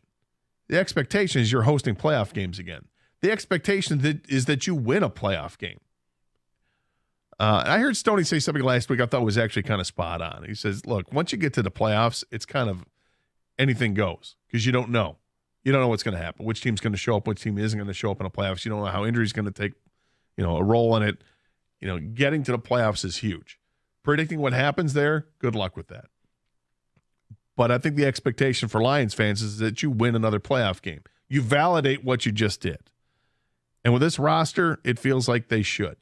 The expectation is you're hosting playoff games again. The expectation is that you win a playoff game. I heard Stoney say something last week I thought was actually kind of spot on. He says, look, once you get to the playoffs, it's kind of anything goes because you don't know. You don't know what's going to happen, which team's going to show up, which team isn't going to show up in the playoffs. You don't know how injury's going to take a role in it. Getting to the playoffs is huge. Predicting what happens there, good luck with that. But I think the expectation for Lions fans is that you win another playoff game. You validate what you just did. And with this roster, it feels like they should.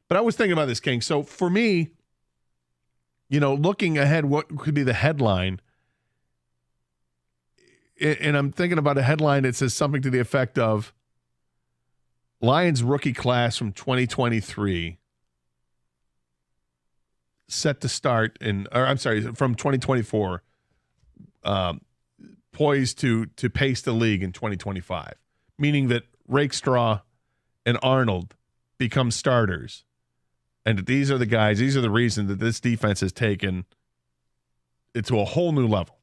But I was thinking about this, King. So for me, looking ahead, what could be the headline? And I'm thinking about a headline that says something to the effect of Lions rookie class from 2023 set to start from 2024, poised to pace the league in 2025, meaning that Rakestraw and Arnold become starters. And that these are the guys, these are the reasons that this defense has taken it to a whole new level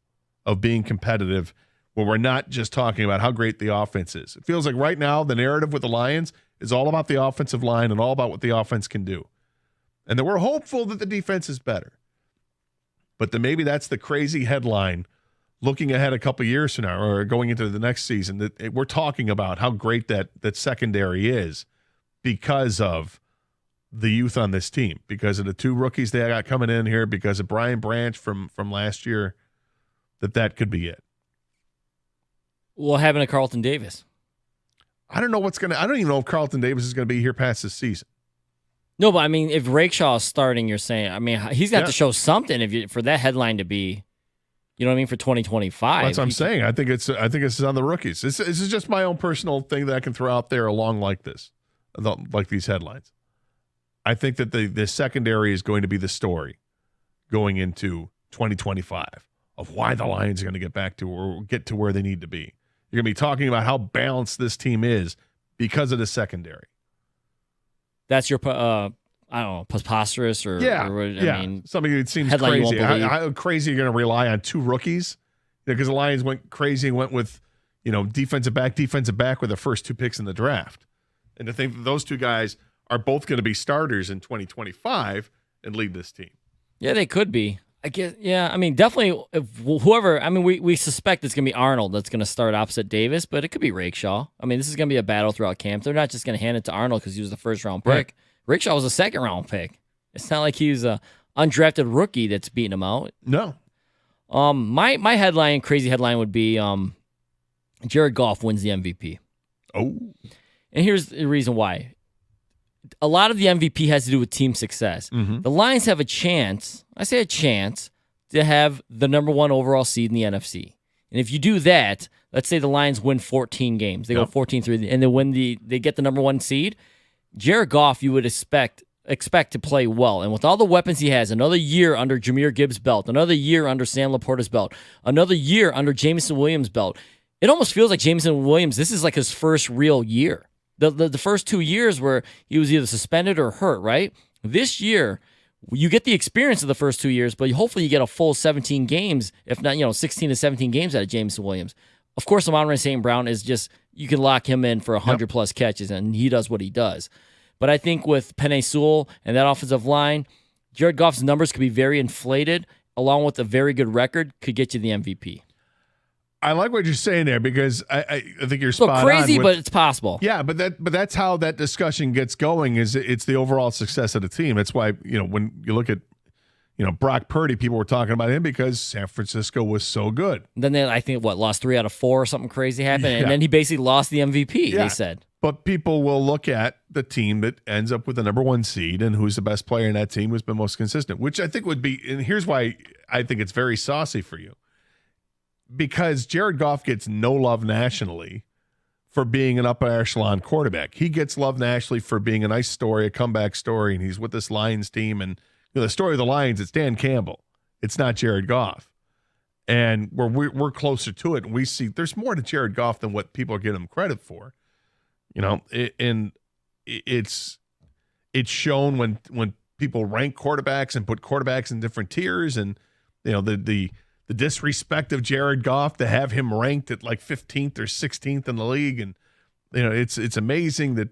of being competitive, where we're not just talking about how great the offense is. It feels like right now the narrative with the Lions is all about the offensive line and all about what the offense can do. And that we're hopeful that the defense is better. But then maybe that's the crazy headline looking ahead a couple years from now or going into the next season, that we're talking about how great that secondary is because of the youth on this team, because of the 2 rookies they got coming in here, because of Brian Branch from last year, that could be it. What happened to Carlton Davis? I don't know I don't even know if Carlton Davis is going to be here past this season. No, but I mean, if Rakeshaw is starting, you're saying, I mean, he's got to show something for that headline to be, you know what I mean, for 2025. That's what I'm saying. I think it's on the rookies. This is just my own personal thing that I can throw out there along like this, like these headlines. I think that the secondary is going to be the story going into 2025 of why the Lions are going to get back to or get to where they need to be. You're going to be talking about how balanced this team is because of the secondary. That's your, I don't know, preposterous or I mean, something that seems crazy. How crazy you're going to rely on 2 rookies? Because the Lions went crazy and went with, defensive back with the first 2 picks in the draft. And to think that those 2 guys are both going to be starters in 2025 and lead this team. Yeah, they could be. I guess, yeah, I mean, definitely whoever, I mean, we suspect it's going to be Arnold that's going to start opposite Davis, but it could be Rakeshaw. I mean, this is going to be a battle throughout camp. They're not just going to hand it to Arnold because he was the first-round pick. Right. Rakeshaw was a second-round pick. It's not like he was a undrafted rookie that's beating him out. No. My crazy headline would be Jared Goff wins the MVP. Oh. And here's the reason why. A lot of the MVP has to do with team success. Mm-hmm. The Lions have a chance, I say a chance, to have the number 1 overall seed in the NFC. And if you do that, let's say the Lions win 14 games. They go 14-3, and they get the number 1 seed. Jared Goff, you would expect to play well. And with all the weapons he has, another year under Jahmyr Gibbs' belt, another year under Sam Laporta's belt, another year under Jameson Williams' belt, it almost feels like Jameson Williams, this is like his first real year. The first 2 years where he was either suspended or hurt, right? This year, you get the experience of the first 2 years, but hopefully you get a full 17 games, if not, 16 to 17 games out of Jameson Williams. Of course, Amon-Ra St. Brown is just, you can lock him in for 100-plus catches, and he does what he does. But I think with Penei Sewell and that offensive line, Jared Goff's numbers could be very inflated, along with a very good record, could get you the MVP. I like what you're saying there because I think you're spot on. Crazy, but it's possible. Yeah, but that's how that discussion gets going. Is it's the overall success of the team. That's why when you look at Brock Purdy, people were talking about him because San Francisco was so good. Then they, I think, lost 3 out of 4 or something crazy happened, and then he basically lost the MVP. Yeah. They said. But people will look at the team that ends up with the number 1 seed and who's the best player in that team, who's been most consistent, which I think would be, and here's why I think it's very saucy for you. Because Jared Goff gets no love nationally for being an upper echelon quarterback. He gets love nationally for being a nice story, a comeback story, and he's with this Lions team. And the story of the Lions, it's Dan Campbell. It's not Jared Goff. And we're closer to it, and we see there's more to Jared Goff than what people are giving him credit for. It's shown when people rank quarterbacks and put quarterbacks in different tiers, and the disrespect of Jared Goff to have him ranked at like 15th or 16th in the league. And, it's amazing that,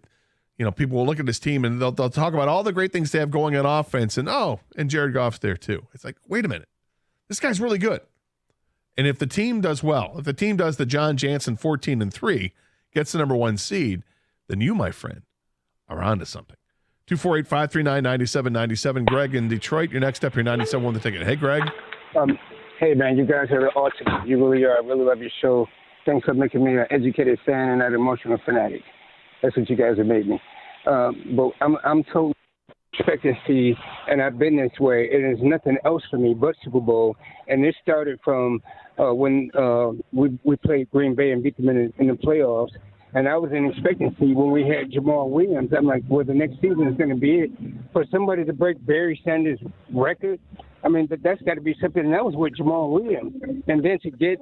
people will look at this team and they'll talk about all the great things they have going on offense and Jared Goff's there too. It's like, wait a minute, this guy's really good. And if the team does well, if the team does the John Jansen 14-3, gets the number 1 seed, then you, my friend, are onto something. 248-539-9797. Greg in Detroit, you're next up here, 97-1 the ticket. Hey, Greg. Hey, man, you guys are awesome. You really are. I really love your show. Thanks for making me an educated fan and not an emotional fanatic. That's what you guys have made me. But I'm totally expectancy, and I've been this way. It is nothing else for me but Super Bowl. And this started from when we played Green Bay and beat them in the playoffs. And I was in expectancy when we had Jamal Williams. I'm like, well, the next season is going to be it. For somebody to break Barry Sanders' record, I mean, that's got to be something. And that was with Jamal Williams. And then to get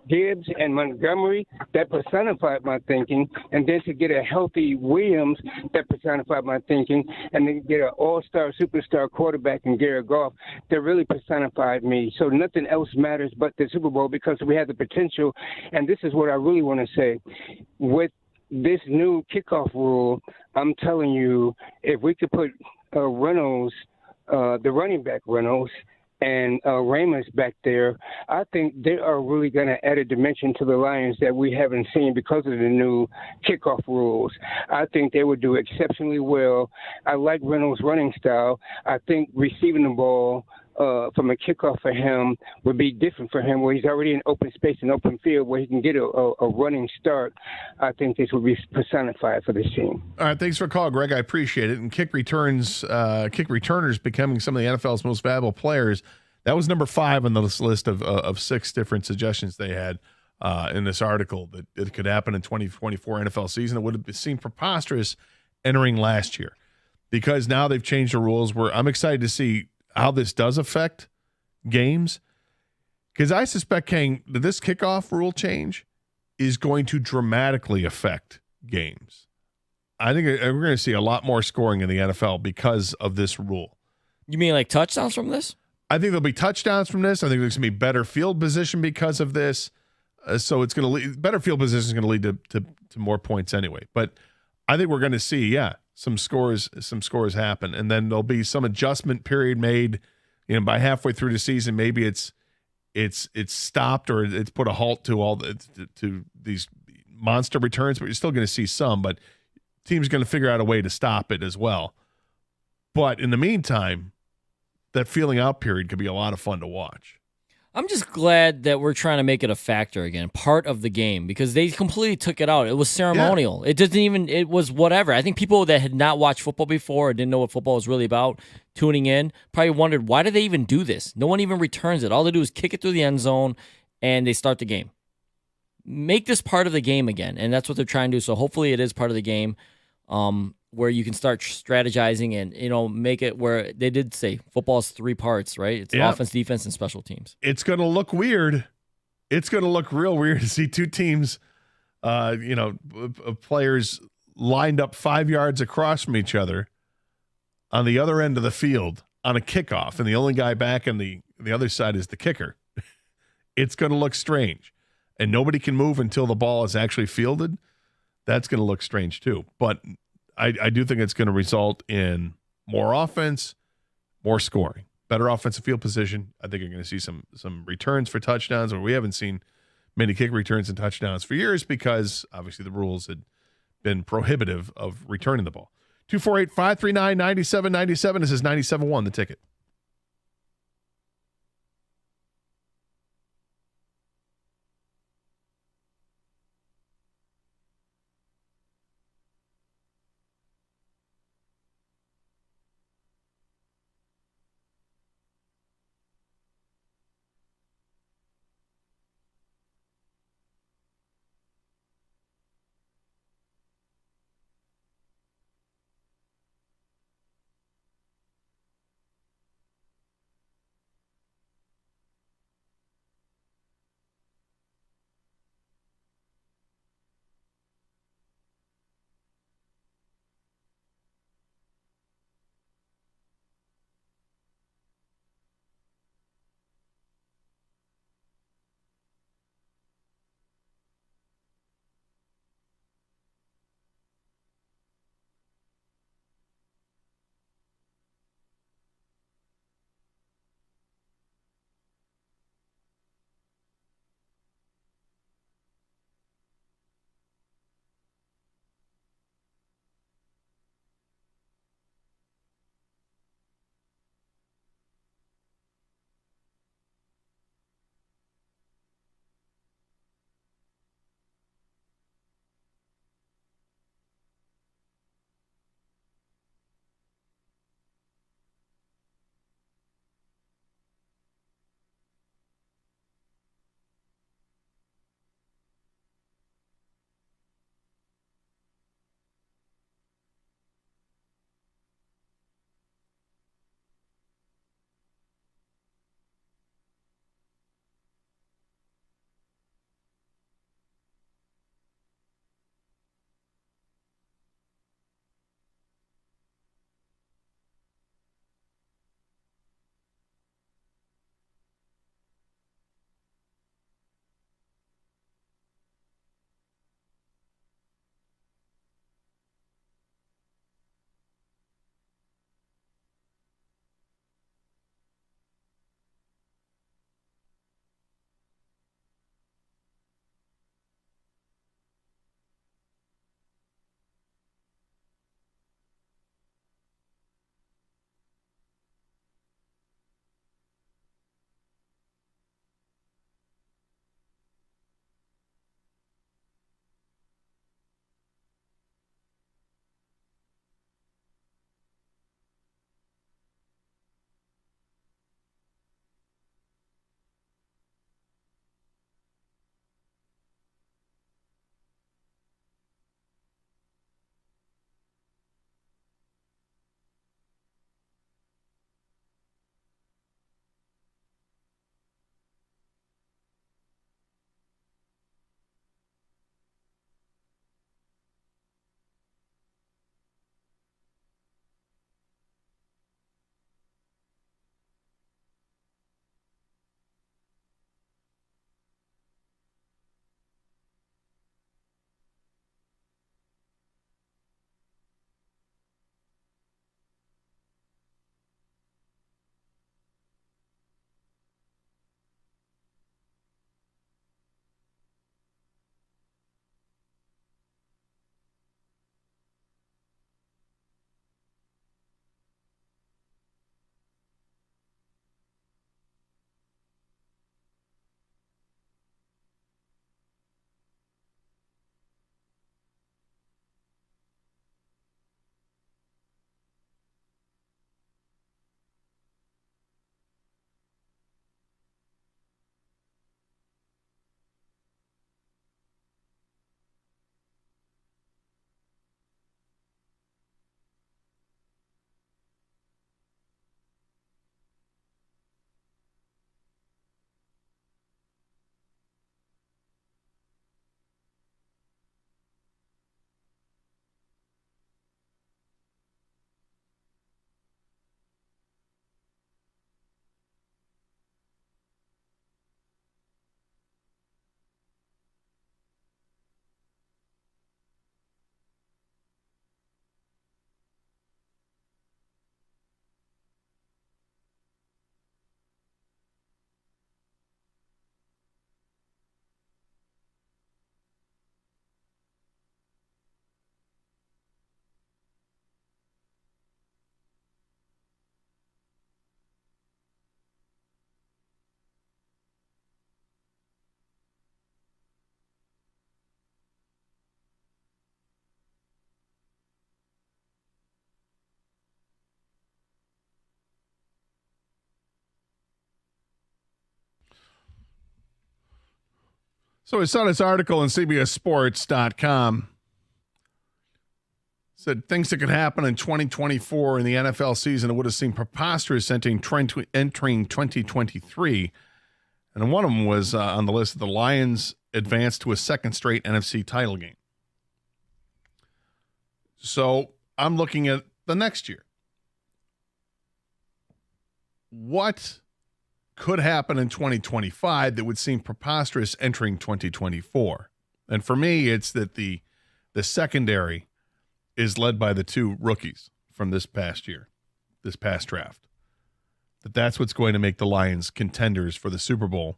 Gibbs and Montgomery, that personified my thinking. And then to get a healthy Williams, that personified my thinking. And then get an all-star, superstar quarterback in Jared Goff, that really personified me. So nothing else matters but the Super Bowl because we have the potential. And this is what I really want to say. With this new kickoff rule, I'm telling you, if we could put Reynolds, the running back Reynolds, and Ramos back there, I think they are really going to add a dimension to the Lions that we haven't seen because of the new kickoff rules. I think they would do exceptionally well. I like Reynolds' running style. I think receiving the ball from a kickoff for him would be different for him, where he's already in open space and open field where he can get a running start. I think this would be personified for this team. All right, thanks for the call, Greg. I appreciate it. And kick returners becoming some of the NFL's most valuable players. That was number 5 on this list of 6 different suggestions they had in this article that it could happen in 2024 NFL season. It would have seemed preposterous entering last year because now they've changed the rules where I'm excited to see how this does affect games, because I suspect, Kane, that this kickoff rule change is going to dramatically affect games. I think we're going to see a lot more scoring in the NFL because of this rule. You mean like touchdowns from this? I think there'll be touchdowns from this. I think there's going to be better field position because of this. So it's going to lead, better field position is going to lead to more points anyway. But I think we're going to see, some scores happen, and then there'll be some adjustment period made. By halfway through the season, maybe it's stopped or it's put a halt to these monster returns. But you're still going to see some. But team's going to figure out a way to stop it as well. But in the meantime, that feeling out period could be a lot of fun to watch. I'm just glad that we're trying to make it a factor again, part of the game, because they completely took it out. It was ceremonial. Yeah. It was whatever. I think people that had not watched football before or didn't know what football was really about, tuning in, probably wondered, why do they even do this? No one even returns it. All they do is kick it through the end zone, and they start the game. Make this part of the game again, and that's what they're trying to do. So hopefully it is part of the game. where you can start strategizing and make it where they did say football is 3 parts, right? It's offense, defense, and special teams. It's going to look weird. It's going to look real weird to see two teams, players lined up 5 yards across from each other on the other end of the field on a kickoff, and the only guy back on the other side is the kicker. It's going to look strange, and nobody can move until the ball is actually fielded. That's going to look strange too. But I do think it's going to result in more offense, more scoring, better offensive field position. I think you're going to see some returns for touchdowns, where we haven't seen many kick returns and touchdowns for years because obviously the rules had been prohibitive of returning the ball. 248-539-9797. This is 97.1, The Ticket. So I saw this article on CBSSports.com. Said things that could happen in 2024 in the NFL season. It would have seemed preposterous entering 2023. And one of them was on the list, the Lions advanced to a second straight NFC title game. So I'm looking at the next year. What could happen in 2025 that would seem preposterous entering 2024? And for me, it's that the secondary is led by the two rookies from this past year, this past draft. That's what's going to make the Lions contenders for the Super Bowl,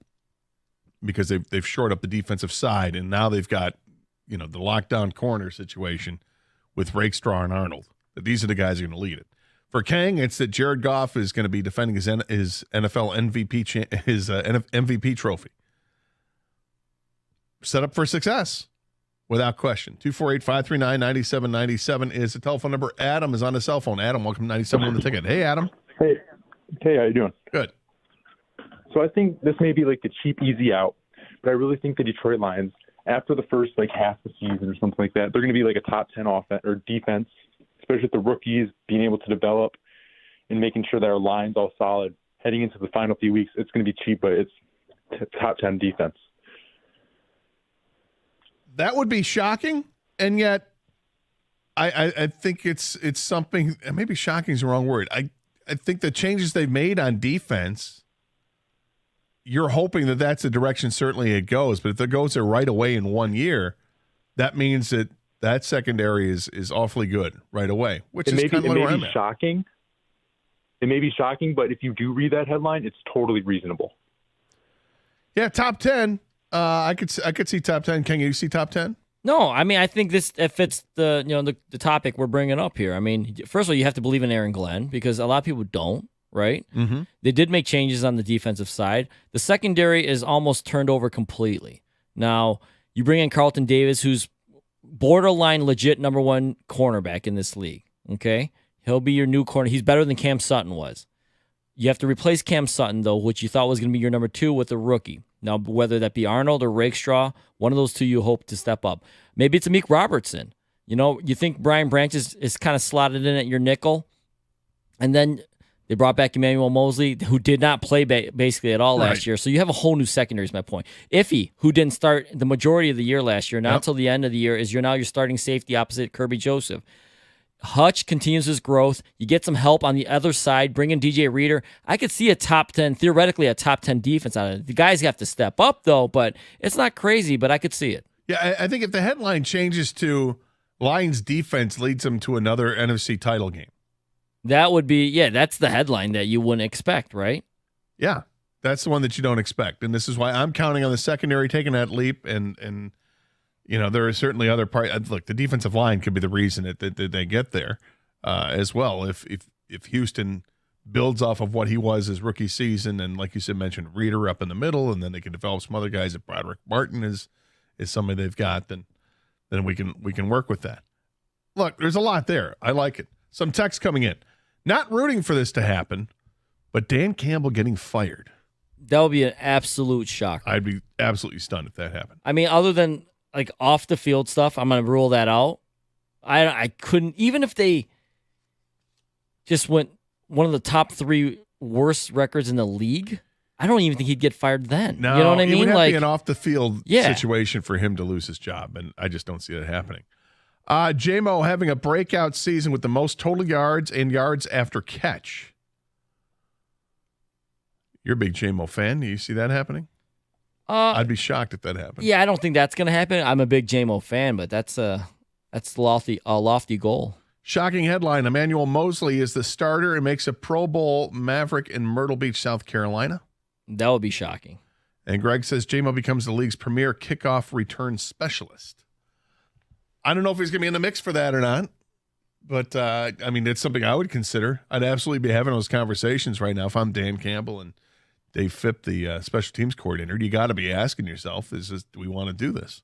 because they've shored up the defensive side, and now they've got, the lockdown corner situation with Rakestraw and Arnold. That these are the guys who are going to lead it. For Kang, it's that Jared Goff is going to be defending his NFL MVP MVP trophy. Set up for success, without question. 248-539-9797 is the telephone number. Adam is on the cell phone. Adam, welcome to 97 on the ticket. Hey, Adam. Hey, how you doing? Good. So I think this may be like the cheap, easy out, but I really think the Detroit Lions, after the first half the season or something like that, they're going to be like a top 10 offense or defense, especially with the rookies being able to develop and making sure that our line's all solid. Heading into the final few weeks, it's going to be cheap, but it's top 10 defense. That would be shocking, and yet I think it's something. Maybe shocking is the wrong word. I think the changes they've made on defense, you're hoping that that's the direction certainly it goes. But if it goes there right away in 1 year, that means that secondary is awfully good right away, which is kind of where I'm at. Shocking. It may be shocking, but if you do read that headline, it's totally reasonable. Yeah, top 10. I could see top 10. Can you see top 10? No, I mean, I think this fits the topic we're bringing up here. I mean, first of all, you have to believe in Aaron Glenn, because a lot of people don't, right? Mm-hmm. They did make changes on the defensive side. The secondary is almost turned over completely. Now, you bring in Carlton Davis, who's borderline legit number one cornerback in this league, okay? He'll be your new corner. He's better than Cam Sutton was. You have to replace Cam Sutton, though, which you thought was going to be your number two, with a rookie. Now, whether that be Arnold or Rakestraw, one of those two you hope to step up. Maybe it's Amik Robertson. You think Brian Branch is kind of slotted in at your nickel. And then they brought back Emmanuel Mosley, who did not play basically at all last year. So you have a whole new secondary is my point. Iffy, who didn't start the majority of the year last year, not until the end of the year, is now your starting safety opposite Kirby Joseph. Hutch continues his growth. You get some help on the other side. Bring in DJ Reader. I could see theoretically a top 10 defense out of it. The guys have to step up, though, but it's not crazy, but I could see it. Yeah, I think if the headline changes to Lions defense leads them to another NFC title game. That would be, that's the headline that you wouldn't expect, right? Yeah, that's the one that you don't expect. And this is why I'm counting on the secondary taking that leap, and there are certainly other parts. Look, the defensive line could be the reason that they get there as well. If Houston builds off of what he was his rookie season, and like you said, mentioned Reader up in the middle, and then they can develop some other guys. If Broderick Martin is somebody they've got, then we can work with that. Look, there's a lot there. I like it. Some text coming in. Not rooting for this to happen, but Dan Campbell getting fired. That would be an absolute shock. I'd be absolutely stunned if that happened. I mean, other than off the field stuff, I'm going to rule that out. I couldn't, even if they just went one of the top 3 worst records in the league, I don't even think he'd get fired then. No, you know what I mean? It would have to be an off the field Yeah. situation for him to lose his job, and I just don't see that happening. J-Mo having a breakout season with the most total yards and yards after catch. You're a big J-Mo fan. Do you see that happening? I'd be shocked if that happened. Yeah, I don't think that's going to happen. I'm a big J-Mo fan, but that's a lofty goal. Shocking headline: Emmanuel Mosley is the starter and makes a Pro Bowl Maverick in Myrtle Beach, South Carolina. That would be shocking. And Greg says J-Mo becomes the league's premier kickoff return specialist. I don't know if he's going to be in the mix for that or not, but I mean, it's something I would consider. I'd absolutely be having those conversations right now if I'm Dan Campbell and Dave Phipp, the special teams coordinator. You got to be asking yourself, do we want to do this?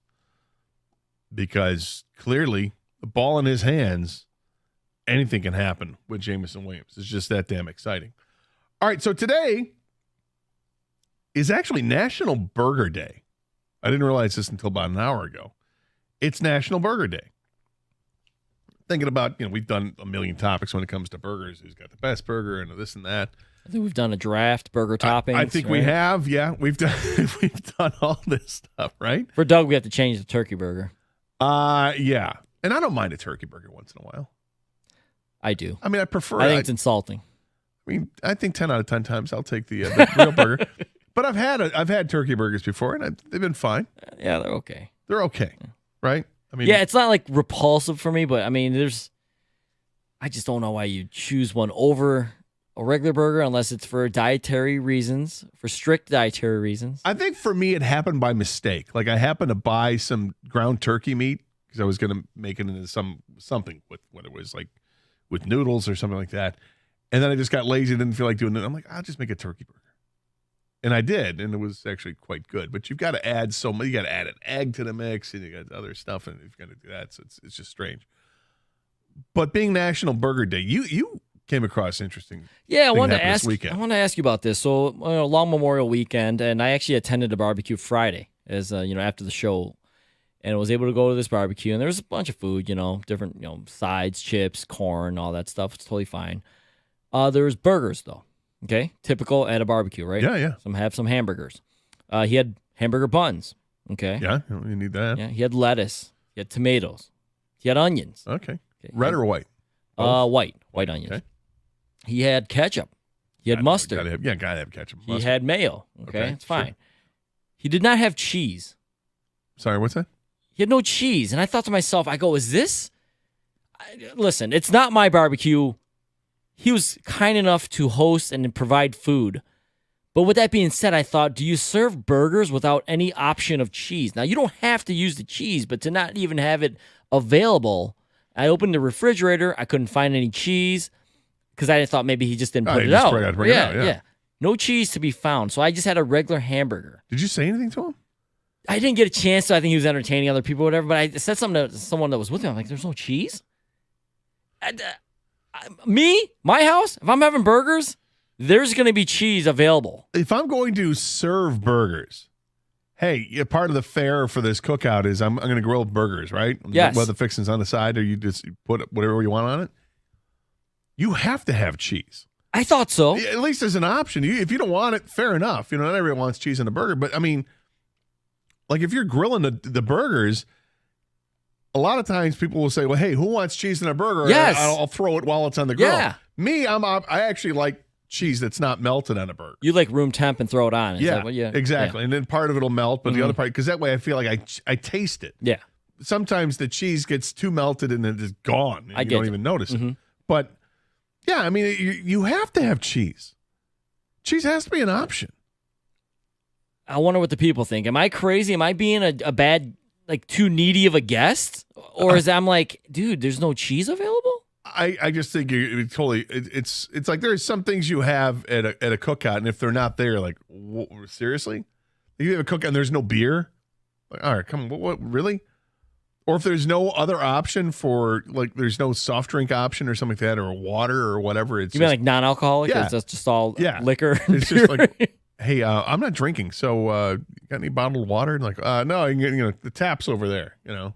Because clearly, the ball in his hands, anything can happen with Jameson Williams. It's just that damn exciting. All right, so today is actually National Burger Day. I didn't realize this until about an hour ago. It's National Burger Day. Thinking about, we've done a million topics when it comes to burgers. Who's got the best burger and this and that. I think we've done a draft, burger toppings. I think we have. Yeah, we've done all this stuff, right? For Doug, we have to change the turkey burger. Yeah. And I don't mind a turkey burger once in a while. I do. I mean, I prefer. I think it's insulting. I mean, I think 10 out of 10 times I'll take the real burger. But I've had turkey burgers before, and they've been fine. Yeah, they're okay. They're okay, right? I mean, yeah, it's not like repulsive for me, but I mean, I just don't know why you choose one over a regular burger unless it's for dietary reasons, for strict dietary reasons. I think for me, it happened by mistake. Like I happened to buy some ground turkey meat because I was going to make it into something with what it was like with noodles or something like that. And then I just got lazy, didn't feel like doing it. I'm like, I'll just make a turkey burger. And I did, and it was actually quite good. But you've got to add so much. You got to add an egg to the mix, and you got other stuff, and if you're going to do that, so it's just strange. But being National Burger Day, you came across interesting. Yeah, I wanted to ask. Weekend. I want to ask you about this. So, long Memorial Weekend, and I actually attended a barbecue Friday, as after the show, and I was able to go to this barbecue, and there was a bunch of food, different, sides, chips, corn, all that stuff. It's totally fine. There's burgers though. Okay, typical at a barbecue, right? Yeah. Have some hamburgers. He had hamburger buns. Okay. Yeah, you need that. Yeah, he had lettuce. He had tomatoes. He had onions. Okay. Red or white? White onions. Okay. He had ketchup. He had mustard. Gotta have ketchup. He had mayo. Okay, it's fine. Sure. He did not have cheese. Sorry, what's that? He had no cheese, and I thought to myself, is this? Listen, it's not my barbecue. He was kind enough to host and provide food. But with that being said, I thought, do you serve burgers without any option of cheese? Now, you don't have to use the cheese, but to not even have it available, I opened the refrigerator. I couldn't find any cheese because I thought maybe he just didn't put it out. Yeah. No cheese to be found. So I just had a regular hamburger. Did you say anything to him? I didn't get a chance to. I think he was entertaining other people or whatever, but I said something to someone that was with him. I'm like, there's no cheese? My house, if I'm having burgers, there's going to be cheese available. If I'm going to serve burgers, hey, part of the fare for this cookout is I'm going to grill burgers, right? Yes. Whether the fixing's on the side or you just put whatever you want on it. You have to have cheese. I thought so. At least as an option. If you don't want it, fair enough. Not everyone wants cheese in a burger. But, I mean, like if you're grilling the burgers, a lot of times people will say, well, hey, who wants cheese in a burger? Yes. I'll throw it while it's on the grill. Yeah. Me, I actually like cheese that's not melted on a burger. You like room temp and throw it on. Exactly. Yeah. And then part of it will melt, but the other part, because that way I feel like I taste it. Yeah. Sometimes the cheese gets too melted and then it's gone. And you don't even notice it. But, yeah, I mean, you have to have cheese. Cheese has to be an option. I wonder what the people think. Am I crazy? Am I being a bad, too needy of a guest? Or is I'm like, dude, there's no cheese available? I just think it's like there's some things you have at a cookout, and if they're not there, like, seriously? You have a cookout and there's no beer? Like, all right, come on, what really? Or if there's no other option for, there's no soft drink option or something like that, or water or whatever. It's you mean like non-alcoholic? Yeah. Or it's just all liquor? It's just like, hey, I'm not drinking, so got any bottled water? And like, no, you can get, the tap's over there, Like,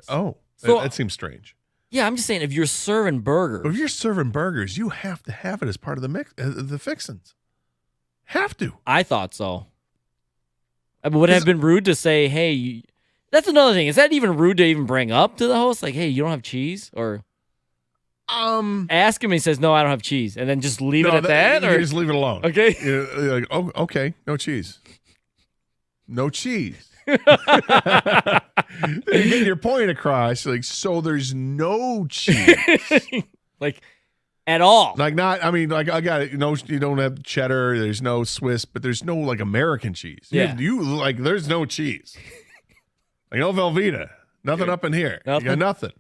oh, so, that seems strange. Yeah, I'm just saying, if you're serving burgers. If you're serving burgers, you have to have it as part of the mix, the fixins. Have to. I thought so. Would it have been rude to say, hey, that's another thing. Is that even rude to even bring up to the host? Like, hey, you don't have cheese? Or ask him and he says, no, I don't have cheese. And then just leave it at that? Or just leave it alone. Okay. You're like, oh, okay, no cheese. No cheese. You're getting your point across, so there's no cheese, at all. I got it. No, you don't have cheddar. There's no Swiss, but there's no American cheese. Yeah, there's no cheese. No Velveeta, nothing up in here. Nothing? You got nothing.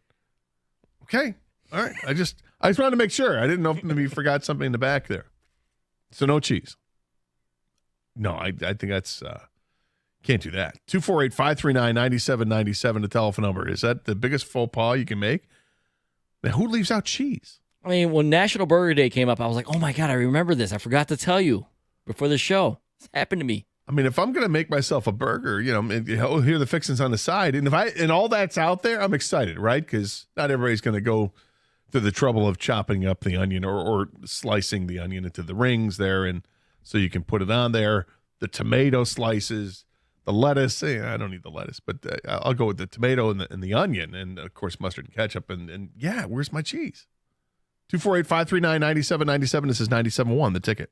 Okay, all right. I just wanted to make sure. I didn't know if maybe you forgot something in the back there. So no cheese. No, I think that's. Can't do that. 248-539-9797, the telephone number. Is that the biggest faux pas you can make? Now, who leaves out cheese? I mean, when National Burger Day came up, I was like, oh my God, I remember this. I forgot to tell you before the show. This happened to me. I mean, if I'm going to make myself a burger, here are the fixings on the side, and all that's out there, I'm excited, right? Because not everybody's going to go through the trouble of chopping up the onion or slicing the onion into the rings there, and so you can put it on there. The tomato slices, the lettuce. I don't need the lettuce, but I'll go with the tomato and the onion, and of course mustard and ketchup. And yeah, where's my cheese? 248-539-9797. This is 97.1, The Ticket.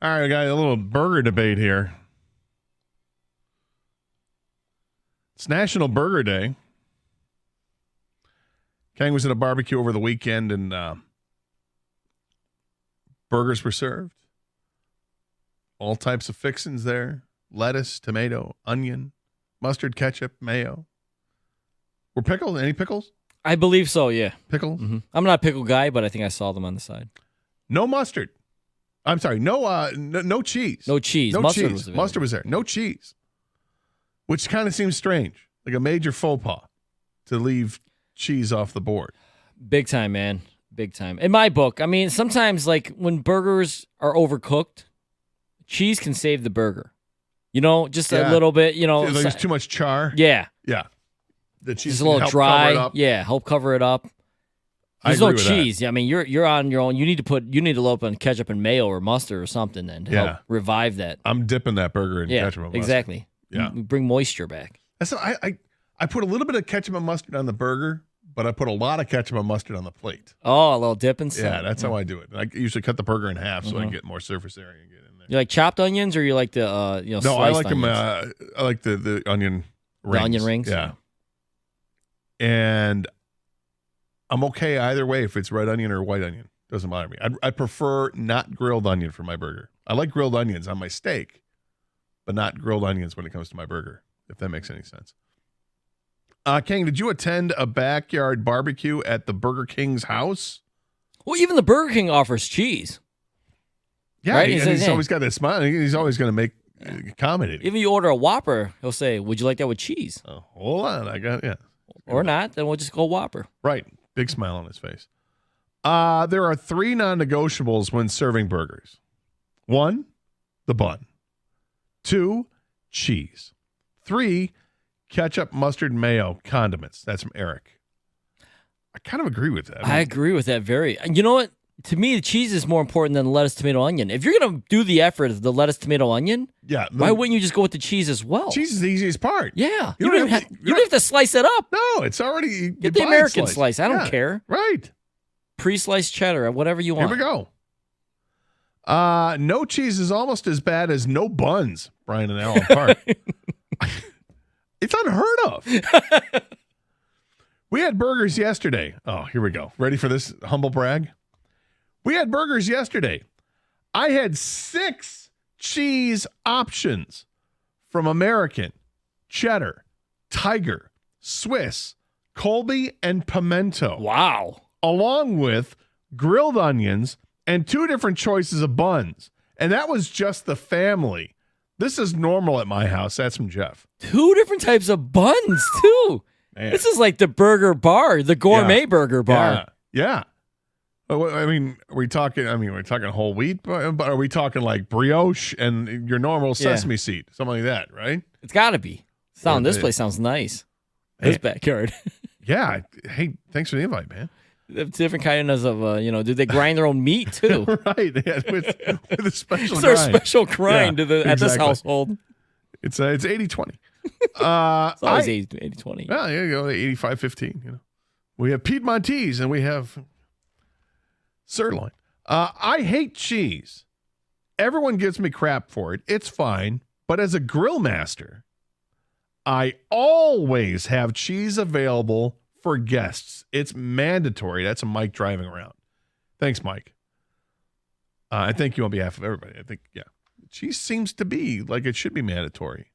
All right, we got a little burger debate here. It's National Burger Day. Kang was at a barbecue over the weekend, and burgers were served. All types of fixings there. Lettuce, tomato, onion, mustard, ketchup, mayo. Were pickles? Any pickles? I believe so, yeah. Pickles? Mm-hmm. I'm not a pickle guy, but I think I saw them on the side. No mustard. I'm sorry, no cheese. No cheese. No Mustard cheese. was available. Mustard was there. No cheese. Which kind of seems strange. Like a major faux pas to leave cheese off the board. Big time, man. Big time. In my book, I mean, sometimes like when burgers are overcooked, cheese can save the burger. You know, just a little bit, you know. There's too much char. Yeah. Yeah. The cheese Just a can little help dry. cover it up. Yeah, help cover it up. There's no cheese. I mean, you're on your own. You need to load up on ketchup and mayo or mustard or something then to help revive that. I'm dipping that burger in ketchup and mustard. Exactly. Yeah. Bring moisture back. That's I put a little bit of ketchup and mustard on the burger, but I put a lot of ketchup and mustard on the plate. Oh, a little dip and stuff. Yeah, that's how I do it. I usually cut the burger in half so I can get more surface area and get in there. You like chopped onions or you like the No, sliced I like onions? them. I like the onion rings. The onion rings? Yeah. And I'm okay either way if it's red onion or white onion. Doesn't bother me. I prefer not grilled onion for my burger. I like grilled onions on my steak, but not grilled onions when it comes to my burger, if that makes any sense. King, did you attend a backyard barbecue at the Burger King's house? Well, even the Burger King offers cheese. Yeah, right? he's always got that smile. He's always going to make accommodate. Even you order a Whopper, he'll say, "Would you like that with cheese?" Oh, hold on, Or not, then we'll just go Whopper. Right, big smile on his face. There are 3 non-negotiables when serving burgers. 1, the bun. 2, cheese. 3, ketchup, mustard, mayo, condiments. That's from Eric. I kind of agree with that. I agree with that very. You know what? To me, the cheese is more important than the lettuce, tomato, onion. If you're going to do the effort of the lettuce, tomato, onion, why wouldn't you just go with the cheese as well? Cheese is the easiest part. Yeah. You don't have to slice it up. No, it's already... Get the American slice. I don't care. Right. Pre-sliced cheddar, whatever you want. Here we go. No cheese is almost as bad as no buns, Brian and Alan Park. It's unheard of. We had burgers yesterday. Oh, here we go. Ready for this humble brag? We had burgers yesterday. I had 6 cheese options from American, cheddar, Tiger, Swiss, Colby, and pimento. Wow. Along with grilled onions and 2 different choices of buns. And that was just the family. This is normal at my house. That's from Jeff. 2 different types of buns, too. Man. This is like the burger bar, the gourmet burger bar. Yeah. I mean, are we talking? I mean, we're talking whole wheat, but are we talking like brioche and your normal sesame seed, something like that, right? It's got to be. This place sounds nice. This backyard. Yeah. Hey, thanks for the invite, man. Different kinds of, do they grind their own meat too? Right. Yeah, with a special it's grind. our special grind at this household. It's 80-20. It's always 80-20. Well, there you go, 85-15. You know, we have Piedmontese and we have sirloin. I hate cheese. Everyone gives me crap for it. It's fine. But as a grill master, I always have cheese available for guests. It's mandatory. That's a Mike driving around. Thanks, Mike. I thank you on behalf of everybody. I think, cheese seems to be like it should be mandatory.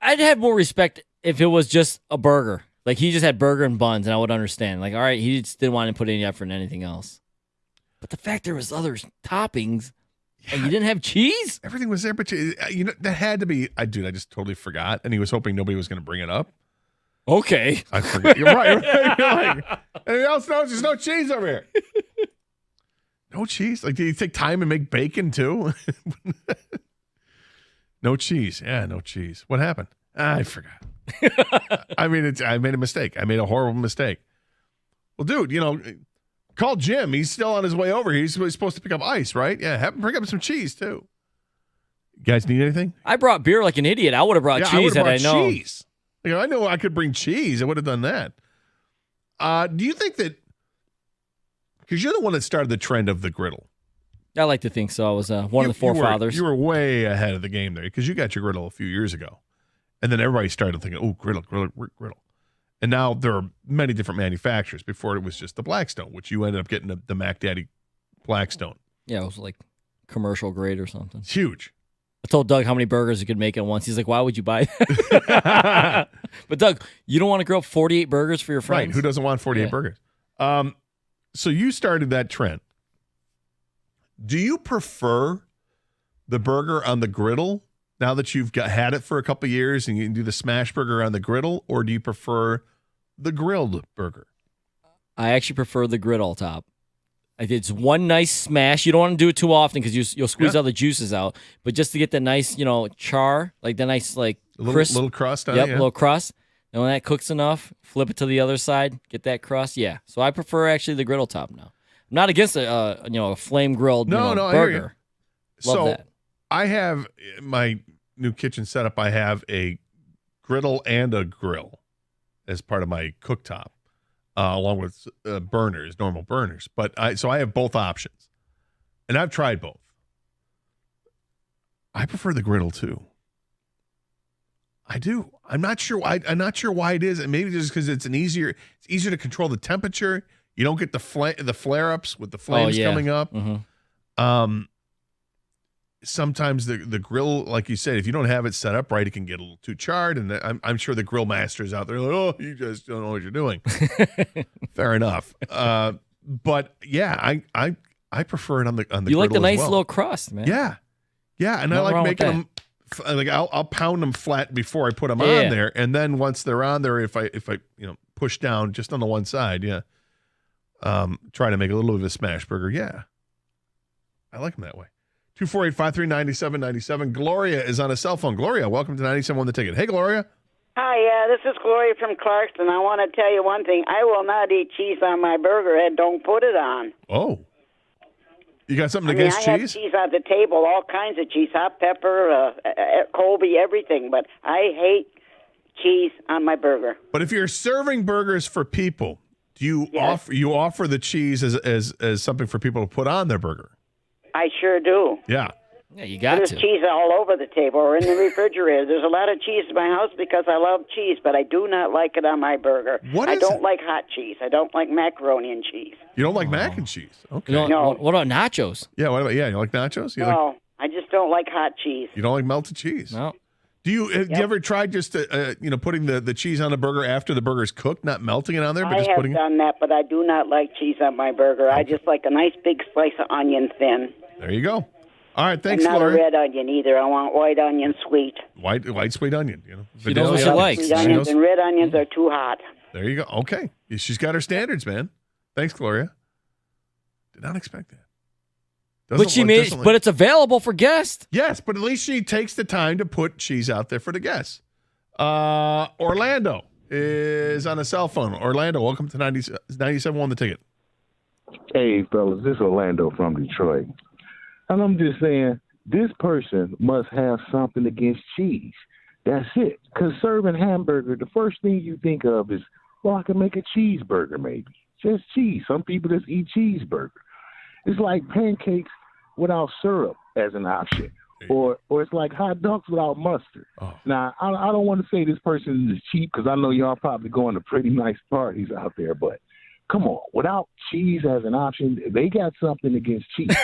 I'd have more respect if it was just a burger. Like he just had burger and buns, and I would understand. Like, all right, he just didn't want to put any effort in anything else. But the fact there was other toppings and you didn't have cheese? Everything was there, but that had to be. I just totally forgot, and he was hoping nobody was going to bring it up. Okay. I forget. You're right. You're like, anything else knows there's no cheese over here. No cheese? Like, did you take time and make bacon too? No cheese. Yeah, no cheese. What happened? I forgot. I made a mistake. I made a horrible mistake. Well, dude, call Jim. He's still on his way over. He's supposed to pick up ice, right? Yeah, have him bring up some cheese too. You guys need anything? I brought beer like an idiot. I would have brought cheese had I known. Cheese. I know I could bring cheese. I would have done that. Do you think that, because you're the one that started the trend of the griddle, I like to think so. I was one of the forefathers. You were way ahead of the game there because you got your griddle a few years ago. And then everybody started thinking, oh, griddle. And now there are many different manufacturers. Before it was just the Blackstone, which you ended up getting the Mac Daddy Blackstone. Yeah, it was like commercial grade or something. It's huge. I told Doug how many burgers he could make at once. He's like, why would you buy that? But Doug, you don't want to grill 48 burgers for your friends? Right. Who doesn't want 48 burgers? So you started that trend. Do you prefer the burger on the griddle now that you've had it for a couple of years and you can do the smash burger on the griddle, or do you prefer the grilled burger? I actually prefer the griddle top. It's one nice smash. You don't want to do it too often because you'll squeeze all the juices out. But just to get the nice, char, like the nice, crisp. Little crust on it. Yep, it. little crust. And when that cooks enough, flip it to the other side, get that crust. Yeah. So I prefer actually the griddle top now. I'm not against a flame grilled burger. Love that. I have my new kitchen setup. I have a griddle and a grill as part of my cooktop, along with normal burners. But I have both options, and I've tried both. I prefer the griddle too. I do. I'm not sure why. I'm not sure why it is, and maybe just because it's easier to control the temperature. You don't get the flare ups with the flames coming up. Mm-hmm. Sometimes the grill, like you said, if you don't have it set up right, it can get a little too charred. And I'm sure the grill masters out there are like, oh, you just don't know what you're doing. Fair enough. But yeah, I prefer it on the griddle. You like the nice well. little crust, man. Yeah, and I like making them. Like I'll pound them flat before I put them on there, and then once they're on there, if I push down just on the one side, try to make a little bit of a smash burger. Yeah, I like them that way. 248-539-9797. Gloria is on a cell phone. Gloria, welcome to 97 The Ticket. Hey, Gloria. Hi, this is Gloria from Clarkston. I want to tell you one thing. I will not eat cheese on my burger and don't put it on. Oh. You got something against cheese? I have cheese at the table, all kinds of cheese, hot pepper, Colby, everything, but I hate cheese on my burger. But if you're serving burgers for people, do you offer the cheese as something for people to put on their burger? I sure do. Yeah. Yeah, you got There's cheese all over the table or in the refrigerator. There's a lot of cheese in my house because I love cheese, but I do not like it on my burger. I don't like hot cheese. I don't like macaroni and cheese. You don't like mac and cheese? Okay. No. What about nachos? Yeah, you like nachos? No, I just don't like hot cheese. You don't like melted cheese? No. Do you have you ever tried just putting the cheese on the burger after the burger's cooked, not melting it on there, but just putting it? I have done that, but I do not like cheese on my burger. Okay. I just like a nice big slice of onion thin. There you go. All right, thanks, and not Gloria. a red onion either. I want white onion sweet. White sweet onion. She knows what she likes. Sweet onions and red onions are too hot. There you go. Okay. She's got her standards, man. Thanks, Gloria. Did not expect that. But it's available for guests. Yes, but at least she takes the time to put cheese out there for the guests. Orlando is on a cell phone. Orlando, welcome to 97.1 The Ticket. Hey, fellas, this is Orlando from Detroit. And I'm just saying, this person must have something against cheese. That's it. Because serving hamburger, the first thing you think of is, well, I can make a cheeseburger maybe. Just cheese. Some people just eat cheeseburger. It's like pancakes without syrup as an option. Or it's like hot dogs without mustard. Oh. Now, I don't want to say this person is cheap because I know y'all probably going to pretty nice parties out there, but come on. Without cheese as an option, they got something against cheese.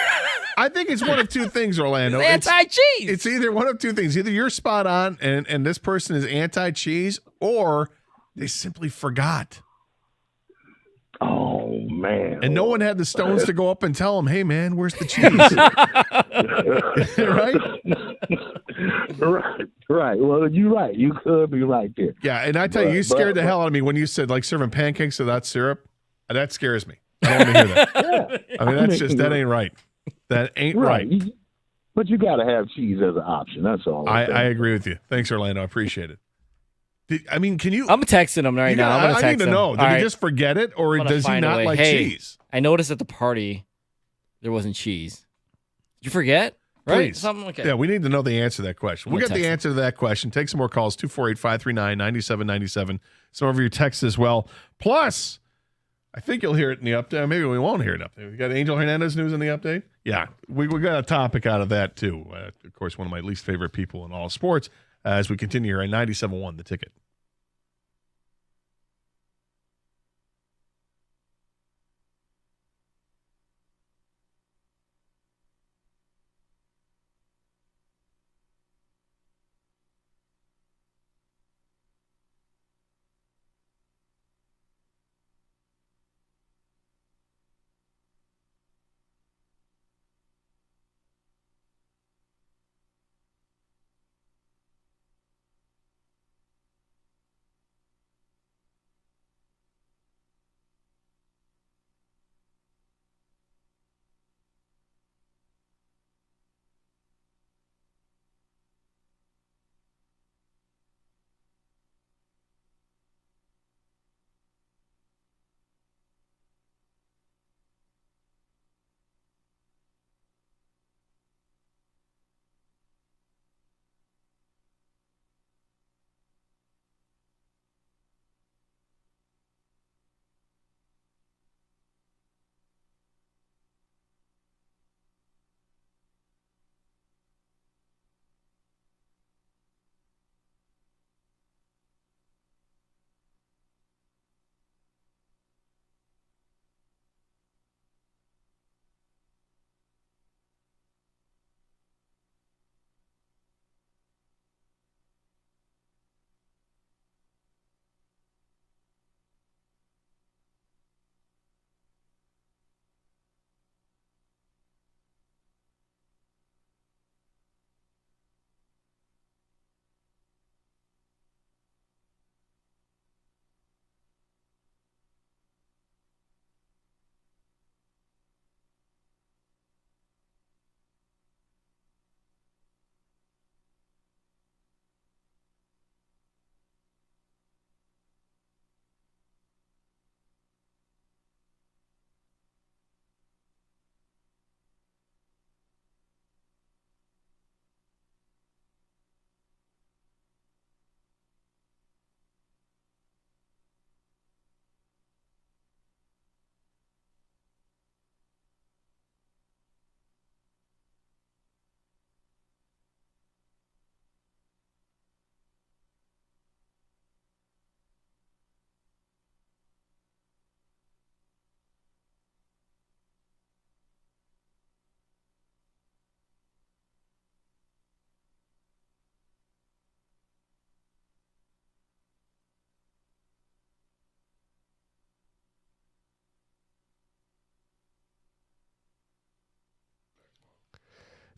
I think it's one of two things, Orlando. It's anti-cheese. It's either one of two things. Either you're spot on and this person is anti-cheese, or they simply forgot. Oh, man. And no one had the stones to go up and tell them, hey, man, where's the cheese? Right. Well, you're right. You could be right there. Yeah, and I tell you scared the hell out of me when you said, like, serving pancakes without syrup. That scares me. I don't want to hear that. Yeah. I mean, that ain't right. That ain't right. But you got to have cheese as an option. That's all. I agree with you. Thanks, Orlando. I appreciate it. Can you? I'm texting him right now. I need to know. Did he just forget it, or does he not like cheese? I noticed at the party there wasn't cheese. Did you forget? Right? Please. Something like that. Yeah, we need to know the answer to that question. We'll get the answer to that question. Take some more calls. 248-539-9797. Some of your texts as well. Plus, I think you'll hear it in the update. Maybe we won't hear it update. We got Angel Hernandez news in the update. Yeah, we got a topic out of that too. Of course, one of my least favorite people in all sports. As we continue here at 97.1 The Ticket.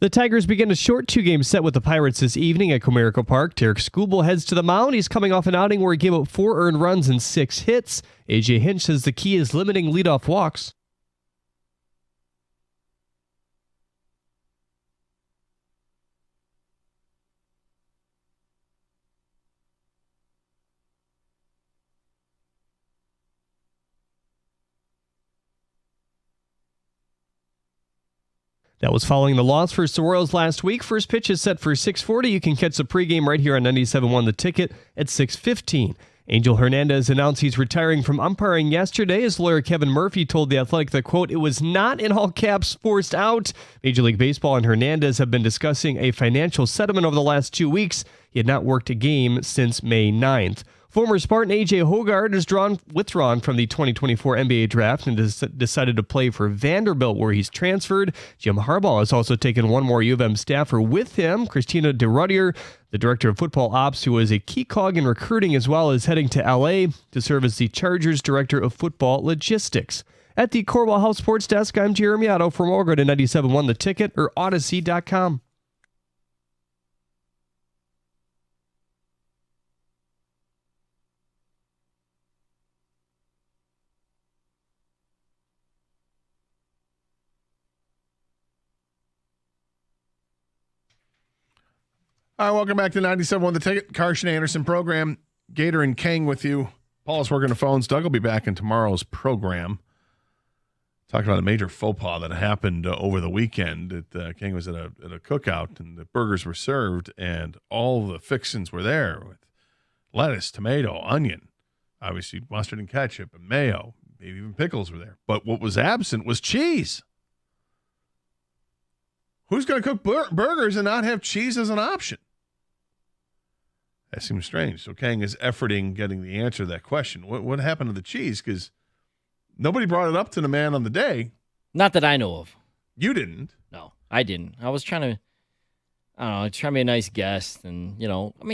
The Tigers begin a short two-game set with the Pirates this evening at Comerica Park. Derek Skubal heads to the mound. He's coming off an outing where he gave up 4 earned runs and 6 hits. A.J. Hinch says the key is limiting leadoff walks. That was following the loss for the Royals last week. First pitch is set for 6:40. You can catch the pregame right here on 97.1 The Ticket at 6:15. Angel Hernandez announced he's retiring from umpiring yesterday. His lawyer Kevin Murphy told The Athletic that, quote, it was not in all caps forced out. Major League Baseball and Hernandez have been discussing a financial settlement over the last 2 weeks. He had not worked a game since May 9th. Former Spartan A.J. Hoggard is withdrawn from the 2024 NBA draft and has decided to play for Vanderbilt, where he's transferred. Jim Harbaugh has also taken one more U of M staffer with him, Christina DeRudier, the director of football ops, who is a key cog in recruiting, as well as heading to L.A. to serve as the Chargers director of football logistics. At the Corwell House Sports Desk, I'm Jeremy Otto. For more, go to 97.1 The Ticket or Odyssey.com. All right, welcome back to 97.1 The Ticket. Carson Anderson program. Gator and King with you. Paul's working the phones. Doug will be back in tomorrow's program. Talking about a major faux pas that happened over the weekend. King was at a cookout, and the burgers were served, and all the fixings were there with lettuce, tomato, onion, obviously mustard and ketchup and mayo. maybe even pickles were there. But what was absent was cheese. Who's going to cook burgers and not have cheese as an option? That seems strange. So Kang is efforting getting the answer to that question. What happened to the cheese? Because nobody brought it up to the man on the day. Not that I know of. You didn't. No, I didn't. I was trying to, I don't know, trying to be a nice guest. And,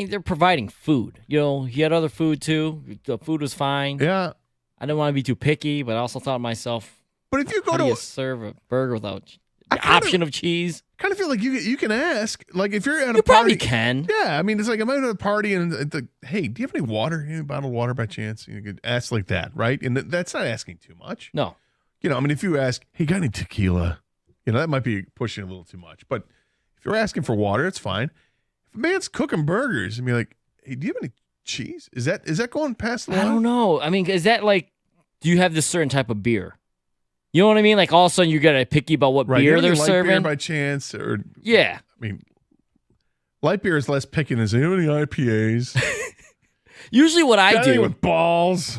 they're providing food. He had other food too. The food was fine. Yeah. I didn't want to be too picky, but I also thought to myself, but if you go how do you serve a burger without the option of cheese? Kind of feel like you can ask, like if you're at a party. You probably can. Yeah, I mean, it's like I'm at a party and hey, do you have any water? Any bottled water by chance? You could ask like that, right? And that's not asking too much. No. If you ask, hey, got any tequila? That might be pushing a little too much. But if you're asking for water, it's fine. If a man's cooking burgers and be like, hey, do you have any cheese? Is that going past the line? I don't know. I mean, is that like, do you have this certain type of beer? You know what I mean? Like all of a sudden you get picky about what beer they're serving. Beer by chance, or yeah. I mean, light beer is less picky than any IPAs. Usually, what I do with balls,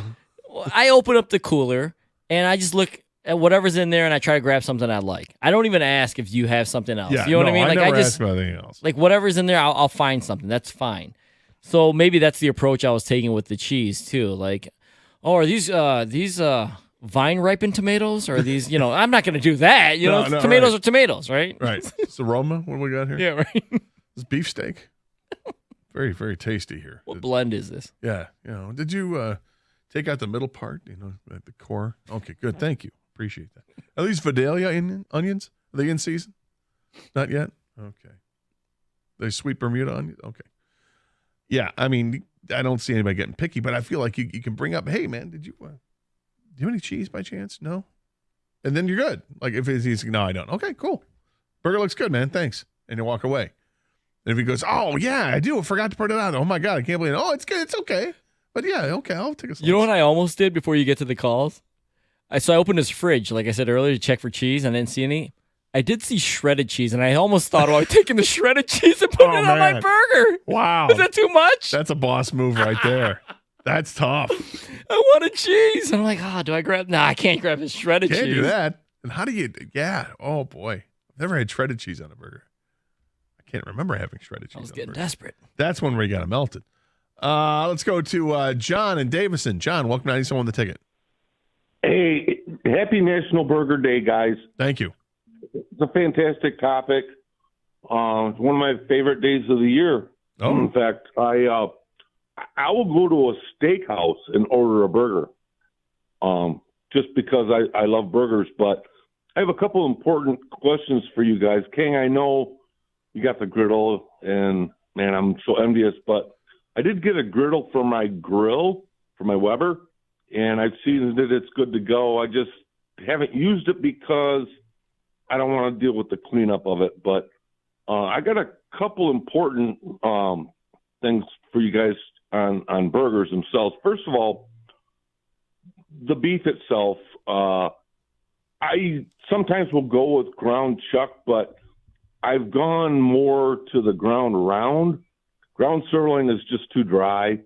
I open up the cooler and I just look at whatever's in there and I try to grab something I like. I don't even ask if you have something else. Yeah, you know what I mean? Like I just ask about anything else. Like whatever's in there, I'll find something. That's fine. So maybe that's the approach I was taking with the cheese too. Like, are these vine ripened tomatoes, or are these, I'm not going to do that. Tomatoes are tomatoes, right? Right. It's aroma. What do we got here? Yeah, right. It's beefsteak. Very, very tasty here. What blend is this? Yeah. Did you take out the middle part, at the core? Okay, good. Thank you. Appreciate that. Are these Vidalia onions? Are they in season? Not yet? Okay. They sweet Bermuda onions? Okay. Yeah, I mean, I don't see anybody getting picky, but I feel like you can bring up, hey, man, do you have any cheese by chance? No? And then you're good. Like if he's no, I don't. Okay, cool. Burger looks good, man. Thanks. And you walk away. And if he goes, oh, yeah, I do. I forgot to put it on. Oh, my God, I can't believe it. Oh, it's good. It's okay. But yeah, okay, I'll take a slice. You know what I almost did before you get to the calls? I opened his fridge, like I said earlier, to check for cheese, and I didn't see any. I did see shredded cheese, and I almost thought about taking the shredded cheese and putting it on my burger. Wow. Is that too much? That's a boss move right there. That's tough. I wanted cheese. And I'm like, do I grab? No, I can't grab his shredded cheese. Can't do that. And how do you, oh boy. I've never had shredded cheese on a burger. I can't remember having shredded cheese on a burger. I was getting desperate. That's when we got it melted. Let's go to John and Davison. John, welcome to 97 on the Ticket. Hey, happy National Burger Day, guys. Thank you. It's a fantastic topic. It's one of my favorite days of the year. Oh. In fact, I will go to a steakhouse and order a burger, just because I love burgers. But I have a couple important questions for you guys. King, I know you got the griddle, and man, I'm so envious. But I did get a griddle for my grill, for my Weber, and I've seen that it's good to go. I just haven't used it because I don't want to deal with the cleanup of it. But I got a couple important things for you guys on burgers themselves. First of all, the beef itself, I sometimes will go with ground chuck, but I've gone more to the ground round. Ground sirloin is just too dry,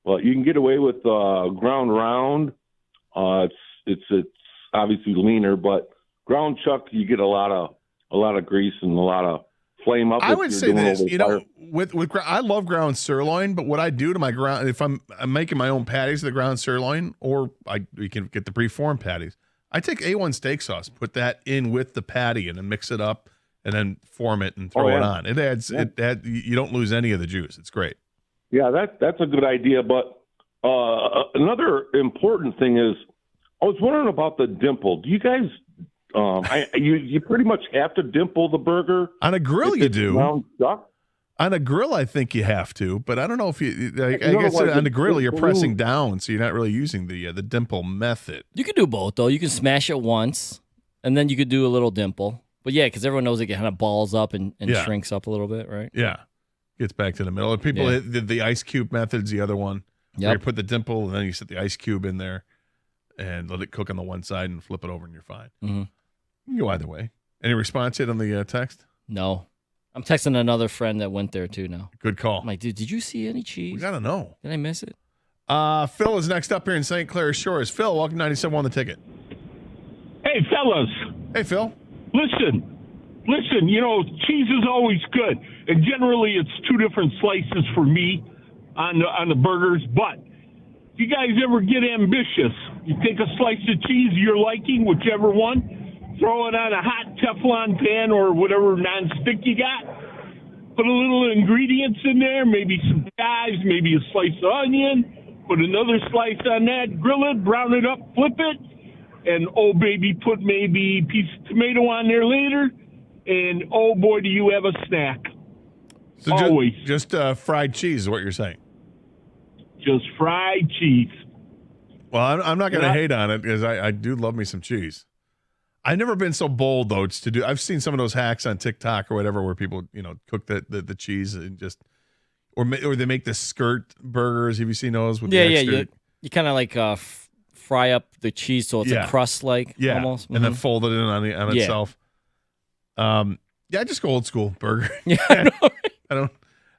but you can get away with ground round. It's obviously leaner, but ground chuck, you get a lot of grease and a lot of flame up. I would say this, with I love ground sirloin, but what I do to my ground, if I'm making my own patties of the ground sirloin, or you can get the preformed patties, I take A1 steak sauce, put that in with the patty, and then mix it up, and then form it and throw it on. It adds you don't lose any of the juice. It's great. Yeah, that's a good idea. But another important thing is, I was wondering about the dimple. Do you guys? You pretty much have to dimple the burger on a grill. You do. Ground chuck? On a grill, I think you have to, but I don't know if you. I guess on the grill, you're pressing down, so you're not really using the dimple method. You can do both, though. You can smash it once, and then you could do a little dimple. But yeah, because everyone knows it kind of balls up and shrinks up a little bit, right? Yeah, gets back to the middle. People hit the ice cube method's the other one. Where you put the dimple, and then you set the ice cube in there, and let it cook on the one side, and flip it over, and you're fine. Mm-hmm. You can go either way. Any response yet on the text? No. I'm texting another friend that went there too now. Good call. I'm like, dude, did you see any cheese? We got to know. Did I miss it? Phil is next up here in St. Clair Shores. Phil, welcome to 97 on the ticket. Hey, fellas. Hey, Phil. Listen, cheese is always good. And generally, it's 2 different slices for me on the burgers. But if you guys ever get ambitious, you take a slice of cheese you're liking, whichever one, throw it on a hot Teflon pan or whatever nonstick you got. Put a little ingredients in there, maybe some chives, maybe a slice of onion. Put another slice on that, grill it, brown it up, flip it, and oh baby, put maybe a piece of tomato on there later, and oh boy, do you have a snack. So Always. Just fried cheese is what you're saying. Just fried cheese. Well, I'm not going to hate on it because I do love me some cheese. I've never been so bold though to do. I've seen some of those hacks on TikTok or whatever where people cook the cheese and just or they make the skirt burgers. Have you seen those? With the extra? You kind of like fry up the cheese so it's a crust like almost, and then fold it in on itself. I just go old school burger. Yeah, I don't.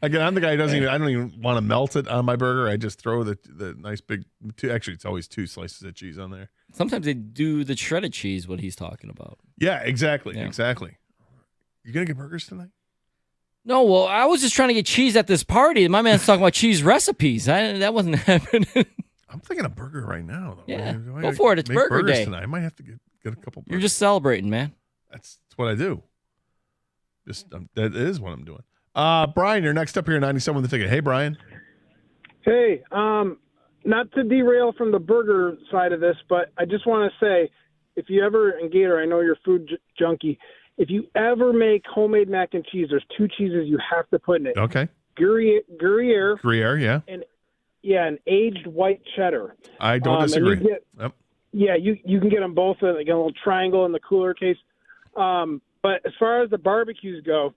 Again, I'm the guy who doesn't even. I don't even want to melt it on my burger. I just throw the nice big. Actually, it's always 2 slices of cheese on there. Sometimes they do the shredded cheese. What he's talking about. Yeah, exactly. You gonna get burgers tonight? No, well, I was just trying to get cheese at this party, and my man's talking about cheese recipes. That wasn't happening. I'm thinking a burger right now. Though. Yeah, go for it. It's burger day tonight. I might have to get a couple. Burgers. You're just celebrating, man. That's what I do. That is what I'm doing. Brian, you're next up here, 97 with the ticket. Hey, Brian. Hey, not to derail from the burger side of this, but I just want to say, if you ever, and Gator, I know you're a food junkie, if you ever make homemade mac and cheese, there's 2 cheeses you have to put in it. Okay. Gruyere, yeah. And an aged white cheddar. I don't disagree. Yep. Yeah, you can get them both in like a little triangle in the cooler case. But as far as the barbecues go,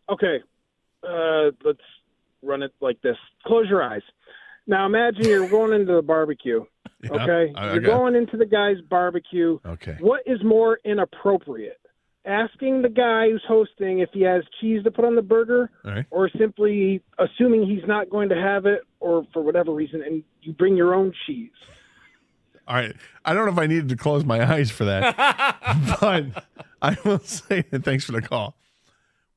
okay, let's run it like this. Close your eyes. Now imagine you're going into the barbecue. Okay, you're going into the guy's barbecue. Okay, what is more inappropriate? Asking the guy who's hosting if he has cheese to put on the burger, or simply assuming he's not going to have it, or for whatever reason, and you bring your own cheese. All right. I don't know if I needed to close my eyes for that, but I will say, and thanks for the call.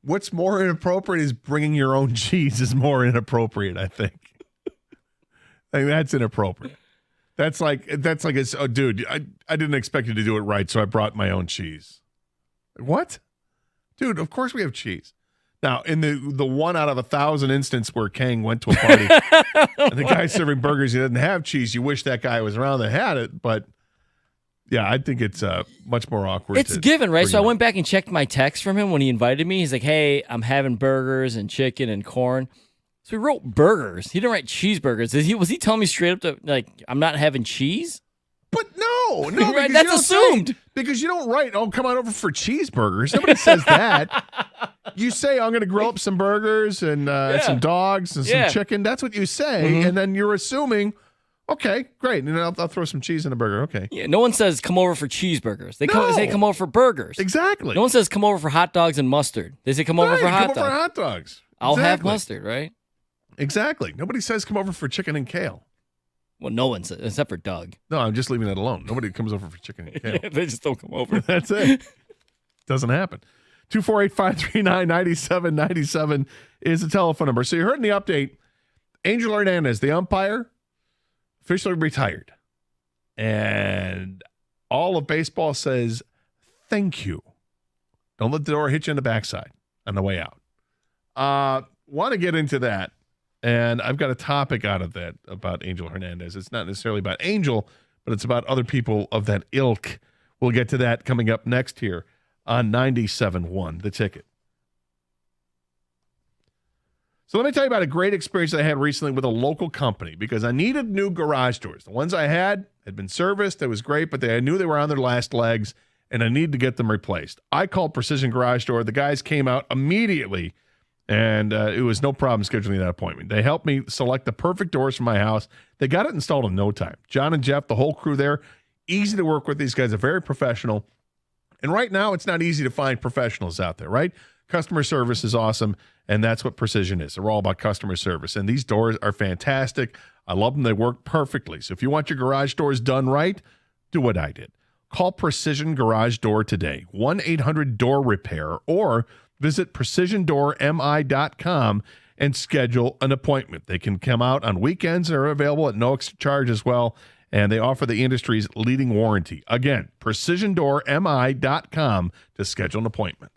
What's more inappropriate is bringing your own cheese is more inappropriate, I think. That's inappropriate. That's like it's, oh, dude, I didn't expect you to do it right, so I brought my own cheese. What? Dude, of course we have cheese. Now, in the 1 out of 1,000 instance where Kang went to a party and the guy serving burgers, he didn't have cheese, you wish that guy was around that had it. But, yeah, I think it's much more awkward. It's given, right? So I went back and checked my text from him when he invited me. He's like, hey, I'm having burgers and chicken and corn. So he wrote burgers. He didn't write cheeseburgers. Was he telling me straight up that, like, I'm not having cheese? But no, right, that's assumed. Because you don't write, oh, come on over for cheeseburgers. Nobody says that. You say, I'm going to grill up some burgers and some dogs and some chicken. That's what you say. And then you're assuming, okay, great. And then I'll throw some cheese in a burger. Okay. Yeah, no one says come over for cheeseburgers. They say come over for burgers. Exactly. No one says come over for hot dogs and mustard. They say come over for hot dogs. Come over for hot dogs. I'll have mustard, right? Exactly. Nobody says come over for chicken and kale. Well, no one says, except for Doug. No, I'm just leaving it alone. Nobody comes over for chicken and kale. They just don't come over. That's it. Doesn't happen. 248-539-9797 is the telephone number. So you heard in the update, Angel Hernandez, the umpire, officially retired. And all of baseball says, thank you. Don't let the door hit you in the backside on the way out. Want to get into that. And I've got a topic out of that about Angel Hernandez. It's not necessarily about Angel, but it's about other people of that ilk. We'll get to that coming up next here on 97.1 The Ticket. So let me tell you about a great experience I had recently with a local company because I needed new garage doors. The ones I had been serviced. It was great, but I knew they were on their last legs, and I needed to get them replaced. I called Precision Garage Door. The guys came out immediately. And it was no problem scheduling that appointment. They helped me select the perfect doors for my house. They got it installed in no time. John and Jeff, the whole crew there, easy to work with. These guys are very professional. And right now, it's not easy to find professionals out there, right? Customer service is awesome, and that's what Precision is. They're all about customer service. And these doors are fantastic. I love them. They work perfectly. So if you want your garage doors done right, do what I did. Call Precision Garage Door today, 1-800-DOOR-REPAIR, or visit precisiondoormi.com and schedule an appointment. They can come out on weekends. They're available at no extra charge as well, and they offer the industry's leading warranty. Again, precisiondoormi.com to schedule an appointment.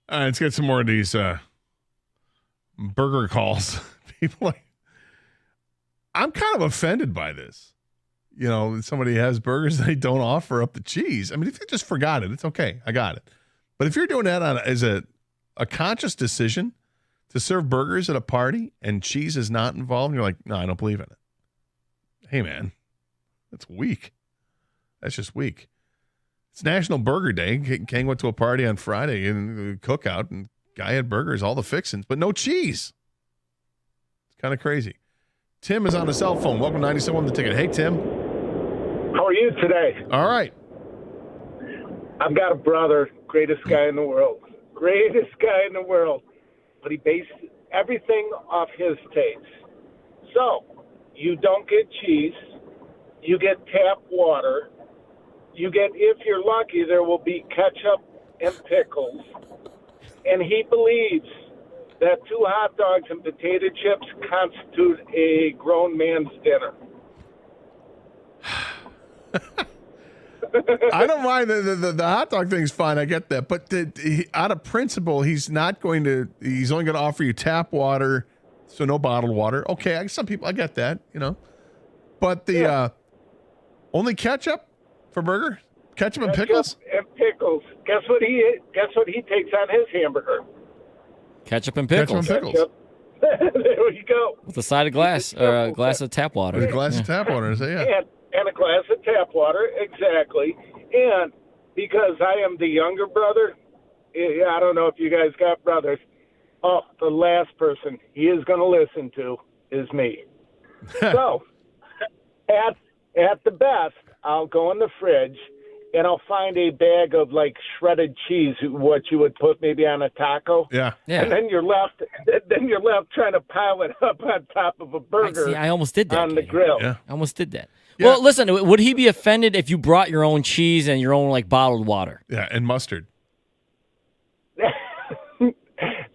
All right, let's get some more of these burger calls. People, I'm kind of offended by this. You know, somebody has burgers, they don't offer up the cheese. I mean, if you just forgot it, it's okay. I got it. But if you're doing that as a conscious decision to serve burgers at a party and cheese is not involved, you're like, no, I don't believe in it. Hey, man, that's weak. That's just weak. It's National Burger Day. King went to a party on Friday and cookout, and guy had burgers, all the fixings, but no cheese. It's kind of crazy. Tim is on the cell phone. Welcome to 97 The Ticket. Hey, Tim. How are you today? All right. I've got a brother, greatest guy in the world. Greatest guy in the world. but he based everything off his taste. So you don't get cheese, you get tap water, you get, if you're lucky, there will be ketchup and pickles. And he believes that 2 hot dogs and potato chips constitute a grown man's dinner. I don't mind the hot dog thing's fine. I get that, but out of principle, he's only going to offer you tap water, so no bottled water. Okay, some people, I get that, but only ketchup for burger, ketchup and pickles. And pickles. Guess what he takes on his hamburger? Ketchup and pickles. There you go. With a side of glass or a glass of tap water. With a glass of tap water, yeah. And a glass of tap water, exactly. And because I am the younger brother, I don't know if you guys got brothers. Oh, the last person he is going to listen to is me. So, at the best, I'll go in the fridge and I'll find a bag of like shredded cheese, what you would put maybe on a taco. Yeah. And then you're left trying to pile it up on top of a burger. I almost did that on the grill. Yeah. I almost did that. Yeah. Well, listen, would he be offended if you brought your own cheese and your own like bottled water? Yeah, and mustard.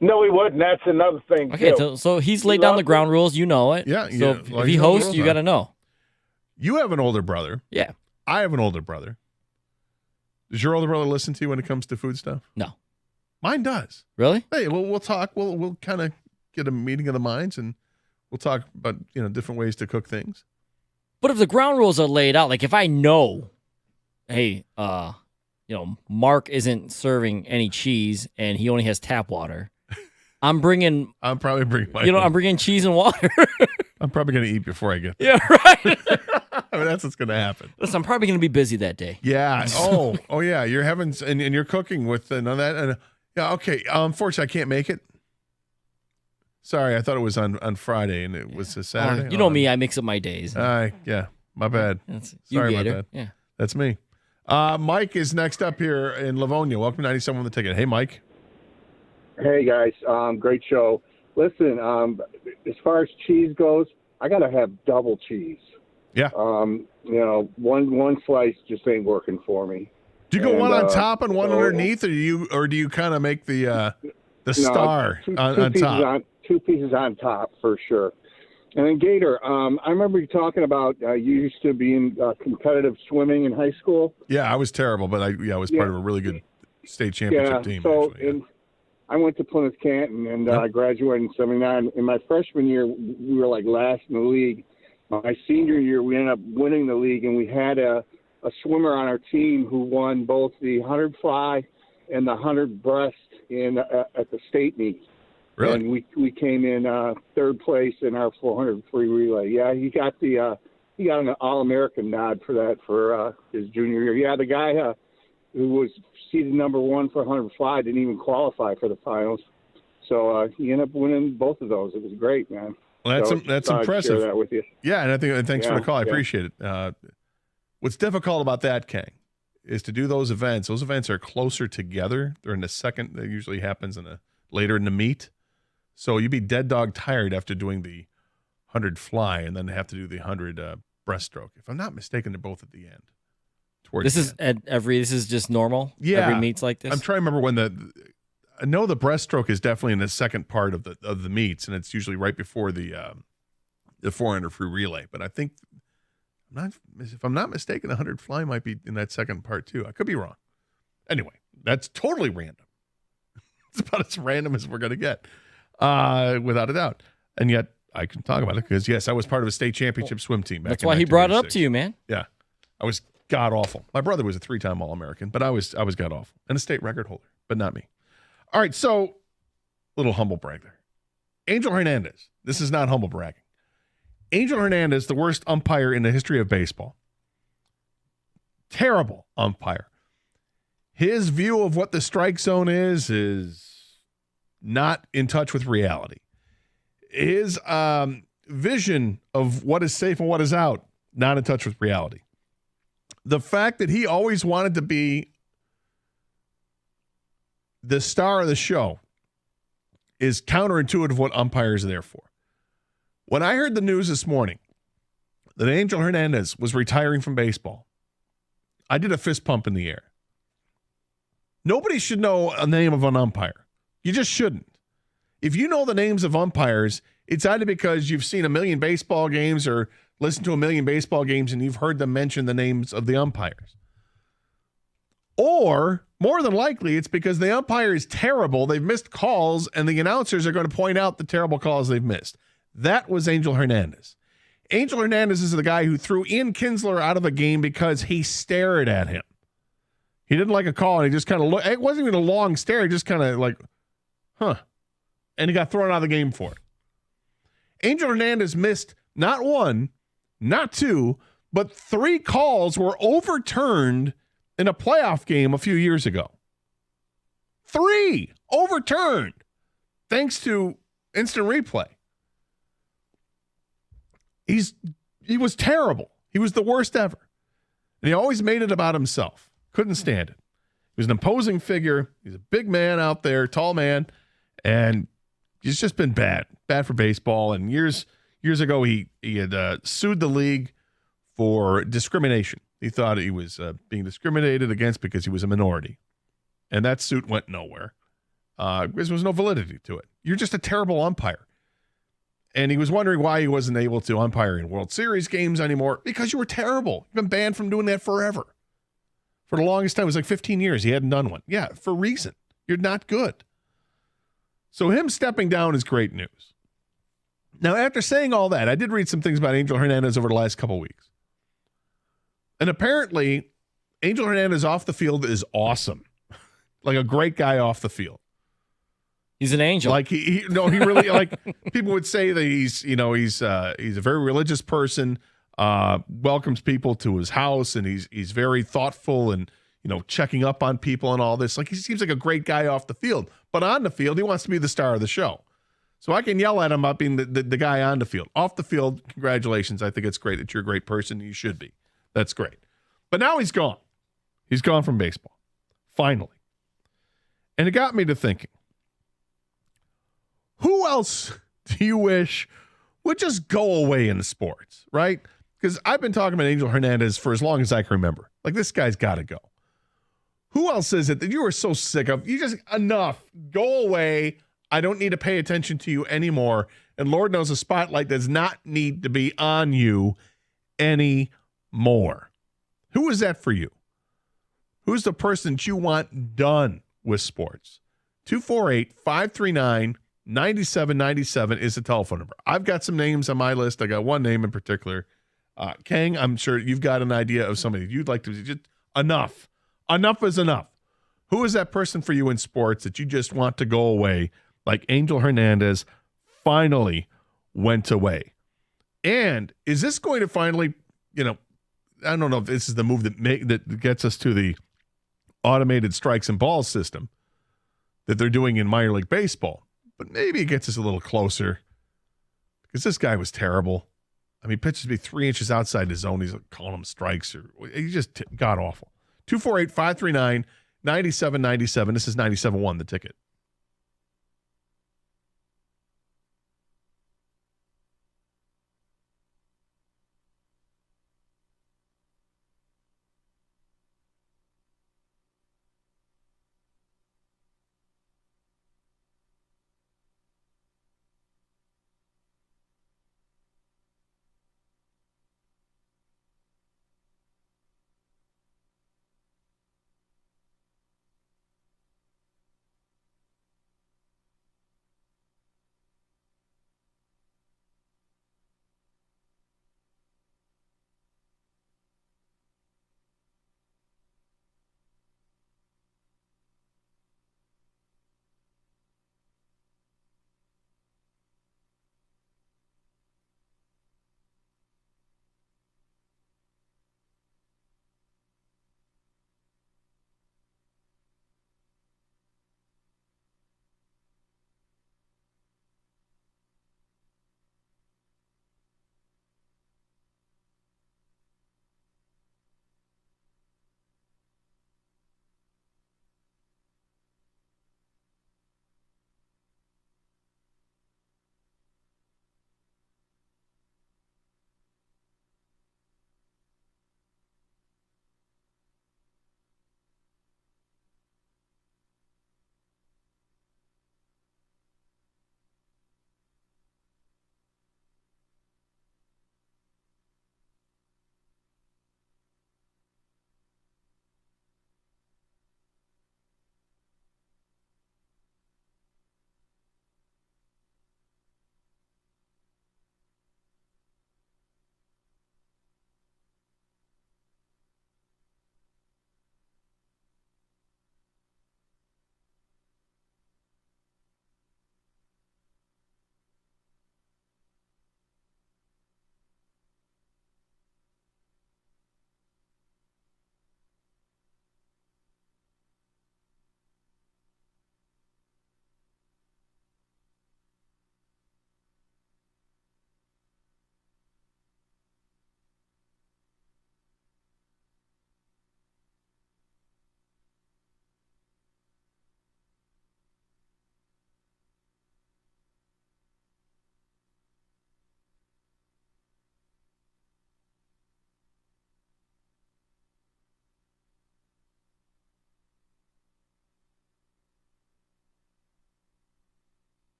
No, he wouldn't. That's another thing. Okay, too. so he's laid down the ground rules. You know it. Yeah. So if he hosts, you got to know. You have an older brother. Yeah. I have an older brother. Does your older brother listen to you when it comes to food stuff? No. Mine does. Really? Hey, we'll talk. We'll kind of get a meeting of the minds, and we'll talk about different ways to cook things. But if the ground rules are laid out, like if I know, hey, Mark isn't serving any cheese and he only has tap water, I'm probably bringing I'm bringing cheese and water. I'm probably going to eat before I get there. Yeah, right. I mean, that's what's going to happen. Listen, I'm probably going to be busy that day. Yeah. Oh yeah. You're having and you're cooking with none of that. And yeah. Okay. Unfortunately, I can't make it. Sorry, I thought it was on Friday and it was a Saturday. You know me, I mix up my days. Yeah, my bad. Sorry about that. Yeah. That's me. Mike is next up here in Livonia. Welcome to 97 on the Ticket. Hey, Mike. Hey, guys. Great show. Listen, as far as cheese goes, I got to have double cheese. Yeah. One slice just ain't working for me. Do you go one on top and one underneath, or do you kind of make the star on top? Two pieces on top for sure. And then Gator, I remember you talking about you used to be in competitive swimming in high school. Yeah, I was terrible, but I was part of a really good state championship team. So I went to Plymouth Canton and I graduated in '79. In my freshman year, we were like last in the league. My senior year, we ended up winning the league, and we had a swimmer on our team who won both the 100 fly and the 100 breast at the state meet. Really? And we came in third place in our 400 free relay. Yeah, he got an All-American nod for that for his junior year. Yeah, the guy who was seeded number 1 for 100 fly didn't even qualify for the finals. So he ended up winning both of those. It was great, man. Well, that's impressive. Share that with you. Yeah, and thanks for the call. I appreciate it. What's difficult about that, Kang, is to do those events. Those events are closer together. They're in the second. That usually happens later in the meet. So you'd be dead dog tired after doing the 100 fly and then have to do the 100 breaststroke. If I'm not mistaken, they're both at the end. This is just normal? Yeah. Every meet's like this? I'm trying to remember when I know the breaststroke is definitely in the second part of the meets, and it's usually right before the 400 free relay. But I think, if I'm not mistaken, 100 fly might be in that second part too. I could be wrong. Anyway, that's totally random. It's about as random as we're going to get. Without a doubt. And yet I can talk about it because, yes, I was part of a state championship swim team back in 1996. That's why he brought it up to you, man. Yeah. I was god-awful. My brother was a 3-time All-American, but I was god-awful. And a state record holder, but not me. All right, so little humble brag there. Angel Hernandez. This is not humble bragging. Angel Hernandez, the worst umpire in the history of baseball. Terrible umpire. His view of what the strike zone is not in touch with reality. His vision of what is safe and what is out, not in touch with reality. The fact that he always wanted to be the star of the show is counterintuitive what umpires are there for. When I heard the news this morning that Angel Hernandez was retiring from baseball, I did a fist pump in the air. Nobody should know a name of an umpire. You just shouldn't. If you know the names of umpires, it's either because you've seen a million baseball games or listened to a million baseball games and you've heard them mention the names of the umpires. Or, more than likely, it's because the umpire is terrible, they've missed calls, and the announcers are going to point out the terrible calls they've missed. That was Angel Hernandez. Angel Hernandez is the guy who threw Ian Kinsler out of a game because he stared at him. He didn't like a call, and he just kind of looked. It wasn't even a long stare. He just kind of like, huh. And he got thrown out of the game for it. Angel Hernandez missed not one, not two, but 3 calls were overturned in a playoff game a few years ago. 3 overturned thanks to instant replay. He was terrible. He was the worst ever. And he always made it about himself. Couldn't stand it. He was an imposing figure. He's a big man out there, tall man, and he's just been bad for baseball. And years ago, he had sued the league for discrimination. He thought he was being discriminated against because he was a minority, and that suit went nowhere because there was no validity to it. You're just a terrible umpire. And he was wondering why he wasn't able to umpire in World Series games anymore because you were terrible. You've been banned from doing that forever. For the longest time, it was like 15 years. He hadn't done one. Yeah, for a reason. You're not good. So him stepping down is great news. Now, after saying all that, I did read some things about Angel Hernandez over the last couple of weeks. And apparently, Angel Hernandez off the field is awesome. Like a great guy off the field. He's an angel. Like he really like people would say that he's a very religious person, welcomes people to his house, and he's very thoughtful and checking up on people and all this. Like he seems like a great guy off the field, but on the field he wants to be the star of the show. So I can yell at him about being the guy on the field. Off the field, congratulations. I think it's great that you're a great person. You should be. That's great. But now he's gone. He's gone from baseball. Finally. And it got me to thinking. Who else do you wish would just go away in sports, right? Because I've been talking about Angel Hernandez for as long as I can remember. Like, this guy's got to go. Who else is it that you are so sick of? You just, enough. Go away. I don't need to pay attention to you anymore. And Lord knows the spotlight does not need to be on you anymore. Who is that for you? Who's the person that you want done with sports? 248-539-9797 is the telephone number. I've got some names on my list. I got one name in particular. Kang, I'm sure you've got an idea of somebody you'd like to just enough. Enough is enough. Who is that person for you in sports that you just want to go away like Angel Hernandez finally went away? And is this going to finally, I don't know if this is the move that gets us to the automated strikes and balls system that they're doing in minor league baseball, but maybe it gets us a little closer because this guy was terrible. I mean, pitches be 3 inches outside his zone. He's calling them strikes, or he just got awful. 248-539-9797. This is 97.1 The Ticket.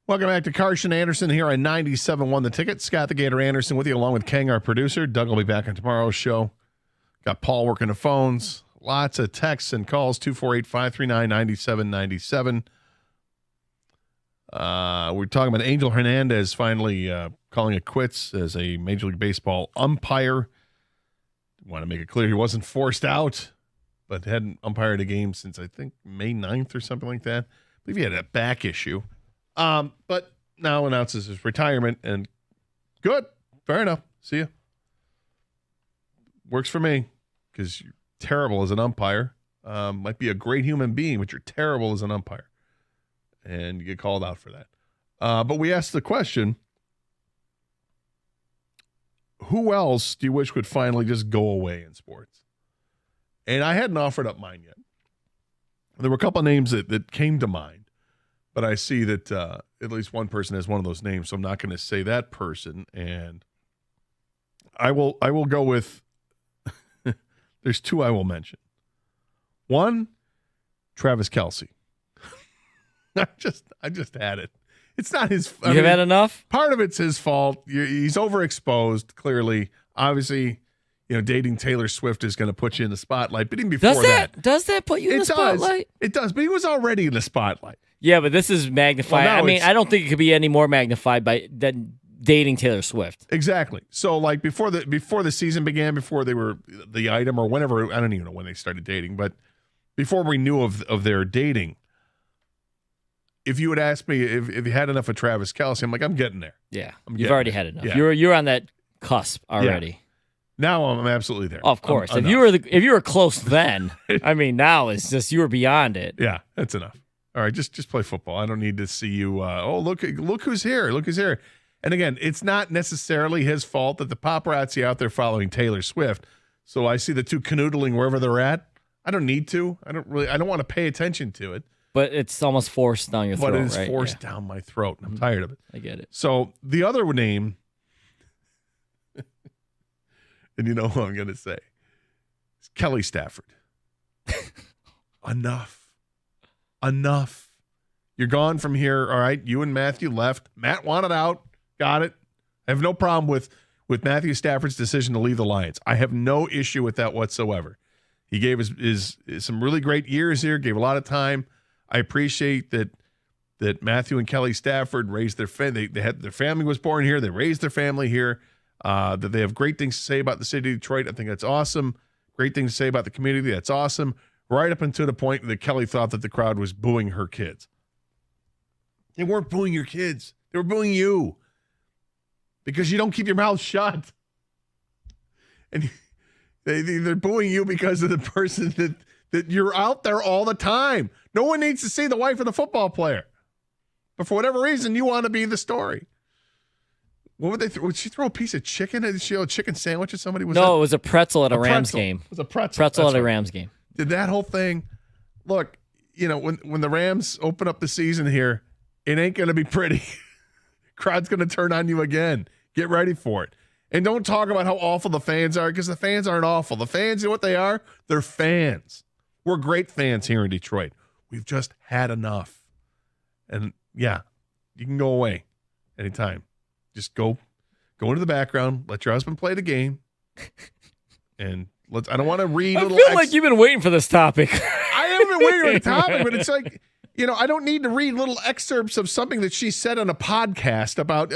Welcome back to Carson Anderson here on 97.1 The Ticket. Scott the Gator Anderson with you, along with Kang, our producer. Doug will be back on tomorrow's show. Got Paul working the phones. Lots of texts and calls, 248-539-9797. We're talking about Angel Hernandez finally calling it quits as a Major League Baseball umpire. Want to make it clear he wasn't forced out, but hadn't umpired a game since, I think, May 9th or something like that. I believe he had a back issue. But now announces his retirement, and good. Fair enough. See ya. Works for me, because you're terrible as an umpire. Might be a great human being, but you're terrible as an umpire. And you get called out for that. But we asked the question, who else do you wish would finally just go away in sports? And I hadn't offered up mine yet. There were a couple of names that came to mind, but I see that at least one person has one of those names, so I'm not going to say that person. And I will go with, there's two I will mention. One, Travis Kelce. I just had it. It's not his fault. You've had enough? Part of it's his fault. He's overexposed, clearly. Obviously, dating Taylor Swift is going to put you in the spotlight. But even before Does that put you in the spotlight? It does, but he was already in the spotlight. Yeah, but this is magnified. Well, I don't think it could be any more magnified than dating Taylor Swift. Exactly. So, like, before the season began, before they were the item, or whenever, I don't even know when they started dating, but before we knew of their dating, if you would ask me if you had enough of Travis Kelce, I'm like, I'm getting there. Yeah, you've already had enough. Yeah. You're on that cusp already. Yeah. Now I'm absolutely there. Of course, if you were close then, now it's just you were beyond it. Yeah, that's enough. All right, just play football. I don't need to see you. Look who's here. Look who's here. And again, it's not necessarily his fault that the paparazzi out there following Taylor Swift. So I see the two canoodling wherever they're at. I don't need to. I don't want to pay attention to it. But it's almost forced down your throat, But it is right? forced down my throat, and I'm tired of it. I get it. So the other name, and you know who I'm going to say, is Kelly Stafford. Enough. You're gone from here, all right? You and Matthew left. Matt wanted out. Got it. I have no problem with Matthew Stafford's decision to leave the Lions. I have no issue with that whatsoever. He gave his some really great years here, gave a lot of time. I appreciate that Matthew and Kelly Stafford raised their family. They had their family was born here. They raised their family here. That they have great things to say about the city of Detroit. I think that's awesome. Great things to say about the community. That's awesome. Right up until the point that Kelly thought that the crowd was booing her kids. They weren't booing your kids. They were booing you because you don't keep your mouth shut. And they're booing you because of the person that you're out there all the time. No one needs to see the wife of the football player. But for whatever reason, you want to be the story. What would they throw? Would she throw a piece of chicken? Did she a chicken sandwich or somebody? It was a pretzel at a Rams game. It was a pretzel. Pretzel at a Rams game. Did that whole thing. Look, when the Rams open up the season here, it ain't going to be pretty. Crowd's going to turn on you again. Get ready for it. And don't talk about how awful the fans are, because the fans aren't awful. The fans, you know what they are? They're fans. We're great fans here in Detroit. We've just had enough. And yeah, you can go away anytime. Just go into the background, let your husband play the game, and I don't want to read. I feel like you've been waiting for this topic. I haven't been waiting for the topic, but it's like, I don't need to read little excerpts of something that she said on a podcast about,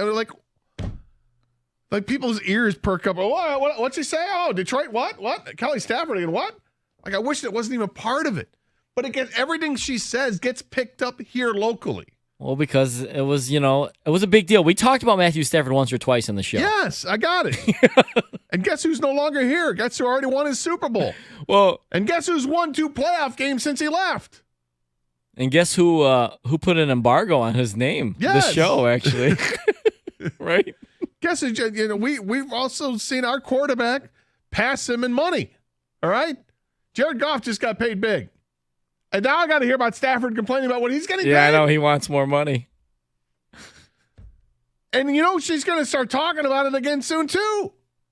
like people's ears perk up. Oh, what'd she say? Oh, Detroit, what? Kelly Stafford again, what? Like, I wish it wasn't even part of it. But again, everything she says gets picked up here locally. Well, because it was a big deal. We talked about Matthew Stafford once or twice on the show. Yes, I got it. And guess who's no longer here? Guess who already won his Super Bowl? Well, and guess who's won 2 playoff games since he left? And guess who put an embargo on his name? Yes. This show, actually. Right? Guess who? We've also seen our quarterback pass him in money. All right? Jared Goff just got paid big. And now I got to hear about Stafford complaining about what he's getting paid. Yeah, I know. He wants more money. And she's going to start talking about it again soon, too.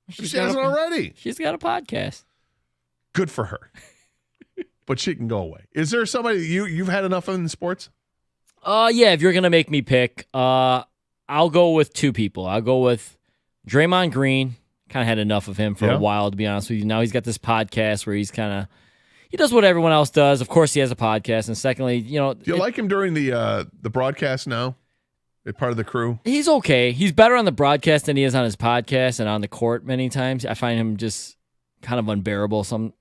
She hasn't already. She's got a podcast. Good for her. But she can go away. Is there somebody you've had enough of in sports? Yeah, if you're going to make me pick, I'll go with two people. I'll go with Draymond Green. Kind of had enough of him for a while, to be honest with you. Now he's got this podcast where he does what everyone else does. Of course, he has a podcast. And secondly, do you like him during the broadcast now? Part of the crew? He's okay. He's better on the broadcast than he is on his podcast and on the court many times. I find him just kind of unbearable. The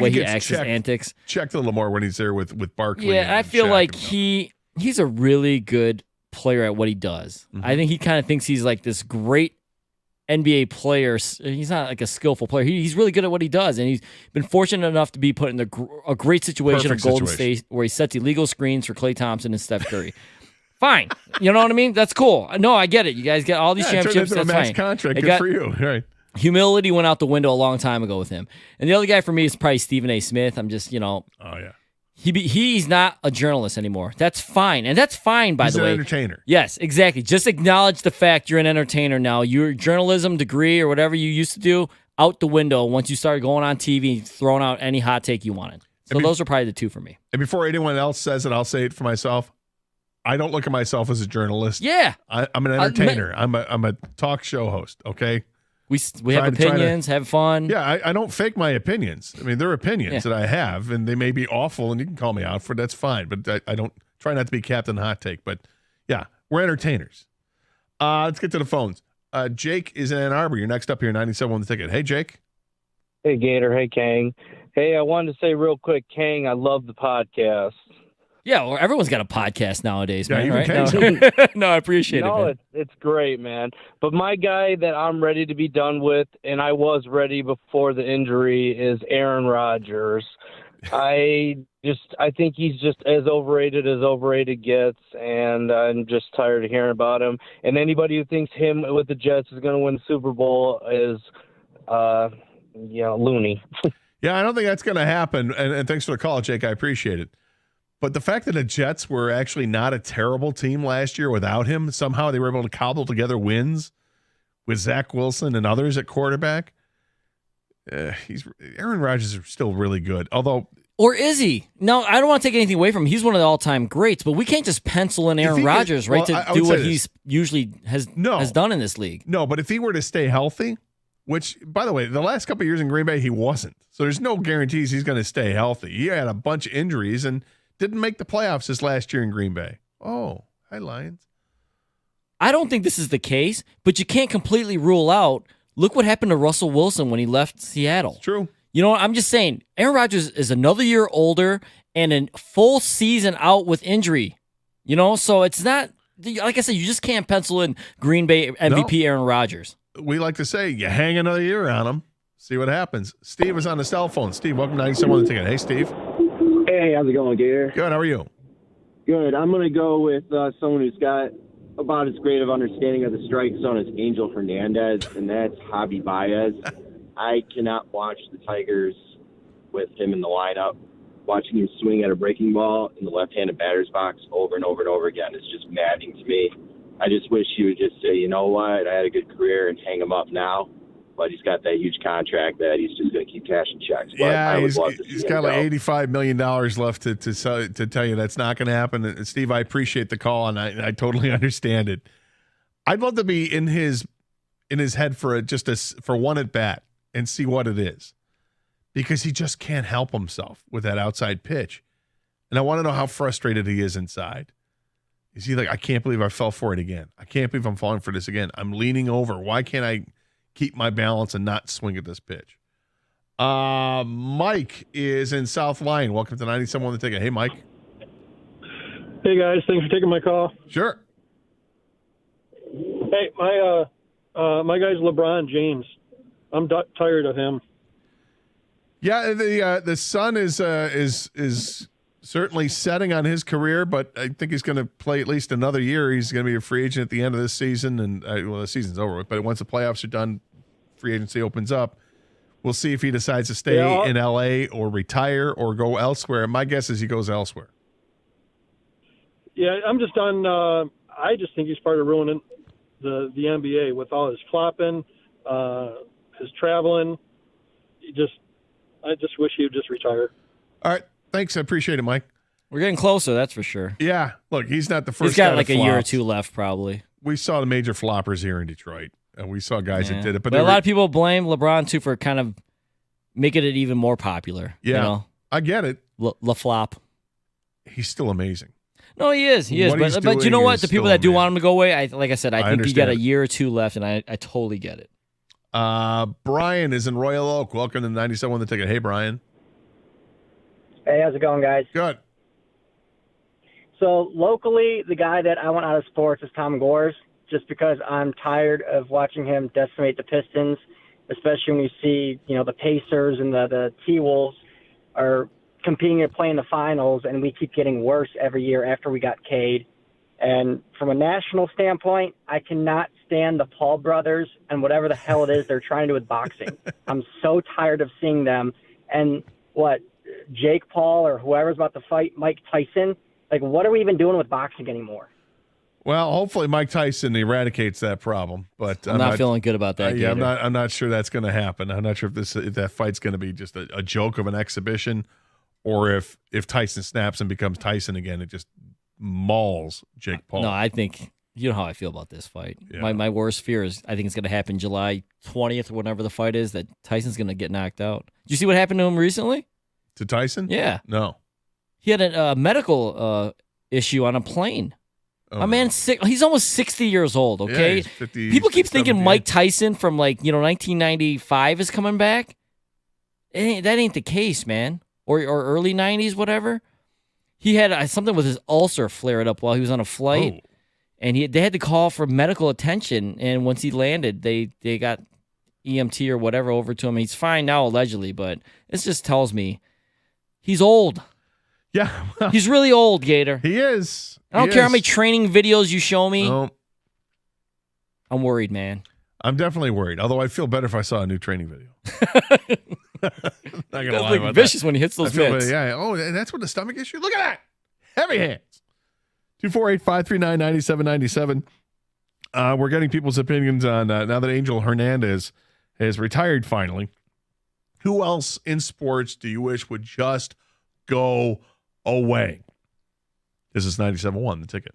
way he acts, his antics. Checked a little more when he's there with Barkley. Yeah, I feel like he's a really good player at what he does. Mm-hmm. I think he kind of thinks he's like this great NBA player. He's not like a skillful player. He's really good at what he does, and he's been fortunate enough to be put in a great situation of Golden State where he sets illegal screens for Klay Thompson and Steph Curry. Fine. You know what I mean? That's cool. No, I get it. You guys get all these championships. That's max fine. Contract. Good for you. Right. Humility went out the window a long time ago with him. And the other guy for me is probably Stephen A. Smith. I'm just, Oh, yeah. He's not a journalist anymore. That's fine. And that's fine, by the way. He's an entertainer. Yes, exactly. Just acknowledge the fact you're an entertainer now. Your journalism degree or whatever you used to do, out the window once you started going on TV and throwing out any hot take you wanted. So those are probably the two for me. And before anyone else says it, I'll say it for myself. I don't look at myself as a journalist. Yeah. I'm an entertainer. I'm a talk show host, okay? We have opinions, have fun. Yeah, I don't fake my opinions. I mean, they're opinions that I have, and they may be awful, and you can call me out for it. That's fine, but I don't try not to be Captain Hot Take. But, yeah, we're entertainers. Let's get to the phones. Jake is in Ann Arbor. You're next up here, 97 on the ticket. Hey, Jake. Hey, Gator. Hey, Kang. Hey, I wanted to say real quick, Kang, I love the podcast. Yeah, well, everyone's got a podcast nowadays, Yeah, man. even Right? No, I appreciate it. Man. It's great, man. But my guy that I'm ready to be done with, and I was ready before the injury, is Aaron Rodgers. I think he's just as overrated gets, and I'm just tired of hearing about him. And anybody who thinks him with the Jets is going to win the Super Bowl is, loony. Yeah, I don't think that's going to happen. And thanks for the call, Jake. I appreciate it. But the fact that the Jets were actually not a terrible team last year without him, somehow they were able to cobble together wins with Zach Wilson and others at quarterback. Aaron Rodgers is still really good, although. Or is he? No, I don't want to take anything away from him. He's one of the all-time greats, but we can't just pencil in Aaron Rodgers, to do what he's usually has done in this league. No, but if he were to stay healthy, which, by the way, the last couple of years in Green Bay, he wasn't. So there's no guarantees he's going to stay healthy. He had a bunch of injuries and didn't make the playoffs this last year in Green Bay. Oh, hi, Lions. I don't think this is the case, but you can't completely rule out. Look what happened to Russell Wilson when he left Seattle. It's true. You know what? I'm just saying, Aaron Rodgers is another year older and a full season out with injury. So it's not, like I said, you just can't pencil in Green Bay MVP Aaron Rodgers. We like to say, you hang another year on him, see what happens. Steve is on the cell phone. Steve, welcome to 97 on the ticket. Hey, Steve. Hey, how's it going, Gator? Good. How are you? Good. I'm going to go with someone who's got about as great of understanding of the strike zone as Angel Hernandez, and that's Javy Baez. I cannot watch the Tigers with him in the lineup. Watching him swing at a breaking ball in the left-handed batter's box over and over and over again is just maddening to me. I just wish he would just say, you know what, I had a good career and hang him up now. But he's got that huge contract that he's just going to keep cashing checks. But yeah, he's got like $85 million left to tell you that's not going to happen. And Steve, I appreciate the call, and I totally understand it. I'd love to be in his head for for one at bat and see what it is, because he just can't help himself with that outside pitch, and I want to know how frustrated he is inside. Is he like, I can't believe I fell for it again. I can't believe I'm falling for this again. I'm leaning over. Why can't I keep my balance and not swing at this pitch? Mike is in South Lyon. Welcome to 97 on the ticket. Hey, Mike. Hey, guys. Thanks for taking my call. Sure. Hey, my guy's LeBron James. I'm tired of him. Yeah, the sun is certainly setting on his career, but I think he's going to play at least another year. He's going to be a free agent at the end of this season, and the season's over with. But once the playoffs are done, free agency opens up. We'll see if he decides to stay in L.A. or retire or go elsewhere. My guess is he goes elsewhere. Yeah, I'm just done. I just think he's part of ruining the NBA with all his flopping, his traveling. I just wish he would just retire. All right. Thanks. I appreciate it, Mike. We're getting closer, that's for sure. Yeah. Look, he's not the first He's got guy like to a year or flop. two left, probably. We saw the major floppers here in Detroit, and we saw guys that did it. But a lot of people blame LeBron, too, for kind of making it even more popular. Yeah, you know? I get it. LaFlop. He's still amazing. No, he is. He is. What he's But you know doing what? is The people still that do amazing. want him to go away, like I said, I think he got a understand. year or two left, and I totally get it. Brian is in Royal Oak. Welcome to 97 The Ticket. Hey, Brian. Hey, how's it going, guys? Good. So locally, the guy that I want out of sports is Tom Gores, just because I'm tired of watching him decimate the Pistons, especially when you see, the Pacers and the T-Wolves are competing to play in the finals, and we keep getting worse every year after we got Cade. And from a national standpoint, I cannot stand the Paul brothers and whatever the hell it is they're trying to do with boxing. I'm so tired of seeing them. And Jake Paul or whoever's about to fight Mike Tyson, what are we even doing with boxing anymore? Well, hopefully Mike Tyson eradicates that problem, but I'm not feeling good about that. Yeah, Gator. I'm not sure that's going to happen. I'm not sure if that fight's going to be just a joke of an exhibition, or if Tyson snaps and becomes Tyson again, it just mauls Jake Paul. No, I think you know how I feel about this fight. Yeah. My worst fear is I think it's going to happen July 20th or whenever the fight is, that Tyson's going to get knocked out. Did you see what happened to him recently? To Tyson? Yeah. No. He had a medical issue on a plane. Oh, My man's sick. He's almost 60 years old, okay? he's 50, People keep thinking 70, Mike Tyson from 1995 is coming back. That ain't the case, man. Or early 90s, whatever. He had something with his ulcer flared up while he was on a flight. Oh. And they had to call for medical attention. And once he landed, they got EMT or whatever over to him. He's fine now, allegedly, but this just tells me he's old. Yeah. Well, he's really old, Gator. He is. I don't care how many training videos you show me. No. I'm worried, man. I'm definitely worried, although I'd feel better if I saw a new training video. Not going to lie about vicious that. when he hits those I feel mitts. better, yeah. Oh, and that's what the stomach issue? Look at that. Heavy hands. 248-539-9797. We're getting people's opinions on now that Angel Hernandez has retired finally. Who else in sports do you wish would just go away? This is 97.1, The Ticket.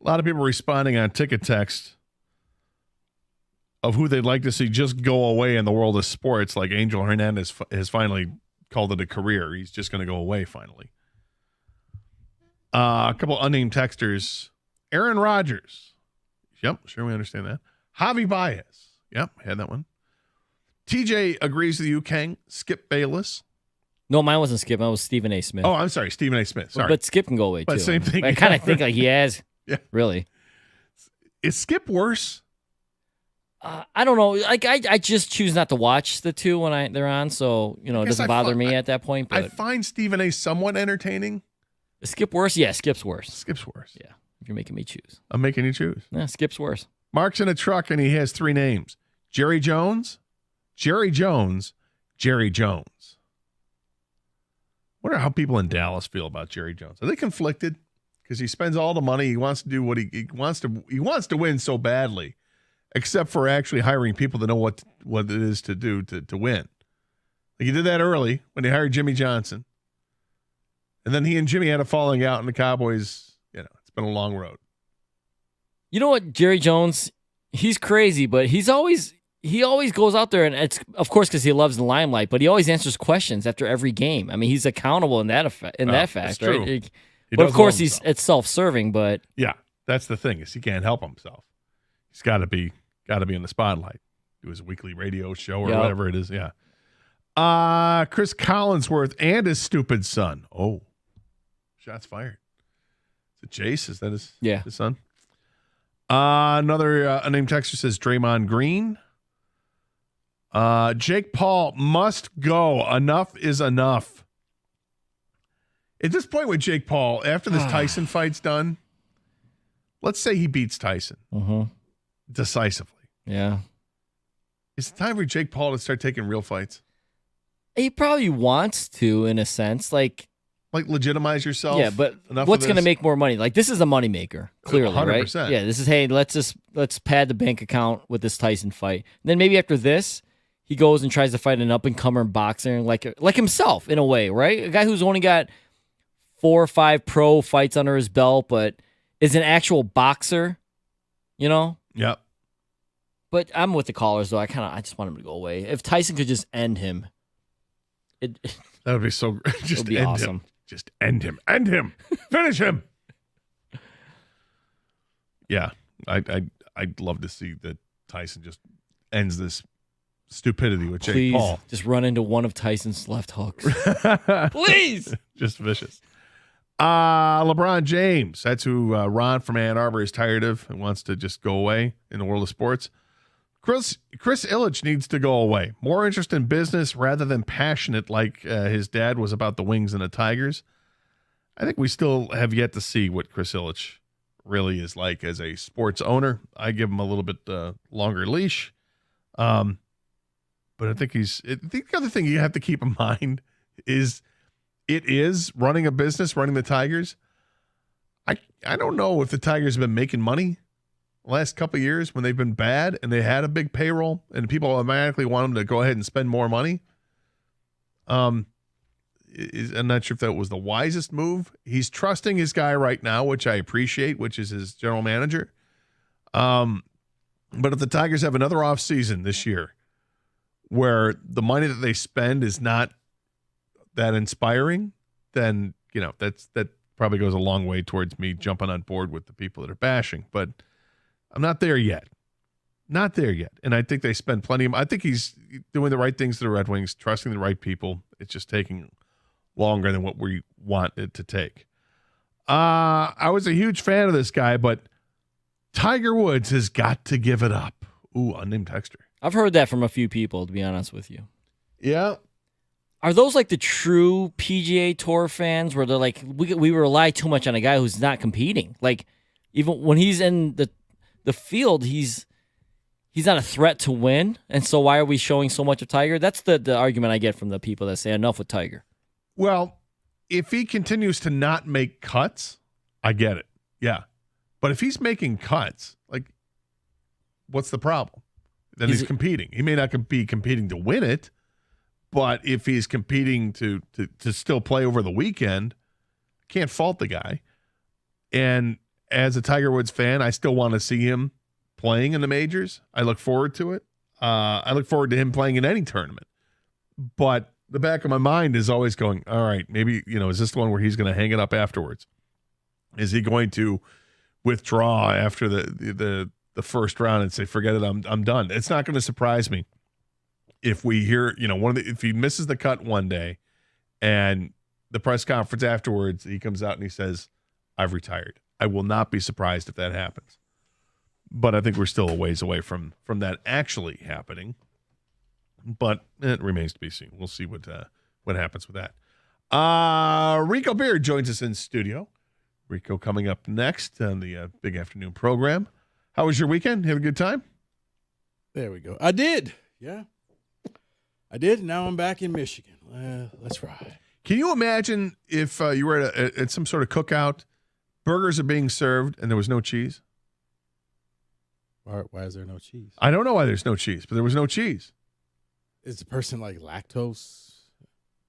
A lot of people responding on Ticket Text of who they'd like to see just go away in the world of sports, like Angel Hernandez has finally called it a career. He's just going to go away finally. A couple unnamed texters. Aaron Rodgers. Yep, sure, we understand that. Javy Baez. Yep, had that one. TJ agrees with you, Kang. Skip Bayless. No, mine wasn't Skip. Mine was Stephen A. Smith. Oh, I'm sorry, Stephen A. Smith. Sorry. But Skip can go away, too. But same thing. I kind of think like he has. Yeah. Really. Is Skip worse? I don't know. Like I just choose not to watch the two when they're on, so it doesn't bother me at that point. But I find Stephen A. somewhat entertaining. Is Skip worse? Yeah, Skip's worse. Skip's worse. Yeah, if you're making me choose. I'm making you choose. Yeah, Skip's worse. Mark's in a truck and he has 3 names: Jerry Jones, Jerry Jones, Jerry Jones. Wonder how people in Dallas feel about Jerry Jones. Are they conflicted? Because he spends all the money. He wants to do what he wants to. He wants to win so badly, except for actually hiring people that know what it is to do to win. Like he did that early when he hired Jimmy Johnson. And then he and Jimmy had a falling out, and the Cowboys, it's been a long road. You know what, Jerry Jones, he's crazy, but he always goes out there, and it's of course because he loves the limelight, but he always answers questions after every game. I mean, he's accountable in that fact, that's true. right? But of course, it's self-serving. But yeah, that's the thing is he can't help himself. He's got to be in the spotlight. Do his weekly radio show or whatever it is. Yeah. Chris Collinsworth and his stupid son. Oh, shots fired. Is it Jace? Is that his son? Another unnamed texter says Draymond Green. Jake Paul must go. Enough is enough. At this point with Jake Paul, after this Tyson fight's done, let's say he beats Tyson decisively. Yeah. It's time for Jake Paul to start taking real fights. He probably wants to, in a sense, like legitimize yourself. Yeah, but what's going to make more money? Like this is a moneymaker, clearly, 100%. Right? Yeah, this is let's pad the bank account with this Tyson fight. And then maybe after this, he goes and tries to fight an up and comer boxer like himself in a way, right? A guy who's only got 4 or 5 pro fights under his belt, but is an actual boxer, Yep. But I'm with the callers though. I just want him to go away. If Tyson could just end him, that would be so great. Just be end awesome. him. Just end him. End him. Finish him. Yeah, I'd love to see that Tyson just ends this stupidity with Jake Paul. Just run into one of Tyson's left hooks. Please. Just vicious. LeBron James. That's who Ron from Ann Arbor is tired of and wants to just go away in the world of sports. Chris Ilitch needs to go away. More interest in business rather than passionate like his dad was about the Wings and the Tigers. I think we still have yet to see what Chris Ilitch really is like as a sports owner. I give him a little bit longer leash. But I think the other thing you have to keep in mind is it is running a business, running the Tigers. I don't know if the Tigers have been making money the last couple of years when they've been bad and they had a big payroll and people automatically want them to go ahead and spend more money. I'm not sure if that was the wisest move. He's trusting his guy right now, which I appreciate, which is his general manager. But if the Tigers have another offseason this year where the money that they spend is not that inspiring, then, that probably goes a long way towards me jumping on board with the people that are bashing. But I'm not there yet. Not there yet. And I think they spend plenty of, I think he's doing the right things to the Red Wings, trusting the right people. It's just taking longer than what we want it to take. I was a huge fan of this guy, but Tiger Woods has got to give it up. Ooh, unnamed texter. I've heard that from a few people, to be honest with you. Yeah. Are those like the true PGA Tour fans where they're like, we rely too much on a guy who's not competing? Like, even when he's in the field, he's not a threat to win. And so why are we showing so much of Tiger? That's the argument I get from the people that say enough with Tiger. Well, if he continues to not make cuts, I get it. Yeah. But if he's making cuts, like, what's the problem? Then he's competing. He may not be competing to win it, but if he's competing to still play over the weekend, can't fault the guy. And as a Tiger Woods fan, I still want to see him playing in the majors. I look forward to it. I look forward to him playing in any tournament. But the back of my mind is always going, all right, maybe, is this the one where he's going to hang it up afterwards? Is he going to withdraw after the first round and say, forget it, I'm done? It's not going to surprise me if we hear, if he misses the cut one day and the press conference afterwards, he comes out and he says, I've retired. I will not be surprised if that happens. But I think we're still a ways away from that actually happening. But it remains to be seen. We'll see what happens with that. Rico Beard joins us in studio. Rico coming up next on the big afternoon program. How was your weekend? Have a good time? There we go. I did. Yeah. I did. Now I'm back in Michigan. Let's ride. Can you imagine if you were at some sort of cookout, burgers are being served, and there was no cheese? Why is there no cheese? I don't know why there's no cheese, but there was no cheese. Is the person like lactose?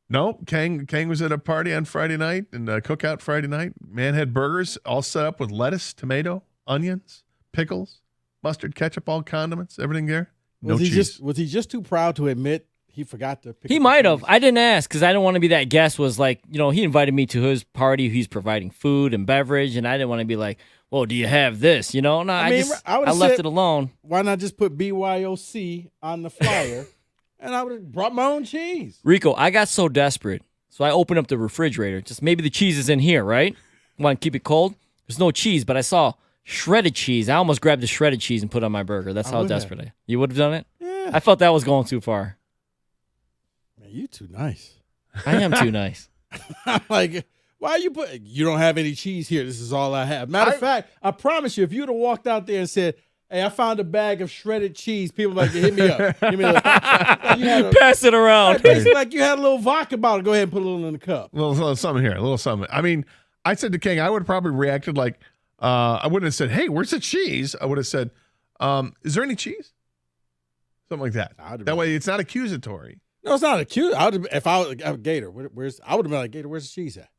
No, Kang was at a party on Friday night and a cookout Friday night. Man had burgers all set up with lettuce, tomato, onions, pickles, mustard, ketchup, all condiments, everything there. No cheese. Was he just too proud to admit he forgot to pick? He might have. I didn't ask because I didn't want to be that guest. Was like, he invited me to his party. He's providing food and beverage, and I didn't want to be like, well, do you have this? No, I left it alone. Why not just put BYOC on the flyer? And I would have brought my own cheese. Rico, I got so desperate, so I opened up the refrigerator. Just maybe the cheese is in here, right? Want to keep it cold? There's no cheese, but I saw shredded cheese. I almost grabbed the shredded cheese and put it on my burger. That's how desperate I am. You would have done it? Yeah. I felt that was going too far. Man, you too nice. I am too nice. I'm like, why you don't have any cheese here? This is all I have. Matter of fact, I promise you, if you would have walked out there and said, hey, I found a bag of shredded cheese, people like to hit me up. Give me pass it around. Basically, like you had a little vodka bottle. Go ahead and put a little in the cup. A little something here, a little something. I mean, I said to King, I would have probably reacted like, I wouldn't have said, hey, where's the cheese? I would have said, is there any cheese? Something like that. That way it's not accusatory. No, it's not accusatory. If I was a Gator, I would have been like, Gator, where's the cheese at?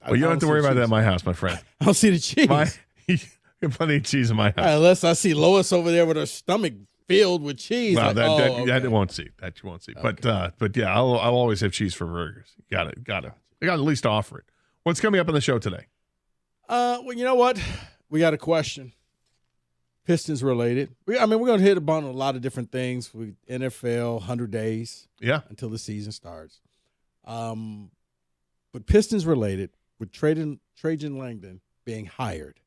Well, you don't have to worry about that in my house, my friend. I don't see the cheese. Plenty of cheese in my house. Unless I see Lois over there with her stomach filled with cheese. Well, okay. that you won't see. That you won't see. Okay. But yeah, I'll always have cheese for burgers. Got to. I got to at least offer it. What's coming up on the show today? Well, you know what? We got a question. Pistons related. We're going to hit upon a lot of different things. We NFL 100 days. Yeah. Until the season starts. But Pistons related with Trajan Langdon being hired.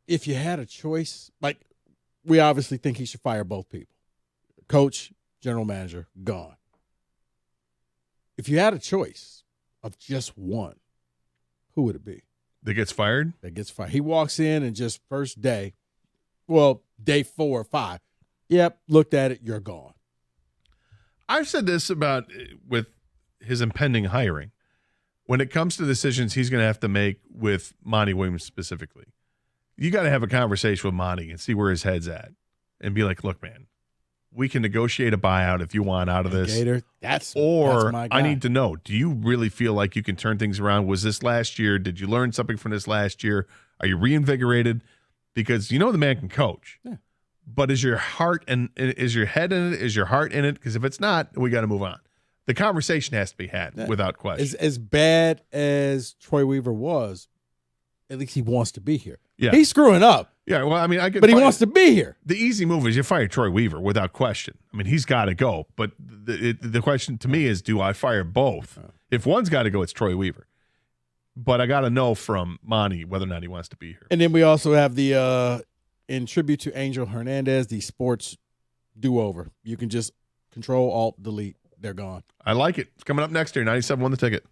If you had a choice, like we obviously think he should fire both people. Coach, general manager, gone. If you had a choice of just one, who would it be? That gets fired? That gets fired. He walks in and just first day, day 4 or 5. Yep, looked at it, you're gone. I've said this about with his impending hiring. When it comes to decisions he's going to have to make with Monty Williams specifically, you got to have a conversation with Monty and see where his head's at and be like, look, man, we can negotiate a buyout if you want out of this. Gator, that's my guy. I need to know, do you really feel like you can turn things around? Was this last year? Did you learn something from this last year? Are you reinvigorated? Because the man can coach. Yeah. But is your heart and is your head in it? Is your heart in it? Because if it's not, we got to move on. The conversation has to be had without question. As bad as Troy Weaver was, at least he wants to be here. Yeah. He's screwing up. Yeah, well, I mean, but he wants to be here. The easy move is you fire Troy Weaver without question. I mean, he's got to go. But the question to me is, do I fire both? If one's got to go, it's Troy Weaver. But I got to know from Monty whether or not he wants to be here. And then we also have the, in tribute to Angel Hernandez, the sports do-over. You can just Control, Alt, Delete. They're gone. I like it. It's coming up next year. 97 The Ticket.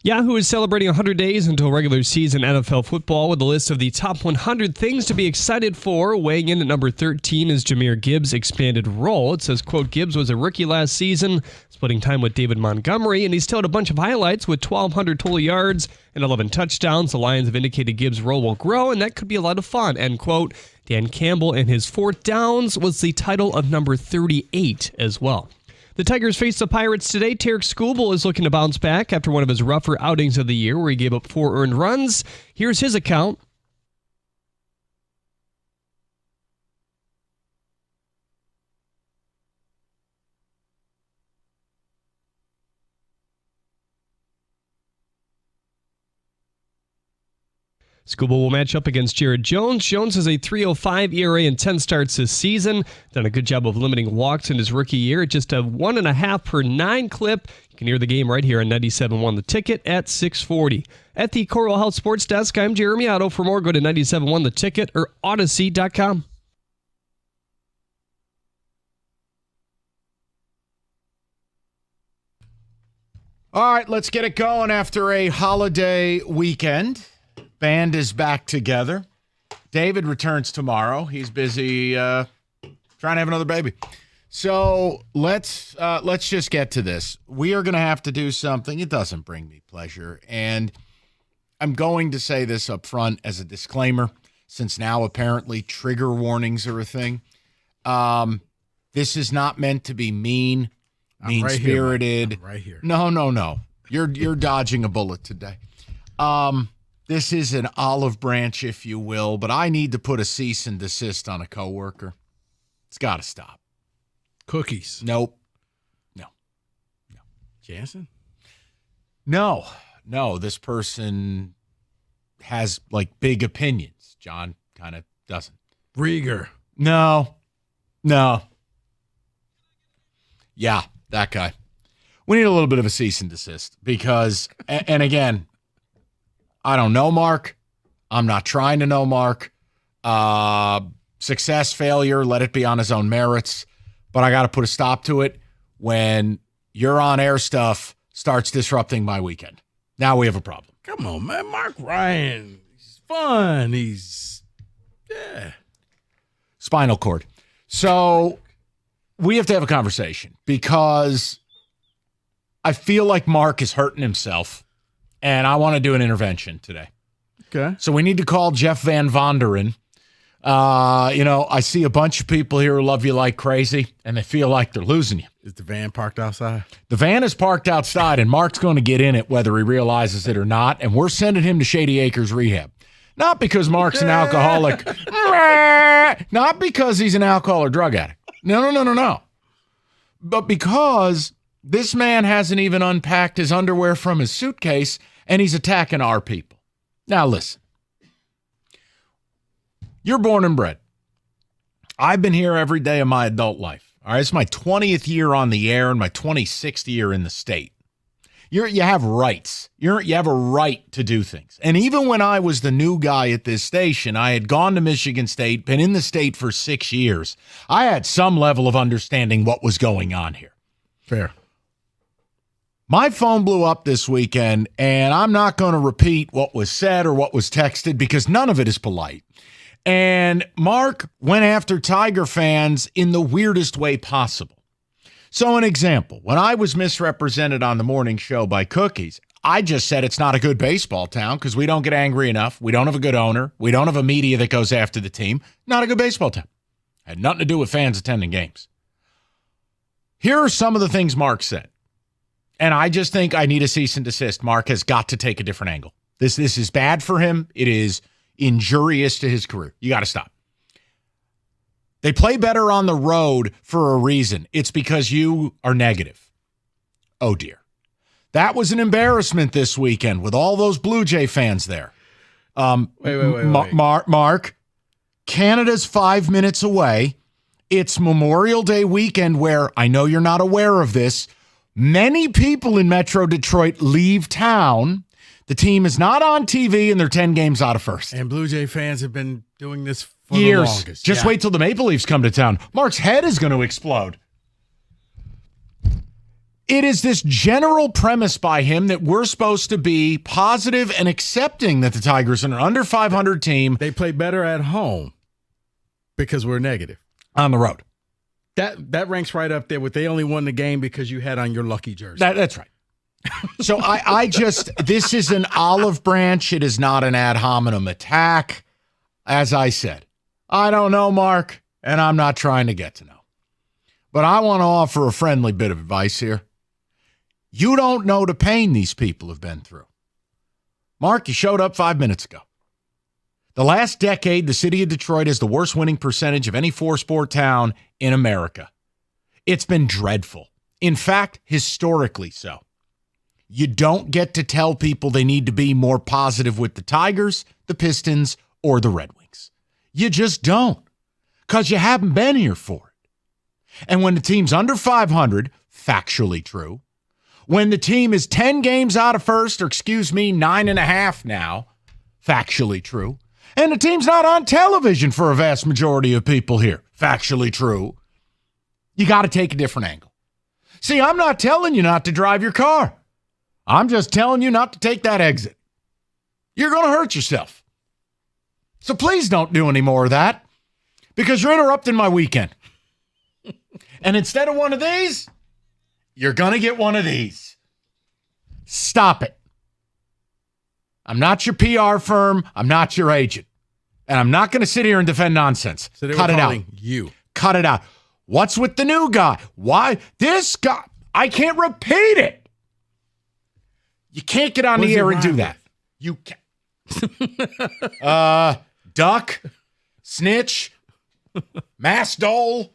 Yahoo is celebrating 100 days until regular season NFL football with a list of the top 100 things to be excited for. Weighing in at number 13 is Jahmyr Gibbs' expanded role. It says, quote, Gibbs was a rookie last season, splitting time with David Montgomery, and he's told a bunch of highlights with 1,200 total yards and 11 touchdowns. The Lions have indicated Gibbs' role will grow, and that could be a lot of fun, end quote. Dan Campbell and his fourth downs was the title of number 38 as well. The Tigers face the Pirates today. Tarek Skubal is looking to bounce back after one of his rougher outings of the year where he gave up 4 earned runs. Here's his account. Skubal will match up against Jared Jones. Jones has a 3.05 ERA in 10 starts this season. Done a good job of limiting walks in his rookie year at just a 1.5 per 9 clip. You can hear the game right here on 97.1 The Ticket at 640. At the Coral Health Sports Desk, I'm Jeremy Otto. For more, go to 97.1 The Ticket or Odyssey.com. All right, let's get it going after a holiday weekend. Band is back together. David returns tomorrow. He's busy trying to have another baby. So let's just get to this. We are going to have to do something. It doesn't bring me pleasure. And I'm going to say this up front as a disclaimer, since now apparently trigger warnings are a thing. This is not meant to be mean-spirited. Right here. No. You're dodging a bullet today. This is an olive branch, if you will, but I need to put a cease and desist on a coworker. It's got to stop. Cookies. Nope. No. Jansen? No. This person has like big opinions. John kind of doesn't. Rieger. No. Yeah, that guy. We need a little bit of a cease and desist because, and again, I don't know Mark. I'm not trying to know Mark. Success, failure, let it be on his own merits. But I got to put a stop to it when your on-air stuff starts disrupting my weekend. Now we have a problem. Come on, man. Mark Ryan. He's fun. Yeah. Spinal cord. So we have to have a conversation because I feel like Mark is hurting himself. And I want to do an intervention today. Okay. So we need to call Jeff Van Vonderen. I see a bunch of people here who love you like crazy, and they feel like they're losing you. Is the van parked outside? The van is parked outside, and Mark's going to get in it whether he realizes it or not, and we're sending him to Shady Acres Rehab. Not because Mark's an alcoholic. Not because he's an alcohol or drug addict. No. But because this man hasn't even unpacked his underwear from his suitcase, and he's attacking our people. Now, listen. You're born and bred. I've been here every day of my adult life. All right, it's my 20th year on the air and my 26th year in the state. You have rights. You have a right to do things. And even when I was the new guy at this station, I had gone to Michigan State, been in the state for 6 years. I had some level of understanding what was going on here. Fair. My phone blew up this weekend, and I'm not going to repeat what was said or what was texted because none of it is polite. And Mark went after Tiger fans in the weirdest way possible. So an example, when I was misrepresented on the morning show by Cookies, I just said it's not a good baseball town because we don't get angry enough. We don't have a good owner. We don't have a media that goes after the team. Not a good baseball town. Had nothing to do with fans attending games. Here are some of the things Mark said. And I just think I need a cease and desist. Mark has got to take a different angle. This is bad for him. It is injurious to his career. You got to stop. They play better on the road for a reason. It's because you are negative. Oh, dear. That was an embarrassment this weekend with all those Blue Jay fans there. Wait. Mark, Canada's 5 minutes away. It's Memorial Day weekend where, I know you're not aware of this, many people in Metro Detroit leave town. The team is not on TV, and they're 10 games out of first. And Blue Jay fans have been doing this for years. The longest. Just wait till the Maple Leafs come to town. Mark's head is going to explode. It is this general premise by him that we're supposed to be positive and accepting that the Tigers are an under 500 team. They play better at home because we're negative. On the road. That ranks right up there with they only won the game because you had on your lucky jersey. That's right. So I just, this is an olive branch. It is not an ad hominem attack. As I said, I don't know, Mark, and I'm not trying to get to know. But I want to offer a friendly bit of advice here. You don't know the pain these people have been through. Mark, you showed up 5 minutes ago. The last decade, the city of Detroit has the worst winning percentage of any four-sport town in America. It's been dreadful. In fact, historically so. You don't get to tell people they need to be more positive with the Tigers, the Pistons, or the Red Wings. You just don't, because you haven't been here for it. And when the team's under 500, factually true, when the team is 10 games out of first, or 9.5 now, factually true, and the team's not on television for a vast majority of people here, factually true, you got to take a different angle. See, I'm not telling you not to drive your car. I'm just telling you not to take that exit. You're going to hurt yourself. So please don't do any more of that, because you're interrupting my weekend. And instead of one of these, you're going to get one of these. Stop it. I'm not your PR firm. I'm not your agent. And I'm not going to sit here and defend nonsense. So Cut it out. You. Cut it out. What's with the new guy? Why? This guy. I can't repeat it. You can't get on the air and do that. You can't. Duck, snitch, mass dole,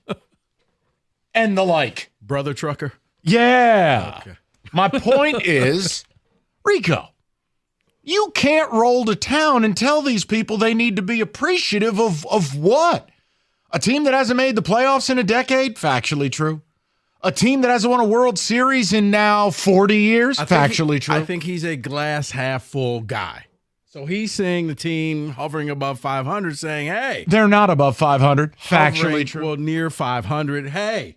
and the like. Brother trucker? Yeah. Okay. My point is, Rico, you can't roll to town and tell these people they need to be appreciative of what? A team that hasn't made the playoffs in a decade? Factually true. A team that hasn't won a World Series in now 40 years? Factually true. I think he's a glass half full guy. So he's saying the team hovering above 500, saying, hey. They're not above 500. Factually true. Well, near 500. Hey,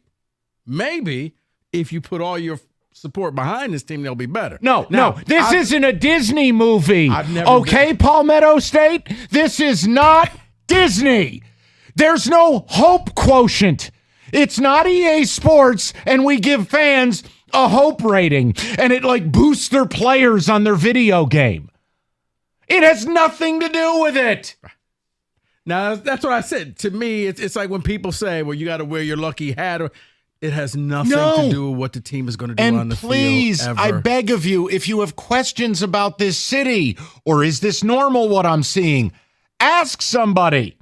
maybe if you put all your support behind this team, they'll be better. No. This isn't a Disney movie. Palmetto State? This is not Disney. There's no hope quotient. It's not EA Sports, and we give fans a hope rating, and it boosts their players on their video game. It has nothing to do with it. Now, that's what I said. To me, it's like when people say, well, you got to wear your lucky hat. It has nothing to do with what the team is going to do on the field. And please, I beg of you, if you have questions about this city, or is this normal what I'm seeing, ask somebody.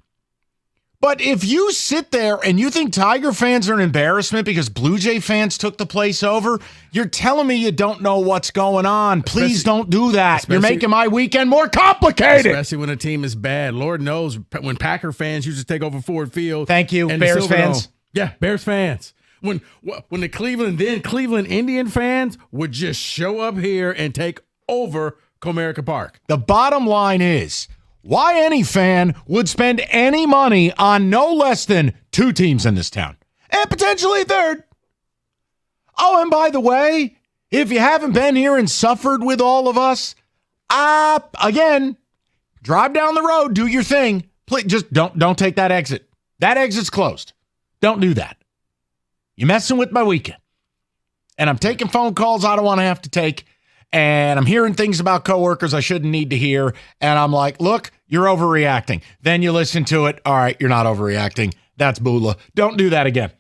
But if you sit there and you think Tiger fans are an embarrassment because Blue Jay fans took the place over, you're telling me you don't know what's going on. Please don't do that. You're making my weekend more complicated. Especially when a team is bad. Lord knows when Packer fans used to take over Ford Field. Thank you, Bears fans. Yeah, Bears fans. When the Cleveland Indian fans would just show up here and take over Comerica Park. The bottom line is, why any fan would spend any money on no less than two teams in this town, and potentially a third. Oh, and by the way, if you haven't been here and suffered with all of us, again, drive down the road, do your thing. Please, just don't take that exit. That exit's closed. Don't do that. You're messing with my weekend. And I'm taking phone calls I don't want to have to take. And I'm hearing things about coworkers I shouldn't need to hear. And I'm like, look, you're overreacting. Then you listen to it. All right, you're not overreacting. That's Bula. Don't do that again.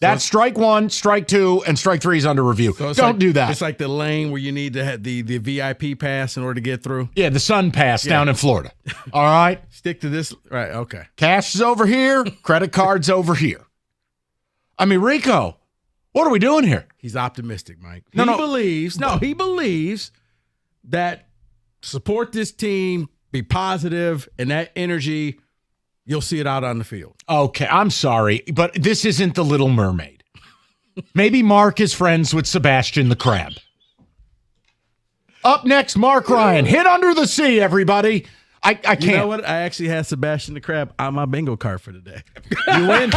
That's strike one, strike two, and strike three is under review. So don't do that. It's like the lane where you need to have the VIP pass in order to get through. Yeah, the Sun Pass down in Florida. All right? Stick to this. Right, okay. Cash is over here. Credit card's over here. I mean, Rico, what are we doing here? He's optimistic, Mike. He believes that support this team, be positive, and that energy, you'll see it out on the field. Okay, I'm sorry, but this isn't The Little Mermaid. Maybe Mark is friends with Sebastian the Crab. Up next, Mark Ryan. Hit under the sea, everybody. I can't. You know what? I actually had Sebastian the Crab on my bingo card for today. You win.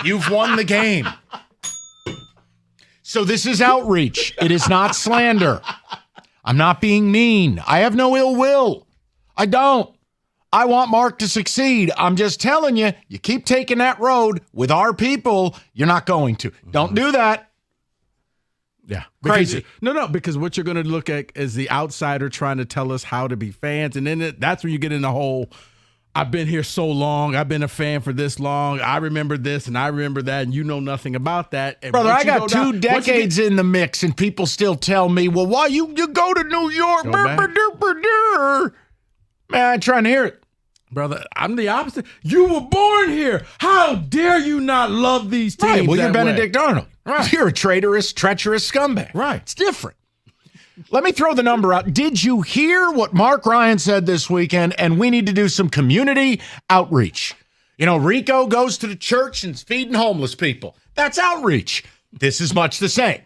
You've won the game. So this is outreach. It is not slander. I'm not being mean. I have no ill will. I don't. I want Mark to succeed. I'm just telling you, you keep taking that road with our people, you're not going to. Don't do that. Yeah. Crazy. Because what you're going to look at is the outsider trying to tell us how to be fans. And then that's when you get in the whole, I've been here so long. I've been a fan for this long. I remember this and I remember that, and you know nothing about that. And brother, I got 2 decades in the mix, and people still tell me, well, why you go to New York? Man, I ain't trying to hear it. Brother, I'm the opposite. You were born here. How dare you not love these teams? Right, well, you're Benedict Arnold. Right. You're a traitorous, treacherous scumbag. Right. It's different. Let me throw the number out. Did you hear what Mark Ryan said this weekend? And we need to do some community outreach. You know, Rico goes to the church and is feeding homeless people. That's outreach. This is much the same.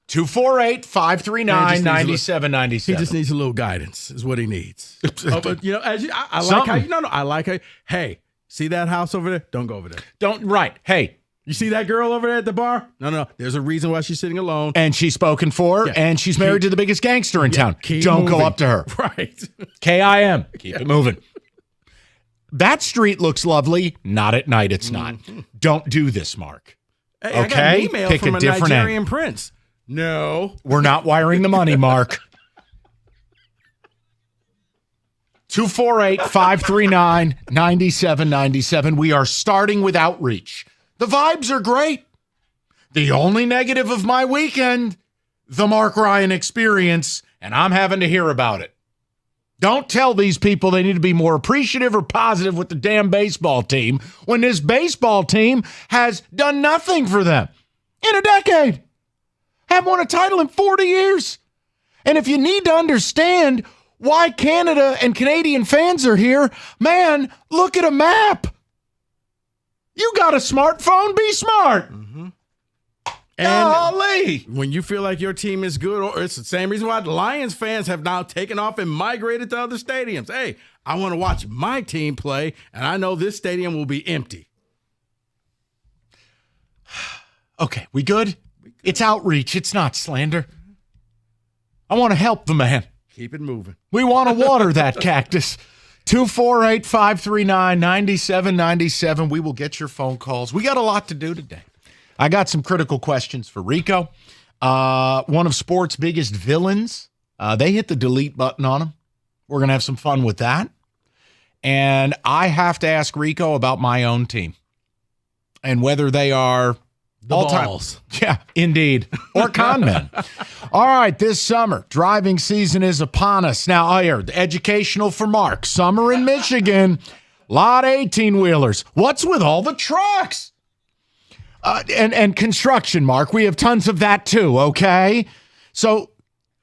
248-539-9797. He just needs a little guidance is what he needs. But, you know, I like how I like how, hey, see that house over there? Don't go over there. Hey, you see that girl over there at the bar? No. There's a reason why she's sitting alone. And she's spoken for, and she's married to the biggest gangster in town. Don't go up to her. Right. KIM. Keep it moving. That street looks lovely. Not at night, it's not. Don't do this, Mark. Hey, okay? I got an email from a Nigerian prince. No. We're not wiring the money, Mark. 248-539-9797. We are starting with outreach. The vibes are great. The only negative of my weekend, the Mark Ryan experience, and I'm having to hear about it. Don't tell these people they need to be more appreciative or positive with the damn baseball team when this baseball team has done nothing for them in a decade. Haven't won a title in 40 years. And if you need to understand why Canada and Canadian fans are here, man, look at a map. You got a smartphone, be smart. And golly. When you feel like your team is good, or it's the same reason why the Lions fans have now taken off and migrated to other stadiums. Hey, I want to watch my team play, and I know this stadium will be empty. Okay, we good? It's outreach. It's not slander. I want to help the man. Keep it moving. We want to water that cactus. 248-539-9797. We will get your phone calls. We got a lot to do today. I got some critical questions for Rico. One of sports' biggest villains. They hit the delete button on him. We're going to have some fun with that. And I have to ask Rico about my own team and whether they are balls. Yeah, indeed. Or con men. All right, this summer, driving season is upon us. Now, here, educational for Mark. Summer in Michigan, lot of 18-wheelers. What's with all the trucks? And construction, Mark. We have tons of that too, okay? So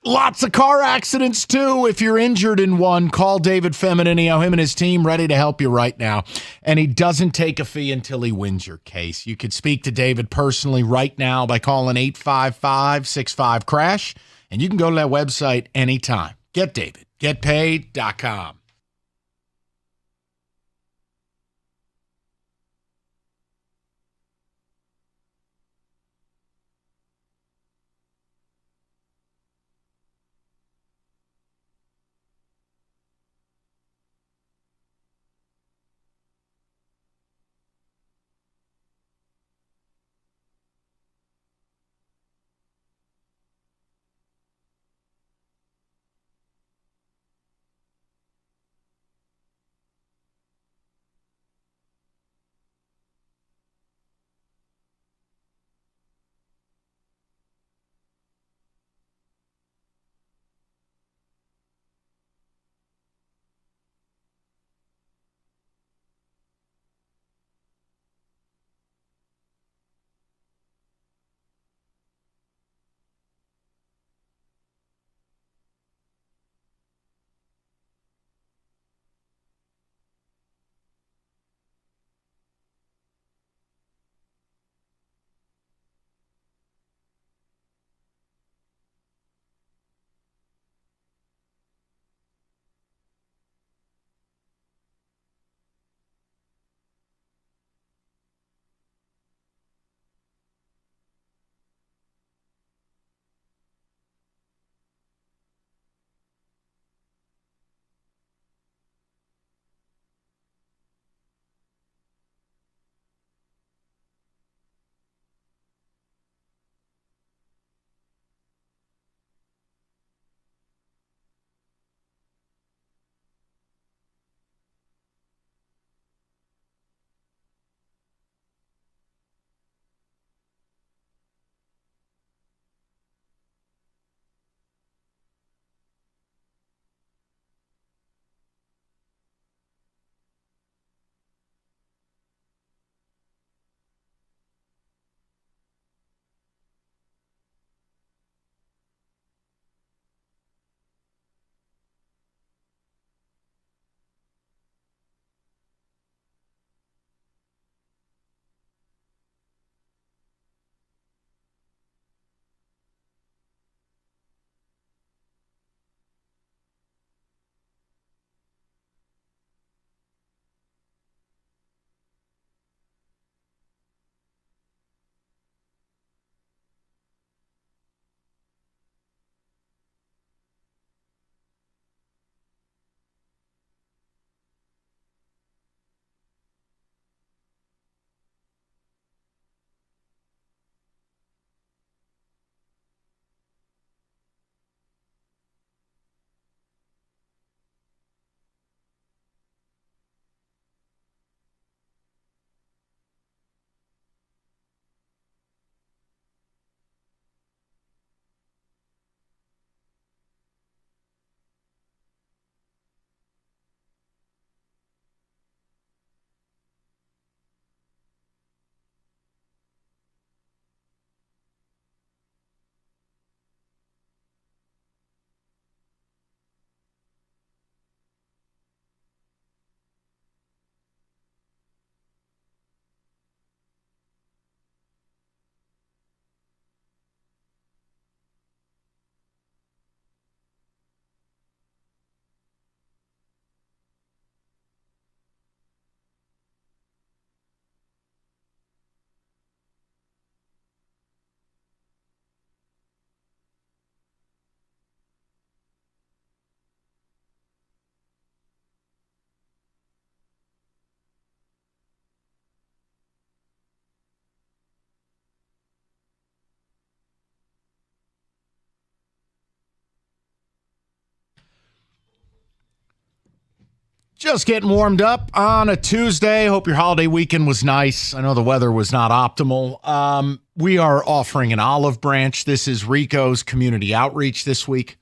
lots of car accidents too. If you're injured in one, call David Feminini. Him and his team ready to help you right now. And he doesn't take a fee until he wins your case. You could speak to David personally right now by calling 855-65-CRASH. And you can go to that website anytime. Get David. GetPaid.com. Just getting warmed up on a Tuesday. Hope your holiday weekend was nice. I know the weather was not optimal. We are offering an olive branch. This is Rico's community outreach this week.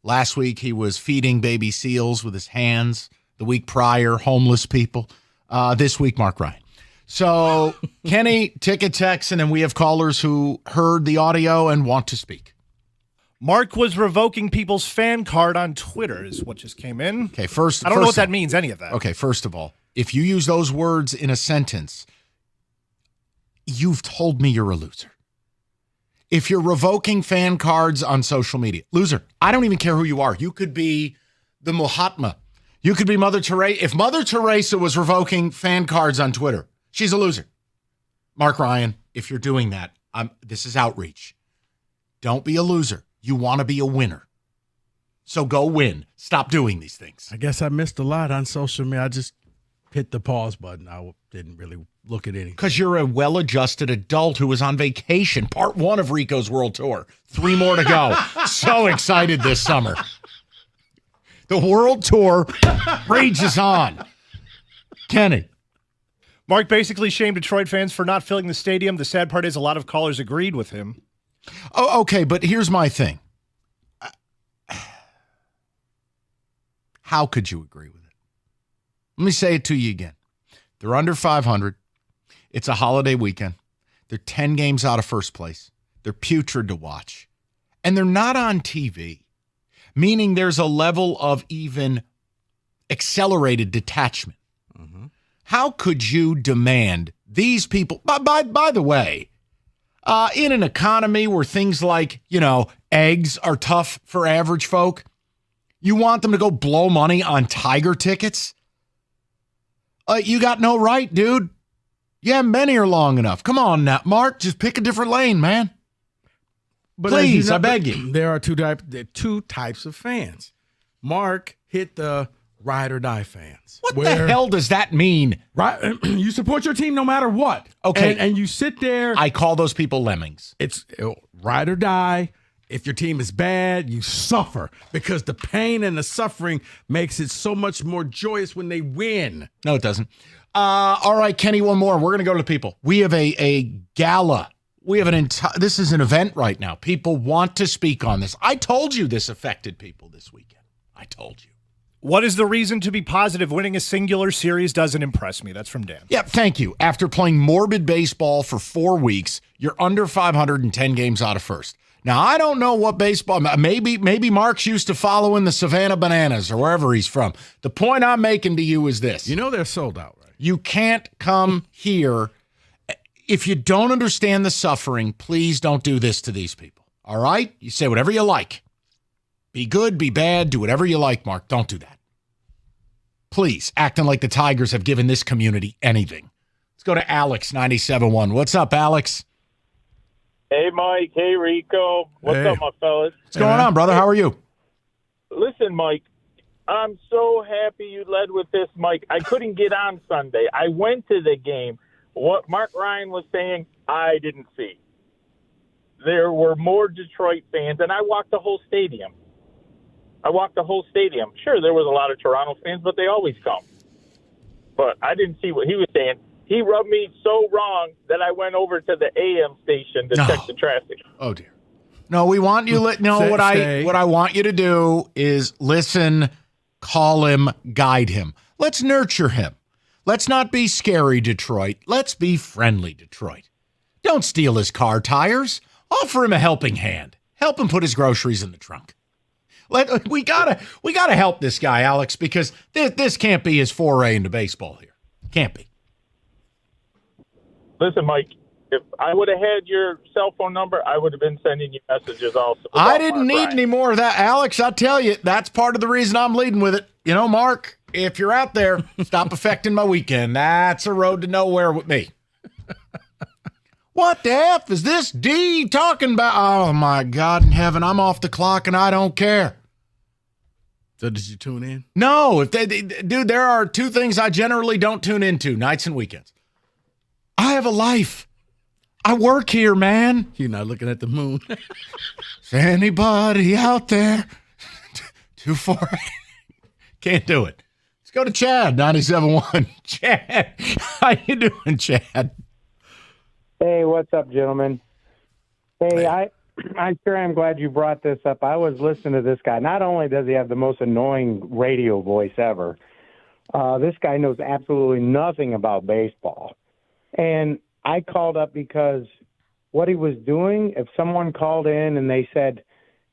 Last week, he was feeding baby seals with his hands. The week prior, homeless people. This week, Mark Ryan. So, Kenny, ticket text, and then we have callers who heard the audio and want to speak. Mark was revoking people's fan card on Twitter is what just came in. Okay, first, I don't know what that means, any of that. Okay, first of all, if you use those words in a sentence, you've told me you're a loser. If you're revoking fan cards on social media, loser. I don't even care who you are. You could be the Mahatma. You could be Mother Teresa. If Mother Teresa was revoking fan cards on Twitter, she's a loser. Mark Ryan, if you're doing that, this is outreach. Don't be a loser. You want to be a winner. So go win. Stop doing these things. I guess I missed a lot on social media. I just hit the pause button. I didn't really look at anything. Because you're a well-adjusted adult who was on vacation. Part 1 of Rico's World Tour. 3 more to go. So excited this summer. The World Tour rages on. Kenny. Mark basically shamed Detroit fans for not filling the stadium. The sad part is a lot of callers agreed with him. Oh, okay, but here's my thing. How could you agree with it? Let me say it to you again. They're under 500. It's a holiday weekend. They're 10 games out of first place. They're putrid to watch. And they're not on TV, meaning there's a level of even accelerated detachment. Mm-hmm. How could you demand these people, by the way, in an economy where things like, eggs are tough for average folk, you want them to go blow money on Tiger tickets? You got no right, dude. You haven't been here long enough. Come on now, Mark, just pick a different lane, man. But please, I beg you. There are two types of fans. Mark hit the ride or die fans. What the hell does that mean? Right, you support your team no matter what. Okay. And you sit there. I call those people lemmings. It's ride or die. If your team is bad, you suffer because the pain and the suffering makes it so much more joyous when they win. No, it doesn't. All right, Kenny, one more. We're going to go to the people. We have a gala. We have this is an event right now. People want to speak on this. I told you this affected people this weekend. I told you. What is the reason to be positive? Winning a singular series doesn't impress me. That's from Dan. Yeah, thank you. After playing morbid baseball for 4 weeks, you're under 510 games out of first. Now, I don't know what baseball, maybe Mark's used to following the Savannah Bananas or wherever he's from. The point I'm making to you is this. You know they're sold out, right? You can't come here. If you don't understand the suffering, please don't do this to these people. All right? You say whatever you like. Be good, be bad, do whatever you like, Mark. Don't do that. Please, acting like the Tigers have given this community anything. Let's go to Alex, 97.1. What's up, Alex? Hey, Mike. Hey, Rico. What's up, my fellas? What's going on, brother? How are you? Listen, Mike, I'm so happy you led with this, Mike. I couldn't get on Sunday. I went to the game. What Mark Ryan was saying, I didn't see. There were more Detroit fans, and I walked the whole stadium. Sure, there was a lot of Toronto fans, but they always come. But I didn't see what he was saying. He rubbed me so wrong that I went over to the AM station to check the traffic. Oh, dear. No, we want you. What I want you to do is listen, call him, guide him. Let's nurture him. Let's not be scary, Detroit. Let's be friendly, Detroit. Don't steal his car tires. Offer him a helping hand. Help him put his groceries in the trunk. We gotta help this guy, Alex, because this can't be his foray into baseball here. Can't be. Listen, Mike, if I would have had your cell phone number, I would have been sending you messages also. I didn't need any more of that, Alex. I tell you, that's part of the reason I'm leading with it. Mark, if you're out there, stop affecting my weekend. That's a road to nowhere with me. What the F is this D talking about? Oh, my God in heaven, I'm off the clock and I don't care. So did you tune in? No. Dude, there are 2 things I generally don't tune into, nights and weekends. I have a life. I work here, man. You're not looking at the moon. Is anybody out there? 2-4. Can't do it. Let's go to Chad, 97.1. Chad, how you doing, Chad? Hey, what's up, gentlemen? Hey, I sure am glad you brought this up. I was listening to this guy. Not only does he have the most annoying radio voice ever, this guy knows absolutely nothing about baseball. And I called up because what he was doing, if someone called in and they said,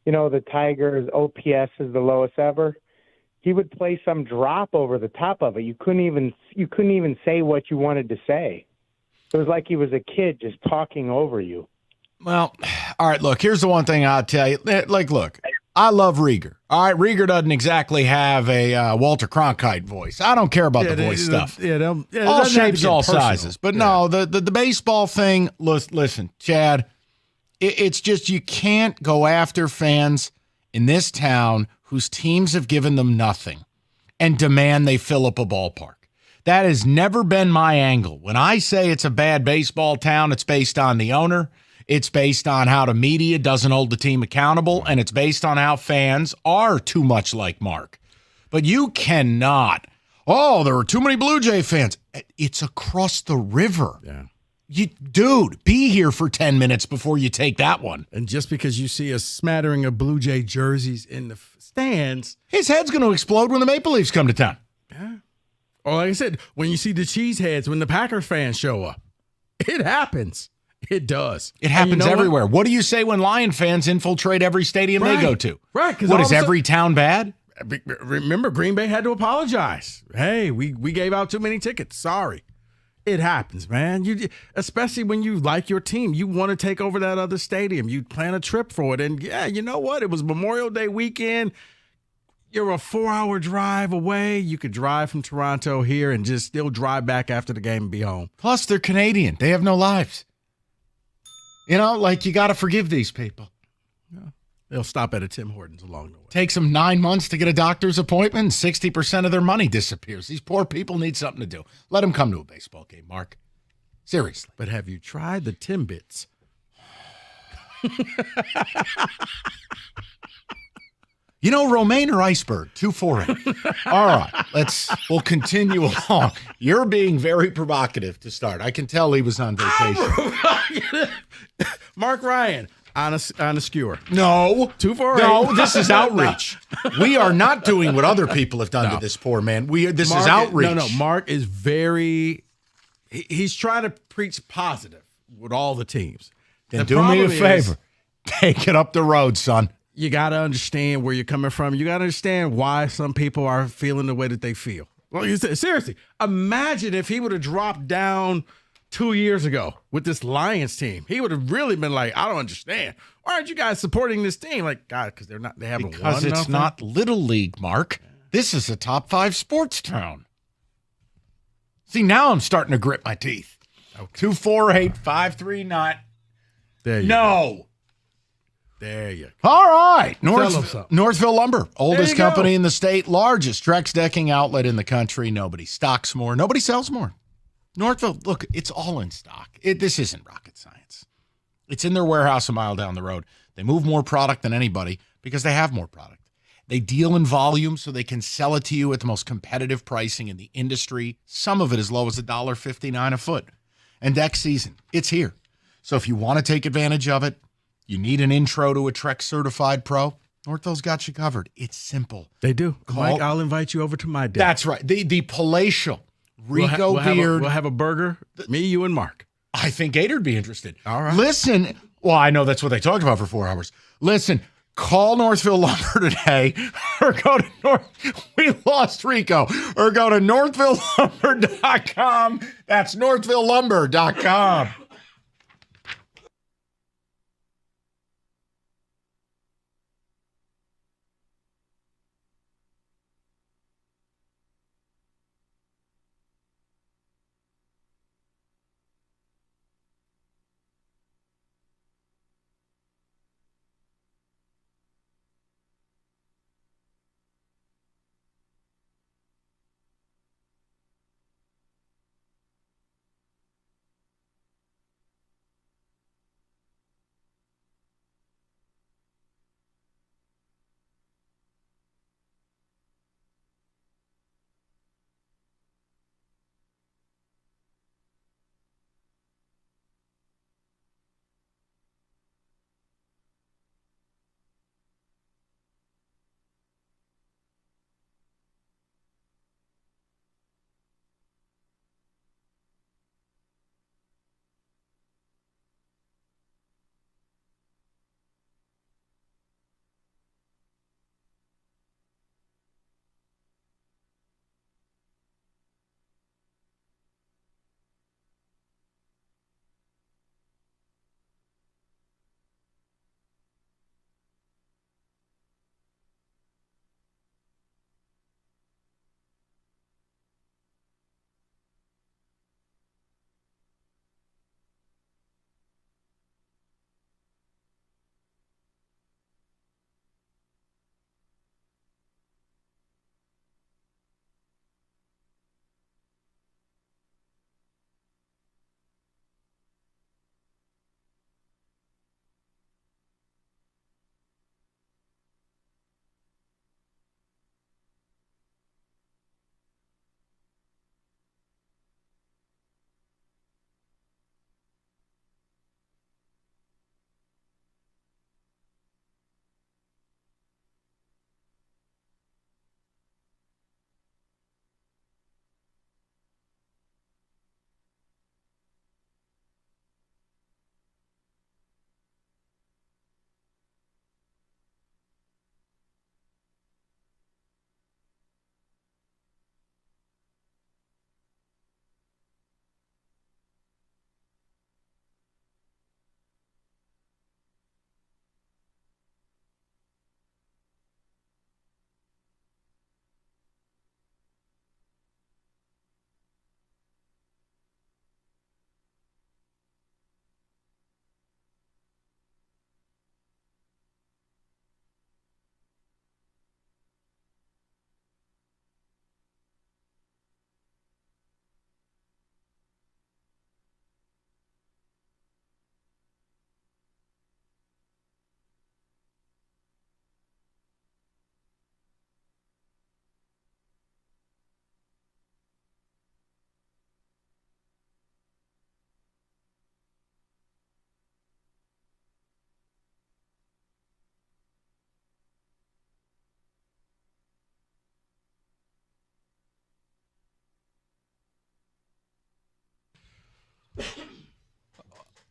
the Tigers' OPS is the lowest ever, he would play some drop over the top of it. You couldn't even say what you wanted to say. It was like he was a kid just talking over you. Well, all right, look, here's the one thing I'll tell you. Look, I love Rieger. All right, Rieger doesn't exactly have a Walter Cronkite voice. I don't care about the voice stuff. All shapes, all sizes. But no, the baseball thing, listen, Chad, it's just you can't go after fans in this town whose teams have given them nothing and demand they fill up a ballpark. That has never been my angle. When I say it's a bad baseball town, it's based on the owner. It's based on how the media doesn't hold the team accountable, and it's based on how fans are too much like Mark. But you cannot, there are too many Blue Jay fans. It's across the river. Yeah. Dude, be here for 10 minutes before you take that one. And just because you see a smattering of Blue Jay jerseys in the stands, his head's going to explode when the Maple Leafs come to town. Yeah. Or like I said, when you see the cheeseheads, when the Packers fans show up, it happens. It does. It happens everywhere. What do you say when Lion fans infiltrate every stadium they go to? Right. What, is every town bad? Remember, Green Bay had to apologize. Hey, we gave out too many tickets. Sorry. It happens, man. Especially when you like your team. You want to take over that other stadium. You plan a trip for it. And, yeah, you know what? It was Memorial Day weekend. You're a 4-hour drive away. You could drive from Toronto here and just still drive back after the game and be home. Plus, they're Canadian. They have no lives. You got to forgive these people. Yeah. They'll stop at a Tim Hortons along the way. Takes them 9 months to get a doctor's appointment, and 60% of their money disappears. These poor people need something to do. Let them come to a baseball game, Mark. Seriously. But have you tried the Timbits? Romaine or iceberg, 248. All right, we'll continue along. You're being very provocative to start. I can tell he was on vacation. Mark Ryan on a skewer. No. 248. No, this is outreach. We are not doing what other people have done to this poor man. This is outreach. Mark is he's trying to preach positive with all the teams. Then do me a favor. Take it up the road, son. You got to understand where you're coming from. You got to understand why some people are feeling the way that they feel. Well, seriously, imagine if he would have dropped down 2 years ago with this Lions team. He would have really been like, I don't understand. Why aren't you guys supporting this team? Like, God, because they haven't won. Because it's not Little League, Mark. This is a top 5 sports town. See, now I'm starting to grit my teeth. Okay. 248-539. There you go. There you go. All right. Northville Lumber, oldest company in the state, largest Trex decking outlet in the country. Nobody stocks more. Nobody sells more. Northville, look, it's all in stock. This isn't rocket science. It's in their warehouse a mile down the road. They move more product than anybody because they have more product. They deal in volume so they can sell it to you at the most competitive pricing in the industry. Some of it as low as $1.59 a foot. And deck season, it's here. So if you want to take advantage of it, you need an intro to a Trex certified pro, Northville's got you covered. It's simple. They do. Mike, I'll invite you over to my deck. That's right. The palatial Rico beard. We'll have a burger. Me, you, and Mark. I think Gator'd be interested. All right. Listen. Well, I know that's what they talked about for 4 hours. Listen, call Northville Lumber today or go to we lost Rico. Or go to northvillelumber.com. That's northvillelumber.com.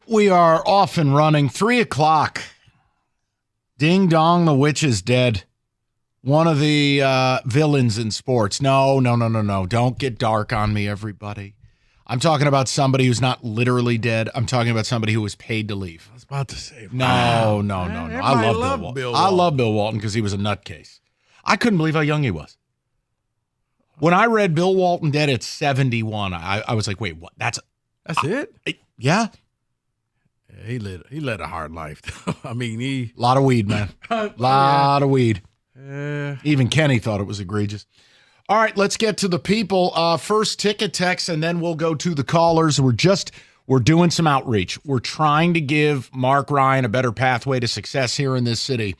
We are off and running. 3 o'clock. Ding dong, the witch is dead. One of the villains in sports. No. Don't get dark on me, everybody. I'm talking about somebody who's not literally dead. I'm talking about somebody who was paid to leave. I was about to say. No. I love Bill Walton. I love Bill Walton because he was a nutcase. I couldn't believe how young he was. When I read Bill Walton dead at 71, I was like, wait, what? That's it? Yeah. He led a hard life. I mean, a lot of weed, man. Lot of weed. Yeah. Even Kenny thought it was egregious. All right, let's get to the people. First ticket text, and then we'll go to the callers. We're doing some outreach. We're trying to give Mark Ryan a better pathway to success here in this city.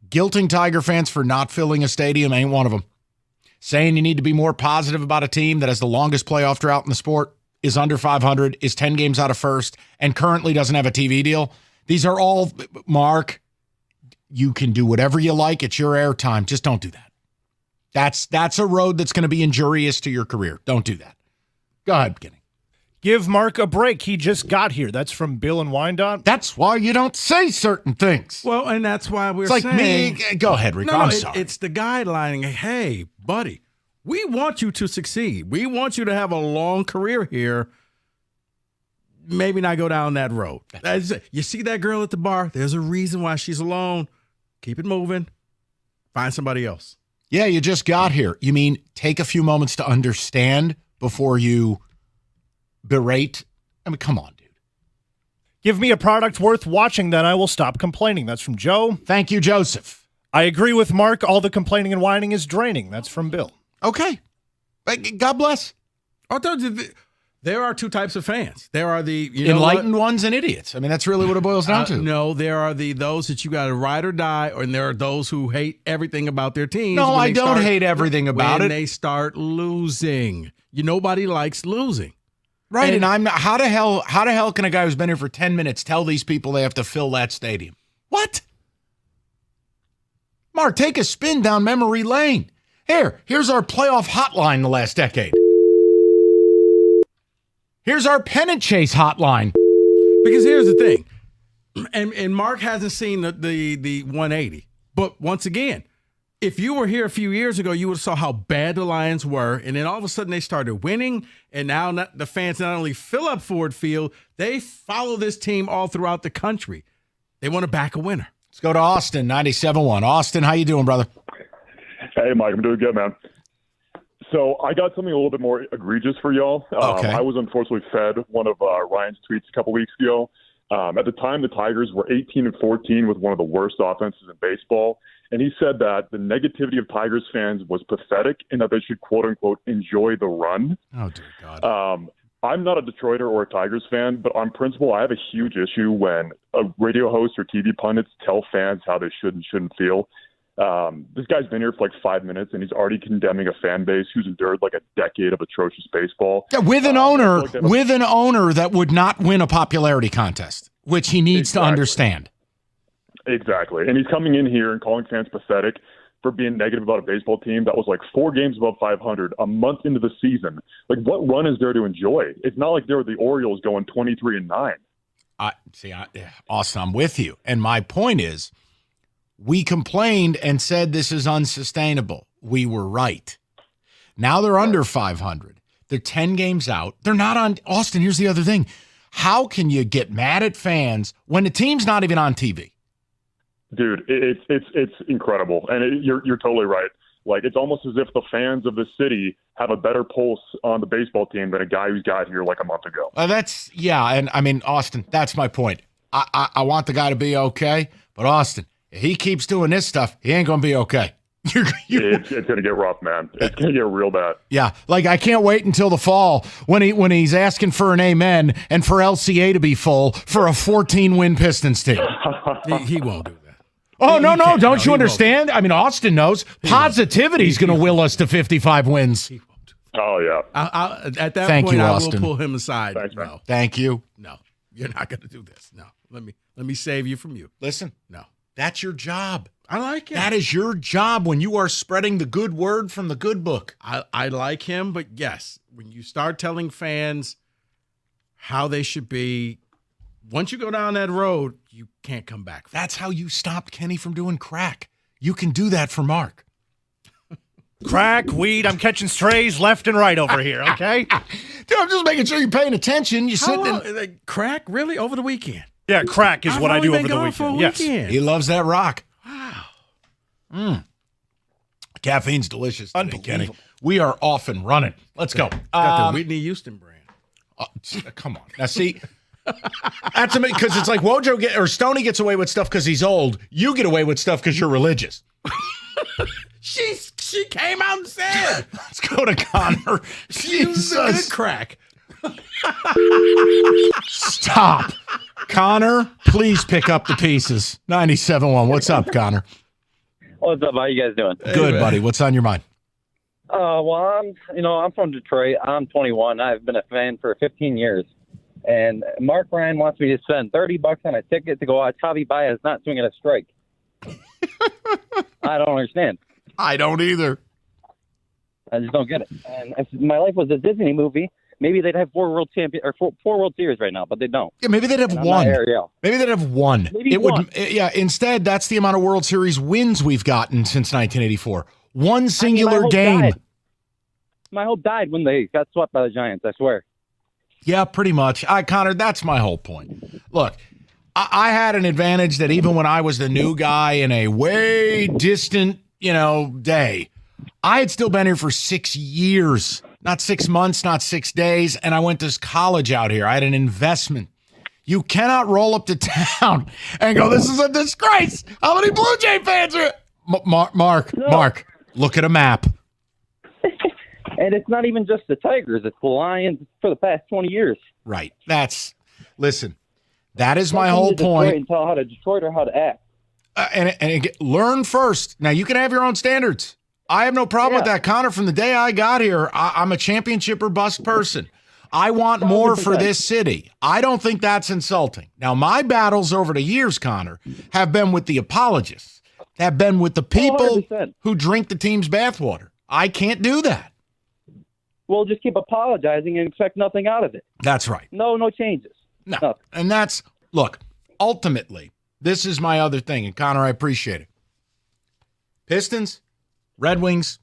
Guilting Tiger fans for not filling a stadium ain't one of them. Saying you need to be more positive about a team that has the longest playoff drought in the sport, is under 500, is 10 games out of first, and currently doesn't have a TV deal. These are all, Mark, you can do whatever you like. It's your airtime. Just don't do that. That's a road that's going to be injurious to your career. Don't do that. Go ahead, Kenny. Give Mark a break. He just got here. That's from Bill and Wyandotte. That's why you don't say certain things. Well, and that's why we're it's like saying. Me. Go ahead, Rico. I'm sorry. It's the guideline. Hey, buddy, we want you to succeed. We want you to have a long career here. Maybe not go down that road. You see that girl at the bar? There's a reason why she's alone. Keep it moving. Find somebody else. Yeah, you just got here. You mean take a few moments to understand before you berate? I mean, come on, dude. Give me a product worth watching, then I will stop complaining. That's from Joe. Thank you, Joseph. I agree with Mark. All the complaining and whining is draining. That's from Bill. Okay. God bless. There are two types of fans. There are the enlightened ones and idiots. I mean, that's really what it boils down to. No, there are those that you got to ride or die, and there are those who hate everything about their teams. No, I don't hate everything about it. When they start losing. Nobody likes losing. Right, and I'm not, how the hell can a guy who's been here for 10 minutes tell these people they have to fill that stadium? What? Mark, take a spin down memory lane. Here's our playoff hotline the last decade. Here's our pennant chase hotline. Because here's the thing, and Mark hasn't seen the 180. But once again, if you were here a few years ago, you would have saw how bad the Lions were, and then all of a sudden they started winning, and now the fans not only fill up Ford Field, they follow this team all throughout the country. They want to back a winner. Let's go to Austin, 97.1. Austin, how you doing, brother? Hey, Mike, I'm doing good, man. So I got something a little bit more egregious for y'all. Okay. I was unfortunately fed one of Ryan's tweets a couple weeks ago. At the time, the Tigers were 18-14 with one of the worst offenses in baseball. And he said that the negativity of Tigers fans was pathetic and that they should, quote unquote, enjoy the run. Oh, dear God. I'm not a Detroiter or a Tigers fan, but on principle, I have a huge issue when a radio host or TV pundits tell fans how they should and shouldn't feel. This guy's been here for like 5 minutes, and he's already condemning a fan base who's endured like a decade of atrocious baseball. Yeah, with an owner that would not win a popularity contest, which he needs to understand. Exactly. And he's coming in here and calling fans pathetic for being negative about a baseball team that was like 4 games above 500 a month into the season. Like, what run is there to enjoy? It's not like they're the Orioles going 23-9. Austin, I'm with you. And my point is, we complained and said this is unsustainable. We were right. Now they're under 500. They're 10 games out. They're not on. Austin, here's the other thing. How can you get mad at fans when the team's not even on TV? Dude, it's incredible. And you're totally right. Like, it's almost as if the fans of the city have a better pulse on the baseball team than a guy who's got here like a month ago. And I mean, Austin, that's my point. I want the guy to be okay, but Austin, if he keeps doing this stuff, he ain't going to be okay. It's going to get rough, man. It's going to get real bad. Yeah, like I can't wait until the fall when he's asking for an amen and for LCA to be full for a 14-win Pistons team. He won't do that. Oh, no, don't you understand? I mean, Austin knows. Positivity is going to will us to 55 wins. Oh, yeah. At that Thank point, you, I Austin. will pull him aside. Thanks, no. Thank you. No, you're not going to do this. No, let me save you from you. Listen, no, that's your job. I like it. That is your job when you are spreading the good word from the good book. I like him, but yes, when you start telling fans how they should be. Once you go down that road, you can't come back. That's how you stopped Kenny from doing crack. You can do that for Mark. Crack, weed, I'm catching strays left and right over here, okay? Dude, I'm just making sure you're paying attention. You're sitting in. Crack, really? Over the weekend? Yeah, crack is what I do over the weekend. Yes. He loves that rock. Wow. Caffeine's delicious today, Kenny. We are off and running. Let's go. Got the Whitney Houston brand. Come on. Now, see, that's amazing because it's like Wojo Stoney gets away with stuff because he's old. You get away with stuff because you're religious. She came out and said. Let's go to Connor. She was a good crack. Stop. Connor, please pick up the pieces. 97.1. What's up, Connor? What's up? How you guys doing? Good, buddy. What's on your mind? Well, I'm from Detroit. I'm 21. I've been a fan for 15 years. And Mark Ryan wants me to spend $30 on a ticket to go watch Javy Baez not swinging a strike. I don't understand. I don't either. I just don't get it. And if my life was a Disney movie, maybe they'd have four World Series right now, but they don't. Yeah, maybe they'd have one. Maybe they'd have one. Maybe one. Instead, that's the amount of World Series wins we've gotten since 1984. One singular game. My hope died when they got swept by the Giants, I swear. Yeah, pretty much. Connor, that's my whole point. Look, I had an advantage that even when I was the new guy in a way distant, day, I had still been here for 6 years, not 6 months, not 6 days, and I went to college out here. I had an investment. You cannot roll up to town and go, this is a disgrace. How many Blue Jay fans are Mark, look at a map. And it's not even just the Tigers. It's the Lions for the past 20 years. Right. Listen, that is my whole point. And tell how to Detroit or how to act. And learn first. Now, you can have your own standards. I have no problem with that. Connor, from the day I got here, I'm a championship or bust person. I want more for this city. I don't think that's insulting. Now, my battles over the years, Connor, have been with the apologists, have been with the people 100%. Who drink the team's bathwater. I can't do that. We'll just keep apologizing and expect nothing out of it. That's right. No changes. No. Nothing. And look, ultimately, this is my other thing. And Connor, I appreciate it. Pistons, Red Wings,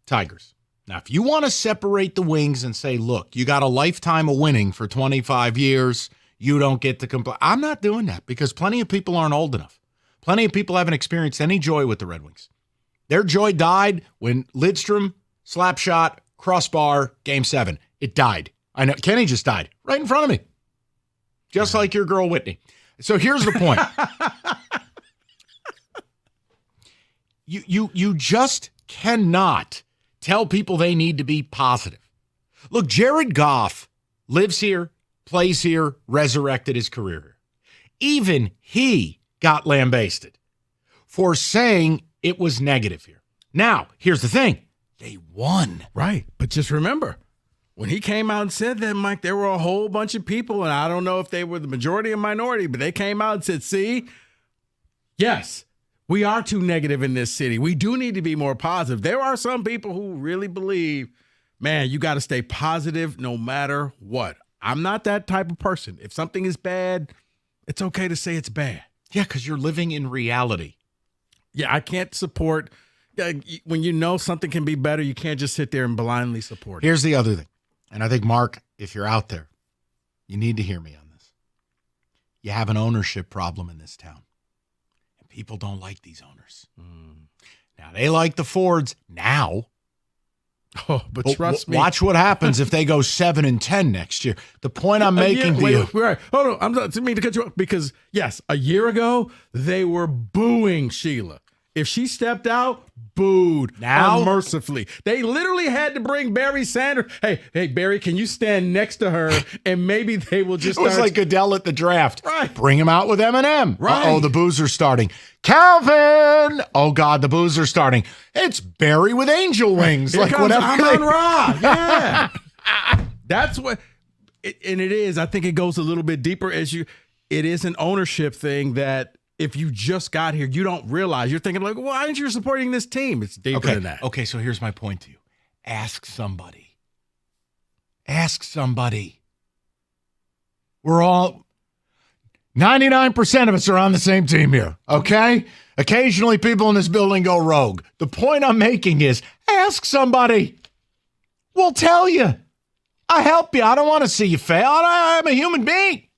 Tigers. Now, if you want to separate the wings and say, look, you got a lifetime of winning for 25 years, you don't get to complain. I'm not doing that because plenty of people aren't old enough. Plenty of people haven't experienced any joy with the Red Wings. Their joy died when Lidstrom, slap shot, crossbar, Game 7. It died. I know. Kenny just died right in front of me. Just like your girl, Whitney. So here's the point. You just cannot tell people they need to be positive. Look, Jared Goff lives here, plays here, resurrected his career here. Even he got lambasted for saying it was negative here. Now, here's the thing. They won. Right. But just remember, when he came out and said that, Mike, there were a whole bunch of people, and I don't know if they were the majority or minority, but they came out and said, see, yes, we are too negative in this city. We do need to be more positive. There are some people who really believe, man, you got to stay positive no matter what. I'm not that type of person. If something is bad, it's okay to say it's bad. Yeah, because you're living in reality. Yeah, I can't support when you know something can be better, you can't just sit there and blindly support it. Here's the other thing, and I think, Mark, if you're out there, you need to hear me on this. You have an ownership problem in this town, and people don't like these owners. Now, they like the Fords now. Oh, but trust me. Watch what happens if they go 7-10 next year. The point I'm making to you. Right. Hold on. I'm not mean to cut you off because, yes, a year ago, they were booing Sheila. If she stepped out, booed now unmercifully. They literally had to bring Barry Sanders. Hey, Barry, can you stand next to her? And maybe they will just. It was like Goodell at the draft. Right. Bring him out with Eminem. Right. Oh, the boos are starting. Calvin. Oh God, the boos are starting. It's Barry with angel wings. Here like comes whatever. Amon Ra. Yeah. That's what. And it is. I think it goes a little bit deeper as you. It is an ownership thing that. If you just got here, you don't realize. You're thinking, like, why aren't you supporting this team? It's deeper than that. Okay, so here's my point to you. Ask somebody. Ask somebody. We're all 99% of us are on the same team here, okay? Occasionally people in this building go rogue. The point I'm making is ask somebody. We'll tell you. I'll help you. I don't want to see you fail. I'm a human being.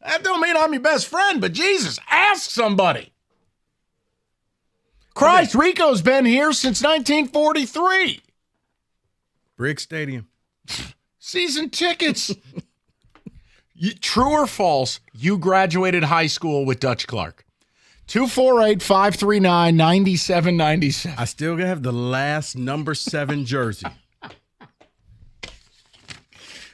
That don't mean I'm your best friend, but Jesus, ask somebody. Christ, Rico's been here since 1943. Brick Stadium. Season tickets. True or false, you graduated high school with Dutch Clark. 248-539-9797. I still have the last number 7 jersey.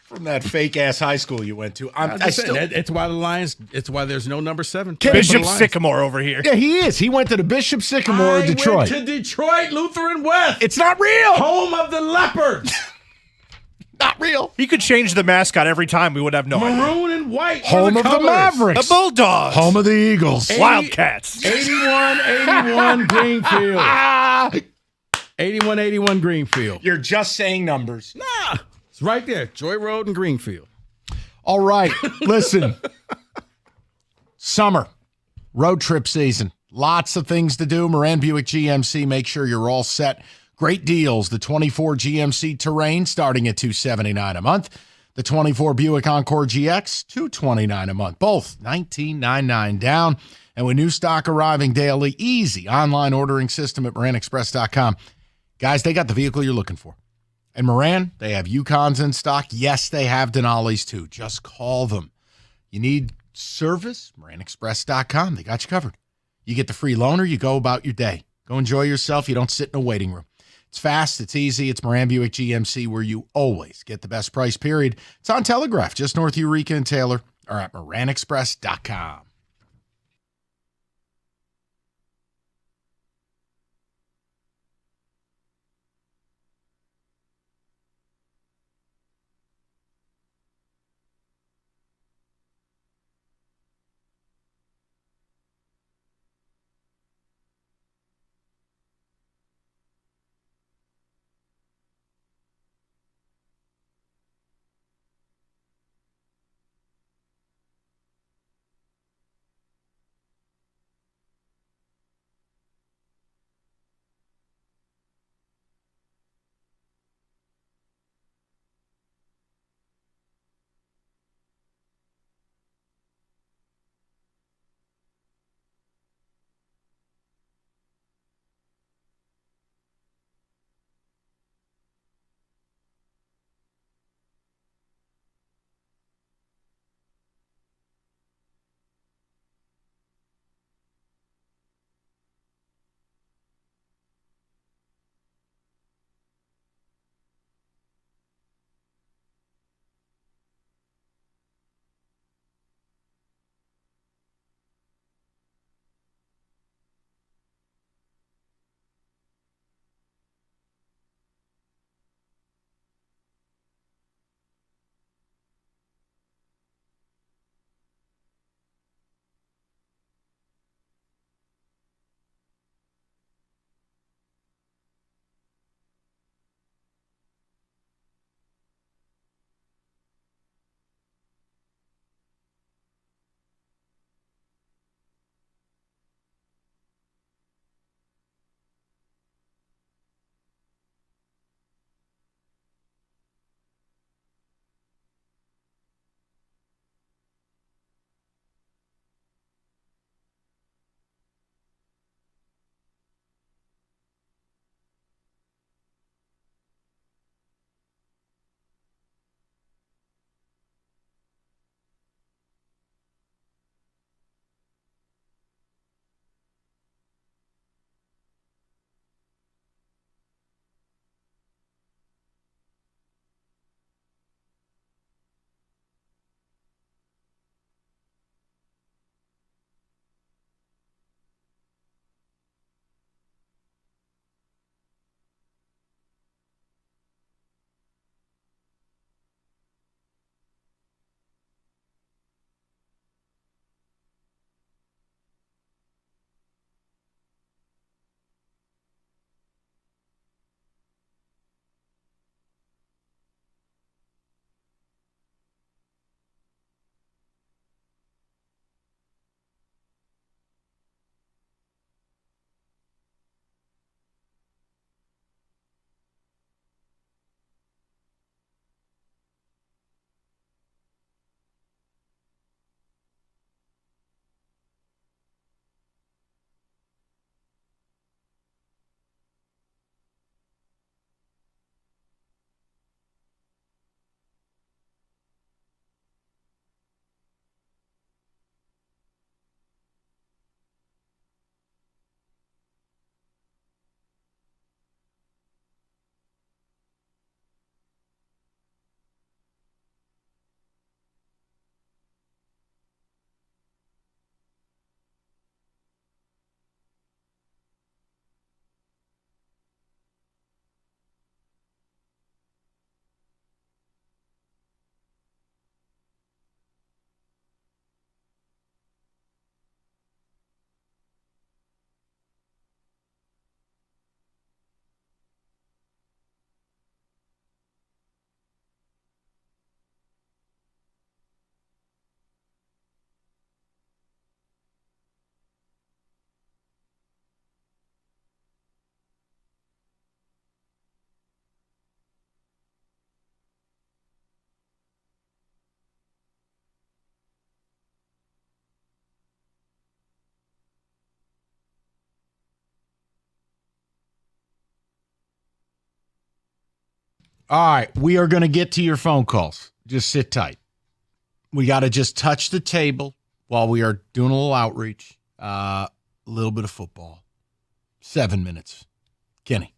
From that fake-ass high school you went to. It's why the Lions, it's why there's no number 7. Bishop Sycamore over here. Yeah, he is. He went to the Bishop Sycamore of Detroit. Went to Detroit Lutheran West. It's not real. Home of the Leopards. Not real. He could change the mascot every time. We would have no idea. Maroon and white. Home of the Mavericks. The Bulldogs. Home of the Eagles. Wildcats. 81 Greenfield. 81 Greenfield. You're just saying numbers. Nah. It's right there. Joy Road and Greenfield. All right. Listen. Summer. Road trip season. Lots of things to do. Moran Buick GMC. Make sure you're all set. Great deals. The 24 GMC Terrain starting at $279 a month. The 24 Buick Encore GX, $229 a month. Both $19.99 down. And with new stock arriving daily, easy online ordering system at MoranExpress.com. Guys, they got the vehicle you're looking for. And Moran, they have Yukons in stock. Yes, they have Denali's too. Just call them. You need service? MoranExpress.com. They got you covered. You get the free loaner, you go about your day. Go enjoy yourself. You don't sit in a waiting room. It's fast. It's easy. It's Moran Buick GMC, where you always get the best price, period. It's on Telegraph, just north of Eureka and Taylor, or at MoranExpress.com. All right, we are going to get to your phone calls. Just sit tight. We got to just touch the table while we are doing a little outreach, a little bit of football. 7 minutes. Kenny.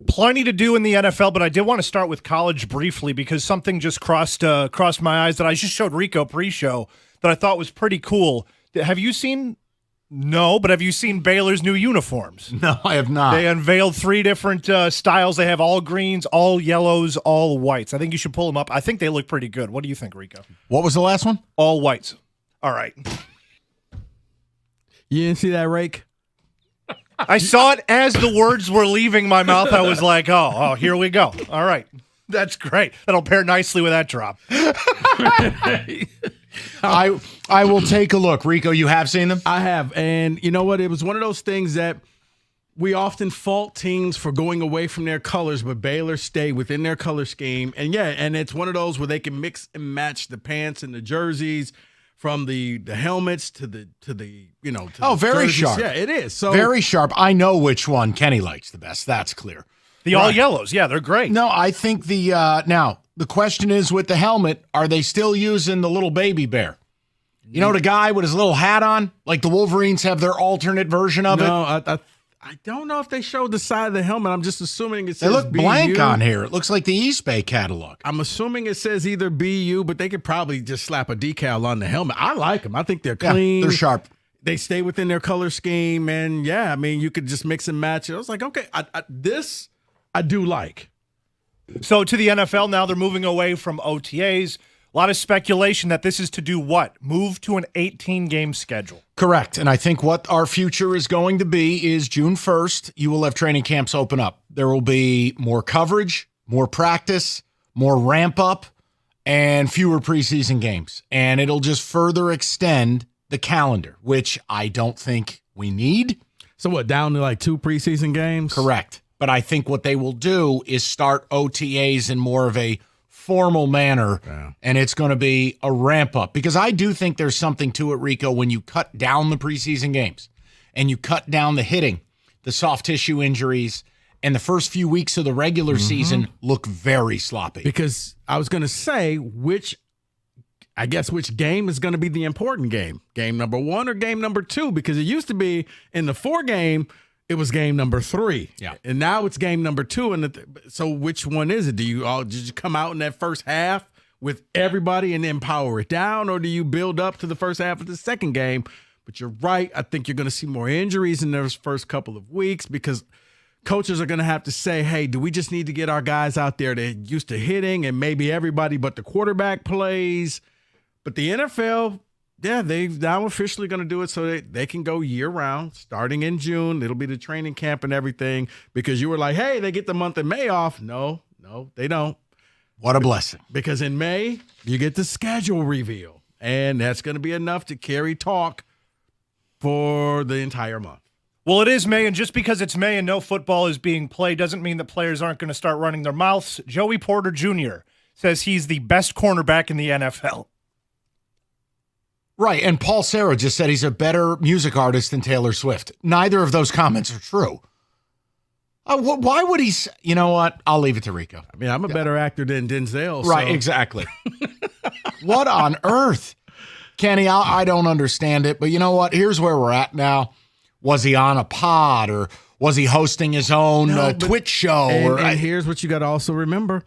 Plenty to do in the NFL, but I did want to start with college briefly because something just crossed my eyes that I just showed Rico pre-show that I thought was pretty cool. Have you seen? No, but have you seen Baylor's new uniforms? No, I have not. They unveiled 3 different styles. They have all greens, all yellows, all whites. I think you should pull them up. I think they look pretty good. What do you think, Rico? What was the last one? All whites. All right. You didn't see that, Rake? I saw it as the words were leaving my mouth. I was like, oh, here we go. All right. That's great. That'll pair nicely with that drop. I will take a look. Rico, you have seen them? I have. And you know what? It was one of those things that we often fault teams for going away from their colors, but Baylor stayed within their color scheme. And yeah, and it's one of those where they can mix and match the pants and the jerseys, from the helmets to the very jerseys. sharp. Yeah, it is. So very sharp. I know which one Kenny likes the best. That's clear. The all yellows. Yeah, they're great. No, I think now the question is with the helmet, are they still using the little baby bear? You know, the guy with his little hat on, like the Wolverines have their alternate version of it. No, I don't know if they showed the side of the helmet. I'm just assuming it says they look BU. blank on here. It looks like the East Bay catalog. I'm assuming it says either BU, but they could probably just slap a decal on the helmet. I like them. I think they're clean. They're sharp. They stay within their color scheme, and yeah, I mean, you could just mix and match it. I was like, okay, this I do like. So to the NFL now, they're moving away from OTAs. A lot of speculation that this is to do what? Move to an 18-game schedule. Correct. And I think what our future is going to be is June 1st, you will have training camps open up. There will be more coverage, more practice, more ramp up, and fewer preseason games. And it'll just further extend the calendar, which I don't think we need. So what, down to like 2 preseason games? Correct. But I think what they will do is start OTAs in more of a formal manner, and it's going to be a ramp up, because I do think there's something to it, Rico, when you cut down the preseason games and you cut down the hitting, the soft tissue injuries, and the first few weeks of the regular season look very sloppy. Because I was going to say which game is going to be the important game, game number 1 or game number 2, because it used to be in the 4 game, it was game number 3. Yeah. And now it's game number 2. And so which one is it? Did you come out in that first half with everybody and then power it down, or do you build up to the first half of the second game? But you're right. I think you're going to see more injuries in those first couple of weeks, because coaches are going to have to say, hey, do we just need to get our guys out there that are used to hitting, and maybe everybody but the quarterback plays? But the NFL, yeah, they're now officially going to do it so they can go year-round, starting in June. It'll be the training camp and everything, because you were like, hey, they get the month of May off. No, they don't. What a blessing. Because in May, you get the schedule reveal, and that's going to be enough to carry talk for the entire month. Well, it is May, and just because it's May and no football is being played doesn't mean that players aren't going to start running their mouths. Joey Porter Jr. says he's the best cornerback in the NFL. Right, and Paul Serra just said he's a better music artist than Taylor Swift. Neither of those comments are true. Why would he say, you know what? I'll leave it to Rico. I mean, I'm a better actor than Denzel. Right, so. Exactly. What on earth? Kenny, I don't understand it, but you know what? Here's where we're at now. Was he on a pod, or was he hosting his own Twitch show? And here's what you got to also remember.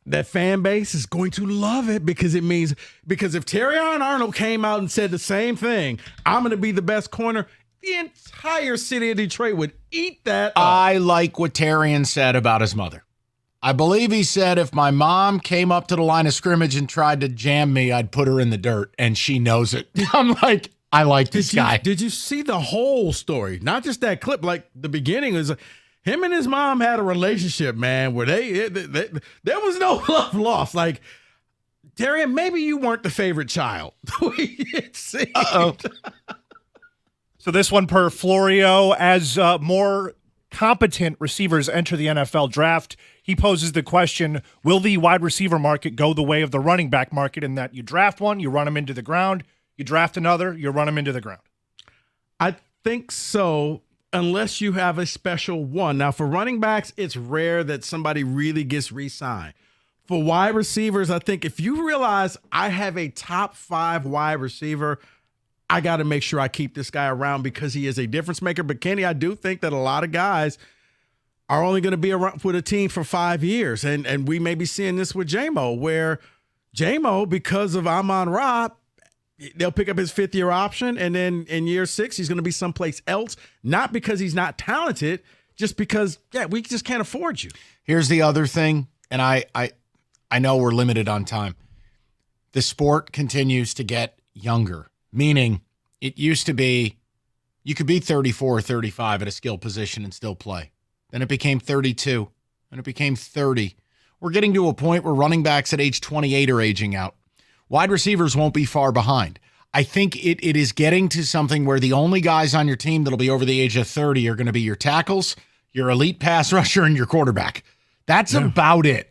That fan base is going to love it, because if Terrion Arnold came out and said the same thing, I'm going to be the best corner, the entire city of Detroit would eat that up. I like what Terrion said about his mother. I believe he said, if my mom came up to the line of scrimmage and tried to jam me, I'd put her in the dirt, and she knows it. I'm like, I like this guy. Did you see the whole story? Not just that clip. Like, the beginning was him and his mom had a relationship, man, where they there was no love lost. Like, Darian, maybe you weren't the favorite child. So this one per Florio, as more competent receivers enter the NFL draft. He poses the question, will the wide receiver market go the way of the running back market in that you draft one, you run them into the ground, you draft another, you run them into the ground? I think so, unless you have a special one. Now, for running backs, it's rare that somebody really gets re-signed. For wide receivers, I think if you realize I have a top 5 wide receiver, I got to make sure I keep this guy around because he is a difference maker. But, Kenny, I do think that a lot of guys are only going to be around with a team for 5 years. And we may be seeing this with J-Mo, where J-Mo, because of Amon-Ra, they'll pick up his 5th-year option, and then in year 6, he's going to be someplace else, not because he's not talented, just because, we just can't afford you. Here's the other thing, and I know we're limited on time. The sport continues to get younger, meaning it used to be you could be 34 or 35 at a skill position and still play. Then it became 32, and it became 30. We're getting to a point where running backs at age 28 are aging out. Wide receivers won't be far behind. I think it is getting to something where the only guys on your team that'll be over the age of 30 are going to be your tackles, your elite pass rusher, and your quarterback. That's about it.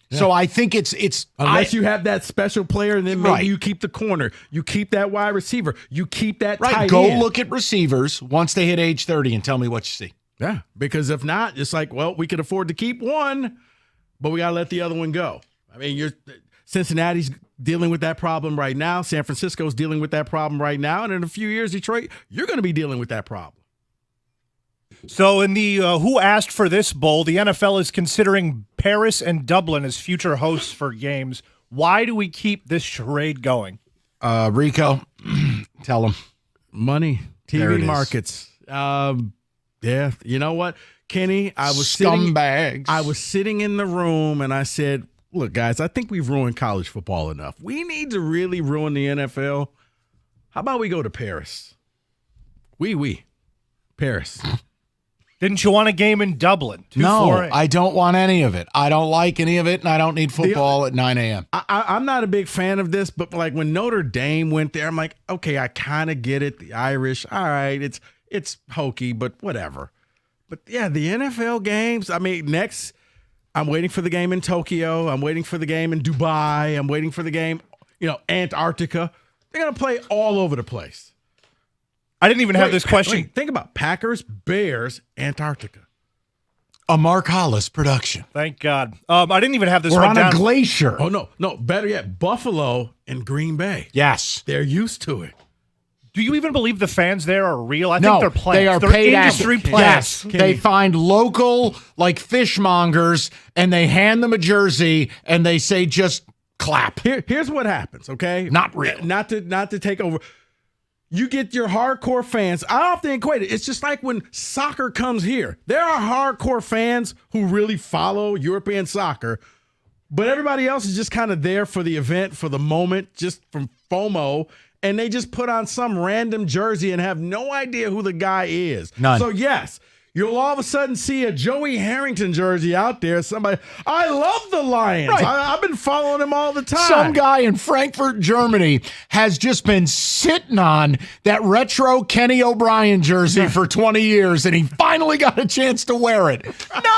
Yeah. So I think it's unless you have that special player, and then maybe you keep the corner, you keep that wide receiver, you keep that tight Go end. look at receivers once they hit age 30 and tell me what you see. Yeah, because if not, it's like, well, we could afford to keep one, but we got to let the other one go. I mean, Cincinnati's dealing with that problem right now. San Francisco's dealing with that problem right now. And in a few years, Detroit, you're going to be dealing with that problem. So in the Who Asked for This Bowl, the NFL is considering Paris and Dublin as future hosts for games. Why do we keep this charade going? Rico, tell them. Money, TV markets. Yeah, you know what, Kenny? I was sitting in the room and I said, look, guys, I think we've ruined college football enough. We need to really ruin the NFL. How about we go to Paris? Paris. Didn't you want a game in Dublin? No, I don't want any of it. I don't like any of it, and I don't need football at 9 a.m. I'm not a big fan of this, but like when Notre Dame went there, I'm like, okay, I kind of get it. The Irish, all right, it's hokey, but whatever. But yeah, the NFL games, I mean, next, I'm waiting for the game in Tokyo. I'm waiting for the game in Dubai. I'm waiting for the game, Antarctica. They're going to play all over the place. I didn't even have this question. Think about Packers, Bears, Antarctica. A Mark Hollis production. Thank God. I didn't even have this. We're on a glacier. Oh, no. Better yet, Buffalo and Green Bay. Yes. They're used to it. Do you even believe the fans there are real? I think they're plants. They are they're paid industry plants. Yes. They find local, fishmongers, and they hand them a jersey, and they say, just clap. Here's what happens, okay? Not real. Not to take over. You get your hardcore fans. I often equate it. It's just like when soccer comes here. There are hardcore fans who really follow European soccer, but everybody else is just kind of there for the event, for the moment, just from FOMO, and they just put on some random jersey and have no idea who the guy is. None. So, yes, you'll all of a sudden see a Joey Harrington jersey out there. Somebody, I love the Lions. Right. I've been following them all the time. Some guy in Frankfurt, Germany has just been sitting on that retro Kenny O'Brien jersey for 20 years, and he finally got a chance to wear it.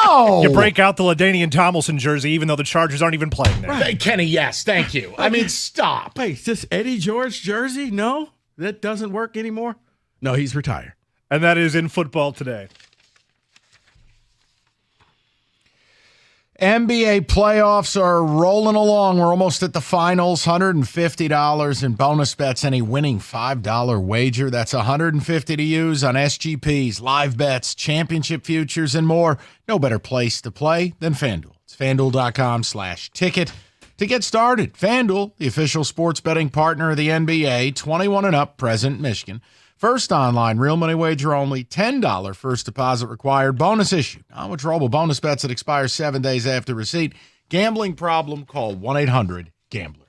No! You break out the LaDainian Tomlinson jersey, even though the Chargers aren't even playing there. Right. Kenny, yes, thank you. I mean, stop. Wait, is this Eddie George jersey? No? That doesn't work anymore? No, he's retired. And that is in football today. NBA playoffs are rolling along. We're almost at the finals. $150 in bonus bets. Any winning $5 wager. That's $150 to use on SGPs, live bets, championship futures, and more. No better place to play than FanDuel. It's FanDuel.com/ticket. To get started, FanDuel, the official sports betting partner of the NBA, 21 and up, present in Michigan. First online, real money wager only, $10 first deposit required. Bonus issue. Non-withdrawable bonus bets that expire 7 days after receipt. Gambling problem? Call 1-800-GAMBLER.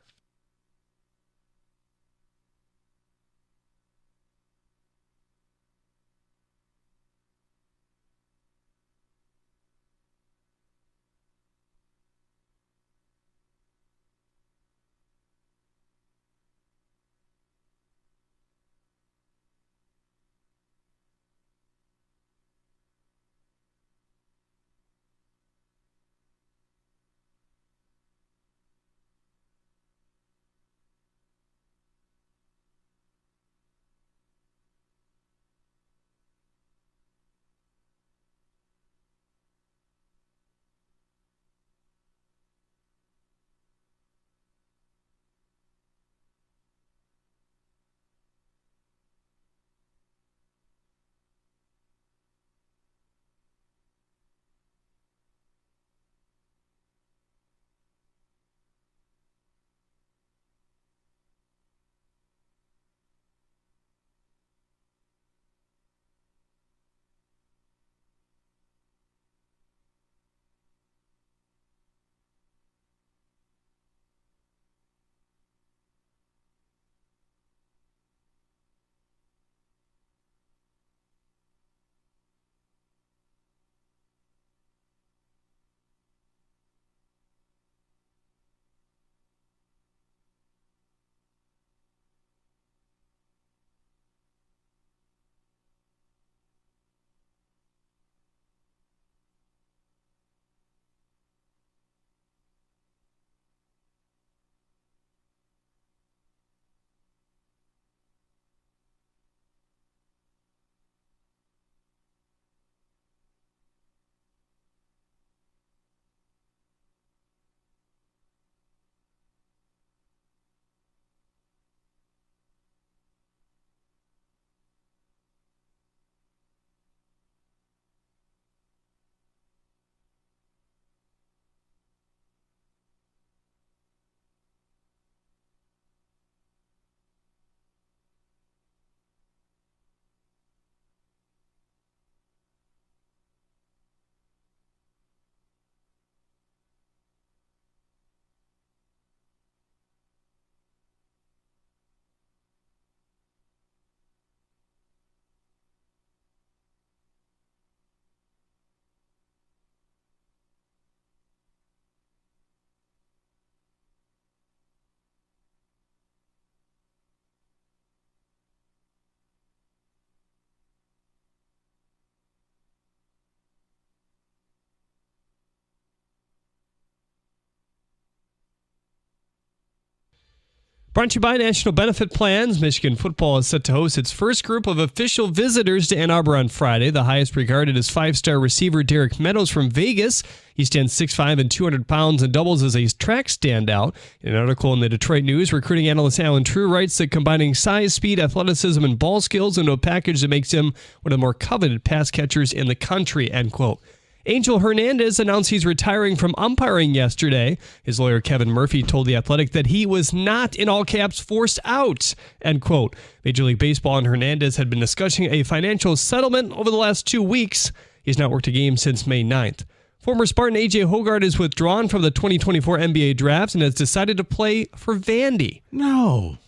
Brought to you by National Benefit Plans. Michigan football is set to host its first group of official visitors to Ann Arbor on Friday. The highest regarded is 5-star receiver Derek Meadows from Vegas. He stands 6'5" and 200 pounds and doubles as a track standout. In an article in the Detroit News, recruiting analyst Alan True writes that combining size, speed, athleticism, and ball skills into a package that makes him one of the more coveted pass catchers in the country, end quote. Angel Hernandez announced he's retiring from umpiring yesterday. His lawyer, Kevin Murphy, told The Athletic that he was not, in all caps, forced out, end quote. Major League Baseball and Hernandez had been discussing a financial settlement over the last 2 weeks. He's not worked a game since May 9th. Former Spartan A.J. Hoggard is withdrawn from the 2024 NBA draft and has decided to play for Vandy. No.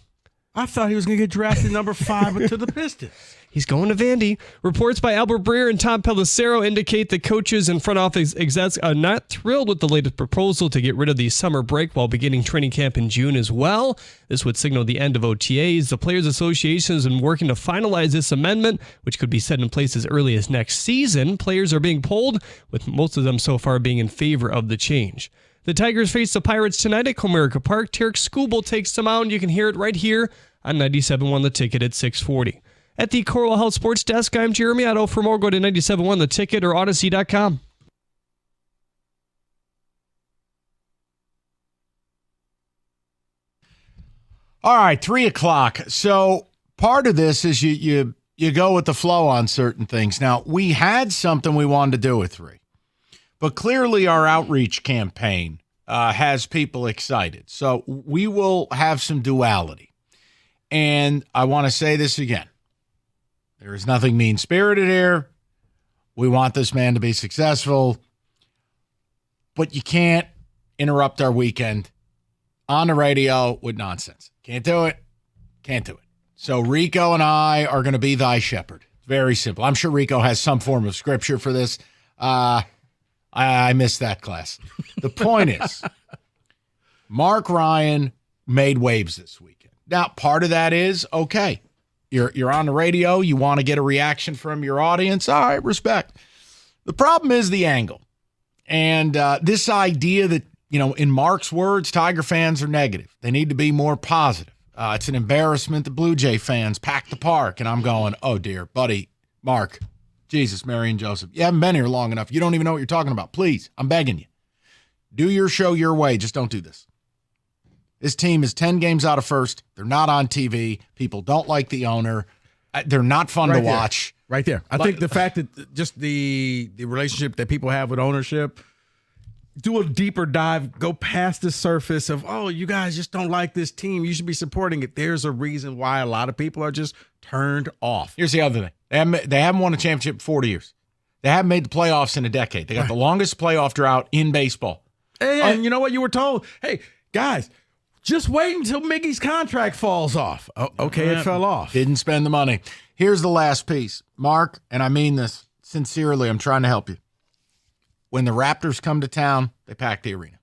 I thought he was going to get drafted number 5 to the Pistons. He's going to Vandy. Reports by Albert Breer and Tom Pelissero indicate that coaches and front office execs are not thrilled with the latest proposal to get rid of the summer break while beginning training camp in June as well. This would signal the end of OTAs. The Players Association has been working to finalize this amendment, which could be set in place as early as next season. Players are being polled, with most of them so far being in favor of the change. The Tigers face the Pirates tonight at Comerica Park. Tarek Skubal takes them out, and you can hear it right here on 97.1 The Ticket at 640. At the Coral Health Sports Desk, I'm Jeremy Otto. For more, go to 97.1 The Ticket or Odyssey.com. All right, 3 o'clock. So part of this is you go with the flow on certain things. Now, we had something we wanted to do at 3, but clearly our outreach campaign has people excited. So we will have some duality. And I want to say this again. There is nothing mean-spirited here. We want this man to be successful. But you can't interrupt our weekend on the radio with nonsense. Can't do it. Can't do it. So Rico and I are going to be thy shepherd. Very simple. I'm sure Rico has some form of scripture for this. I missed that class. The point is, Mark Ryan made waves this weekend. Now, part of that is, okay, You're on the radio. You want to get a reaction from your audience. All right, respect. The problem is the angle. And this idea that, in Mark's words, Tiger fans are negative. They need to be more positive. It's an embarrassment the Blue Jay fans packed the park. And I'm going, oh, dear, buddy, Mark, Jesus, Mary, and Joseph. You haven't been here long enough. You don't even know what you're talking about. Please, I'm begging you. Do your show your way. Just don't do this. This team is 10 games out of first. They're not on TV. People don't like the owner. They're not fun to watch. Right there. I think the fact that just the relationship that people have with ownership, do a deeper dive, go past the surface of, oh, you guys just don't like this team. You should be supporting it. There's a reason why a lot of people are just turned off. Here's the other thing. They haven't won a championship in 40 years. They haven't made the playoffs in a decade. They got the longest playoff drought in baseball. And you know what? You were told, hey, guys, just wait until Miggy's contract falls off. Oh, okay, it fell off. Didn't spend the money. Here's the last piece. Mark, and I mean this sincerely, I'm trying to help you. When the Raptors come to town, they pack the arena.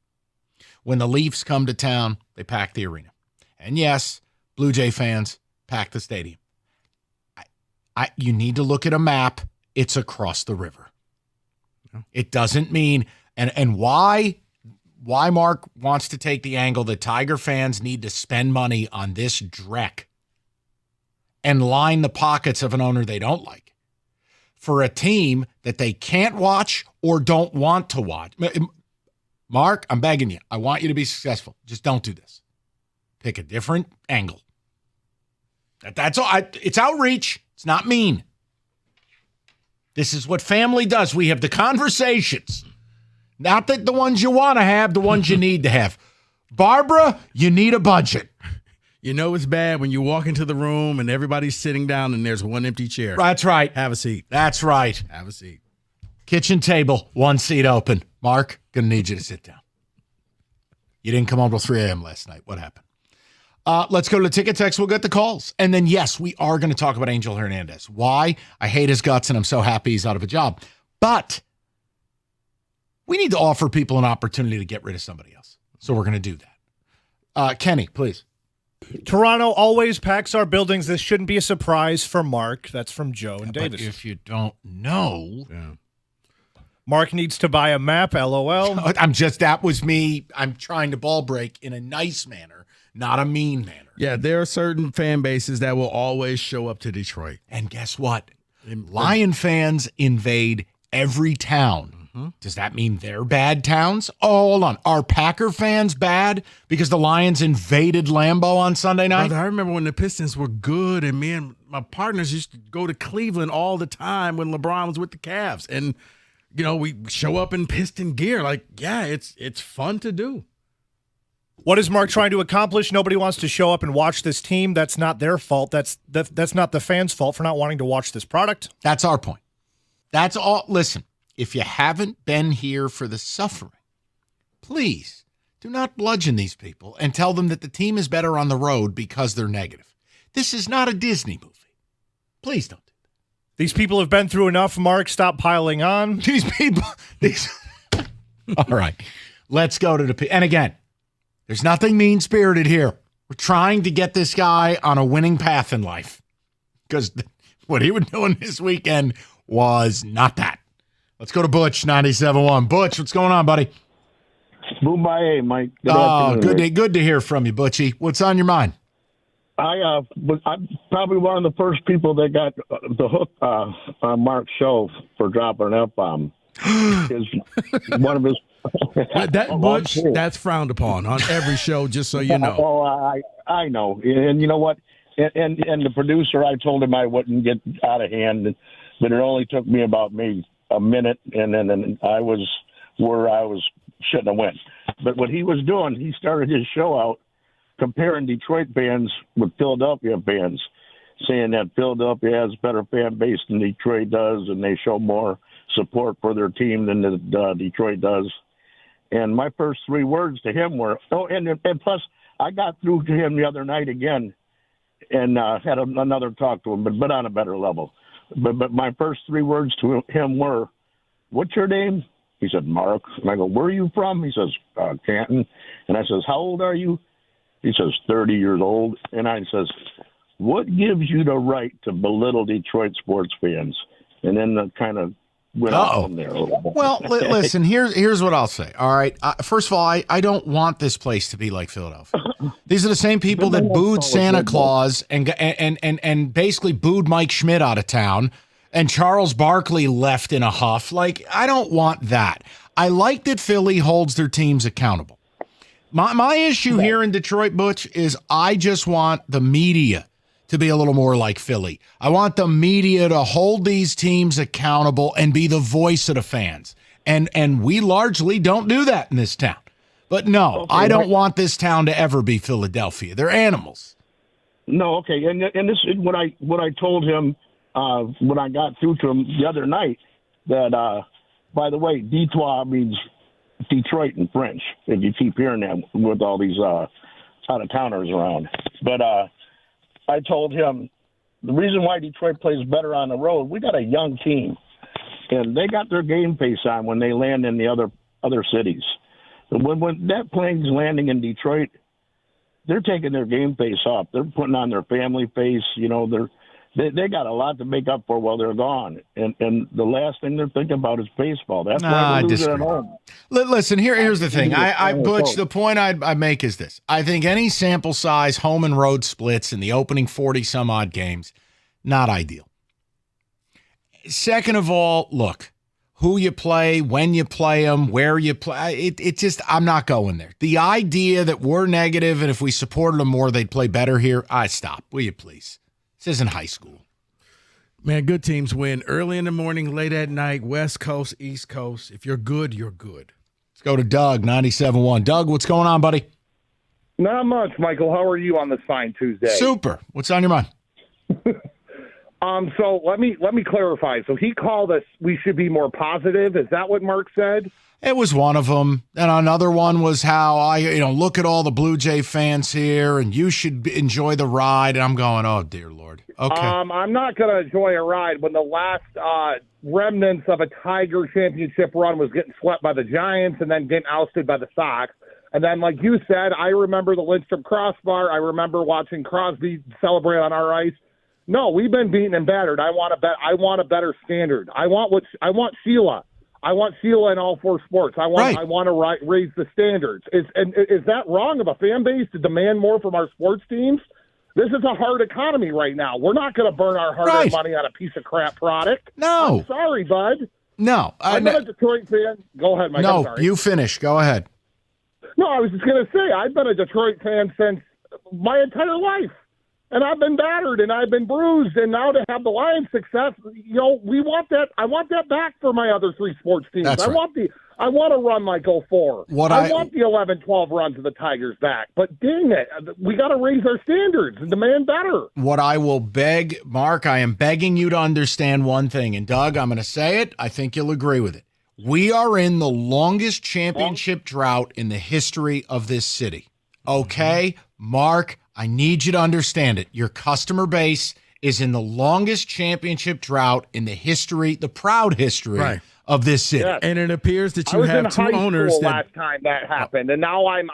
When the Leafs come to town, they pack the arena. And yes, Blue Jay fans pack the stadium. You need to look at a map. It's across the river. It doesn't mean, and why Mark wants to take the angle that Tiger fans need to spend money on this dreck and line the pockets of an owner they don't like for a team that they can't watch or don't want to watch. Mark, I'm begging you. I want you to be successful. Just don't do this. Pick a different angle. That's all. It's outreach. It's not mean. This is what family does. We have the conversations. Not that the ones you want to have, the ones you need to have. Barbara, you need a budget. You know it's bad when you walk into the room and everybody's sitting down and there's one empty chair. That's right. Have a seat. That's right. Have a seat. Kitchen table, one seat open. Mark, going to need you to sit down. You didn't come home till 3 a.m. last night. What happened? Let's go to the ticket text. We'll get the calls. And then, yes, we are going to talk about Angel Hernandez. Why? I hate his guts, and I'm so happy he's out of a job. But we need to offer people an opportunity to get rid of somebody else. So we're going to do that. Kenny, please. Toronto always packs our buildings. This shouldn't be a surprise for Mark. That's from Joe and Davis. But if you don't know. Yeah. Mark needs to buy a map, LOL. That was me. I'm trying to ball break in a nice manner, not a mean manner. Yeah, there are certain fan bases that will always show up to Detroit. And guess what? Lion fans invade every town. Does that mean they're bad towns? Oh, hold on. Are Packer fans bad because the Lions invaded Lambeau on Sunday night? Brother, I remember when the Pistons were good, and me and my partners used to go to Cleveland all the time when LeBron was with the Cavs. And, we show up in Piston gear. Like, yeah, it's fun to do. What is Mark trying to accomplish? Nobody wants to show up and watch this team. That's not their fault. That's not the fans' fault for not wanting to watch this product. That's our point. That's all. Listen, if you haven't been here for the suffering, please do not bludgeon these people and tell them that the team is better on the road because they're negative. This is not a Disney movie. Please don't. These people have been through enough, Mark. Stop piling on. These people. All right. Let's go to the. And again, there's nothing mean-spirited here. We're trying to get this guy on a winning path in life because what he was doing this weekend was not that. Let's go to Butch, 97.1. Butch, what's going on, buddy? Boom by A, Mike. Good to hear from you, Butchie. What's on your mind? I'm probably one of the first people that got the hook on Mark's show for dropping an F-bomb. One of his Butch, that's frowned upon on every show, just so you know. Oh, I know. And you know what? And the producer, I told him I wouldn't get out of hand, but it only took me about maybe a minute, and then I was where I shouldn't have went. But what he was doing, he started his show out comparing Detroit fans with Philadelphia fans, saying that Philadelphia has a better fan base than Detroit does, and they show more support for their team than Detroit does. And my first three words to him were, and plus I got through to him the other night again and had another talk to him, but on a better level. But my first three words to him were, "What's your name?" He said, "Mark." And I go, "Where are you from?" He says, "Canton." And I says, "How old are you?" He says, 30 years old. And I says, "What gives you the right to belittle Detroit sports fans?" And then kind of went off from there. Well, listen, here's what I'll say. All right. First of all, I don't want this place to be like Philadelphia. These are the same people that booed Santa Claus and basically booed Mike Schmidt out of town, and Charles Barkley left in a huff. Like, I don't want that. I like that Philly holds their teams accountable. My issue here in Detroit, Butch, is I just want the media to be a little more like Philly. I want the media to hold these teams accountable and be the voice of the fans. And we largely don't do that in this town. But no, I don't want this town to ever be Philadelphia. They're animals. No, okay. And this is what I told him when I got through to him the other night, that, by the way, Detroit means Detroit in French, if you keep hearing that with all these out-of-towners around. But I told him the reason why Detroit plays better on the road, we got a young team, and they got their game face on when they land in the other cities. When that plane's landing in Detroit, they're taking their game face off. They're putting on their family face. They got a lot to make up for while they're gone. And the last thing they're thinking about is baseball. That's why we're losing at home. Listen, here's the thing. Butch, the point I make is this. I think any sample size home and road splits in the opening 40-some-odd games, not ideal. Second of all, look, who you play, when you play them, where you play, it just, I'm not going there. The idea that we're negative and if we supported them more, they'd play better here, stop, will you please? This isn't high school. Man, good teams win early in the morning, late at night, West Coast, East Coast. If you're good, you're good. Let's go to Doug, 97.1. Doug, what's going on, buddy? Not much, Michael. How are you on this fine Tuesday? Super. What's on your mind? So let me clarify. So he called us, we should be more positive. Is that what Mark said? It was one of them. And another one was how look at all the Blue Jay fans here and you should enjoy the ride. And I'm going, oh, dear Lord. Okay. I'm not going to enjoy a ride when the last remnants of a Tiger championship run was getting swept by the Giants and then getting ousted by the Sox. And then, like you said, I remember the Lindstrom crossbar. I remember watching Crosby celebrate on our ice. No, we've been beaten and battered. I want a better standard. I want Sheila. I want SELA in all 4 sports. I want to raise the standards. Is that wrong of a fan base to demand more from our sports teams? This is a hard economy right now. We're not going to burn our hard-earned money on a piece of crap product. No. I'm sorry, bud. No. I'm not a Detroit fan. Go ahead, Mike. No, I'm sorry. you finish. Go ahead. No, I was just going to say, I've been a Detroit fan since my entire life. And I've been battered and I've been bruised. And now to have the Lions' success, we want that. I want that back for my other 3 sports teams. That's right. I want to run like 04. I want the 11-12 runs of the Tigers back. But dang it, we got to raise our standards and demand better. What I will beg, Mark, I am begging you to understand one thing. And Doug, I'm going to say it. I think you'll agree with it. We are in the longest championship drought in the history of this city. Okay, Mark, I need you to understand it. Your customer base is in the longest championship drought in the proud history of this city. Yes. And it appears that you have 2 owners that last time that happened, and now I'm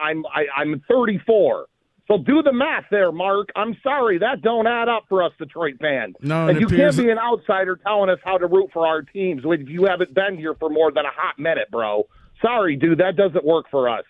34. So do the math there, Mark. I'm sorry, that don't add up for us Detroit fans. No, and you can't be an outsider telling us how to root for our teams if you haven't been here for more than a hot minute, bro. Sorry, dude, that doesn't work for us.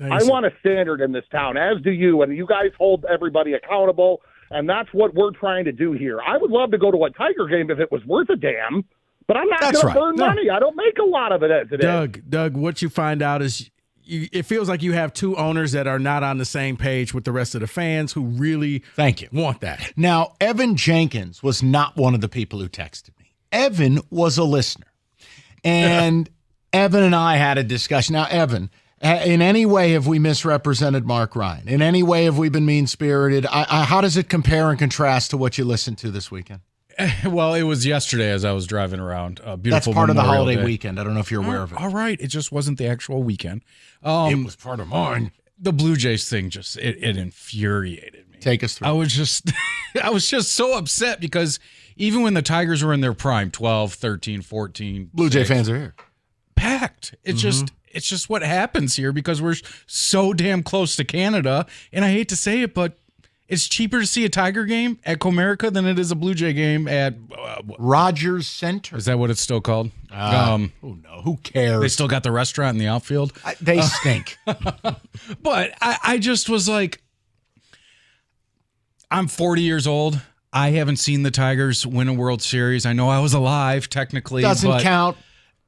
I want a standard in this town, as do you, and you guys hold everybody accountable, and that's what we're trying to do here. I would love to go to a Tiger game if it was worth a damn, but I'm not going to burn money. I don't make a lot of it as it is. Doug, what you find out is it feels like you have 2 owners that are not on the same page with the rest of the fans who really want that. Now, Evan Jenkins was not one of the people who texted me. Evan was a listener, and Evan and I had a discussion. Now, Evan, in any way have we misrepresented Mark Ryan? In any way have we been mean-spirited? How does it compare and contrast to what you listened to this weekend? Well, it was yesterday as I was driving around. Beautiful. That's part Memorial of the holiday Day. weekend. I don't know if you're aware of it. All right. It just wasn't the actual weekend. It was part of mine. The Blue Jays thing just it infuriated me. Take us through. I was just so upset because even when the Tigers were in their prime, 12, 13, 14. Blue Jay fans are here. Packed. It's just what happens here because we're so damn close to Canada. And I hate to say it, but it's cheaper to see a Tiger game at Comerica than it is a Blue Jay game at Rogers Center. Is that what it's still called? Oh, no. Who cares? They still got the restaurant in the outfield. They stink. But I just was like, I'm 40 years old. I haven't seen the Tigers win a World Series. I know I was alive technically. Doesn't count.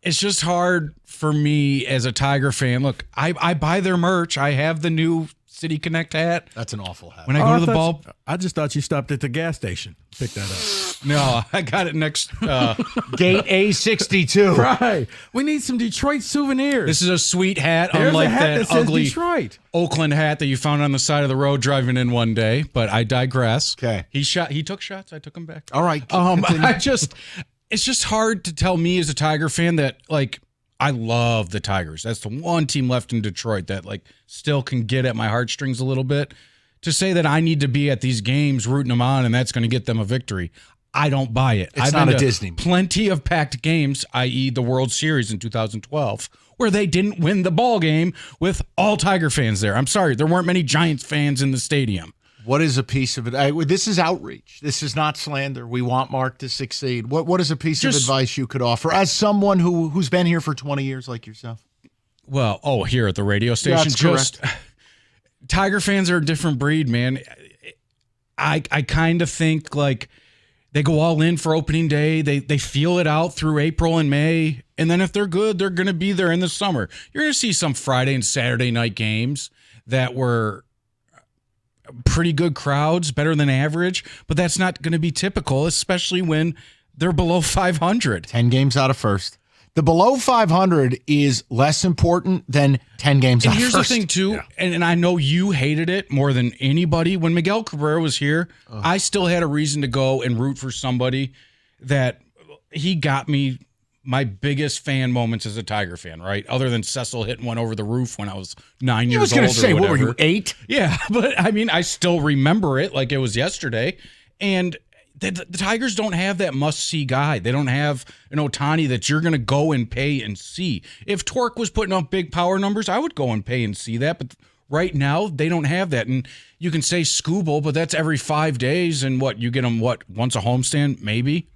It's just hard for me as a Tiger fan. Look, I buy their merch. I have the new City Connect hat. That's an awful hat. When I go to the ball, I just thought you stopped at the gas station. Pick that up. No, I got it next Gate A62. Right. We need some Detroit souvenirs. This is a sweet hat, There's unlike a hat that says ugly Detroit. Oakland hat that you found on the side of the road driving in one day. But I digress. Okay. He took shots. I took him back. All right. It's just hard to tell me as a Tiger fan that I love the Tigers. That's the one team left in Detroit that still can get at my heartstrings a little bit. To say that I need to be at these games rooting them on and that's going to get them a victory, I don't buy it. It's not a Disney movie. Plenty of packed games, i.e. the World Series in 2012, where they didn't win the ball game with all Tiger fans there. I'm sorry, there weren't many Giants fans in the stadium. What is a piece of it? This is outreach. This is not slander. We want Mark to succeed. What is a piece of advice you could offer as someone who's been here for 20 years like yourself? Well, here at the radio station, That's correct. Tiger fans are a different breed, man. I kind of think they go all in for opening day. They feel it out through April and May. And then if they're good, they're going to be there in the summer. You're going to see some Friday and Saturday night games that were pretty good crowds, better than average, but that's not going to be typical, especially when they're below 500. 10 games out of first. The below 500 is less important than 10 games out of first. Here's the thing, too, and I know you hated it more than anybody. When Miguel Cabrera was here, I still had a reason to go and root for somebody that he got me my biggest fan moments as a Tiger fan, right? Other than Cecil hitting one over the roof when I was 9 years old. I was going to say, what were you, 8? Yeah, but I mean, I still remember it like it was yesterday. And the Tigers don't have that must-see guy. They don't have an Ohtani that you're going to go and pay and see. If Torque was putting up big power numbers, I would go and pay and see that. But right now, they don't have that. And you can say Scooble, but that's every 5 days. And you get them, once a homestand, maybe?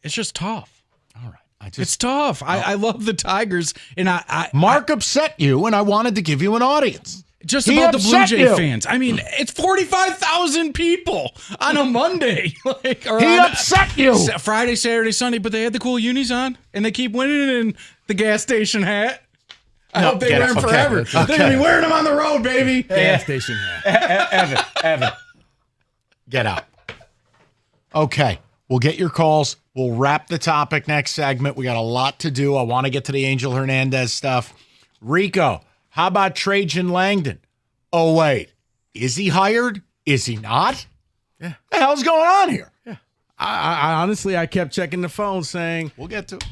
It's just tough. All right. I It's tough. I love the Tigers, and Mark upset you, and I wanted to give you an audience. Just He about the Blue upset Jay you. fans. I mean, it's 45,000 people on a Monday. He upset you. Friday, Saturday, Sunday, but they had the cool unis on, and they keep winning in the gas station hat. I hope they wear them forever. Okay. They're going to be wearing them on the road, baby. Gas station hat. Evan, get out. Okay, we'll get your calls. We'll wrap the topic next segment. We got a lot to do. I want to get to the Angel Hernandez stuff. Rico, how about Trajan Langdon? Oh, wait. Is he hired? Is he not? Yeah. The hell's going on here? Yeah. I honestly, I kept checking the phone saying, we'll get to it.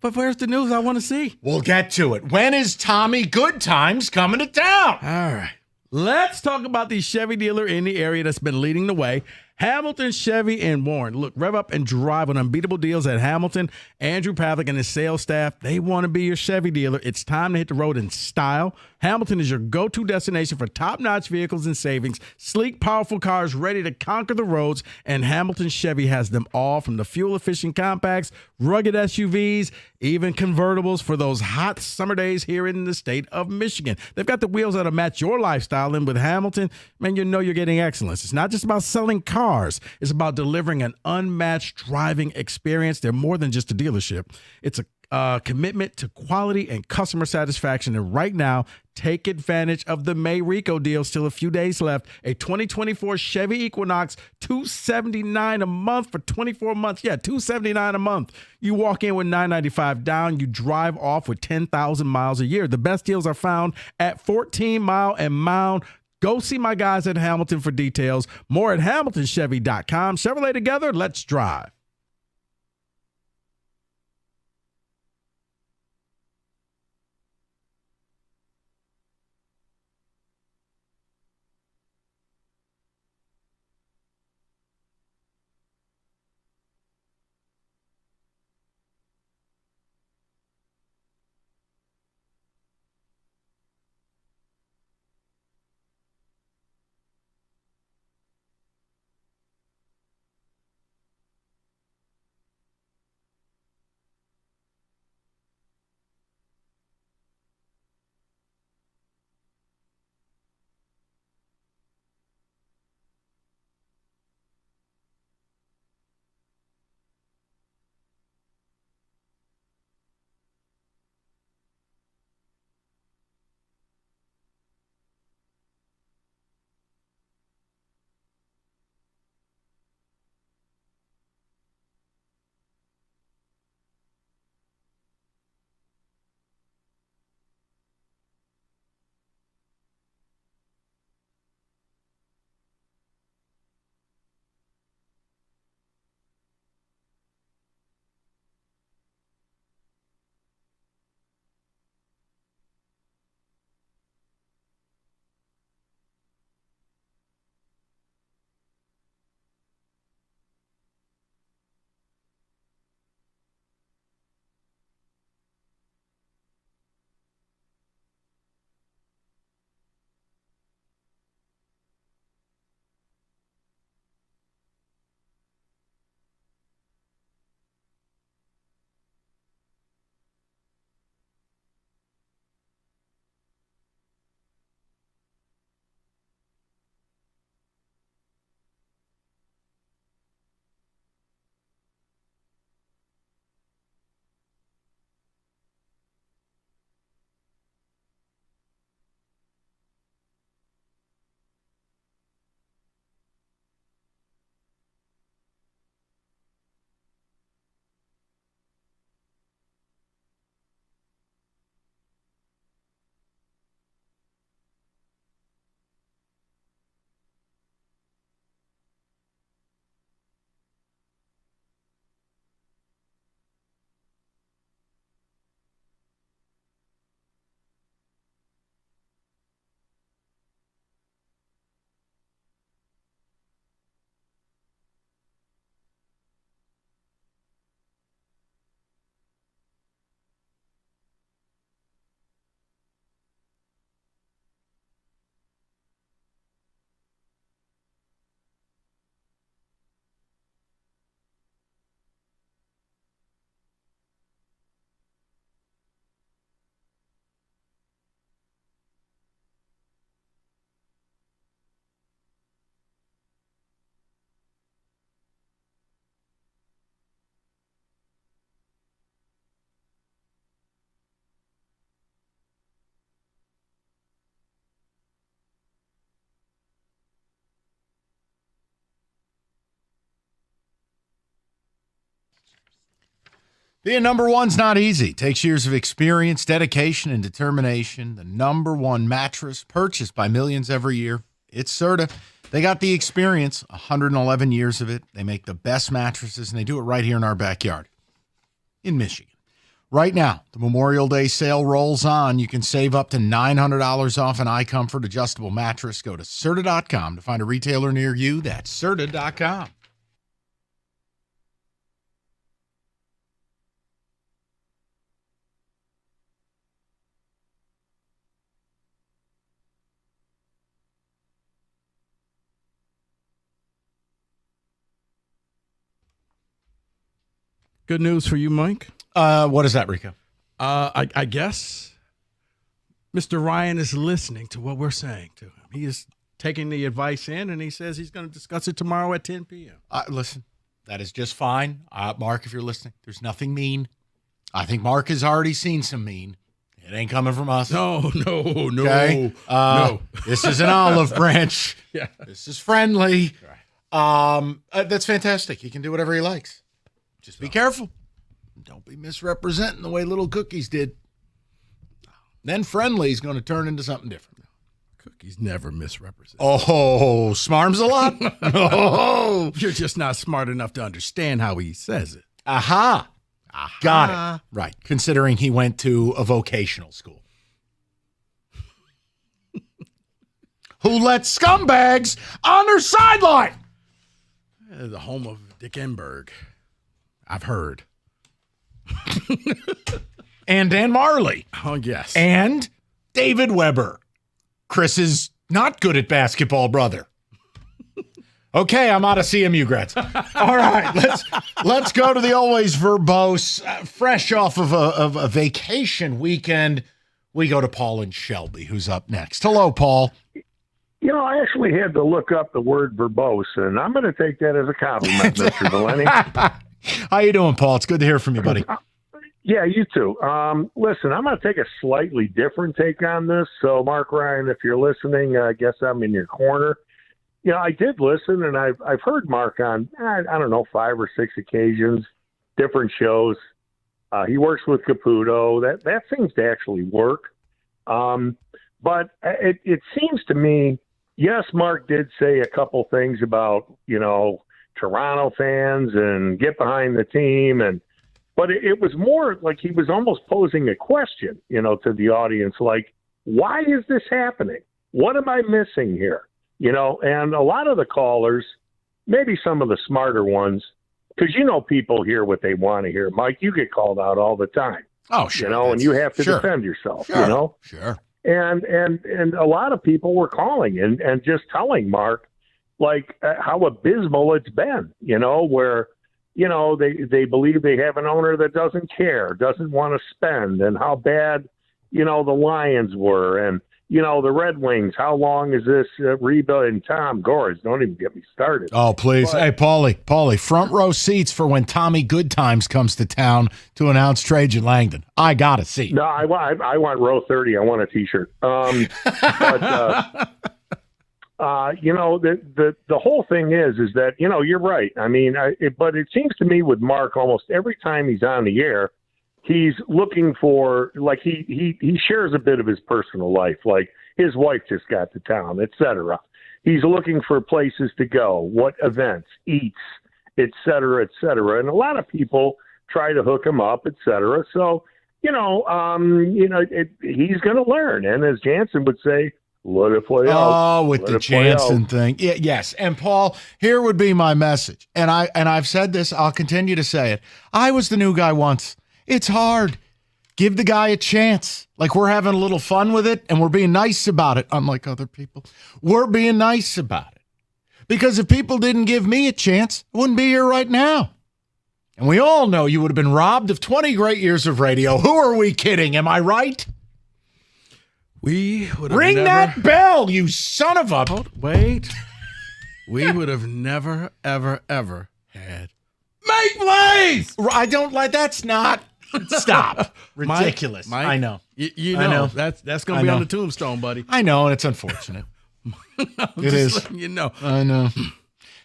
But where's the news I want to see? We'll get to it. When is Tommy Goodtimes coming to town? All right. Let's talk about the Chevy dealer in the area that's been leading the way. Hamilton, Chevy, and Warren. Look, rev up and drive on unbeatable deals at Hamilton. Andrew Pavlik and his sales staff, they want to be your Chevy dealer. It's time to hit the road in style. Hamilton is your go-to destination for top-notch vehicles and savings, sleek, powerful cars ready to conquer the roads, and Hamilton Chevy has them all, from the fuel-efficient compacts, rugged SUVs, even convertibles for those hot summer days here in the state of Michigan. They've got the wheels that'll match your lifestyle, and with Hamilton, man, you know you're getting excellence. It's not just about selling cars. It's about delivering an unmatched driving experience. They're more than just a dealership. It's a commitment to quality and customer satisfaction. And right now, take advantage of the May Rico deal. Still a few days left. A 2024 Chevy Equinox, $279 a month for 24 months. Yeah, $279 a month. You walk in with $995 down. You drive off with 10,000 miles a year. The best deals are found at 14 Mile and Mound. Go see my guys at Hamilton for details. More at HamiltonChevy.com. Chevrolet together. Let's drive. Being number one's not easy. It takes years of experience, dedication, and determination. The number one mattress purchased by millions every year. It's Serta. They got the experience, 111 years of it. They make the best mattresses, and they do it right here in our backyard in Michigan. Right now, the Memorial Day sale rolls on. You can save up to $900 off an iComfort adjustable mattress. Go to Serta.com to find a retailer near you. That's Serta.com. Good news for you, Mike. What is that, Rico? I guess Mr. Ryan is listening to what we're saying to him. He is taking the advice in, and he says he's going to discuss it tomorrow at 10 p.m. Listen, that is just fine. Mark, if you're listening, there's nothing mean. I think Mark has already seen some mean. It ain't coming from us. No. Okay? No. This is an olive branch. Yeah. This is friendly. That's fantastic. He can do whatever he likes. Just be careful. Don't be misrepresenting the way little Cookies did. Then Friendly's going to turn into something different. Cookies never misrepresent. Oh, smarms a lot? Oh. You're just not smart enough to understand how he says it. Aha. Got it. Right. Considering he went to a vocational school. Who let scumbags on their sideline? The home of Dickenberg. I've heard. And Dan Marley. Oh, yes. And David Weber. Chris's not good at basketball brother. Okay, I'm out of CMU grads. All right, let's go to the always verbose, fresh off of a vacation weekend. We go to Paul and Shelby, who's up next. Hello, Paul. You know, I actually had to look up the word verbose, and I'm going to take that as a compliment, Mr. Valeni. How you doing, Paul? It's good to hear from you, buddy. Yeah, you too. Listen, I'm going to take a slightly different take on this. So, Mark Ryan, if you're listening, I guess I'm in your corner. You know, I did listen, and I've heard Mark on, I don't know, 5 or 6 occasions, different shows. He works with Caputo. That seems to actually work. But it seems to me, yes, Mark did say a couple things about, you know, Toronto fans and get behind the team. But it was more like he was almost posing a question, you know, to the audience, like, why is this happening? What am I missing here? You know, and a lot of the callers, maybe some of the smarter ones, because, you know, people hear what they want to hear. Mike, you get called out all the time. Oh, sure. You know, and you have to defend yourself, Sure. you know? Sure. And a lot of people were calling and just telling Mark, like, how abysmal it's been, you know, where, you know, they believe they have an owner that doesn't care, doesn't want to spend, and how bad, you know, the Lions were, and, you know, the Red Wings, how long is this rebuild? And Tom Gores, don't even get me started. Oh, please. Hey, Paulie, front row seats for when Tommy Goodtimes comes to town to announce Trajan Langdon. I got a seat. No, I want row 30. I want a T-shirt. You know, the whole thing is that, you know, you're right. I mean, but it seems to me with Mark, almost every time he's on the air, he's looking for, like, he shares a bit of his personal life, like his wife just got to town, etc. He's looking for places to go, what events, eats, etc., etc. And a lot of people try to hook him up, etc. So, he's going to learn. And as Jansen would say, let it play out. Oh, with the Jansen thing. Yeah, yes. And Paul, here would be my message. And I've said this, I'll continue to say it. I was the new guy once. It's hard. Give the guy a chance. Like, we're having a little fun with it and we're being nice about it, unlike other people. We're being nice about it. Because if people didn't give me a chance, I wouldn't be here right now. And we all know you would have been robbed of 20 great years of radio. Who are we kidding? Am I right? We would have Ring that bell, you son of a... Wait. We would have never, ever, ever had Make Plays! I don't like... That's not... Stop. Ridiculous. Mike, I know. You know. I know. That's going to be on the tombstone, buddy. I know, and it's unfortunate. It is. You know. I know.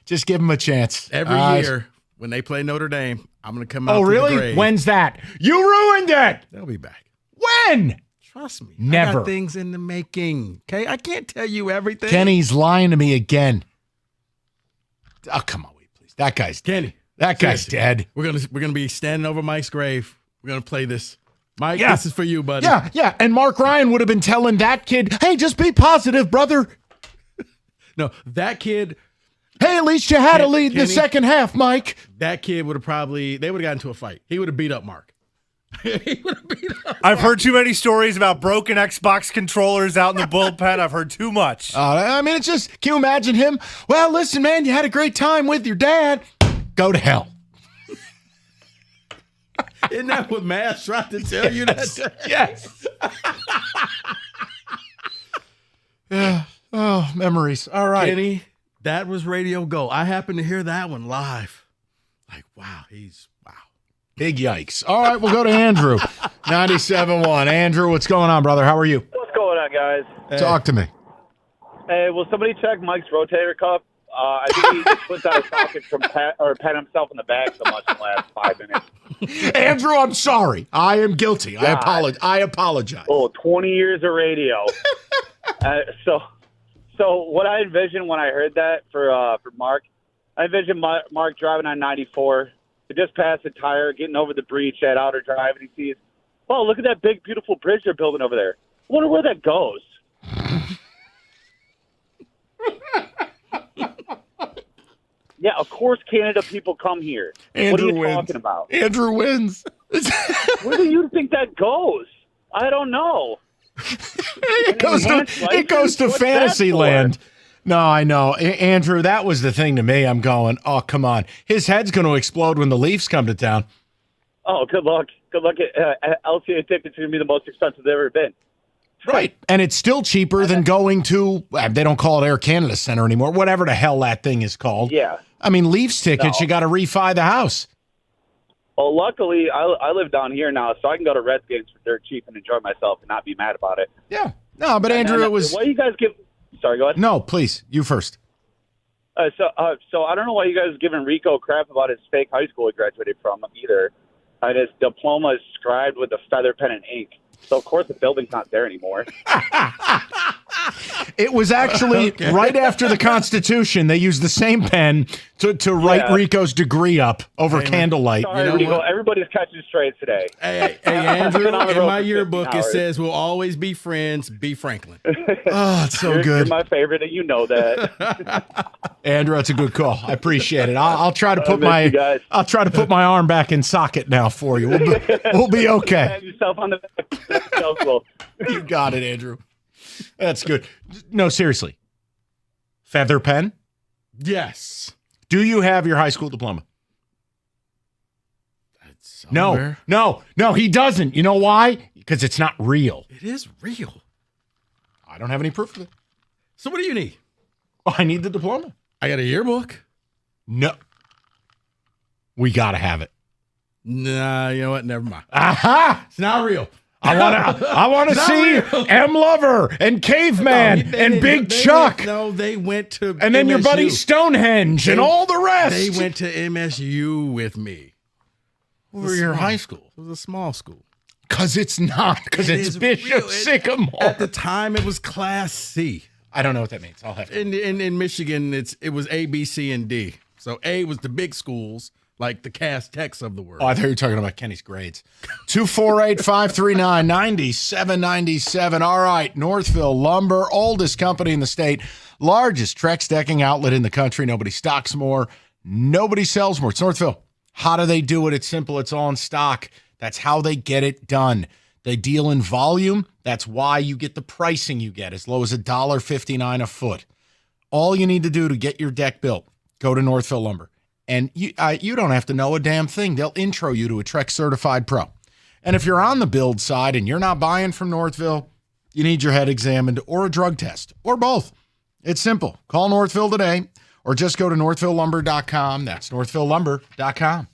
Just give them a chance. Every year when they play Notre Dame, I'm going to come out. Oh, to the really? grave. When's that? You ruined it. They'll be back. When? Trust me. Never. I got things in the making. Okay, I can't tell you everything. Kenny's lying to me again. Oh, come on, wait, please. That guy's dead. Kenny. That guy's dead. We're gonna be standing over Mike's grave. We're gonna play this. Mike, Yeah. this is for you, buddy. Yeah. And Mark Ryan would have been telling that kid, hey, just be positive, brother. No, that kid. Hey, at least you had a lead in the Kenny, second half, Mike. That kid would have they would have got into a fight. He would have beat up Mark. I've heard too many stories about broken Xbox controllers out in the bullpen. I've heard too much. I mean, it's just, can you imagine him? Well, listen, man, you had a great time with your dad. Go to hell. Isn't that what Matt tried to tell you that? Yes. Yeah. Oh, memories. All right. Kenny, that was Radio Go. I happened to hear that one live. Like, wow, wow. Big yikes. All right, we'll go to Andrew. 97.1. Andrew, what's going on, brother? How are you? What's going on, guys? Talk to me. Hey, will somebody check Mike's rotator cuff? I think he puts out a socket from pat himself in the back so much in the last 5 minutes. Andrew, I'm sorry. I am guilty. I apologize. Oh, 20 years of radio. So what I envisioned when I heard that for Mark, I envisioned Mark driving on 94, to just pass a tire, getting over the breach at Outer Drive, and he sees, oh, look at that big, beautiful bridge they're building over there. I wonder where that goes. Yeah, of course Canada people come here. Andrew what are you wins. talking about? Andrew wins. Where do you think that goes? I don't know. It goes to fantasy land. No, I know. Andrew, that was the thing to me. I'm going, oh, come on. His head's going to explode when the Leafs come to town. Oh, good luck. Good luck. LCA tickets are going to be the most expensive they've ever been. Right. And it's still cheaper than going to, they don't call it Air Canada Center anymore, whatever the hell that thing is called. Yeah. I mean, Leafs tickets, you got to refi the house. Well, luckily, I live down here now, so I can go to Reds games for dirt cheap and enjoy myself and not be mad about it. Yeah. No, but Andrew, it was... Why you guys give... Sorry, go ahead. No, please. You first. So I don't know why you guys are giving Rico crap about his fake high school he graduated from either. His diploma is scribed with a feather pen and ink. So, of course, the building's not there anymore. It was actually right after the Constitution. They used the same pen to write Rico's degree up over candlelight. Sorry, Rico, everybody's catching strays today. Hey, Andrew, in my yearbook, it says we'll always be friends, B. Franklin. Oh, it's so good. You're my favorite, and you know that. Andrew, that's a good call. I appreciate it. I'll try to put my arm back in socket now for you. We'll be okay. Pat yourself on the back. You got it, Andrew. That's good. No, seriously. Feather pen? Yes. Do you have your high school diploma? Somewhere. No, he doesn't. You know why? Because it's not real. It is real. I don't have any proof of it. So what do you need? Oh, I need the diploma. I got a yearbook. No. We got to have it. Nah, you know what? Never mind. Aha! It's not real. I want to see M. Lover and Caveman and Big Chuck. They went to and then MSU. your buddy Stonehenge and all the rest. They went to MSU with me. Where your high school? It was a small school. Because it's not. Because it's Bishop Sycamore. At the time, it was Class C. I don't know what that means. I'll have to. In Michigan, it was A, B, C, and D. So A was the big schools, like the Cass Techs of the world. Oh, I thought you were talking about Kenny's grades. 248-539-9797. All right, Northville Lumber, oldest company in the state, largest Trex decking outlet in the country. Nobody stocks more. Nobody sells more. It's Northville. How do they do it? It's simple. It's all in stock. That's how they get it done. They deal in volume. That's why you get the pricing you get, as low as $1.59 a foot. All you need to do to get your deck built, go to Northville Lumber. And you don't have to know a damn thing. They'll intro you to a Trex certified pro. And if you're on the build side and you're not buying from Northville, you need your head examined or a drug test or both. It's simple. Call Northville today or just go to northvillelumber.com. That's northvillelumber.com.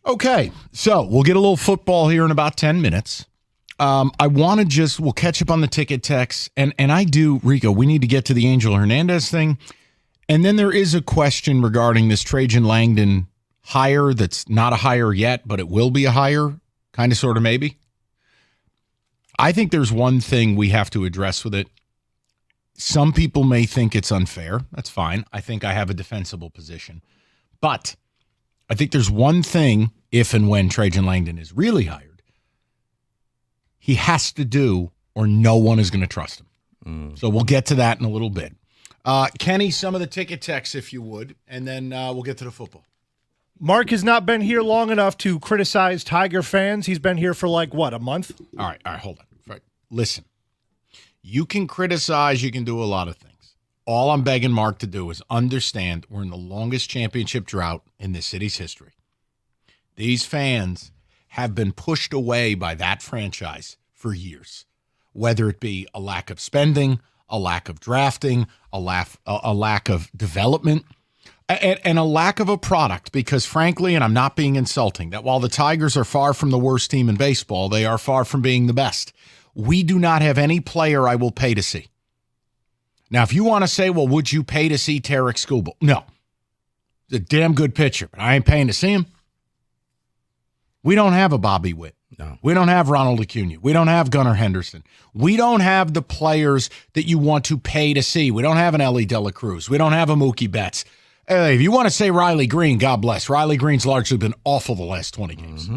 Okay, so we'll get a little football here in about 10 minutes. I want to we'll catch up on the ticket text. And I do, Rico, we need to get to the Angel Hernandez thing. And then there is a question regarding this Trajan Langdon hire that's not a hire yet, but it will be a hire, kind of, sort of, maybe. I think there's one thing we have to address with it. Some people may think it's unfair. That's fine. I think I have a defensible position. But I think there's one thing, if and when Trajan Langdon is really hired, he has to do, or no one is going to trust him. So we'll get to that in a little bit. Kenny, some of the ticket texts, if you would, and then we'll get to the football. Mark has not been here long enough to criticize Tiger fans. He's been here for a month? All right, hold on. Right. Listen, you can criticize, you can do a lot of things. All I'm begging Mark to do is understand we're in the longest championship drought in this city's history. These fans have been pushed away by that franchise for years, whether it be a lack of spending, a lack of drafting, a lack of development, and a lack of a product, because frankly, and I'm not being insulting, that while the Tigers are far from the worst team in baseball, they are far from being the best. We do not have any player I will pay to see. Now, if you want to say, well, would you pay to see Tarek Skubal? No. He's a damn good pitcher, but I ain't paying to see him. We don't have a Bobby Witt. No. We don't have Ronald Acuna. We don't have Gunnar Henderson. We don't have the players that you want to pay to see. We don't have an Ellie De La Cruz. We don't have a Mookie Betts. Hey, if you want to say Riley Green, God bless. Riley Green's largely been awful the last 20 games.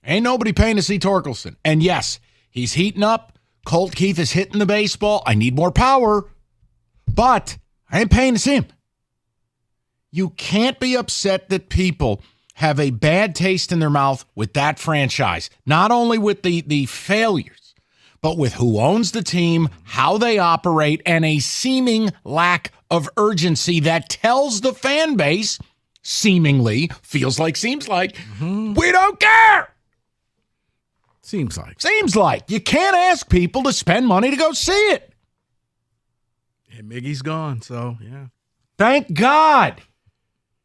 Ain't nobody paying to see Torkelson. And yes, he's heating up. Colt Keith is hitting the baseball. I need more power. But I ain't paying to see him. You can't be upset that people have a bad taste in their mouth with that franchise, not only with the failures, but with who owns the team, how they operate, and a seeming lack of urgency that tells the fan base, seemingly, seems like, we don't care. Seems like. You can't ask people to spend money to go see it. And Miggy's gone, so yeah. Thank God.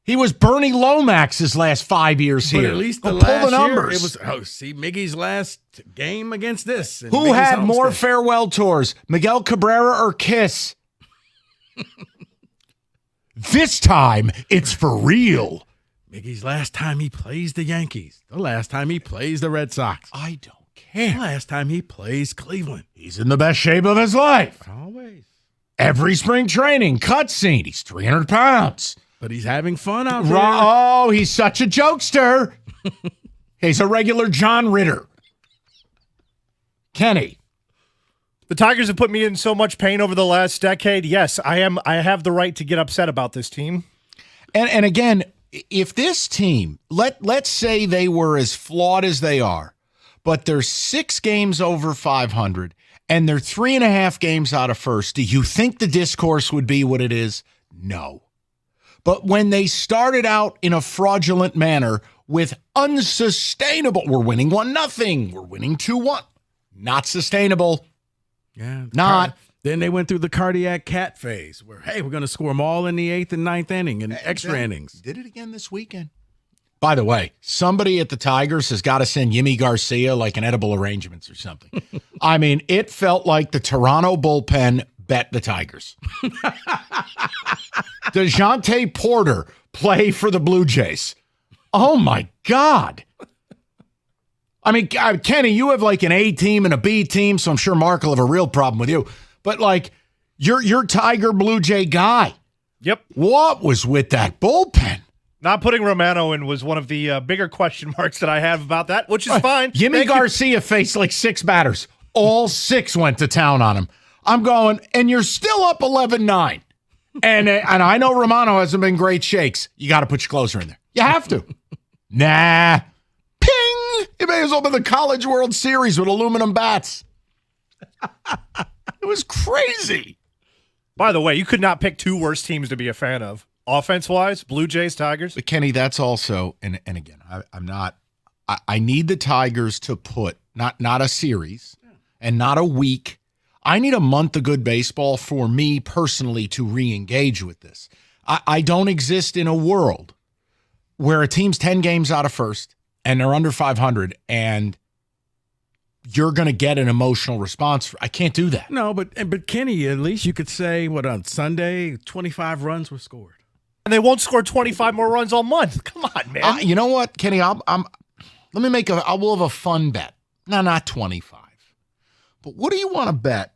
He was Bernie Lomax's last 5 years here. But at least the pull last the numbers. Year, it was, Miggy's last game against this. Who Miggy's had more homestead. farewell tours, Miguel Cabrera or Kiss? This time, it's for real. Miggy's last time he plays the Yankees. The last time he plays the Red Sox. I don't care. The last time he plays Cleveland. He's in the best shape of his life. Always. Every spring training, cutscene, he's 300 pounds. But he's having fun out there. Oh, he's such a jokester. He's a regular John Ritter. Kenny. The Tigers have put me in so much pain over the last decade. Yes, I have the right to get upset about this team. And again, if this team, let's say they were as flawed as they are, but they're 6 games over 500 and they're 3.5 games out of first, do you think the discourse would be what it is? No. But when they started out in a fraudulent manner with unsustainable, we're winning 1-0, we're winning 2-1, not sustainable. Yeah. Not. Then they went through the cardiac cat phase where, hey, we're going to score them all in the 8th and 9th inning and extra innings. Did it again this weekend. By the way, somebody at the Tigers has got to send Yimi Garcia like an edible arrangements or something. I mean, it felt like the Toronto bullpen bet the Tigers. DeJounte Porter play for the Blue Jays. Oh, my God. I mean, Kenny, you have like an A team and a B team, so I'm sure Mark will have a real problem with you. But like, you're Tiger Blue Jay guy. Yep. What was with that bullpen? Not putting Romano in was one of the bigger question marks that I have about that, which is fine. Yimi Garcia faced like 6 batters. All 6 went to town on him. I'm going, and you're still up 11-9. And I know Romano hasn't been great shakes. You got to put your closer in there. You have to. Nah. Ping! You may as well be the College World Series with aluminum bats. It was crazy. By the way, you could not pick 2 worst teams to be a fan of. Offense-wise, Blue Jays, Tigers. But Kenny, that's also, and again, I'm not, I need the Tigers to put, not a series and not a week. I need a month of good baseball for me personally to re-engage with this. I don't exist in a world where a team's 10 games out of first and they're under 500, and you're going to get an emotional response. I can't do that. No, but Kenny, at least you could say, on Sunday, 25 runs were scored. And they won't score 25 more runs all month. Come on, man. You know what, Kenny? I will have a fun bet. No, not 25. But what do you want to bet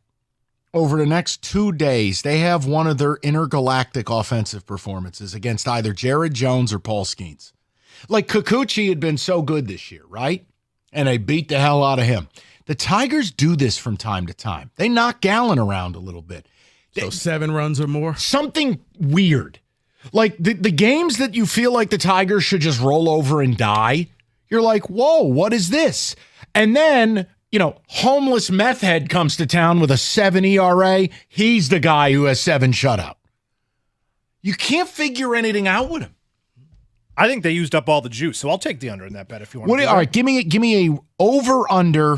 over the next 2 days? They have one of their intergalactic offensive performances against either Jared Jones or Paul Skeens. Like Kikuchi had been so good this year, right? And they beat the hell out of him. The Tigers do this from time to time. They knock Gallen around a little bit. So 7 runs or more? Something weird. Like the games that you feel like the Tigers should just roll over and die, you're like, whoa, what is this? And then, homeless meth head comes to town with a 7 ERA. He's the guy who has 7 shutout. You can't figure anything out with him. I think they used up all the juice, so I'll take the under in that bet if you want to. All right, give me a over under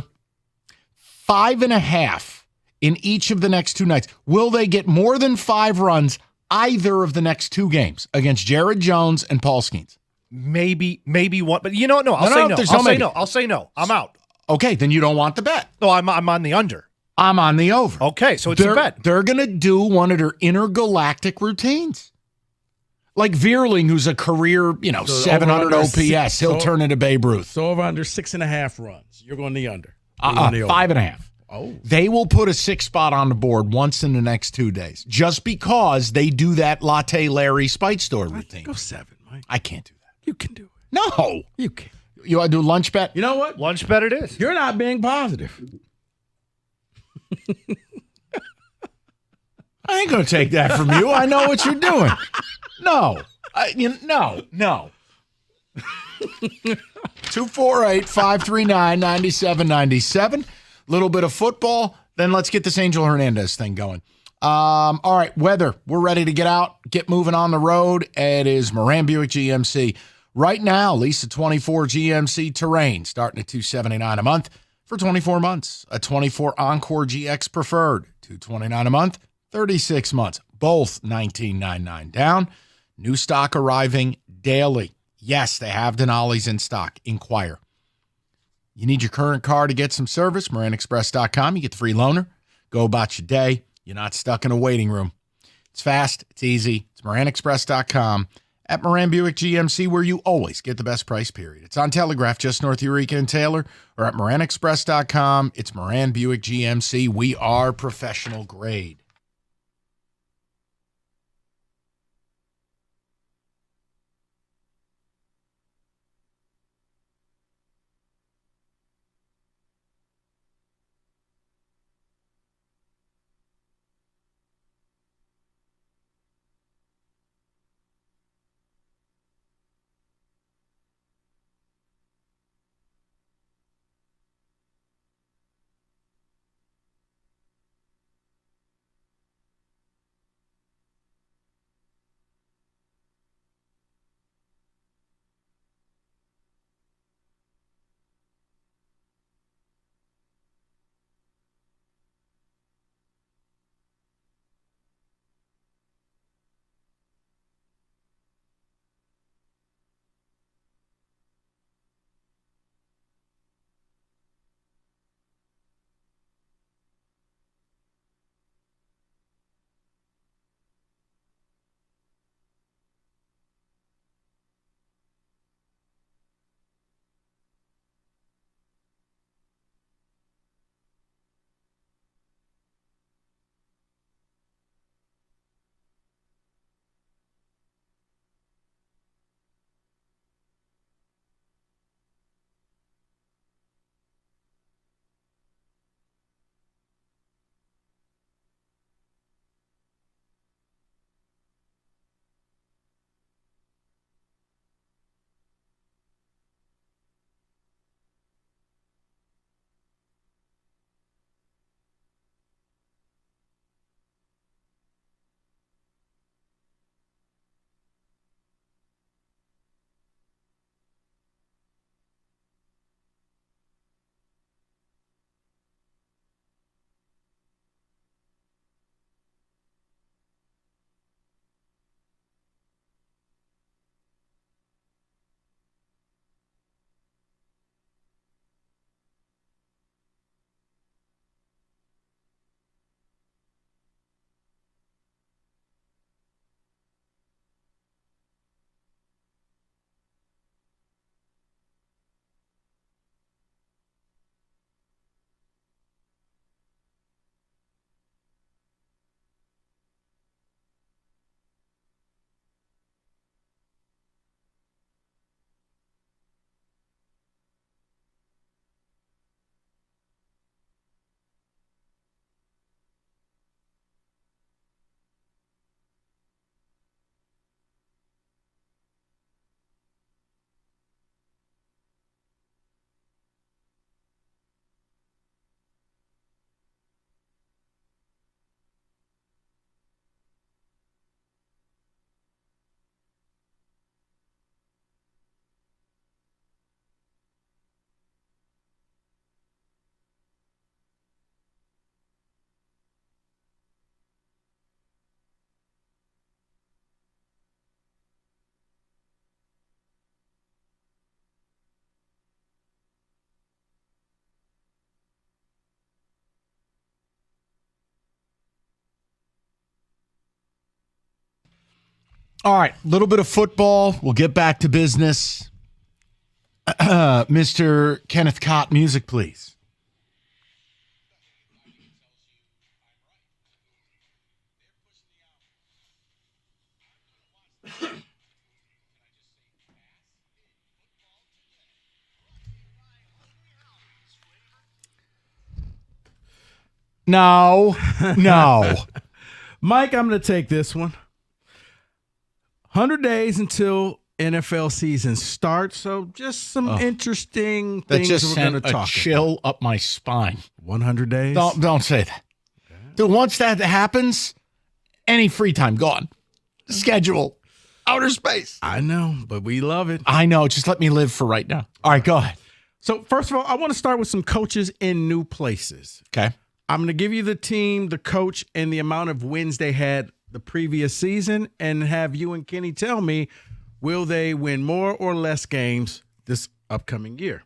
5.5 in each of the next 2 nights. Will they get more than 5 runs either of the next 2 games against Jared Jones and Paul Skeens? Maybe one, but no. I'll say no. I'm out. Okay, then you don't want the bet. No, I'm on the under. I'm on the over. Okay, so it's a bet. They're going to do one of their intergalactic routines. Like Veerling, who's a career, 700 OPS, he'll turn into Babe Ruth. So over under 6.5 runs. You're going the under. 5.5. Oh. They will put a 6 spot on the board once in the next 2 days, just because they do that Latte Larry Spite Store routine. Go 7, Mike. I can't do that. You can do it. No. You can. You want to do lunch bet? You know what? Lunch bet it is. You're not being positive. I ain't going to take that from you. I know what you're doing. No. No. 248-539-9797. Little bit of football. Then let's get this Angel Hernandez thing going. All right, weather. We're ready to get out, get moving on the road. It is Moran Buick GMC. Right now, lease a 24 GMC Terrain starting at $279 a month for 24 months. A 24 Encore GX Preferred, $229 a month, 36 months. Both $19.99 down. New stock arriving daily. Yes, they have Denali's in stock. Inquire. You need your current car to get some service, MoranExpress.com. You get the free loaner. Go about your day. You're not stuck in a waiting room. It's fast. It's easy. It's MoranExpress.com. At Moran Buick GMC, where you always get the best price, period. It's on Telegraph, just north of Eureka and Taylor, or at MoranExpress.com. It's Moran Buick GMC. We are professional grade. All right, a little bit of football. We'll get back to business. Mr. Kenneth Cott, music, please. No. Mike, I'm going to take this one. 100 days until NFL season starts, so just some interesting things that just we're sent going to talk chill up my spine. 100 days? Don't say that. Dude, once that happens, any free time gone. Schedule. Outer space. I know, but we love it. I know. Just let me live for right now. All right, go ahead. So first of all, I want to start with some coaches in new places. Okay. I'm going to give you the team, the coach, and the amount of wins they had the previous season, and have you and Kenny tell me, will they win more or less games this upcoming year?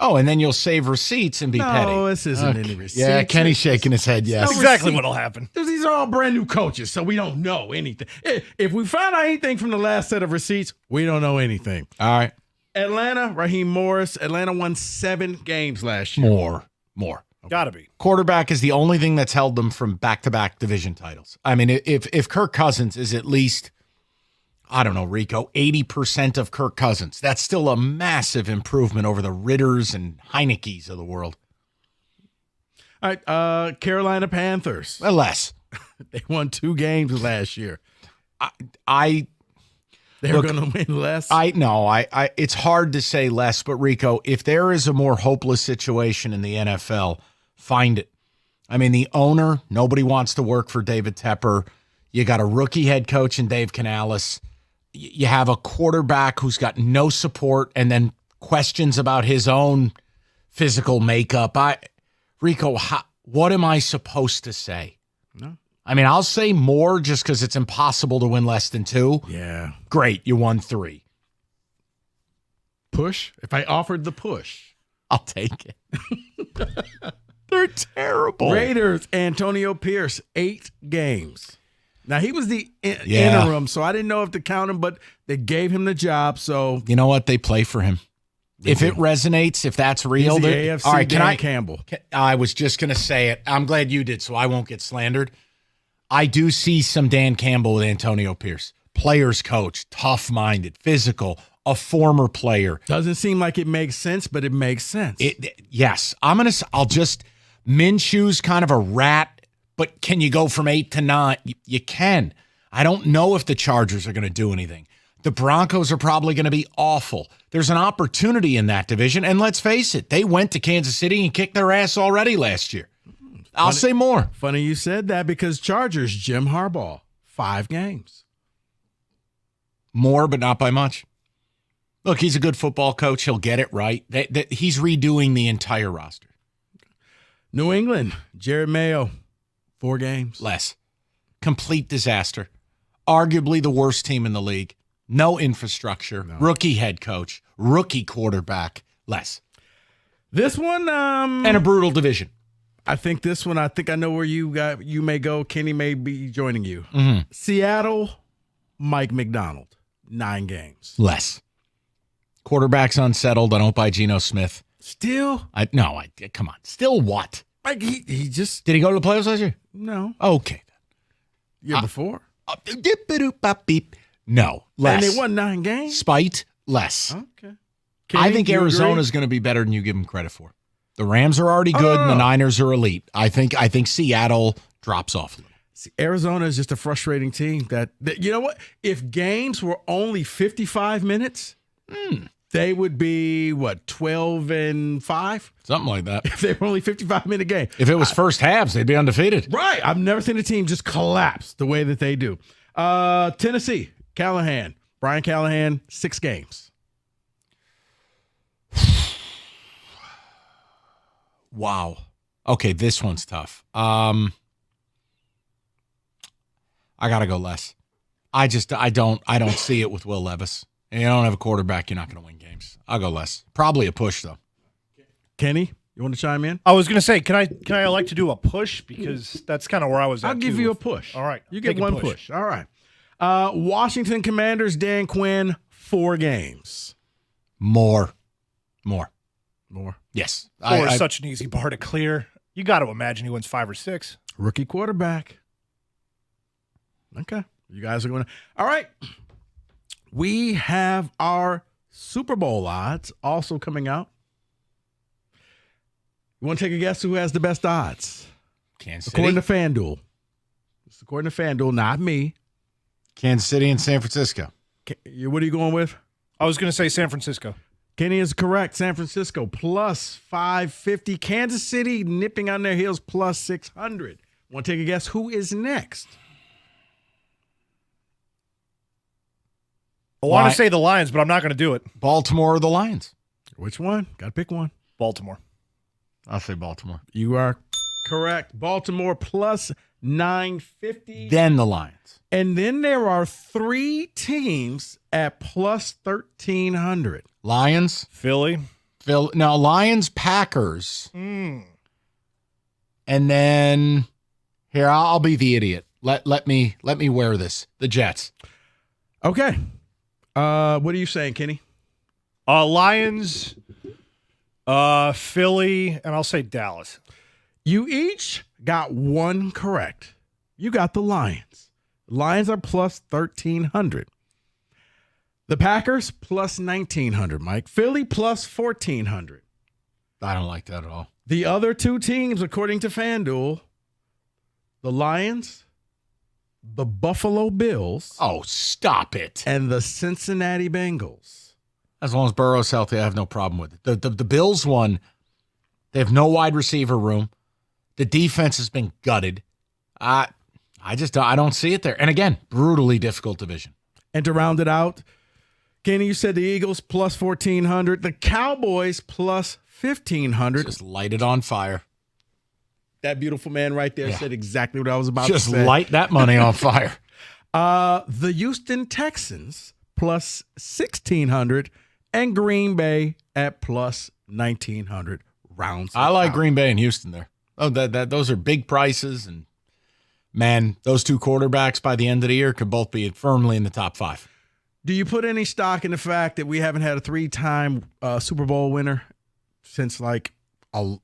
Oh, and then you'll save receipts and be petty. No, this isn't any receipts. Yeah, Kenny's shaking his head, yes. That's exactly what'll happen. These are all brand new coaches, so we don't know anything. If we find out anything from the last set of receipts, we don't know anything. All right. Atlanta, Raheem Morris. Atlanta won 7 games last year. More. Gotta be. Quarterback is the only thing that's held them from back-to-back division titles. I mean, if Kirk Cousins is at least, I don't know, Rico, 80% of Kirk Cousins, that's still a massive improvement over the Ritters and Heinekes of the world. All right, Carolina Panthers. Less. They won 2 games last year. They're going to win less? It's hard to say less, but Rico, if there is a more hopeless situation in the NFL, find it. I mean, the owner, nobody wants to work for David Tepper. You got a rookie head coach in Dave Canales. You have a quarterback who's got no support and then questions about his own physical makeup. Rico, what am I supposed to say? No. I mean, I'll say more just because it's impossible to win less than 2. Yeah. Great, you won 3. Push? If I offered the push. I'll take it. They're terrible. Raiders, Antonio Pierce, 8 games. Now, he was the interim, so I didn't know if to count him, but they gave him the job, so. You know what? They play for him. If it resonates, if that's real. He's the AFC all right, Dan Campbell. I was just going to say it. I'm glad you did, so I won't get slandered. I do see some Dan Campbell with Antonio Pierce. Players coach, tough-minded, physical, a former player. Doesn't seem like it makes sense, but it makes sense. Yes. I'll just, Minshew's kind of a rat, but can you go from 8 to 9? You can. I don't know if the Chargers are going to do anything. The Broncos are probably going to be awful. There's an opportunity in that division, and let's face it, they went to Kansas City and kicked their ass already last year. I'll say more. Funny you said that because Chargers, Jim Harbaugh, 5 games. More, but not by much. Look, he's a good football coach. He'll get it right. He's redoing the entire roster. New England, Jared Mayo, 4 games. Less. Complete disaster. Arguably the worst team in the league. No infrastructure. No. Rookie head coach. Rookie quarterback. Less. This one. And a brutal division. I think this one, I know where you may go. Kenny may be joining you. Mm-hmm. Seattle, Mike McDonald, 9 games. Less. Quarterback's unsettled. I don't buy Geno Smith. Still? Come on. Still what? Like he just. Did he go to the playoffs last year? No. Okay. Year before? No. Less. And they won 9 games? Spite? Less. Okay. I think Arizona's going to be better than you give them credit for. The Rams are already good, and the Niners are elite. I think Seattle drops off a little. See, Arizona is just a frustrating team. That you know what? If games were only 55 minutes, they would be 12-5, something like that. If they were only 55-minute game. If it was first halves, they'd be undefeated. Right. I've never seen a team just collapse the way that they do. Tennessee, Brian Callahan, 6 games. Wow. Okay, this one's tough. I gotta go less. I don't see it with Will Levis. And you don't have a quarterback, you're not going to win games. I'll go less. Probably a push though. Kenny, you want to chime in? I was going to say, can I elect to do a push because that's kind of where I was at. I'll give you a push. All right, you get one push. All right. Washington Commanders, Dan Quinn, 4 games. More. Yes. 4 is such an easy bar to clear. You got to imagine he wins 5 or 6. Rookie quarterback. Okay. You guys are going to. All right. We have our Super Bowl odds also coming out. You want to take a guess who has the best odds? Kansas City. According to FanDuel. It's according to FanDuel, not me. Kansas City and San Francisco. What are you going with? I was going to say San Francisco. Kenny is correct. San Francisco plus 550. Kansas City nipping on their heels plus 600. Want to take a guess who is next? I want to say the Lions, but I'm not going to do it. Baltimore or the Lions? Which one? Got to pick one. Baltimore. I'll say Baltimore. You are correct. Baltimore plus 950. Then the Lions. And then there are 3 teams at plus 1,300. Lions. Philly. No, Lions, Packers. And then here, I'll be the idiot. Let me wear this. The Jets. Okay. What are you saying, Kenny? Lions, Philly, and I'll say Dallas. You each got one correct. You got the Lions. Lions are plus 1,300. The Packers plus 1,900, Mike. Philly plus 1,400. I don't like that at all. The other 2 teams, according to FanDuel, the Lions, the Buffalo Bills. Oh, stop it. And the Cincinnati Bengals. As long as Burrow's healthy, I have no problem with it. The Bills one, they have no wide receiver room. The defense has been gutted. I don't see it there. And again, brutally difficult division. And to round it out, Kenny, you said the Eagles plus 1,400. The Cowboys plus 1,500. Just light it on fire. That beautiful man right there said exactly what I was about to say. Just light that money on fire. The Houston Texans plus 1,600 and Green Bay at plus 1,900 rounds. I like Green Bay and Houston there. Oh, those are big prices, and man, those 2 quarterbacks by the end of the year could both be firmly in the top 5. Do you put any stock in the fact that we haven't had a 3-time Super Bowl winner since I don't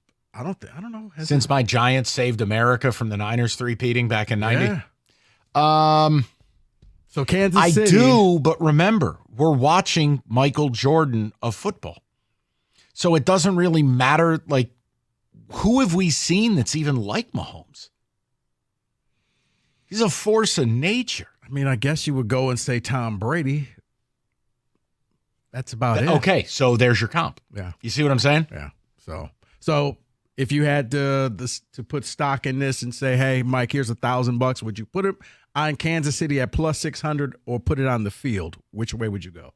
know. Since my Giants saved America from the Niners three-peating back in 90? Yeah. So Kansas City. I do, but remember, we're watching Michael Jordan of football. So it doesn't really matter, who have we seen that's even like Mahomes? He's a force of nature. I mean, I guess you would go and say Tom Brady. That's about it. Okay, so there's your comp. Yeah. You see what I'm saying? Yeah. So if you had to put stock in this and say, hey, Mike, here's $1,000, would you put it on Kansas City at plus 600 or put it on the field? Which way would you go?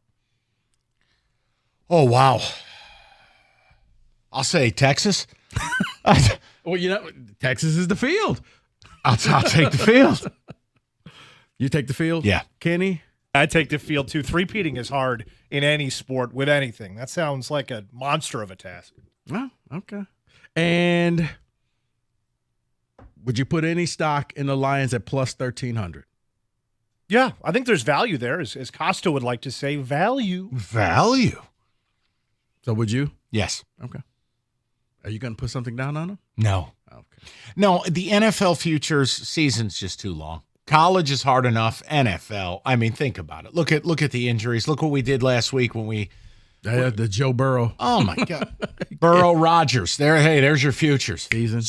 Oh, wow. I'll say Texas. Well, Texas is the field. I'll take the field. You take the field? Yeah. Kenny? I take the field, too. 3-peating is hard in any sport with anything. That sounds like a monster of a task. Oh, okay. And would you put any stock in the Lions at plus 1,300? Yeah, I think there's value there, as Costa would like to say, value. Value. So would you? Yes. Okay. Are you going to put something down on them? No. Okay. No, the NFL futures season's just too long. College is hard enough. NFL, I mean, think about it. Look at the injuries. Look what we did last week when we the Joe Burrow. Oh my God, Burrow Rodgers. There's your futures season.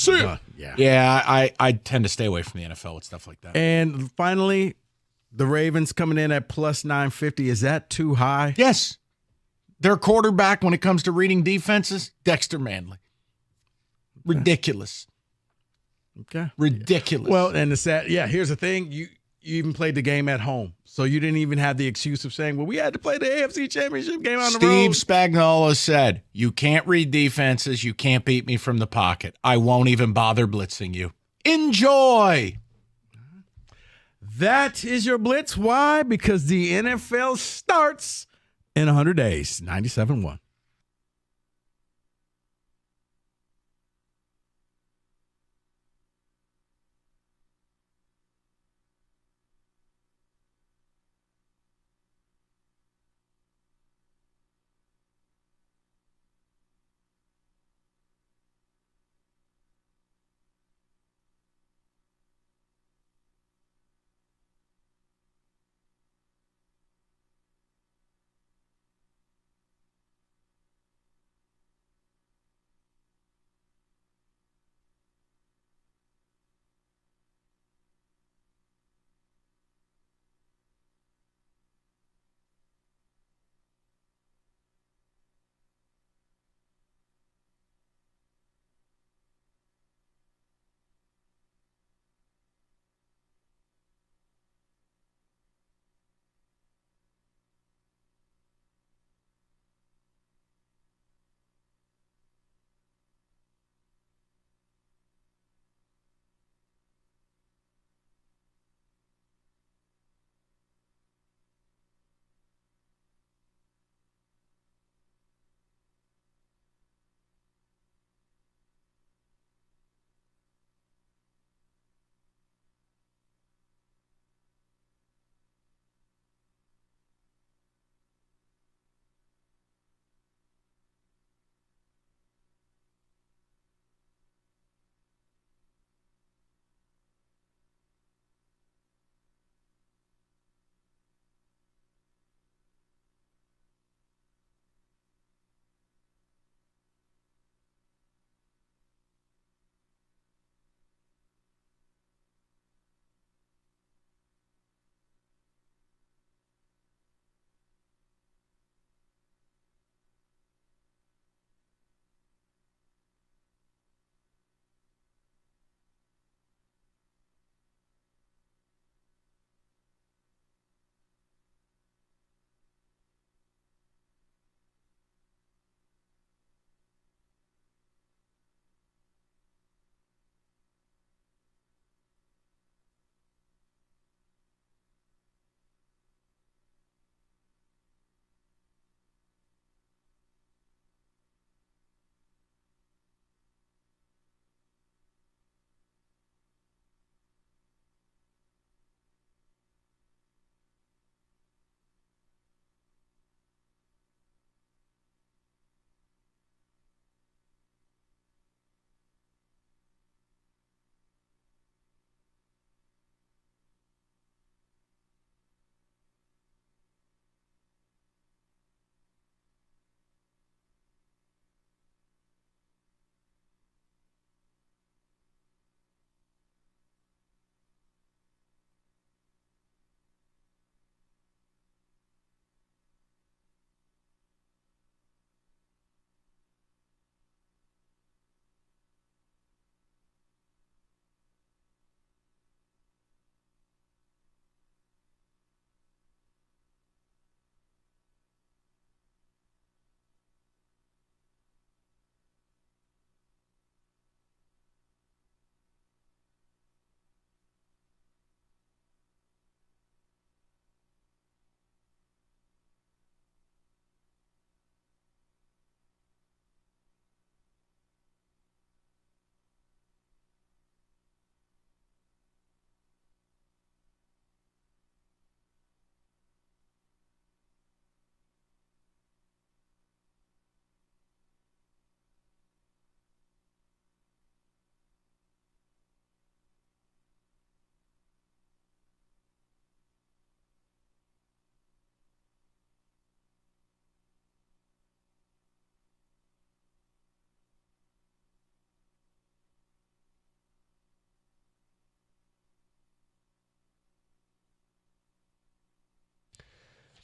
Yeah. I tend to stay away from the NFL with stuff like that. And finally, the Ravens coming in at plus 950. Is that too high? Yes. Their quarterback, when it comes to reading defenses, Dexter Manley. Ridiculous. Okay. Ridiculous. Well, and here's the thing. You even played the game at home. So you didn't even have the excuse of saying, well, we had to play the AFC Championship game on the road. Steve Spagnuolo said, you can't read defenses. You can't beat me from the pocket. I won't even bother blitzing you. Enjoy. That is your blitz. Why? Because the NFL starts in 100 days. 97-1.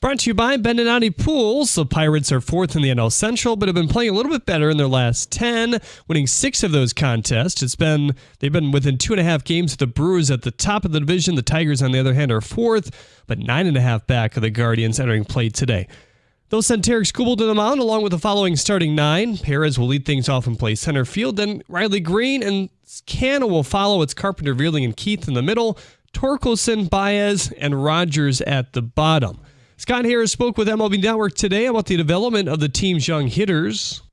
Brought to you by Beninati Pools. The Pirates are fourth in the NL Central, but have been playing a little bit better in their last 10, winning 6 of those contests. They've been within 2.5 games of the Brewers at the top of the division. The Tigers, on the other hand, are fourth, but 9.5 back of the Guardians entering play today. They'll send Tarek Skubal to the mound along with the following starting 9. Perez will lead things off and play center field. Then Riley Green and Canna will follow. It's Carpenter, Veerling, and Keith in the middle. Torkelson, Baez, and Rogers at the bottom. Scott Harris spoke with MLB Network today about the development of the team's young hitters.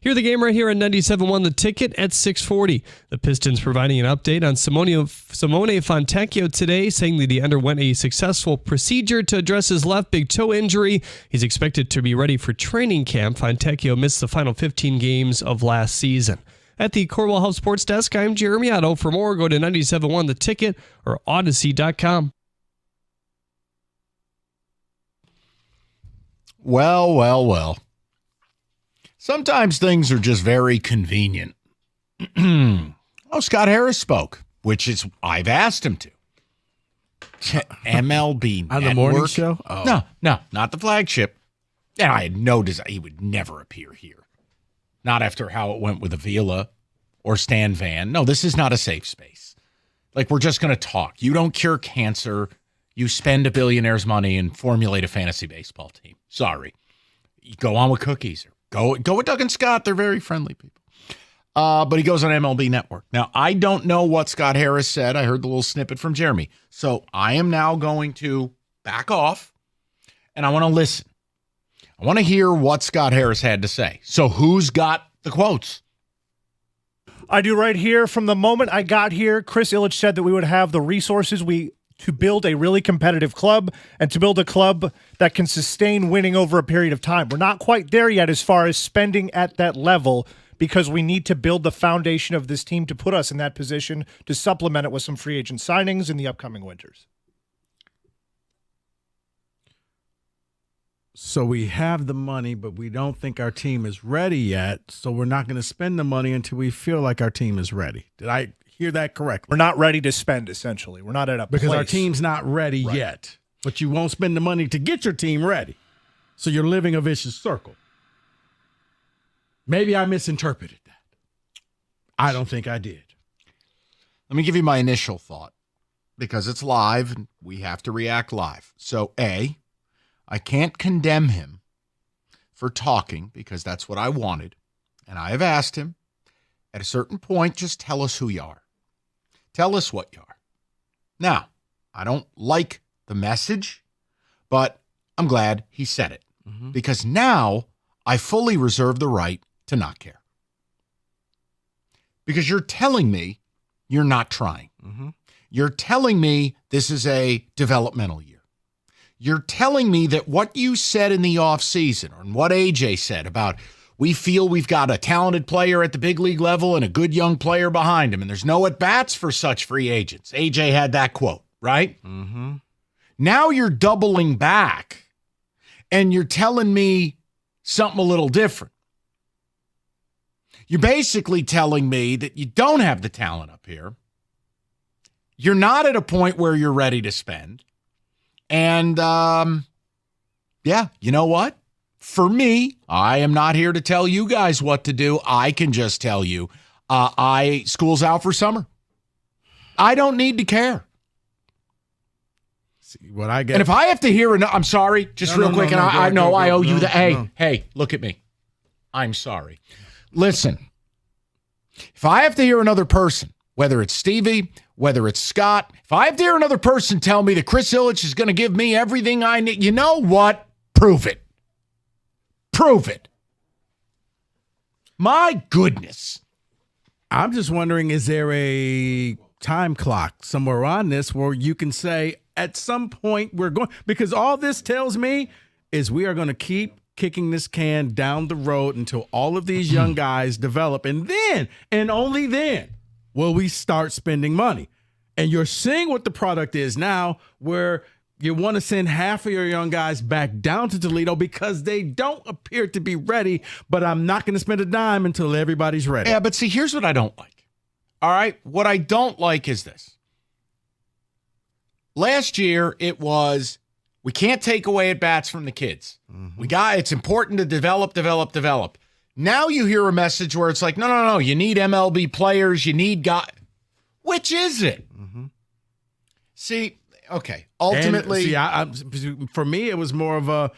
Hear the game right here on 97.1 The Ticket at 6:40. The Pistons providing an update on Simone Fontecchio today, saying that he underwent a successful procedure to address his left big toe injury. He's expected to be ready for training camp. Fontecchio missed the final 15 games of last season. At the Corwell Health Sports Desk, I'm Jeremy Otto. For more, go to 97.1 The Ticket or Odyssey.com. Well. Sometimes things are just very convenient. Scott Harris spoke, which is I've asked him to. MLB on Network. the morning show? Oh. No, not the flagship. And I had no desire. He would never appear here. Not after how it went with Avila or Stan Van. No, this is not a safe space. Like, we're just going to talk. You don't cure cancer. You spend a billionaire's money and formulate a fantasy baseball team. Sorry. You go on with cookies. Go with Doug and Scott. They're very friendly people. But he goes on MLB Network. Now, I don't know what Scott Harris said. I heard the little snippet from Jeremy. So I am now going to back off, and I want to listen. I want to hear what Scott Harris had to say. So who's got the quotes? I do right here. From the moment I got here, Chris Ilitch said that we would have the resources to build a really competitive club and to build a club that can sustain winning over a period of time. We're not quite there yet as far as spending at that level because we need to build the foundation of this team to put us in that position to supplement it with some free agent signings in the upcoming winters. So we have the money, but we don't think our team is ready yet, so we're not going to spend the money until we feel like our team is ready. Did I hear that correctly? We're not ready to spend, essentially. We're not at a because place. our team's not ready yet, but you won't spend the money to get your team ready. So you're living a vicious circle. Maybe I misinterpreted that. I don't think I did. Let me give you my initial thought because it's live and we have to react live. So, A, I can't condemn him for talking because that's what I wanted. And I have asked him, at a certain point, just tell us who you are. Tell us what you are. Now, I don't like the message, but I'm glad he said it because now I fully reserve the right to not care. Because you're telling me you're not trying. You're telling me this is a developmental year. You're telling me that what you said in the offseason and what AJ said about we feel we've got a talented player at the big league level and a good young player behind him, and there's no at-bats for such free agents. AJ had that quote, right? Now you're doubling back, and you're telling me something a little different. You're basically telling me that you don't have the talent up here. You're not at a point where you're ready to spend. And, yeah, you know what? For me, I am not here to tell you guys what to do. I can just tell you, school's out for summer. I don't need to care. See what I get. And if I have to hear, I'm sorry, just real quick, and I know I owe you the, hey, look at me. I'm sorry. Listen, if I have to hear another person, whether it's Stevie, whether it's Scott, if I have to hear another person tell me that Chris Ilitch is going to give me everything I need, you know what? Prove it. Prove it. My goodness. I'm just wondering, is there a time clock somewhere on this where you can say at some point we're going, because all this tells me is we are going to keep kicking this can down the road until all of these young guys develop. And then, and only then, will we start spending money. And you're seeing what the product is now, where you want to send half of your young guys back down to Toledo because they don't appear to be ready, but I'm not going to spend a dime until everybody's ready. Yeah, but see, here's what I don't like. All right? What I don't like is this. Last year, it was, we can't take away at bats from the kids. It's important to develop. Now you hear a message where it's like, no, you need MLB players, you need guys. Which is it? See, okay, ultimately. For me, it was more of a,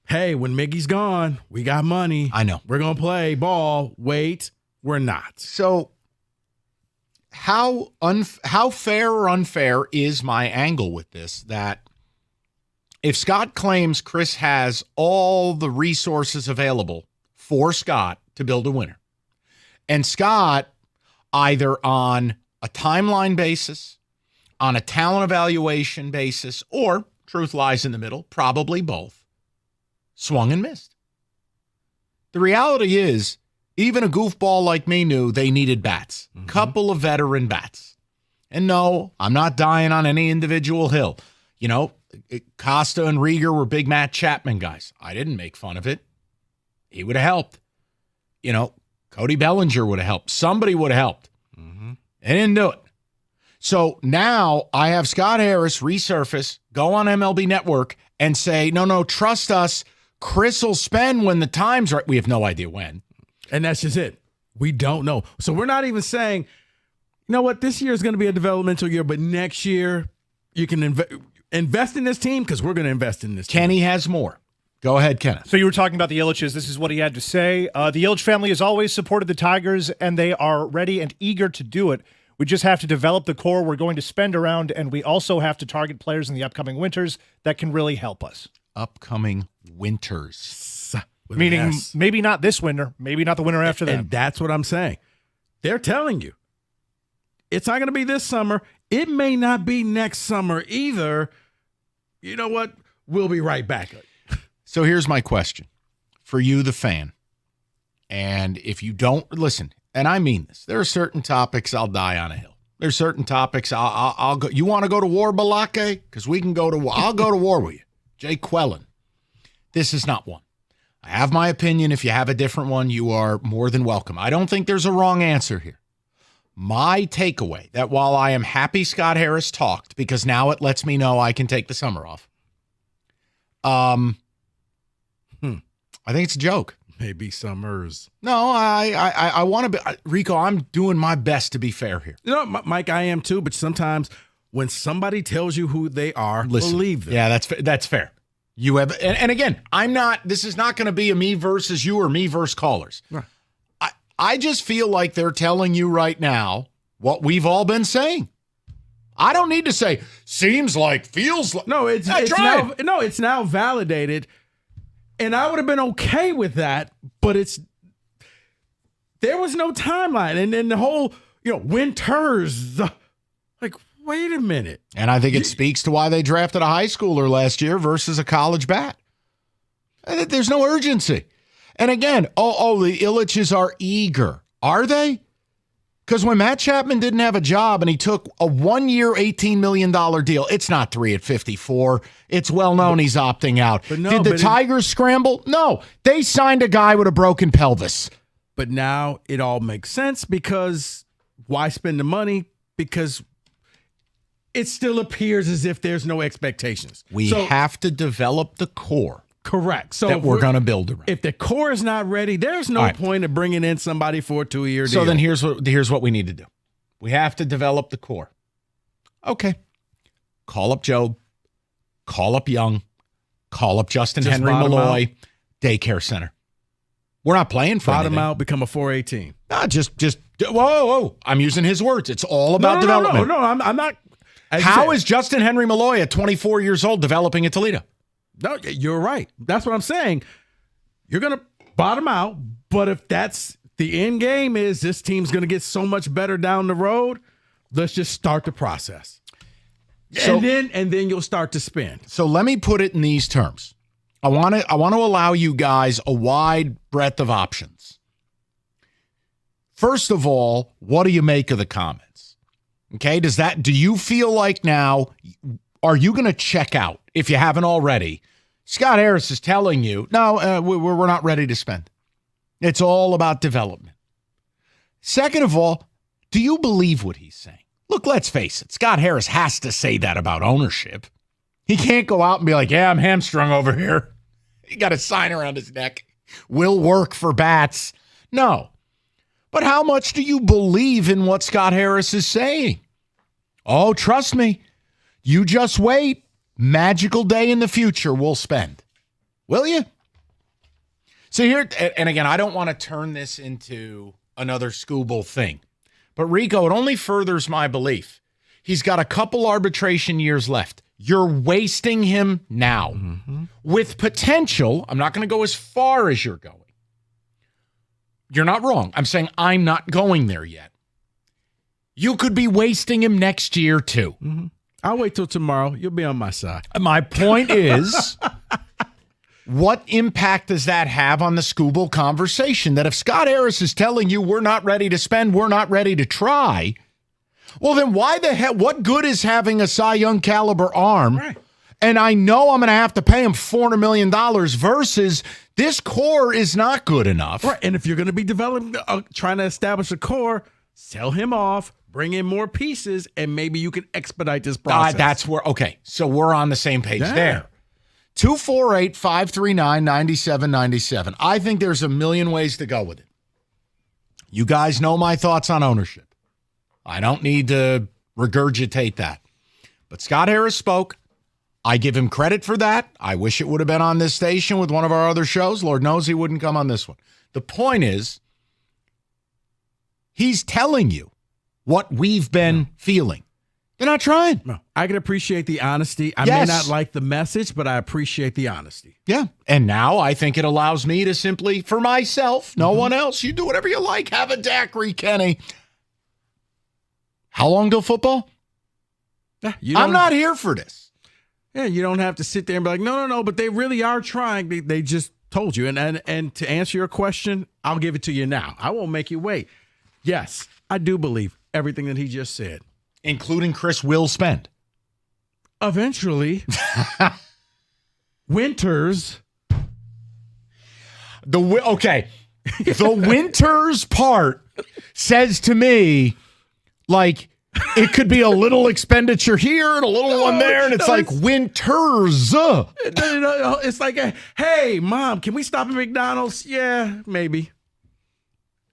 hey, when Miggy's gone, we got money. I know. We're going to play ball. Wait, we're not. So how fair or unfair is my angle with this? That if Scott claims Chris has all the resources available for Scott to build a winner, and Scott either on a timeline basis, on a talent evaluation basis, or truth lies in the middle, probably both, swung and missed. The reality is, even a goofball like me knew they needed bats. Couple of veteran bats. And no, I'm not dying on any individual hill. You know, Costa and Rieger were big Matt Chapman guys. I didn't make fun of it. He would have helped. You know, Cody Bellinger would have helped. Somebody would have helped. They didn't do it. So now I have Scott Harris resurface, go on MLB Network, and say, no, trust us. Chris will spend when the time's right. We have no idea when. And that's just it. We don't know. So we're not even saying, you know what, this year is going to be a developmental year, but next year you can invest in this team because we're going to invest in this team. Kenny has more. Go ahead, Kenneth. So you were talking about the Ilitches. This is what he had to say. The Ilitch family has always supported the Tigers, and they are ready and eager to do it. We just have to develop the core we're going to spend around, and we also have to target players in the upcoming winters that can really help us. Upcoming winters. Meaning maybe not this winter, maybe not the winter after that. And that's what I'm saying. They're telling you. It's not going to be this summer. It may not be next summer either. You know what? We'll be right back. So here's my question for you, the fan. And if you don't listen, and I mean this, there are certain topics I'll die on a hill. There's certain topics I'll go. You want to go to war, Balake? Because we can go to war. I'll go to war with you. Jay Quellen. This is not one. I have my opinion. If you have a different one, you are more than welcome. I don't think there's a wrong answer here. My takeaway, that while I am happy Scott Harris talked, because now it lets me know I can take the summer off, I think it's a joke. Maybe summers. No, I want to be, Rico, I'm doing my best to be fair here. You know, Mike, I am too, but sometimes when somebody tells you who they are, believe them. Yeah, that's fair. You have, and again, this is not going to be a me versus you or me versus callers. Right. I just feel like they're telling you right now what we've all been saying. I don't need to say, seems like, feels like. No, it's now validated. And I would have been okay with that, but there was no timeline. And then the whole, winters, like, wait a minute. And I think it speaks to why they drafted a high schooler last year versus a college bat. There's no urgency. And again, the Ilitches are eager. Are they? Because when Matt Chapman didn't have a job and he took a 1-year, $18 million deal, it's not 3 at 54. It's well known he's opting out. Did the Tigers scramble? No. They signed a guy with a broken pelvis. But now it all makes sense because why spend the money? Because it still appears as if there's no expectations. We have to develop the core. Correct. So that we're going to build around. If the core is not ready, there's no point of bringing in somebody for a 2-year deal. So then here's what we need to do. We have to develop the core. Okay. Call up Job. Call up Young. Call up Justin Henry Malloy. Daycare center. We're not playing for anything. Bottom out, become a 4A team. No, just whoa. I'm using his words. It's all about development. No, I'm not. How is Justin Henry Malloy at 24 years old developing at Toledo? No, you're right. That's what I'm saying. You're going to bottom out, but if that's the end game is this team's going to get so much better down the road, let's just start the process. So, and then you'll start to spend. So let me put it in these terms. I want to allow you guys a wide breadth of options. First of all, what do you make of the comments? Okay, do you feel like now, are you going to check out if you haven't already? Scott Harris is telling you, no, we're not ready to spend. It's all about development. Second of all, do you believe what he's saying? Look, let's face it. Scott Harris has to say that about ownership. He can't go out and be like, yeah, I'm hamstrung over here. He got a sign around his neck. Will work for bats. No. But how much do you believe in what Scott Harris is saying? Oh, trust me. You just wait. Magical day in the future we'll spend. Will you? So here, and again, I don't want to turn this into another Scooble thing. But Rico, it only furthers my belief. He's got a couple arbitration years left. You're wasting him now. With potential, I'm not going to go as far as you're going. You're not wrong. I'm saying I'm not going there yet. You could be wasting him next year too. I'll wait till tomorrow. You'll be on my side. My point is, what impact does that have on the Scooble conversation? That if Scott Harris is telling you we're not ready to spend, we're not ready to try, well, then why the hell? What good is having a Cy Young caliber arm? Right. And I know I'm going to have to pay him $400 million versus this core is not good enough. Right. And if you're going to be developing, trying to establish a core, sell him off, bring in more pieces, and maybe you can expedite this process. That's where, okay, so we're on the same page there. 248-539-9797. I think there's a million ways to go with it. You guys know my thoughts on ownership. I don't need to regurgitate that. But Scott Harris spoke. I give him credit for that. I wish it would have been on this station with one of our other shows. Lord knows he wouldn't come on this one. The point is, he's telling you what we've been feeling. They're not trying. No, I can appreciate the honesty. I may not like the message, but I appreciate the honesty. Yeah. And now I think it allows me to simply, for myself, no one else, you do whatever you like. Have a daiquiri, Kenny. How long till football? Yeah, I'm not here for this. Yeah, you don't have to sit there and be like, no, but they really are trying. They just told you. And to answer your question, I'll give it to you now. I won't make you wait. Yes, I do believe everything that he just said. Including Chris will spend. Eventually. Winters. The Winters part says to me, like, it could be a little expenditure here and a little one there, and it's like Winters. It's like, hey, Mom, can we stop at McDonald's? Yeah, maybe.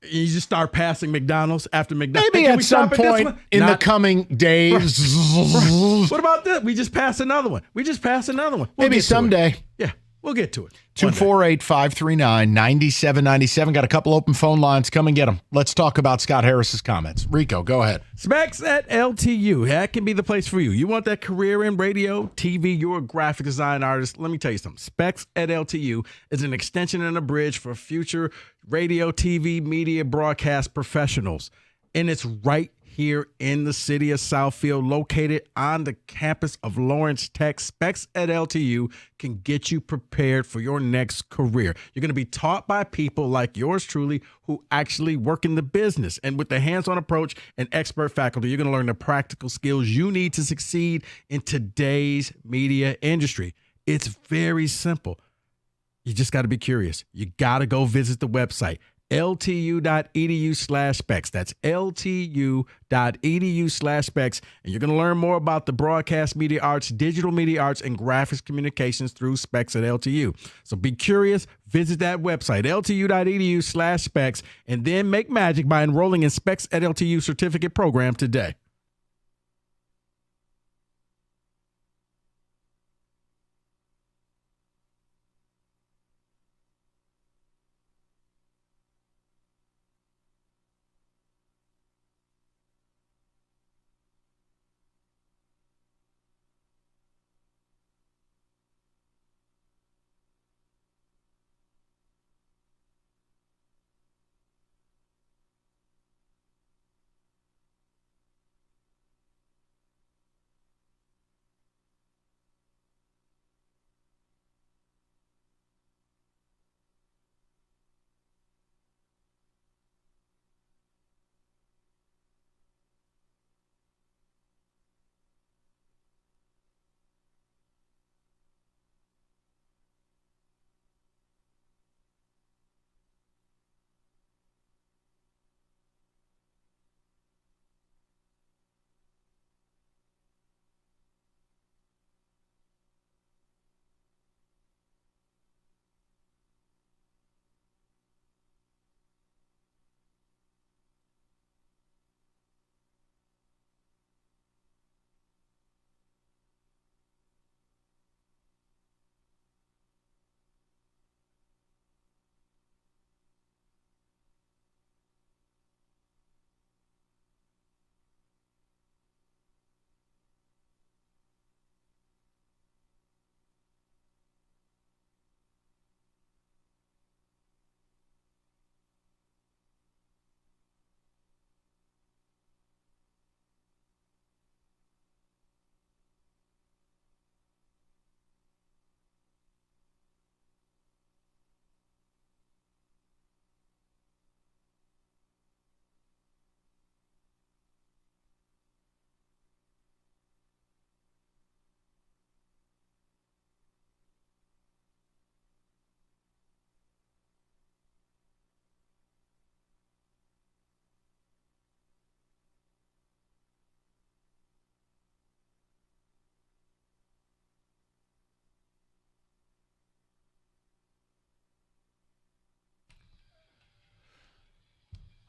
You just start passing McDonald's after McDonald's. Maybe at some point in the coming days. Right. What about this? We just passed another one. Maybe someday. Yeah, we'll get to it. 248-539-9797. Got a couple open phone lines. Come and get them. Let's talk about Scott Harris's comments. Rico, go ahead. Specs at LTU. That can be the place for you. You want that career in radio, TV, you're a graphic design artist. Let me tell you something. Specs at LTU is an extension and a bridge for future radio, TV, media, broadcast professionals. And it's right here in the city of Southfield, located on the campus of Lawrence Tech. Specs at LTU can get you prepared for your next career. You're going to be taught by people like yours truly who actually work in the business. And with the hands-on approach and expert faculty, you're going to learn the practical skills you need to succeed in today's media industry. It's very simple. You just got to be curious. You got to go visit the website, ltu.edu/specs. That's ltu.edu/specs. And you're going to learn more about the broadcast media arts, digital media arts, and graphics communications through Specs at LTU. So be curious. Visit that website, ltu.edu/specs, and then make magic by enrolling in Specs at LTU certificate program today.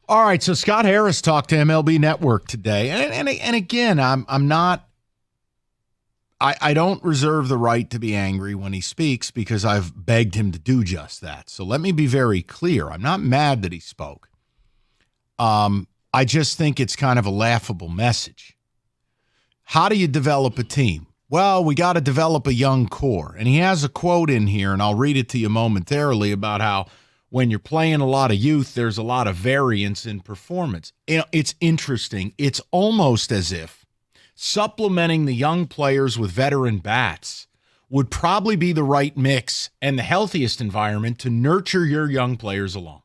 All right, so Scott Harris talked to MLB Network today, and again, I'm not. I don't reserve the right to be angry when he speaks because I've begged him to do just that. So let me be very clear. I'm not mad that he spoke. I just think it's kind of a laughable message. How do you develop a team? Well, we got to develop a young core. And he has a quote in here, and I'll read it to you momentarily about how when you're playing a lot of youth, there's a lot of variance in performance. It's interesting. It's almost as if supplementing the young players with veteran bats would probably be the right mix and the healthiest environment to nurture your young players along.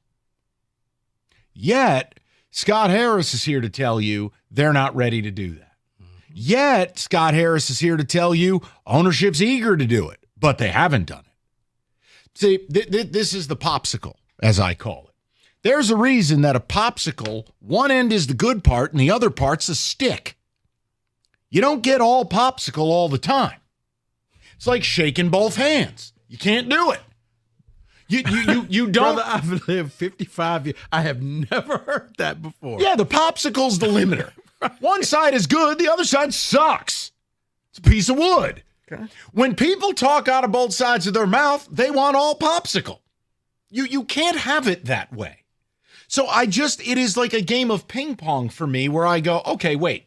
Yet, Scott Harris is here to tell you they're not ready to do that. Yet, Scott Harris is here to tell you ownership's eager to do it, but they haven't done it. See, this is the popsicle, as I call it. There's a reason that a popsicle, one end is the good part and the other part's a stick. You don't get all popsicle all the time. It's like shaking both hands. You can't do it. You don't. Brother, I've lived 55 years. I have never heard that before. Yeah, the popsicle's the limiter. One side is good, the other side sucks. It's a piece of wood. Okay. When people talk out of both sides of their mouth, they want all popsicle. You can't have it that way. So it is like a game of ping pong for me where I go, okay, wait.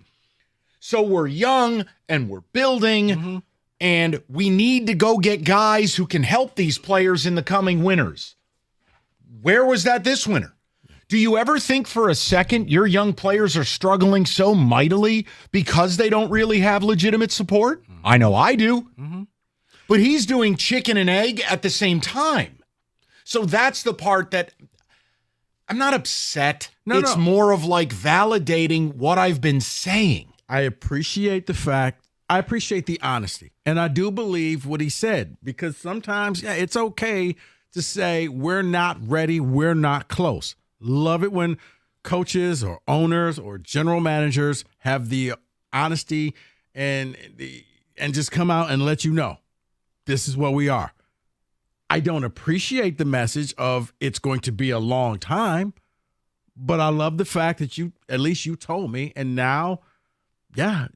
So we're young and we're building and we need to go get guys who can help these players in the coming winters. Where was that this winter? Do you ever think for a second your young players are struggling so mightily because they don't really have legitimate support? I know I do. But he's doing chicken and egg at the same time. So that's the part that I'm not upset. It's more of like validating what I've been saying. I appreciate the honesty. And I do believe what he said, because sometimes, it's okay to say we're not ready, we're not close. Love it when coaches or owners or general managers have the honesty and just come out and let you know this is where we are. I don't appreciate the message of it's going to be a long time, but I love the fact that at least you told me, and now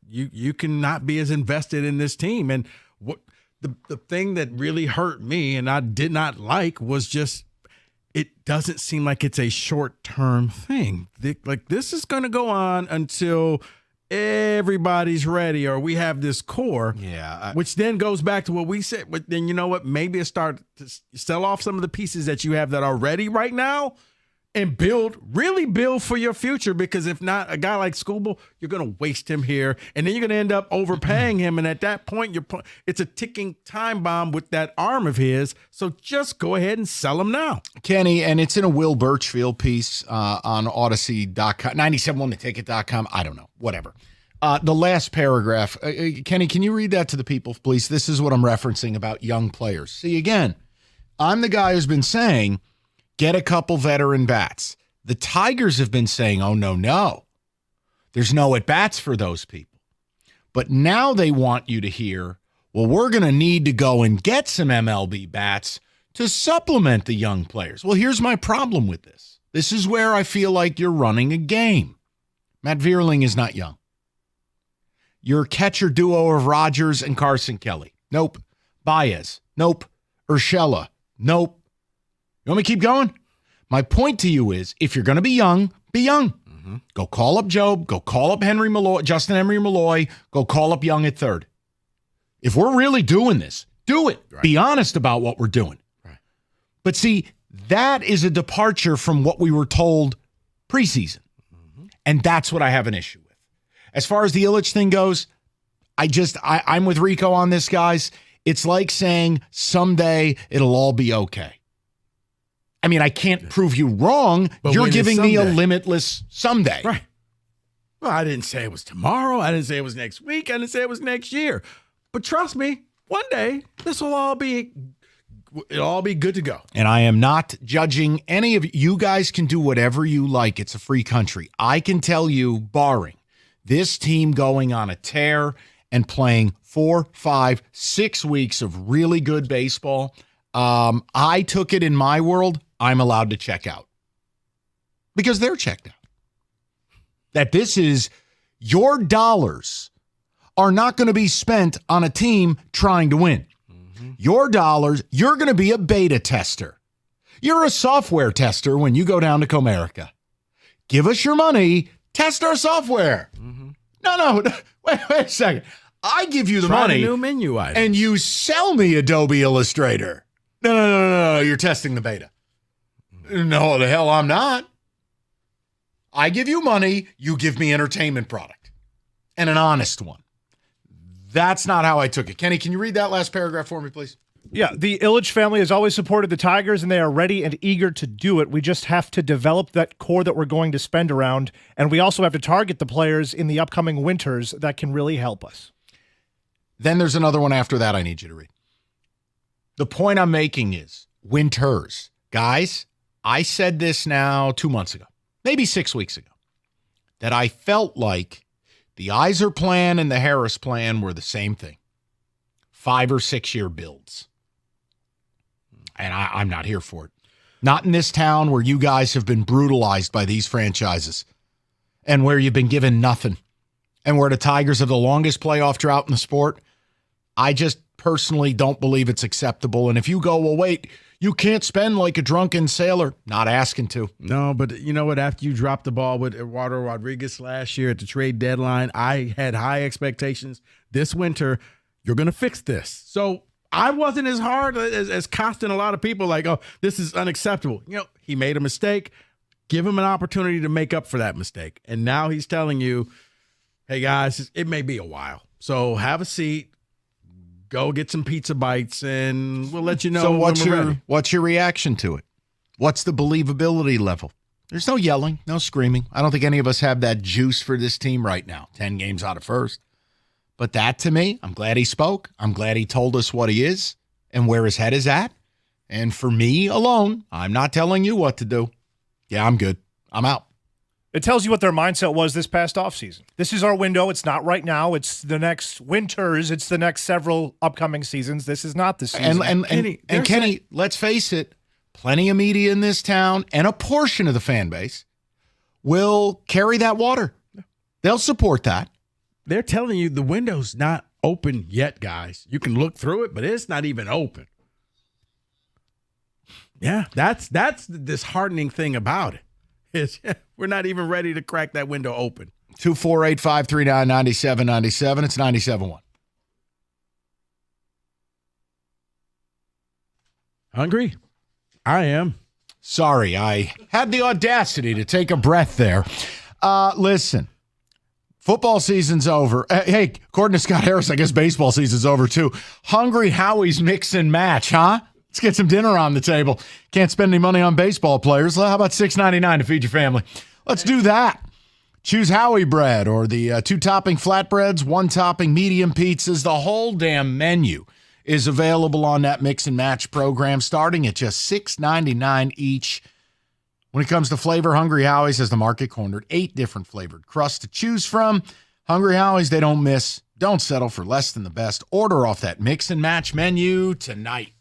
you cannot be as invested in this team. And what the thing that really hurt me and I did not like was just it doesn't seem like it's a short-term thing. Like this is going to go on until everybody's ready or we have this core. Yeah. Which then goes back to what we said. But then you know what? Maybe it's start to sell off some of the pieces that you have that are ready right now and really build for your future, because if not, a guy like Skubal, you're going to waste him here, and then you're going to end up overpaying him, and at that point, it's a ticking time bomb with that arm of his, so just go ahead and sell him now. Kenny, and it's in a Will Birchfield piece on Odyssey.com, 971theticket.com, I don't know, whatever. The last paragraph, Kenny, can you read that to the people, please? This is what I'm referencing about young players. See, again, I'm the guy who's been saying, get a couple veteran bats. The Tigers have been saying, oh, no. There's no at-bats for those people. But now they want you to hear, well, we're going to need to go and get some MLB bats to supplement the young players. Well, here's my problem with this. This is where I feel like you're running a game. Matt Vierling is not young. Your catcher duo of Rogers and Carson Kelly. Nope. Baez. Nope. Urshela. Nope. You want me to keep going? My point to you is, if you're going to be young, be young. Go call up Job. Go call up Justin Henry Malloy. Go call up Young at third. If we're really doing this, do it. Right. Be honest about what we're doing. Right. But see, that is a departure from what we were told preseason. And that's what I have an issue with. As far as the Illich thing goes, I'm with Rico on this, guys. It's like saying someday it'll all be okay. I mean, I can't prove you wrong. But you're giving me a limitless someday. Right. Well, I didn't say it was tomorrow. I didn't say it was next week. I didn't say it was next year. But trust me, one day it'll all be good to go. And I am not judging any of you. You guys can do whatever you like. It's a free country. I can tell you, barring this team going on a tear and playing 4, 5, 6 weeks of really good baseball, I took it in my world. I'm allowed to check out. because they're checked out. That this is your dollars are not going to be spent on a team trying to win. Your dollars, you're going to be a beta tester. You're a software tester when you go down to Comerica. Give us your money, test our software. No, wait a second. I give you the Try money the new menu items. and you sell me Adobe Illustrator. No, you're testing the beta. No, the hell I'm not. I give you money, you give me entertainment product. And an honest one. That's not how I took it. Kenny, can you read that last paragraph for me, please? Yeah, the Illich family has always supported the Tigers, and they are ready and eager to do it. We just have to develop that core that we're going to spend around, and we also have to target the players in the upcoming winters that can really help us. Then there's another one after that I need you to read. The point I'm making is winters. Guys, I said this now 2 months ago, maybe 6 weeks ago, that I felt like the Iser plan and the Harris plan were the same thing. 5 or 6 year builds. And I'm not here for it. Not in this town where you guys have been brutalized by these franchises and where you've been given nothing and where the Tigers have the longest playoff drought in the sport. I just personally don't believe it's acceptable. And if you go, well, wait, you can't spend like a drunken sailor. Not asking to. No, but you know what? After you dropped the ball with Eduardo Rodriguez last year at the trade deadline, I had high expectations. This winter, you're going to fix this. So I wasn't as hard as costing a lot of people like, oh, this is unacceptable. You know, he made a mistake. Give him an opportunity to make up for that mistake. And now he's telling you, hey, guys, it may be a while. So have a seat. Go get some pizza bites, and we'll let you know. So what's your reaction to it? What's the believability level? There's no yelling, no screaming. I don't think any of us have that juice for this team right now. 10 games out of first. But that, to me, I'm glad he spoke. I'm glad he told us what he is and where his head is at. And for me alone, I'm not telling you what to do. Yeah, I'm good. I'm out. It tells you what their mindset was this past offseason. This is our window. It's not right now. It's the next winters. It's the next several upcoming seasons. This is not the season. And Kenny, let's face it, plenty of media in this town and a portion of the fan base will carry that water. They'll support that. They're telling you the window's not open yet, guys. You can look through it, but it's not even open. Yeah, that's the disheartening thing about it. We're not even ready to crack that window open. 248-539-9797. It's 97.1. Hungry? I am. Sorry, I had the audacity to take a breath there. Listen, football season's over. Hey, according to Scott Harris, I guess baseball season's over too. Hungry Howie's mix and match, huh? Let's get some dinner on the table. Can't spend any money on baseball players. How about $6.99 to feed your family? Let's do that. Choose Howie bread or the 2-topping flatbreads, 1-topping medium pizzas. The whole damn menu is available on that mix and match program, starting at just $6.99 each. When it comes to flavor, Hungry Howie's has the market cornered. 8 different flavored crusts to choose from. Hungry Howie's, they don't miss. Don't settle for less than the best. Order off that mix and match menu tonight.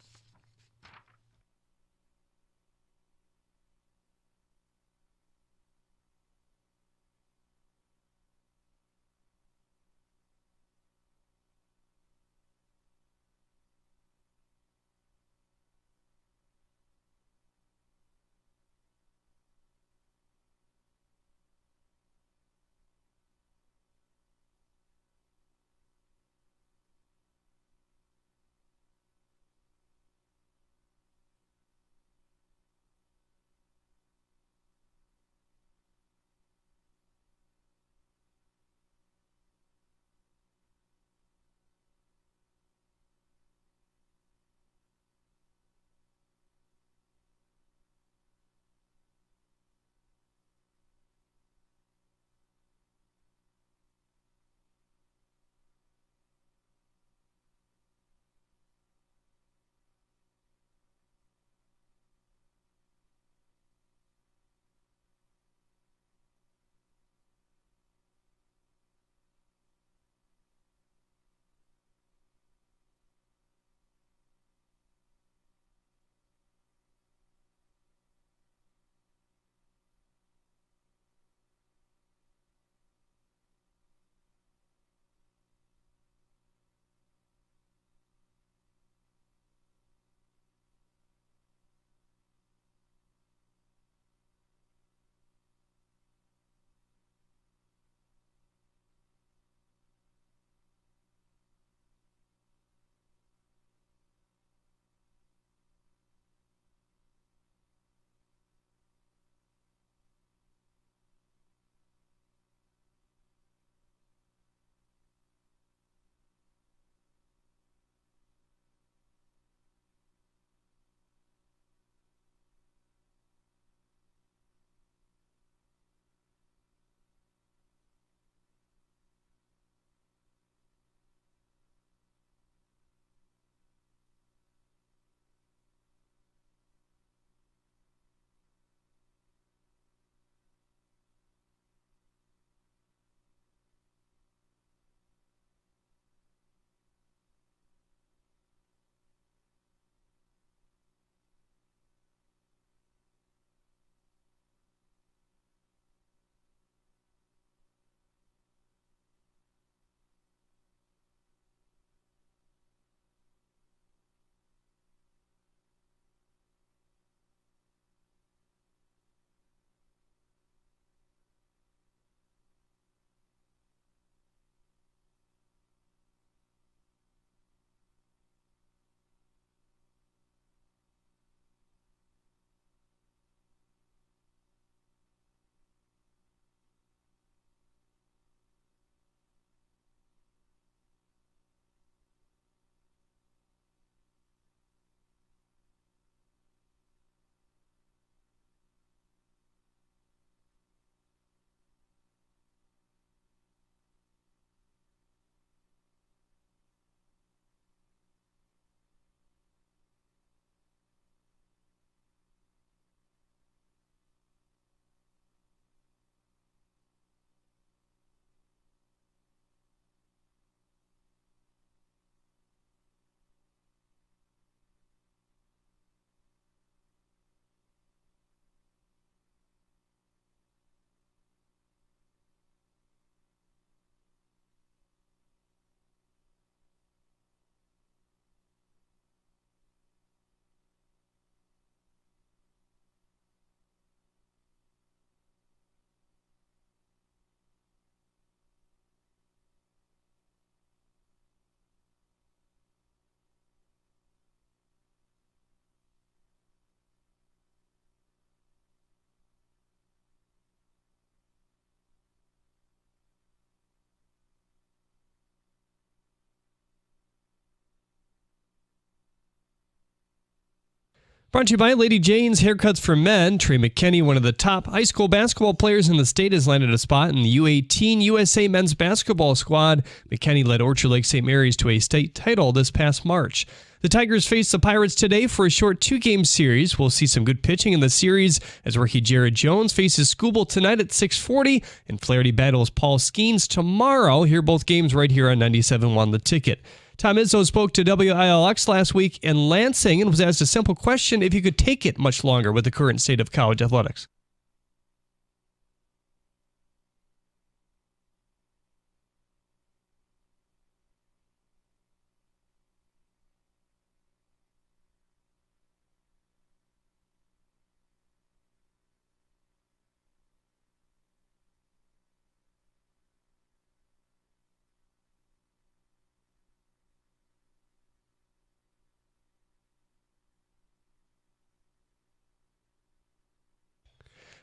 Brought to you by Lady Jane's Haircuts for Men. Trey McKinney, one of the top high school basketball players in the state, has landed a spot in the U18 USA men's basketball squad. McKinney led Orchard Lake St. Mary's to a state title this past March. The Tigers face the Pirates today for a short 2-game series. We'll see some good pitching in the series as rookie Jared Jones faces Scoobel tonight at 6:40 and Flaherty battles Paul Skeens tomorrow. Hear both games right here on 97.1 The Ticket. Tom Izzo spoke to WILX last week in Lansing and was asked a simple question: if he could take it much longer with the current state of college athletics.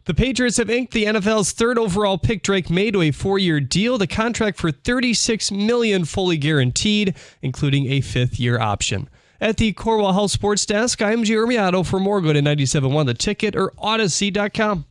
The Patriots have inked the NFL's third overall pick Drake May to a 4-year deal. The contract for $36 million fully guaranteed, including a 5th-year option. At the Corwell Health Sports Desk, I'm Jeremy Otto. For more, go to 97.1 The Ticket or Odyssey.com.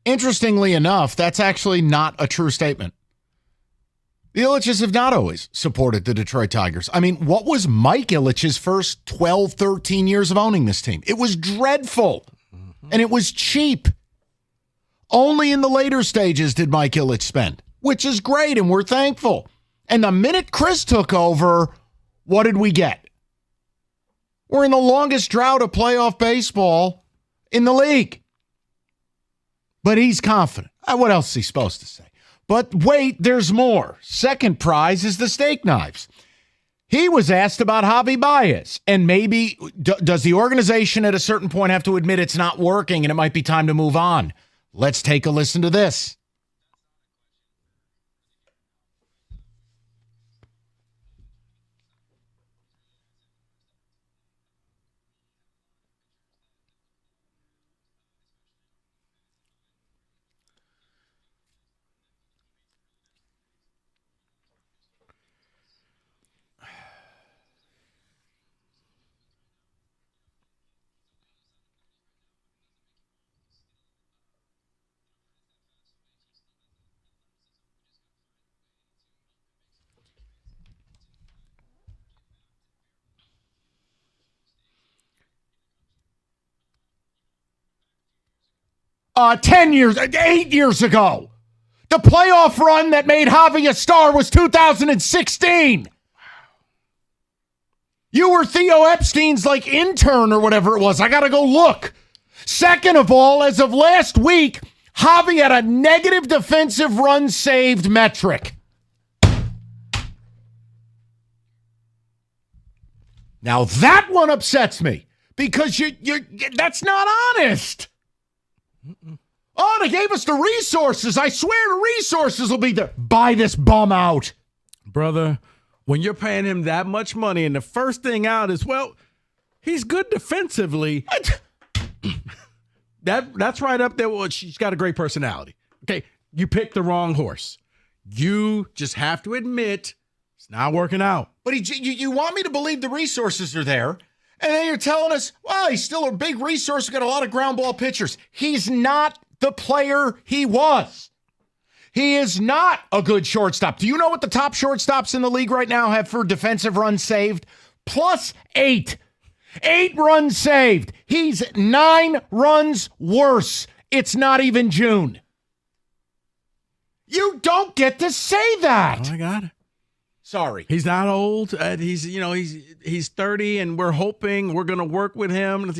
Interestingly enough, that's actually not a true statement. The Ilitches have not always supported the Detroit Tigers. I mean, what was Mike Ilitch's first 12, 13 years of owning this team? It was dreadful, and it was cheap. Only in the later stages did Mike Ilitch spend, which is great, and we're thankful. And the minute Chris took over, what did we get? We're in the longest drought of playoff baseball in the league. But he's confident. What else is he supposed to say? But wait, there's more. Second prize is the steak knives. He was asked about Javy Baez, and maybe does the organization at a certain point have to admit it's not working and it might be time to move on? Let's take a listen to this. Eight years ago. The playoff run that made Javy a star was 2016. You were Theo Epstein's intern or whatever it was. I got to go look. Second of all, as of last week, Javy had a negative defensive run saved metric. Now that one upsets me because that's not honest. Oh, they gave us the resources. I swear the resources will be there. Buy this bum out. Brother, when you're paying him that much money and the first thing out is, well, he's good defensively. That's right up there. Well, she's got a great personality. Okay, you picked the wrong horse. You just have to admit it's not working out. But you want me to believe the resources are there, and then you're telling us, well, he's still a big resource. We've got a lot of ground ball pitchers. He's not the player he was. He is not a good shortstop. Do you know what the top shortstops in the league right now have for defensive runs saved? plus 8. 8 runs saved. He's 9 runs worse. It's not even June. You don't get to say that. Oh, I got it. Sorry. He's not old. He's 30, and we're hoping we're going to work with him.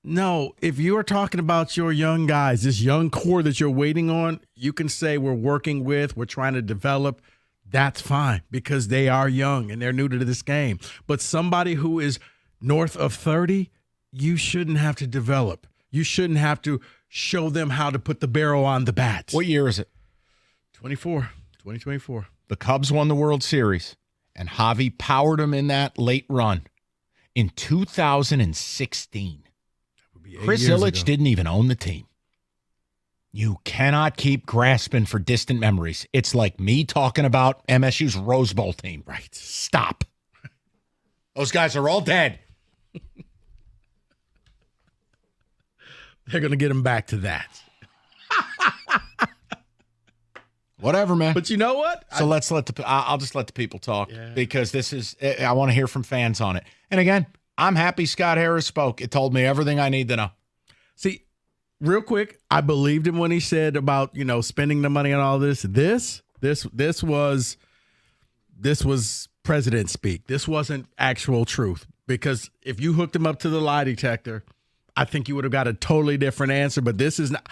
No, if you are talking about your young guys, this young core that you're waiting on, you can say we're working with, we're trying to develop. That's fine because they are young and they're new to this game. But somebody who is north of 30, you shouldn't have to develop. You shouldn't have to show them how to put the barrel on the bat. What year is it? 2024. The Cubs won the World Series, and Javy powered them in that late run in 2016. Chris Ilitch didn't even own the team. You cannot keep grasping for distant memories. It's like me talking about MSU's Rose Bowl team. Right. Stop. Those guys are all dead. They're going to get him back to that. Whatever, man. But you know what? So I'll just let the people talk because I want to hear from fans on it. And again, I'm happy Scott Harris spoke. It told me everything I need to know. See, real quick, I believed him when he said about, spending the money on all this. This was president speak. This wasn't actual truth because if you hooked him up to the lie detector, I think you would have got a totally different answer. But this is not.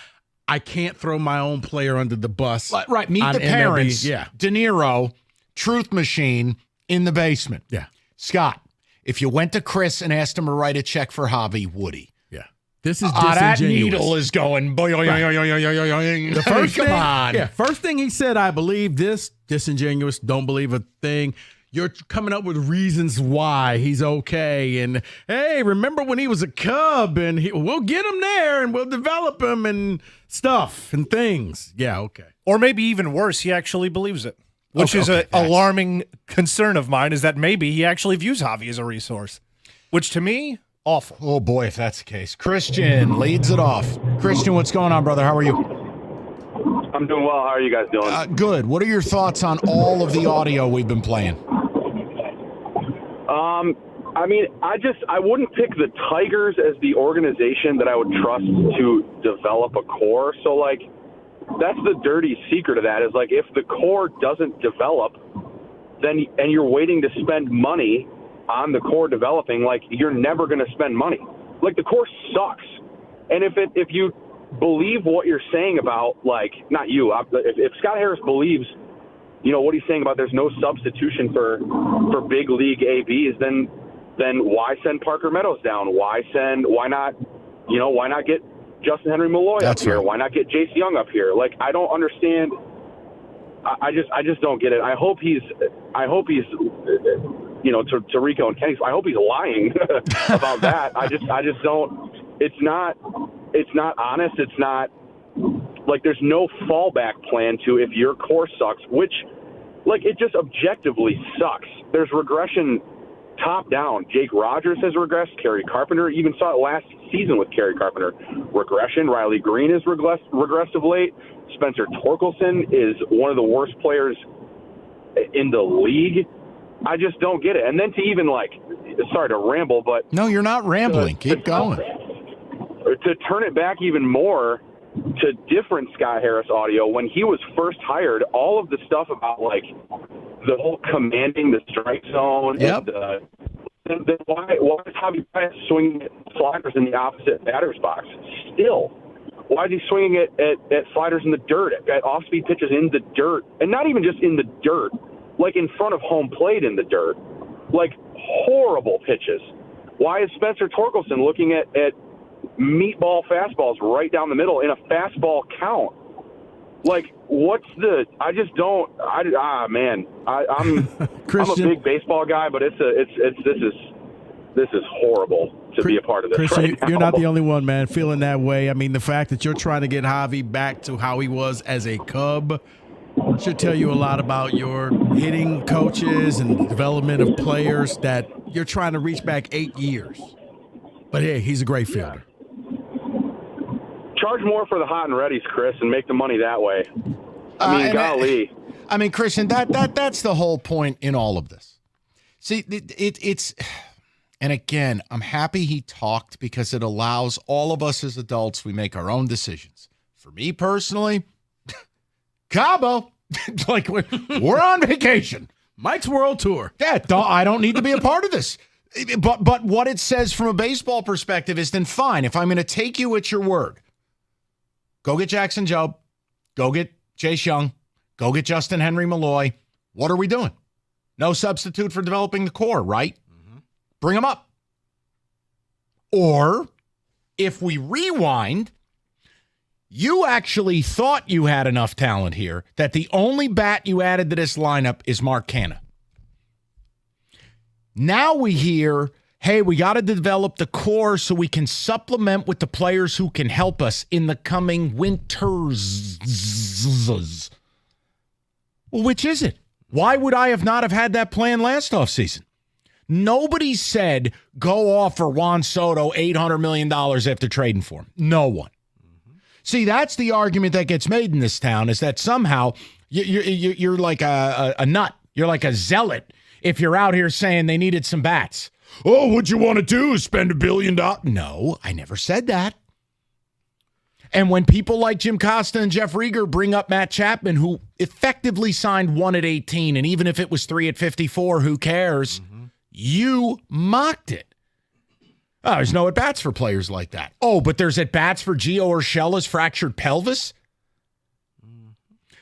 I can't throw my own player under the bus. Right. Meet the parents. MLB. Yeah. De Niro, Truth Machine in the basement. Yeah. Scott, if you went to Chris and asked him to write a check for Javy, would he? Yeah. This is disingenuous. That needle is going. The first Come thing, on. Yeah. First thing he said, I believe this. Disingenuous. Don't believe a thing. You're coming up with reasons why he's okay. And, hey, remember when he was a Cub and we'll get him there and we'll develop him and stuff and things. Yeah, okay. Or maybe even worse, he actually believes it, which is an alarming concern of mine, is that maybe he actually views Javy as a resource, which to me, awful. Oh, boy, if that's the case. Christian leads it off. Christian, what's going on, brother? How are you? I'm doing well. How are you guys doing? Good. What are your thoughts on all of the audio we've been playing? I wouldn't pick the Tigers as the organization that I would trust to develop a core. So, that's the dirty secret of that is, if the core doesn't develop, then and you're waiting to spend money on the core developing, you're never going to spend money. The core sucks. And if you believe what you're saying about, not you, if Scott Harris believes, what he's saying about there's no substitution for big league ABs, then why send Parker Meadows down? Why not get Justin Henry Malloy up here? Right. Why not get Jace Young up here? I don't understand. I just don't get it. I hope he's to Rico and Kenny, I hope he's lying about that. I just don't. It's not honest. It's not there's no fallback plan to if your core sucks, which it just objectively sucks. There's regression top down. Jake Rogers has regressed. Kerry Carpenter, even saw it last season with Kerry Carpenter. Regression. Riley Green has regressed of late. Spencer Torkelson is one of the worst players in the league. I just don't get it. And then to even sorry to ramble, but no, you're not rambling. Keep going. To turn it back even more to different Scott Harris audio, when he was first hired, all of the stuff about the whole commanding the strike zone. Yep. And then why is Javy Baez swinging at sliders in the opposite batter's box? Still, why is he swinging at sliders in the dirt, at off-speed pitches in the dirt, and not even just in the dirt, in front of home plate in the dirt, horrible pitches? Why is Spencer Torkelson looking at meatball fastballs right down the middle in a fastball count? What's the? I just don't. Man, I'm a big baseball guy, but this is horrible to be a part of this. Christian, right now. You're not the only one, man, feeling that way. I mean, the fact that you're trying to get Javy back to how he was as a Cub should tell you a lot about your hitting coaches and development of players, that you're trying to reach back 8 years. But hey, he's a great fielder. Charge more for the hot and readies, Chris, and make the money that way. Golly. Christian, that's the whole point in all of this. See, it's, and again, I'm happy he talked because it allows all of us as adults, we make our own decisions. For me personally, Cabo, like we're on vacation. Mike's World Tour. Yeah, I don't need to be a part of this. But what it says from a baseball perspective is then fine. If I'm going to take you at your word, go get Jackson Jobe, go get Chase Young, go get Justin Henry Malloy. What are we doing? No substitute for developing the core, right? Mm-hmm. Bring them up. Or if we rewind, you actually thought you had enough talent here that the only bat you added to this lineup is Mark Canha. Now we hear, hey, we got to develop the core so we can supplement with the players who can help us in the coming winters. Well, which is it? Why would I not have had that plan last offseason? Nobody said go offer Juan Soto $800 million after trading for him. No one. See, that's the argument that gets made in this town, is that somehow you're like a nut. You're like a zealot if you're out here saying they needed some bats. Oh, what you want to do is spend $1 billion? No, I never said that. And when people like Jim Costa and Jeff Rieger bring up Matt Chapman, who effectively signed 1 at 18, and even if it was 3 at 54, who cares? Mm-hmm. You mocked it. Oh, there's no at-bats for players like that. Oh, but there's at-bats for Gio Urshela's fractured pelvis?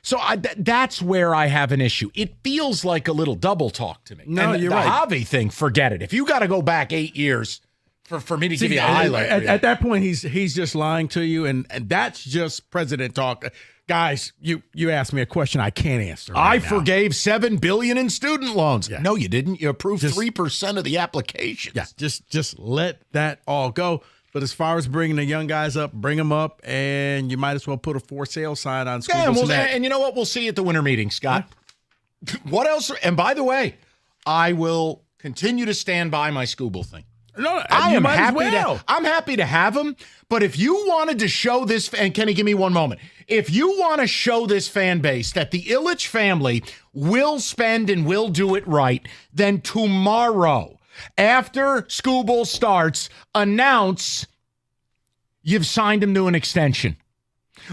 So that's where I have an issue. It feels like a little double talk to me. No, and you're the right. Javy thing, forget it. If you got to go back 8 years for me to give you a highlight. At that point, he's just lying to you, and that's just president talk. Guys, you asked me a question I can't answer. I forgave $7 billion in student loans. Yeah. No, you didn't. You approved 3% of the applications. Yeah, just let that all go. But as far as bringing the young guys up, bring them up, and you might as well put a for sale sign on school. Yeah, and you know what? We'll see at the winter meeting, Scott. Yeah. What else? And by the way, I will continue to stand by my Scooble thing. No, I am happy well. I'm happy to have him, but if you wanted to show this, and Kenny, give me one moment. If you want to show this fan base that the Ilitch family will spend and will do it right, then tomorrow, after Scooble starts, announce you've signed him to an extension.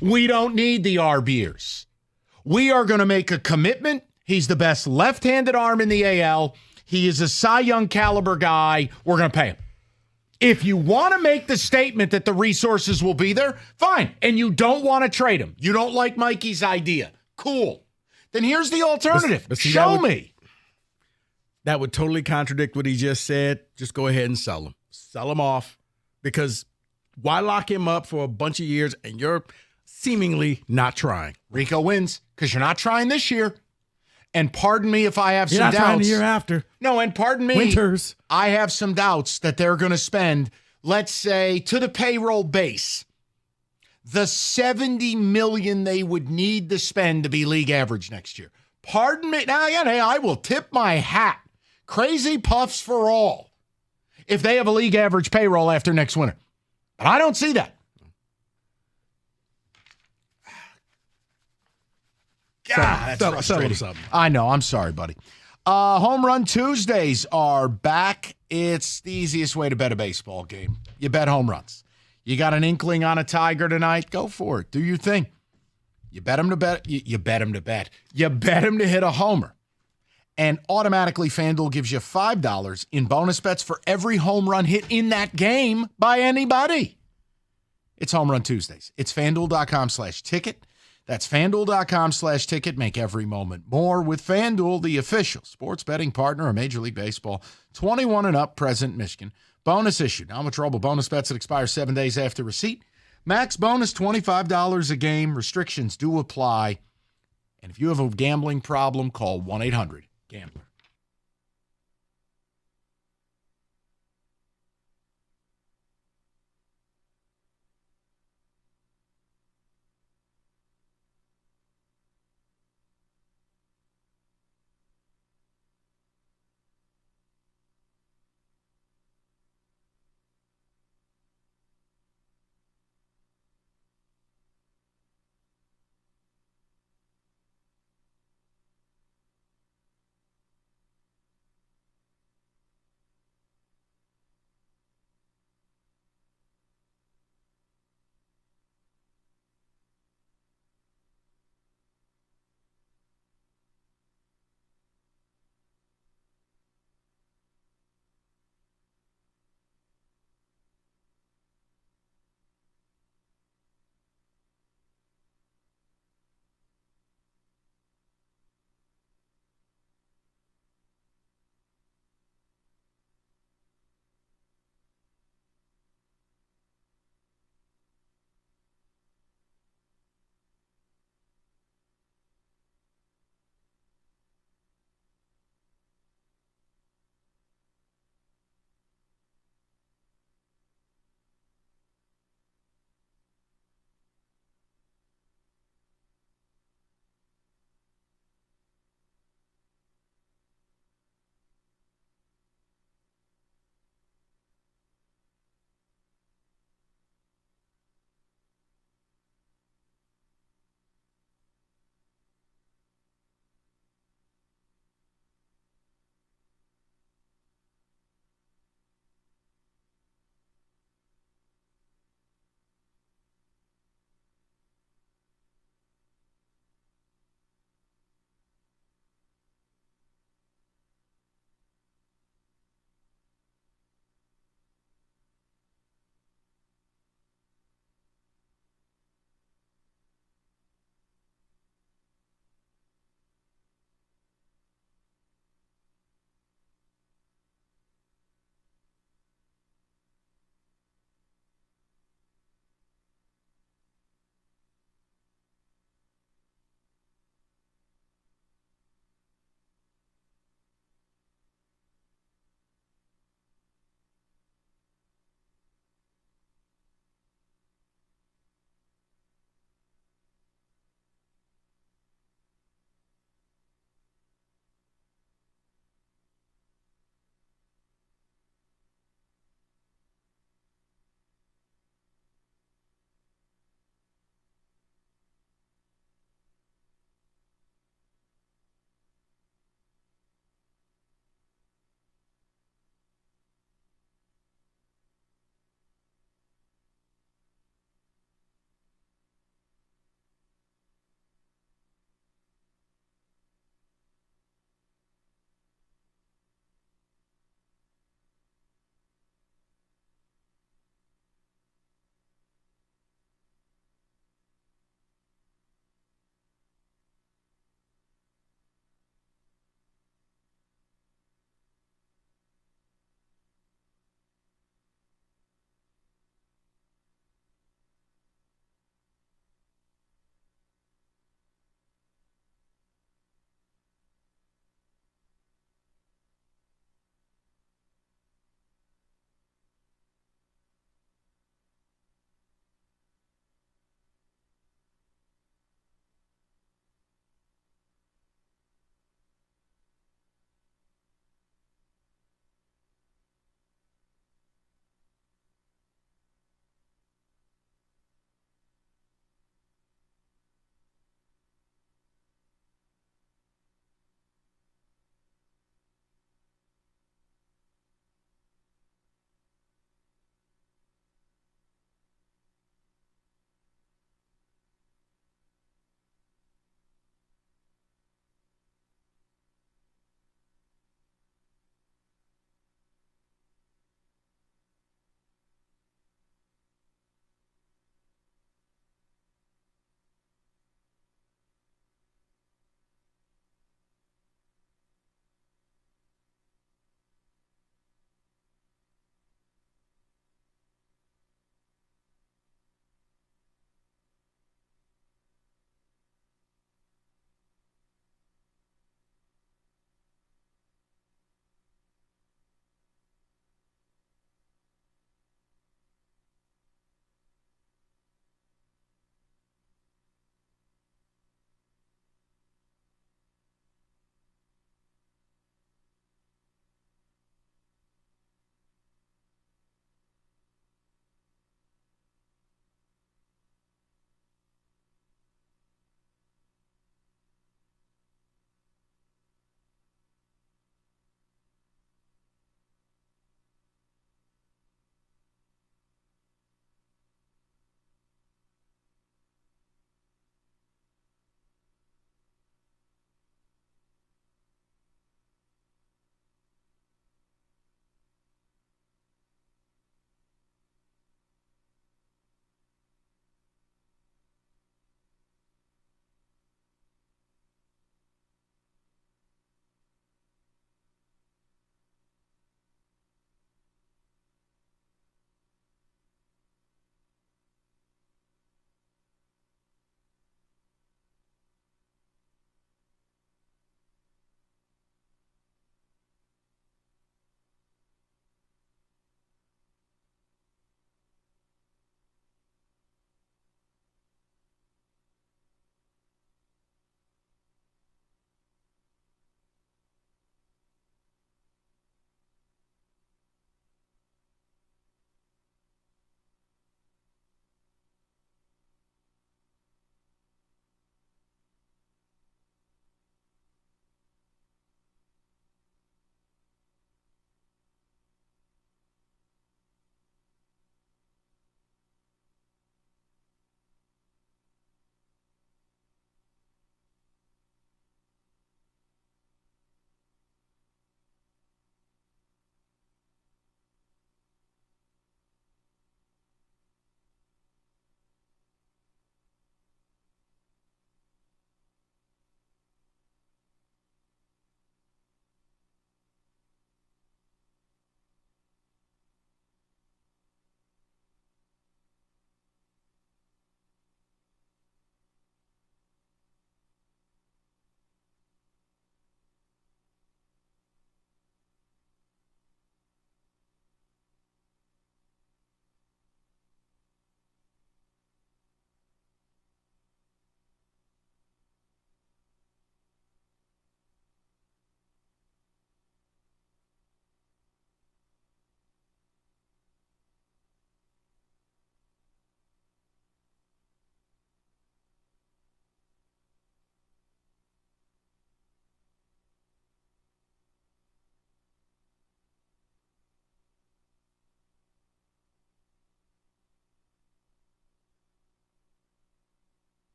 We don't need the RBers. We are going to make a commitment. He's the best left-handed arm in the AL. He is a Cy Young caliber guy. We're going to pay him. If you want to make the statement that the resources will be there, fine. And you don't want to trade him. You don't like Mikey's idea. Cool. Then here's the alternative. But see, show me. That would totally contradict what he just said. Just go ahead and sell him. Sell him off. Because why lock him up for a bunch of years and you're seemingly not trying? Rico wins because you're not trying this year. And pardon me if I have some doubts. You're not trying the year after. No, and pardon me. Winters. I have some doubts that they're going to spend, let's say, to the payroll base, the $70 million they would need to spend to be league average next year. Pardon me. Now, again, hey, I will tip my hat. Crazy puffs for all if they have a league average payroll after next winter. But I don't see that. God, that's frustrating. I know. I'm sorry, buddy. Home Run Tuesdays are back. It's the easiest way to bet a baseball game. You bet home runs. You got an inkling on a Tiger tonight? Go for it. Do your thing. You bet him to bet. You bet him to bet. You bet him to hit a homer. And automatically FanDuel gives you $5 in bonus bets for every home run hit in that game by anybody. It's Home Run Tuesdays. It's FanDuel.com/ticket. That's FanDuel.com/ticket. Make every moment more with FanDuel, the official sports betting partner of Major League Baseball. 21 and up, present Michigan. Bonus issued. Non-withdrawable bonus bets that expire 7 days after receipt. Max bonus $25 a game. Restrictions do apply. And if you have a gambling problem, call 1-800-GAMBLER.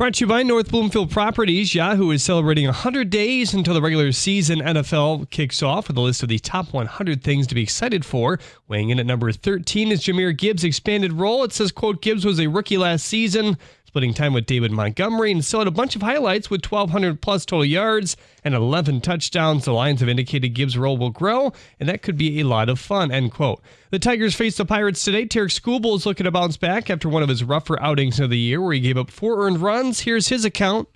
Brought to you by North Bloomfield Properties. Yahoo is celebrating 100 days until the regular season. NFL kicks off with a list of the top 100 things to be excited for. Weighing in at number 13 is Jahmyr Gibbs' expanded role. It says, quote, Gibbs was a rookie last season, splitting time with David Montgomery, and still had a bunch of highlights with 1,200-plus total yards and 11 touchdowns. The Lions have indicated Gibbs' role will grow, and that could be a lot of fun, end quote. The Tigers face the Pirates today. Tarek Skubal is looking to bounce back after one of his rougher outings of the year where he gave up 4 earned runs. Here's his account.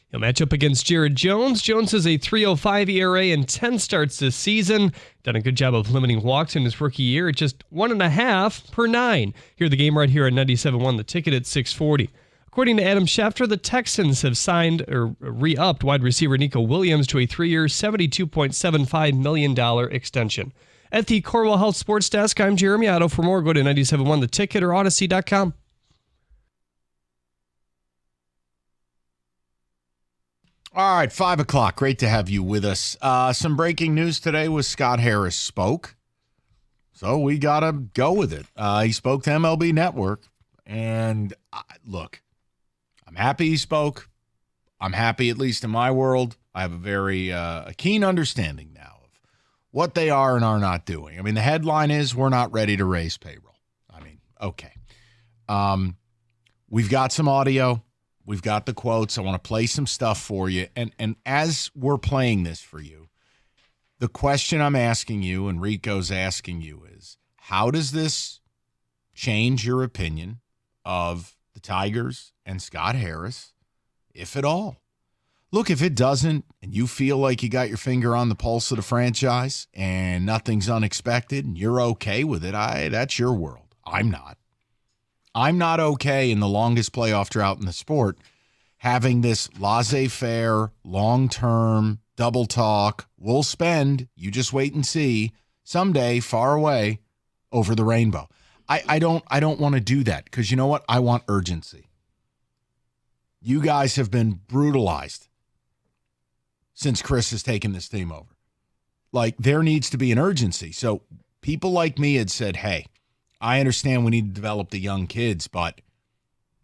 He'll match up against Jared Jones. Jones has a 3.05 ERA and 10 starts this season. Done a good job of limiting walks in his rookie year at just 1.5 per 9. Hear the game right here on 97.1 The Ticket at 640. According to Adam Schefter, the Texans have signed or re-upped wide receiver Nico Williams to a 3-year, $72.75 million extension. At the Corwell Health Sports Desk, I'm Jeremy Otto. For more, go to 97.1 The Ticket or Odyssey.com. All right, 5 o'clock. Great to have you with us. Some breaking news today was Scott Harris spoke. So we got to go with it. He spoke to MLB Network. And look, I'm happy he spoke. I'm happy, at least in my world. I have a very keen understanding now of what they are and are not doing. I mean, the headline is we're not ready to raise payroll. I mean, okay. We've got some audio. We've got the quotes. I want to play some stuff for you. And as we're playing this for you, the question I'm asking you and Rico's asking you is, how does this change your opinion of the Tigers and Scott Harris, if at all? Look, if it doesn't and you feel like you got your finger on the pulse of the franchise and nothing's unexpected and you're okay with it, that's your world. I'm not. I'm not okay in the longest playoff drought in the sport having this laissez-faire, long-term, double talk, we'll spend, you just wait and see, someday, far away, over the rainbow. I don't want to do that because you know what? I want urgency. You guys have been brutalized since Chris has taken this team over. Like, there needs to be an urgency. So people like me had said, hey, I understand we need to develop the young kids, but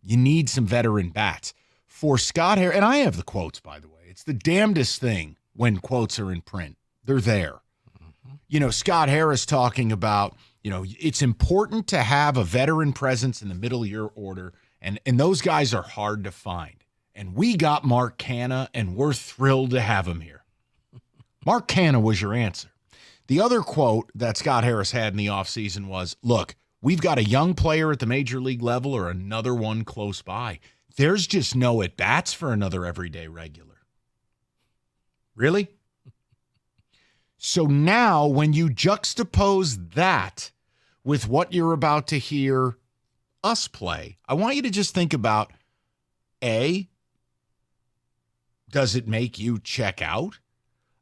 you need some veteran bats. For Scott Harris, and I have the quotes, by the way. It's the damnedest thing when quotes are in print. They're there. Mm-hmm. You know, Scott Harris talking about, you know, it's important to have a veteran presence in the middle of your order, and those guys are hard to find. And we got Mark Canha, and we're thrilled to have him here. Mark Canha was your answer. The other quote that Scott Harris had in the offseason was, look, we've got a young player at the major league level or another one close by. There's just no at-bats for another everyday regular. Really? So now when you juxtapose that with what you're about to hear us play, I want you to just think about, A, does it make you check out?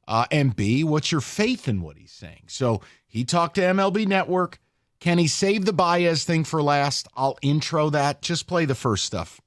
And B, what's your faith in what he's saying? So he talked to MLB Network. Can he save the Baez thing for last? I'll intro that. Just play the first stuff.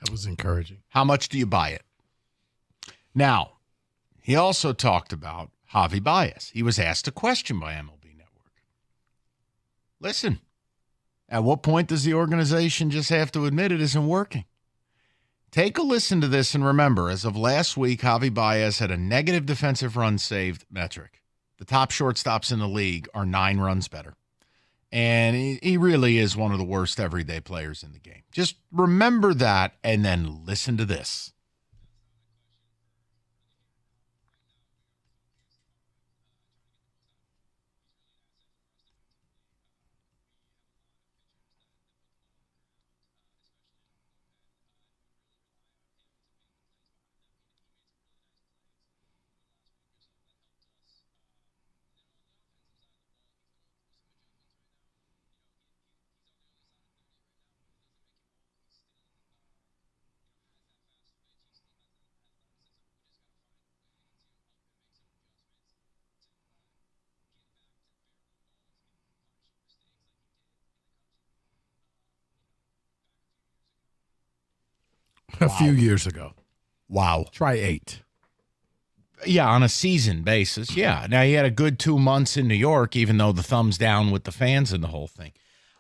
That was encouraging. How much do you buy it? Now, he also talked about Javy Baez. He was asked a question by MLB Network. Listen, at what point does the organization just have to admit it isn't working? Take a listen to this and remember, as of last week, Javy Baez had a negative defensive runs saved metric. The top shortstops in the league are 9 runs better. And he really is one of the worst everyday players in the game. Just remember that and then listen to this. A few years ago. Wow. Try 8. Yeah, on a season basis, yeah. Now, he had a good 2 months in New York, even though the thumbs down with the fans and the whole thing.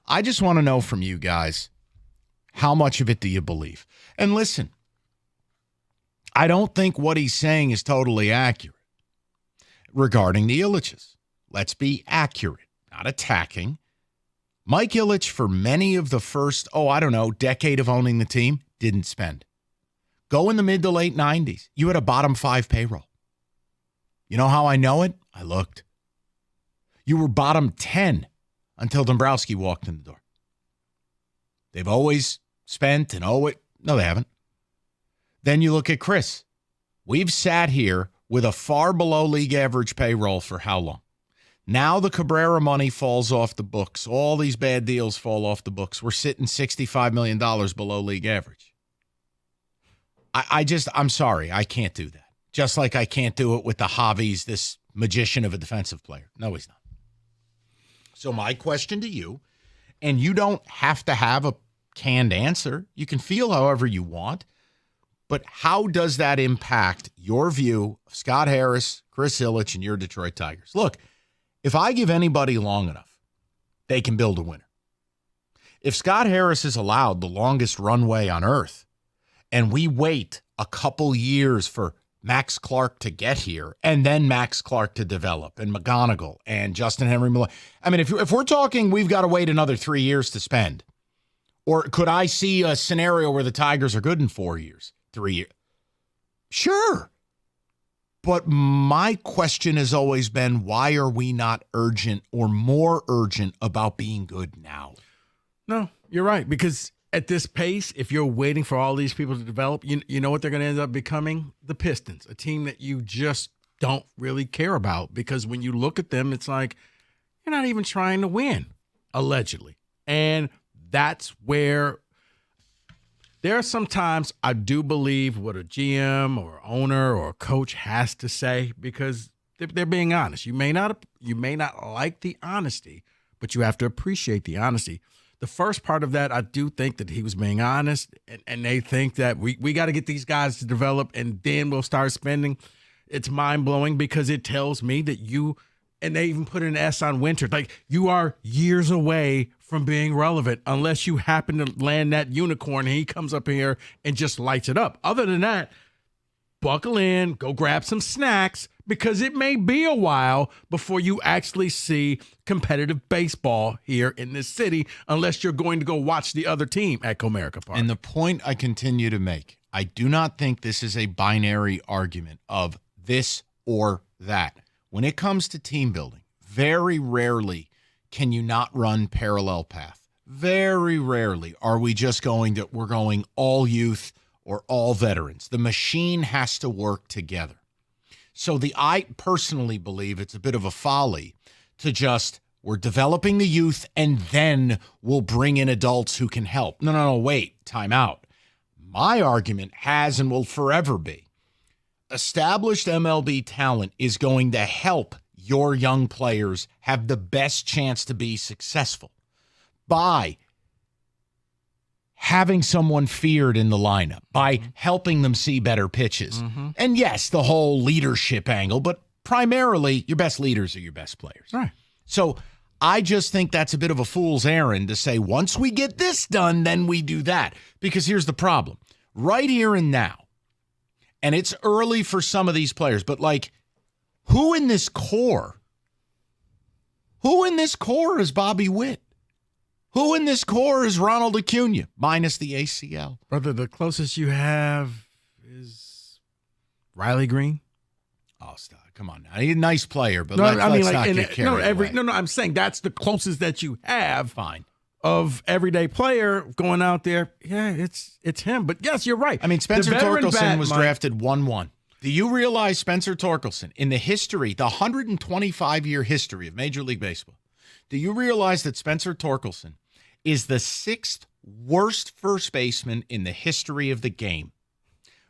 I just want to know from you guys, how much of it do you believe? And listen, I don't think what he's saying is totally accurate regarding the Ilitches. Let's be accurate, not attacking. Mike Ilitch, for many of the first, decade of owning the team, didn't spend. Go in the mid to late 90s. You had a bottom 5 payroll. You know how I know it? I looked. You were bottom 10 until Dombrowski walked in the door. They've always spent no, they haven't. Then you look at Chris. We've sat here with a far below league average payroll for how long? Now the Cabrera money falls off the books. All these bad deals fall off the books. We're sitting $65 million below league average. I'm sorry. I can't do that. Just like I can't do it with the Javy's, this magician of a defensive player. No, he's not. So my question to you, and you don't have to have a canned answer. You can feel however you want. But how does that impact your view of Scott Harris, Chris Ilitch, and your Detroit Tigers? Look, if I give anybody long enough, they can build a winner. If Scott Harris is allowed the longest runway on earth, and we wait a couple years for Max Clark to get here, and then Max Clark to develop, and McGonigal, and Justin Henry Malloy. I mean, if we're talking we've got to wait another 3 years to spend, or could I see a scenario where the Tigers are good in 4 years, 3 years? Sure. But my question has always been, why are we not urgent or more urgent about being good now? No, you're right. Because at this pace, if you're waiting for all these people to develop, you know what they're going to end up becoming? The Pistons, a team that you just don't really care about. Because when you look at them, it's like you're not even trying to win, allegedly. And that's where there are some times I do believe what a GM or owner or a coach has to say, because they're being honest. You may not like the honesty, but you have to appreciate the honesty. The first part of that, I do think that he was being honest, and they think that we got to get these guys to develop, and then we'll start spending. It's mind-blowing because it tells me that and they even put an S on Winter, like you are years away from being relevant unless you happen to land that unicorn and he comes up here and just lights it up. Other than that, buckle in, go grab some snacks, because it may be a while before you actually see competitive baseball here in this city, unless you're going to go watch the other team at Comerica Park. And the point I continue to make, I do not think this is a binary argument of this or that. When it comes to team building, very rarely can you not run parallel path. Very rarely are we just we're going all youth or all veterans. The machine has to work together. So I personally believe it's a bit of a folly to we're developing the youth and then we'll bring in adults who can help. No, wait, time out. My argument has and will forever be, established MLB talent is going to help your young players have the best chance to be successful by having someone feared in the lineup, by helping them see better pitches. Mm-hmm. And yes, the whole leadership angle, but primarily your best leaders are your best players. Right. So I just think that's a bit of a fool's errand to say, once we get this done, then we do that. Because here's the problem. right here and now, and it's early for some of these players, but like, who in this core is Bobby Witt? Who in this core is Ronald Acuna, minus the ACL? Brother, the closest you have is Riley Green. Oh, stop. Come on now. He's a nice player, but No, let's I mean, not like, get carried away. no, I'm saying that's the closest that you have. Fine. Of everyday player going out there. Yeah, it's him. But yes, you're right. I mean, Spencer The veteran Torkelson bat, was Mike, drafted 1-1. Do you realize Spencer Torkelson, in the 125-year history of Major League Baseball, do you realize that Spencer Torkelson is the 6th worst first baseman in the history of the game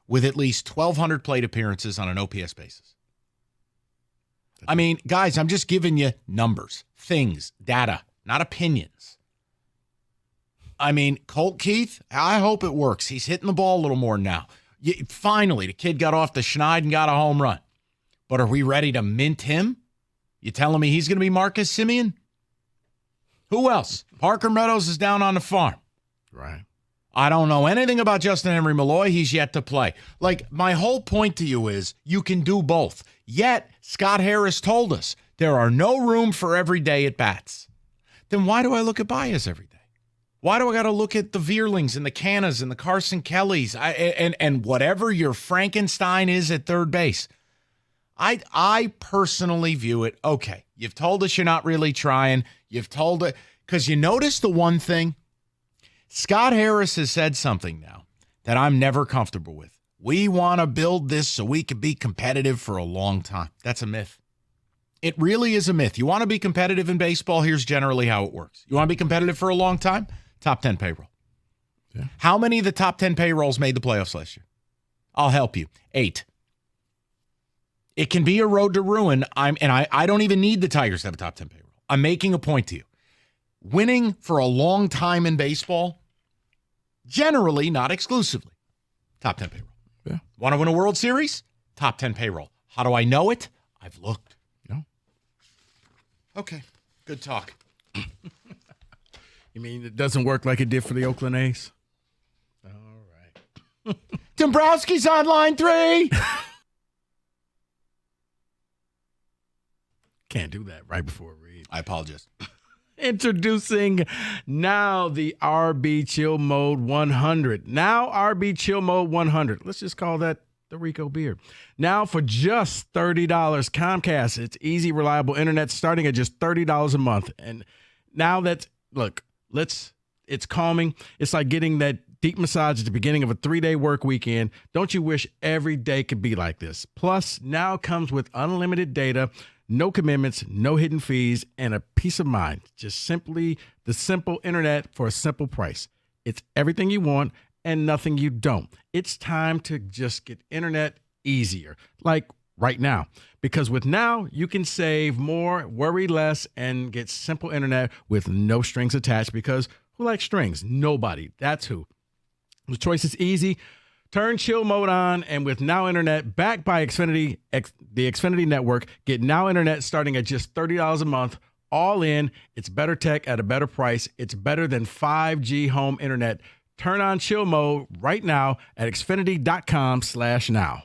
with at least 1,200 plate appearances on an OPS basis? I mean, guys, I'm just giving you numbers, things, data, not opinions. I mean, Colt Keith, I hope it works. He's hitting the ball a little more now. Finally, the kid got off the schneid and got a home run. But are we ready to mint him? You telling me he's going to be Marcus Semien? Who else? Parker Meadows is down on the farm. Right. I don't know anything about Justin Henry Malloy. He's yet to play. Like, my whole point to you is you can do both. Yet, Scott Harris told us there are no room for every day at bats. Then why do I look at Baez every day? Why do I got to look at the Veerlings and the Cannas and the Carson Kellys and whatever your Frankenstein is at third base? I personally view it, okay, you've told us you're not really trying. You've told it, because you notice the one thing, Scott Harris has said something now that I'm never comfortable with. We want to build this so we can be competitive for a long time. That's a myth. It really is a myth. You want to be competitive in baseball? Here's generally how it works. You want to be competitive for a long time? Top 10 payroll. Yeah. How many of the top 10 payrolls made the playoffs last year? I'll help you. 8. It can be a road to ruin. I don't even need the Tigers to have a top 10 payroll. I'm making a point to you. Winning for a long time in baseball, generally, not exclusively, top 10 payroll. Yeah. Want to win a World Series? Top 10 payroll. How do I know it? I've looked. Yeah. Okay. Good talk. You mean it doesn't work like it did for the Oakland A's? All right. Dombrowski's on line 3. Can't do that right before a read. I apologize. Introducing now the RB Chill Mode 100. Now RB Chill Mode 100. Let's just call that the Rico beer. Now for just $30, Comcast. It's easy, reliable internet starting at just $30 a month. And now that's, look, it's calming. It's like getting that deep massage at the beginning of a 3-day work weekend. Don't you wish every day could be like this? Plus, now comes with unlimited data, no commitments, no hidden fees, and a peace of mind. Just simply the simple internet for a simple price. It's everything you want and nothing you don't. It's time to just get internet easier, like right now. Because with Now, you can save more, worry less, and get simple internet with no strings attached. Because who likes strings? Nobody. That's who. The choice is easy. Turn chill mode on, and with Now Internet, backed by Xfinity, the Xfinity Network, get Now Internet starting at just $30 a month, all in. It's better tech at a better price. It's better than 5G home internet. Turn on chill mode right now at xfinity.com/now.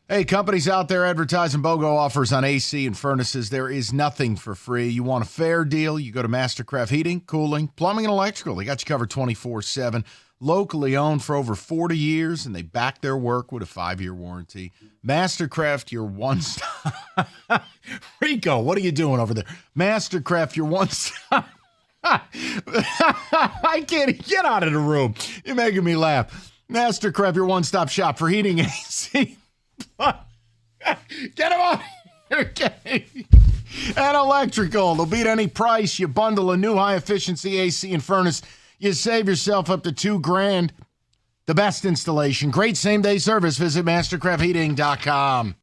Hey, companies out there advertising BOGO offers on AC and furnaces. There is nothing for free. You want a fair deal, you go to Mastercraft Heating, Cooling, Plumbing, and Electrical. They got you covered 24/7. Locally owned for over 40 years, and they back their work with a 5-year warranty. Mastercraft, your one-stop. Rico, what are you doing over there? Mastercraft, your one-stop. I can't get out of the room. You're making me laugh. Mastercraft, your one-stop shop for heating, AC. Get him out here, and electrical. They'll beat any price. You bundle a new high-efficiency AC and furnace, you save yourself up to $2,000. The best installation. Great same-day service. Visit mastercraftheating.com.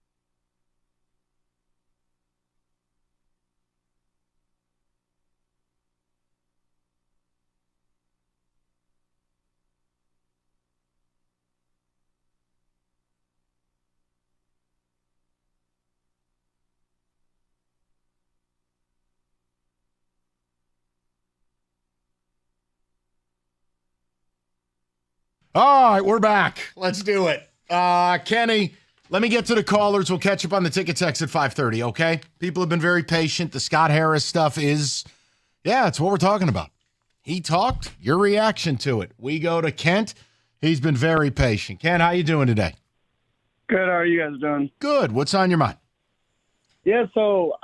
All right, we're back. Let's do it. Kenny, let me get to the callers. We'll catch up on the ticket text at 5:30, okay? People have been very patient. The Scott Harris stuff is, it's what we're talking about. He talked, your reaction to it. We go to Kent. He's been very patient. Kent, how you doing today? Good. How are you guys doing? Good. What's on your mind? Yeah, so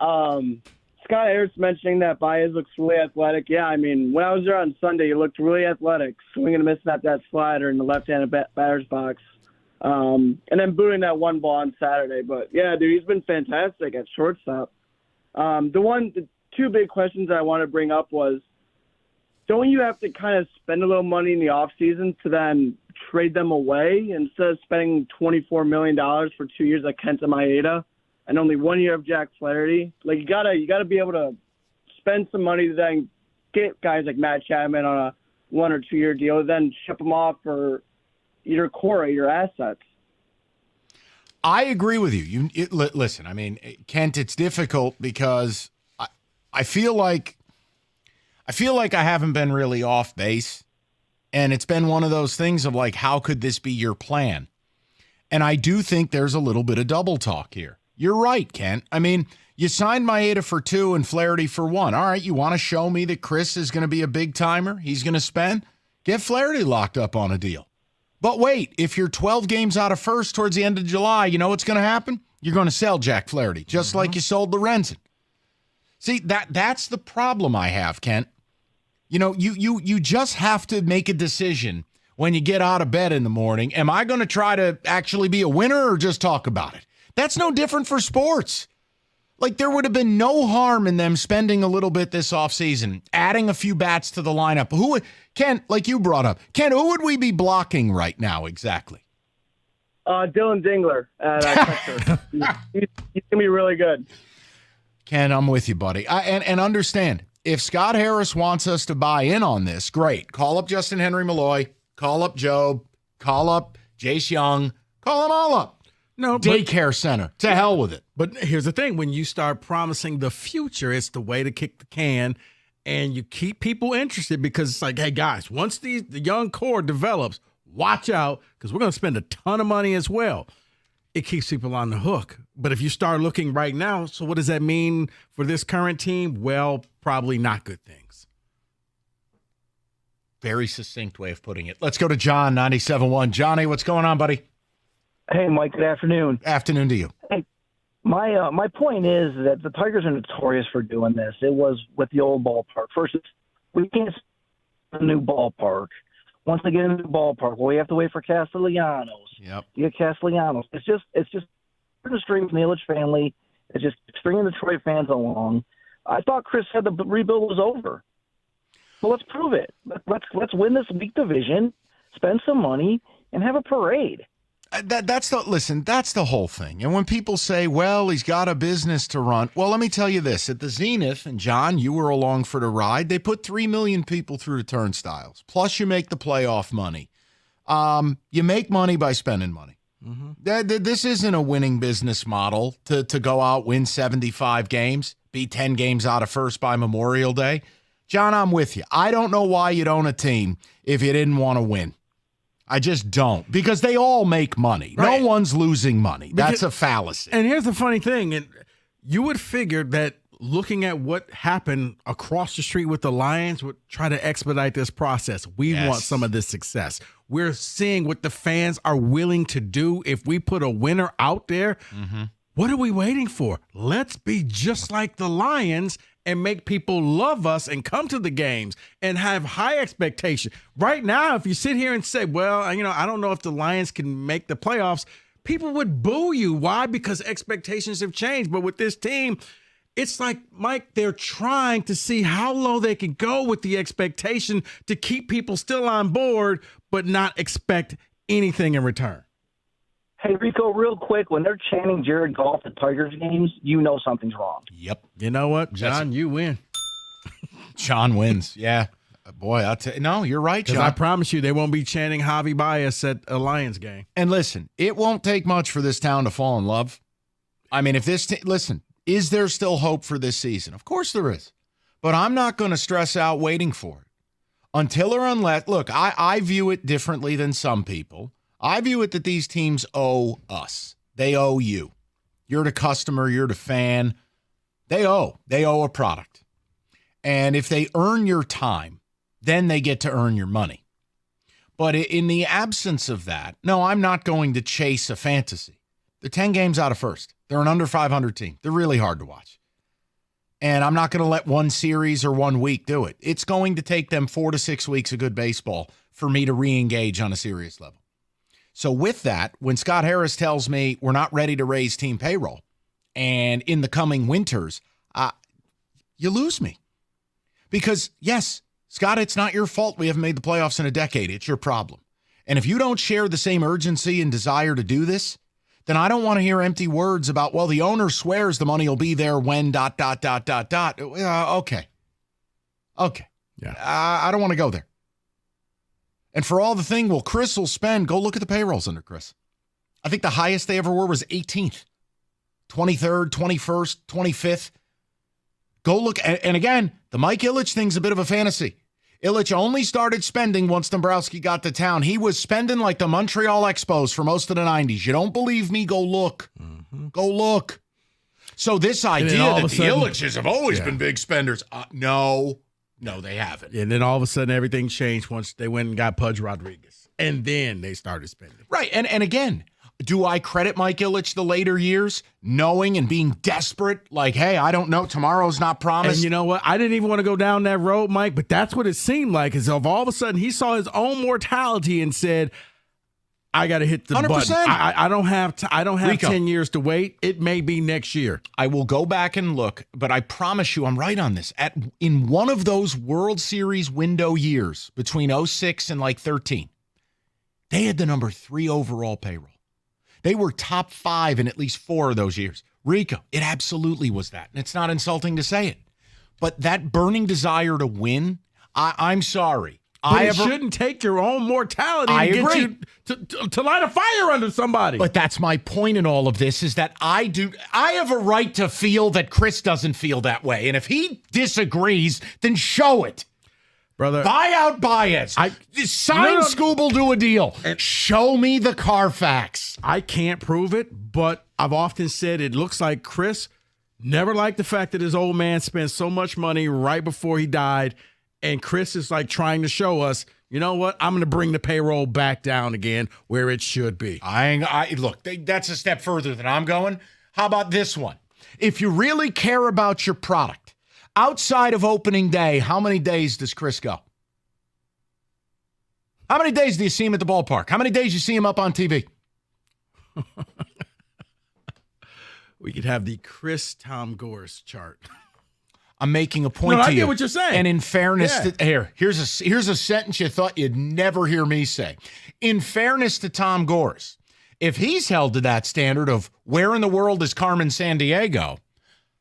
Scott Harris mentioning that Baez looks really athletic. Yeah, I mean, when I was there on Sunday, he looked really athletic, swinging and missing at that slider in the left-handed batter's box, and then booting that one ball on Saturday. But, yeah, dude, he's been fantastic at shortstop. The two big questions I want to bring up was, don't you have to kind of spend a little money in the offseason to then trade them away instead of spending $24 million for 2 years like Kenta Maeda? And only 1 year of Jack Flaherty. Like you gotta be able to spend some money to then get guys like Matt Chapman on a 1 or 2 year deal, then ship them off for your core, your assets. I agree with you. Listen. I mean, Kent, it's difficult because I feel like I haven't been really off base, and it's been one of those things of like, how could this be your plan? And I do think there's a little bit of double talk here. You're right, Kent. I mean, you signed Maeda for 2 and Flaherty for 1. All right, you want to show me that Chris is going to be a big timer? He's going to spend? Get Flaherty locked up on a deal. But wait, if you're 12 games out of first towards the end of July, you know what's going to happen? You're going to sell Jack Flaherty, just like you sold Lorenzen. See, that's the problem I have, Kent. You know, you just have to make a decision when you get out of bed in the morning. Am I going to try to actually be a winner or just talk about it? That's no different for sports. Like, there would have been no harm in them spending a little bit this offseason, adding a few bats to the lineup. Ken, like you brought up, Ken, who would we be blocking right now exactly? Dylan Dingler at catcher. He's going to be really good. Ken, I'm with you, buddy. And understand, if Scott Harris wants us to buy in on this, great. Call up Justin Henry Malloy, call up Job, call up Jace Young, call them all up. No, daycare center. To hell with it. But here's the thing. When you start promising the future, it's the way to kick the can, and you keep people interested because it's like, hey, guys, once the young core develops, watch out because we're going to spend a ton of money as well. It keeps people on the hook. But if you start looking right now, so what does that mean for this current team? Well, probably not good things. Very succinct way of putting it. Let's go to John, 97.1. Johnny, what's going on, buddy? Hey, Mike, good afternoon. Afternoon to you. Hey, my point is that the Tigers are notorious for doing this. It was with the old ballpark. First, we can't a new ballpark. Once they get a new ballpark, well, we have to wait for Castellanos. Yep. To get Castellanos. It's just the string from the Illich family. It's just stringing the Detroit fans along. I thought Chris said the rebuild was over. Well, let's prove it. Let's win this weak division, spend some money, and have a parade. That's the whole thing. And when people say, well, he's got a business to run. Well, let me tell you this. At the Zenith, and John, you were along for the ride, they put 3 million people through the turnstiles. Plus you make the playoff money. You make money by spending money. Mm-hmm. This isn't a winning business model to go out, win 75 games, be 10 games out of first by Memorial Day. John, I'm with you. I don't know why you'd own a team if you didn't want to win. I just don't, because they all make money. Right. No one's losing money. That's a fallacy. And here's the funny thing, and you would figure that looking at what happened across the street with the Lions would try to expedite this process. We want some of this success. We're seeing what the fans are willing to do if we put a winner out there. Mm-hmm. What are we waiting for? Let's be just like the Lions and make people love us and come to the games and have high expectation. Right now, if you sit here and say, well, I don't know if the Lions can make the playoffs, people would boo you. Why? Because expectations have changed. But with this team, it's like, Mike, they're trying to see how low they can go with the expectation to keep people still on board, but not expect anything in return. Hey, Rico, real quick, when they're chanting Jared Goff at Tigers games, you know something's wrong. Yep. You know what, John? You win. John wins. Yeah. Boy, I'll tell you. No, you're right, John. I promise you they won't be chanting Javy Baez at a Lions game. And listen, it won't take much for this town to fall in love. I mean, if this listen, is there still hope for this season? Of course there is. But I'm not going to stress out waiting for it. Until or unless, look, I view it differently than some people. I view it that these teams owe us. They owe you. You're the customer. You're the fan. They owe a product. And if they earn your time, then they get to earn your money. But in the absence of that, no, I'm not going to chase a fantasy. They're 10 games out of first. They're an under 500 team. They're really hard to watch. And I'm not going to let one series or 1 week do it. It's going to take them 4 to 6 weeks of good baseball for me to re-engage on a serious level. So with that, when Scott Harris tells me we're not ready to raise team payroll, and in the coming winters, you lose me. Because, yes, Scott, it's not your fault we haven't made the playoffs in a decade. It's your problem. And if you don't share the same urgency and desire to do this, then I don't want to hear empty words about, well, the owner swears the money will be there when ... Okay. Yeah. I don't want to go there. And for all the thing, well, Chris will spend, go look at the payrolls under Chris. I think the highest they ever were was 18th, 23rd, 21st, 25th. Go look. And again, the Mike Ilitch thing's a bit of a fantasy. Ilitch only started spending once Dombrowski got to town. He was spending like the Montreal Expos for most of the 90s. You don't believe me? Go look. Mm-hmm. Go look. So this idea that the Ilitches have always been big spenders, no, they haven't. And then all of a sudden everything changed once they went and got Pudge Rodriguez. And then they started spending. Right. And again, do I credit Mike Ilitch the later years, knowing and being desperate? Like, hey, I don't know. Tomorrow's not promised. And you know what? I didn't even want to go down that road, Mike, but that's what it seemed like. Is of all of a sudden he saw his own mortality and said, I got to hit the 100%. Button. I don't have Rico, 10 years to wait. It may be next year. I will go back and look, but I promise you I'm right on this. In one of those World Series window years between 06 and like 13, they had the number 3 overall payroll. They were top 5 in at least 4 of those years. Rico, it absolutely was that. And it's not insulting to say it. But that burning desire to win, I'm sorry. But it shouldn't take your own mortality to get you to light a fire under somebody. But that's my point in all of this, is that I have a right to feel that Chris doesn't feel that way. And if he disagrees, then show it. Brother, buy out Baez. Sign Scooble to a deal. And show me the Carfax. I can't prove it, but I've often said it looks like Chris never liked the fact that his old man spent so much money right before he died. And Chris is like trying to show us, you know what? I'm going to bring the payroll back down again where it should be. Look, that's a step further than I'm going. How about this one? If you really care about your product, outside of opening day, how many days does Chris go? How many days do you see him at the ballpark? How many days you see him up on TV? We could have the Chris Tom Gores chart. I'm making a point to you. I get what you're saying. And in fairness, here's a sentence you thought you'd never hear me say. In fairness to Tom Gores, if he's held to that standard of where in the world is Carmen Sandiego,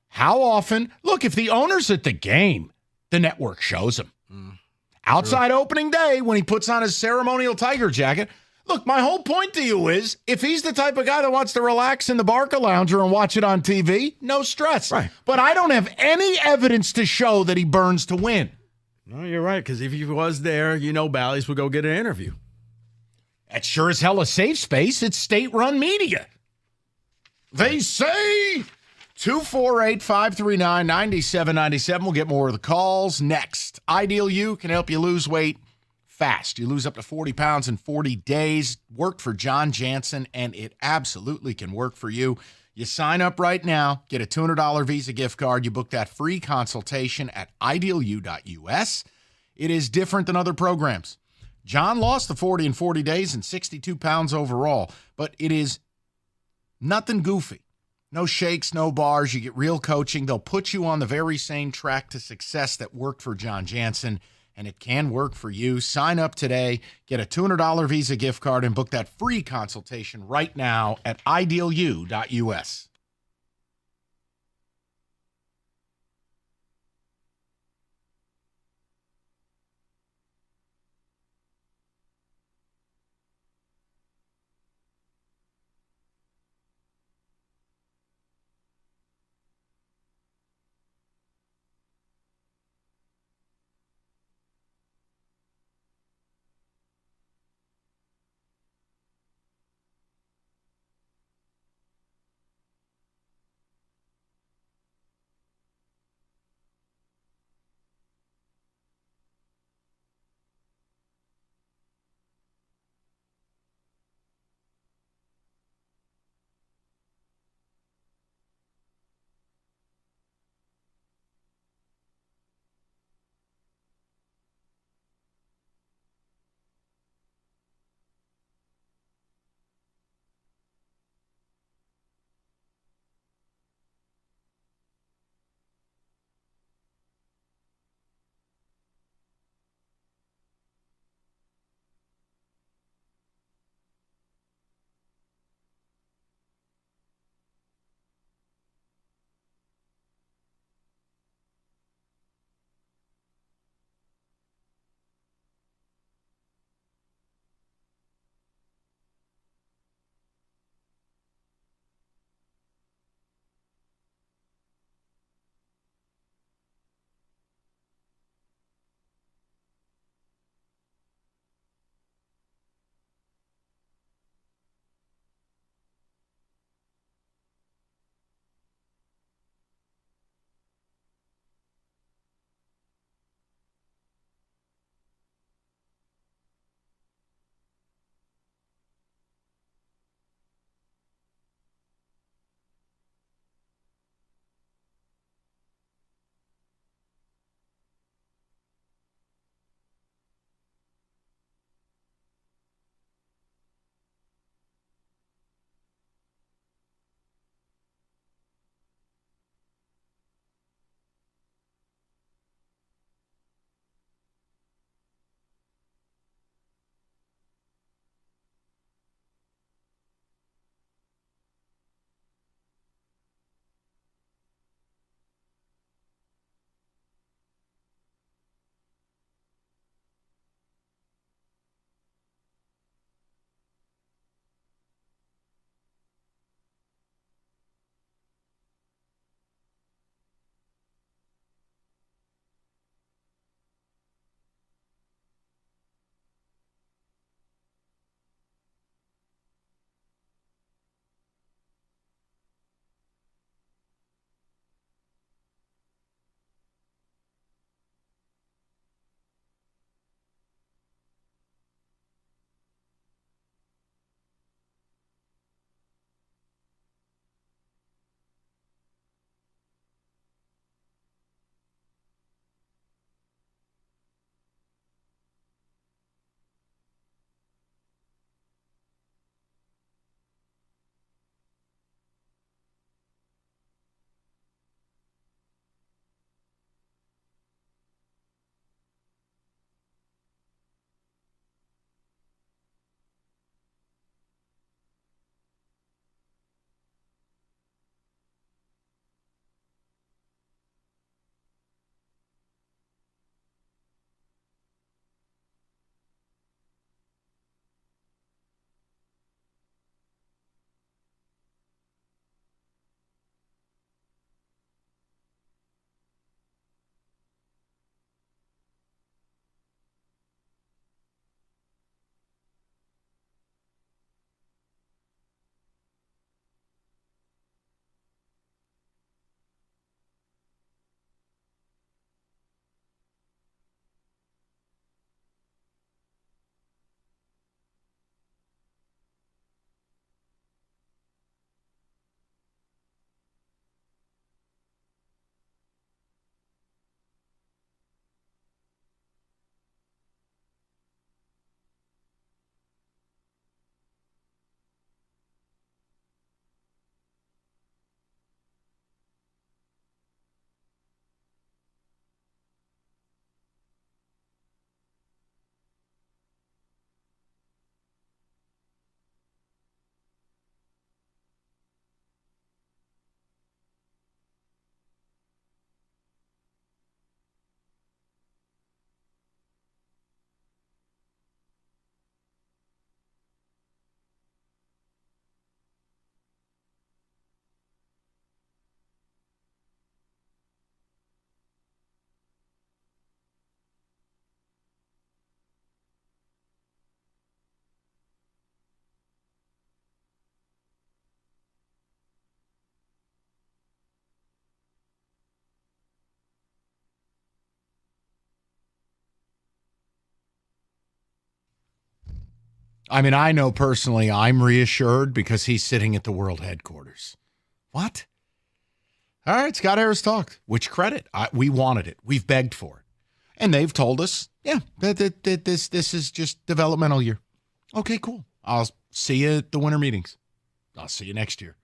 how often? Look, if the owner's at the game, the network shows him. Outside opening day, when he puts on his ceremonial Tiger jacket. Look, my whole point to you is, if he's the type of guy that wants to relax in the Barca Lounger and watch it on TV, no stress. Right. But I don't have any evidence to show that he burns to win. No, you're right, because if he was there, Bally's would go get an interview. That's sure as hell a safe space. It's state-run media. They say 248-539-9797. We'll get more of the calls next. Ideal You can help you lose weight fast. You lose up to 40 pounds in 40 days. Worked for John Jansen, and it absolutely can work for you. You sign up right now, get a $200 Visa gift card. You book that free consultation at idealu.us. It is different than other programs. John lost the 40 in 40 days and 62 pounds overall, but it is nothing goofy. No shakes, no bars. You get real coaching. They'll put you on the very same track to success that worked for John Jansen, and it can work for you. Sign up today, get a $200 Visa gift card, and book that free consultation right now at idealu.us. I mean, I know personally I'm reassured because he's sitting at the world headquarters. What? All right, Scott Harris talked. Which credit? We wanted it. We've begged for it. And they've told us, yeah, that this is just developmental year. Okay, cool. I'll see you at the winter meetings. I'll see you next year.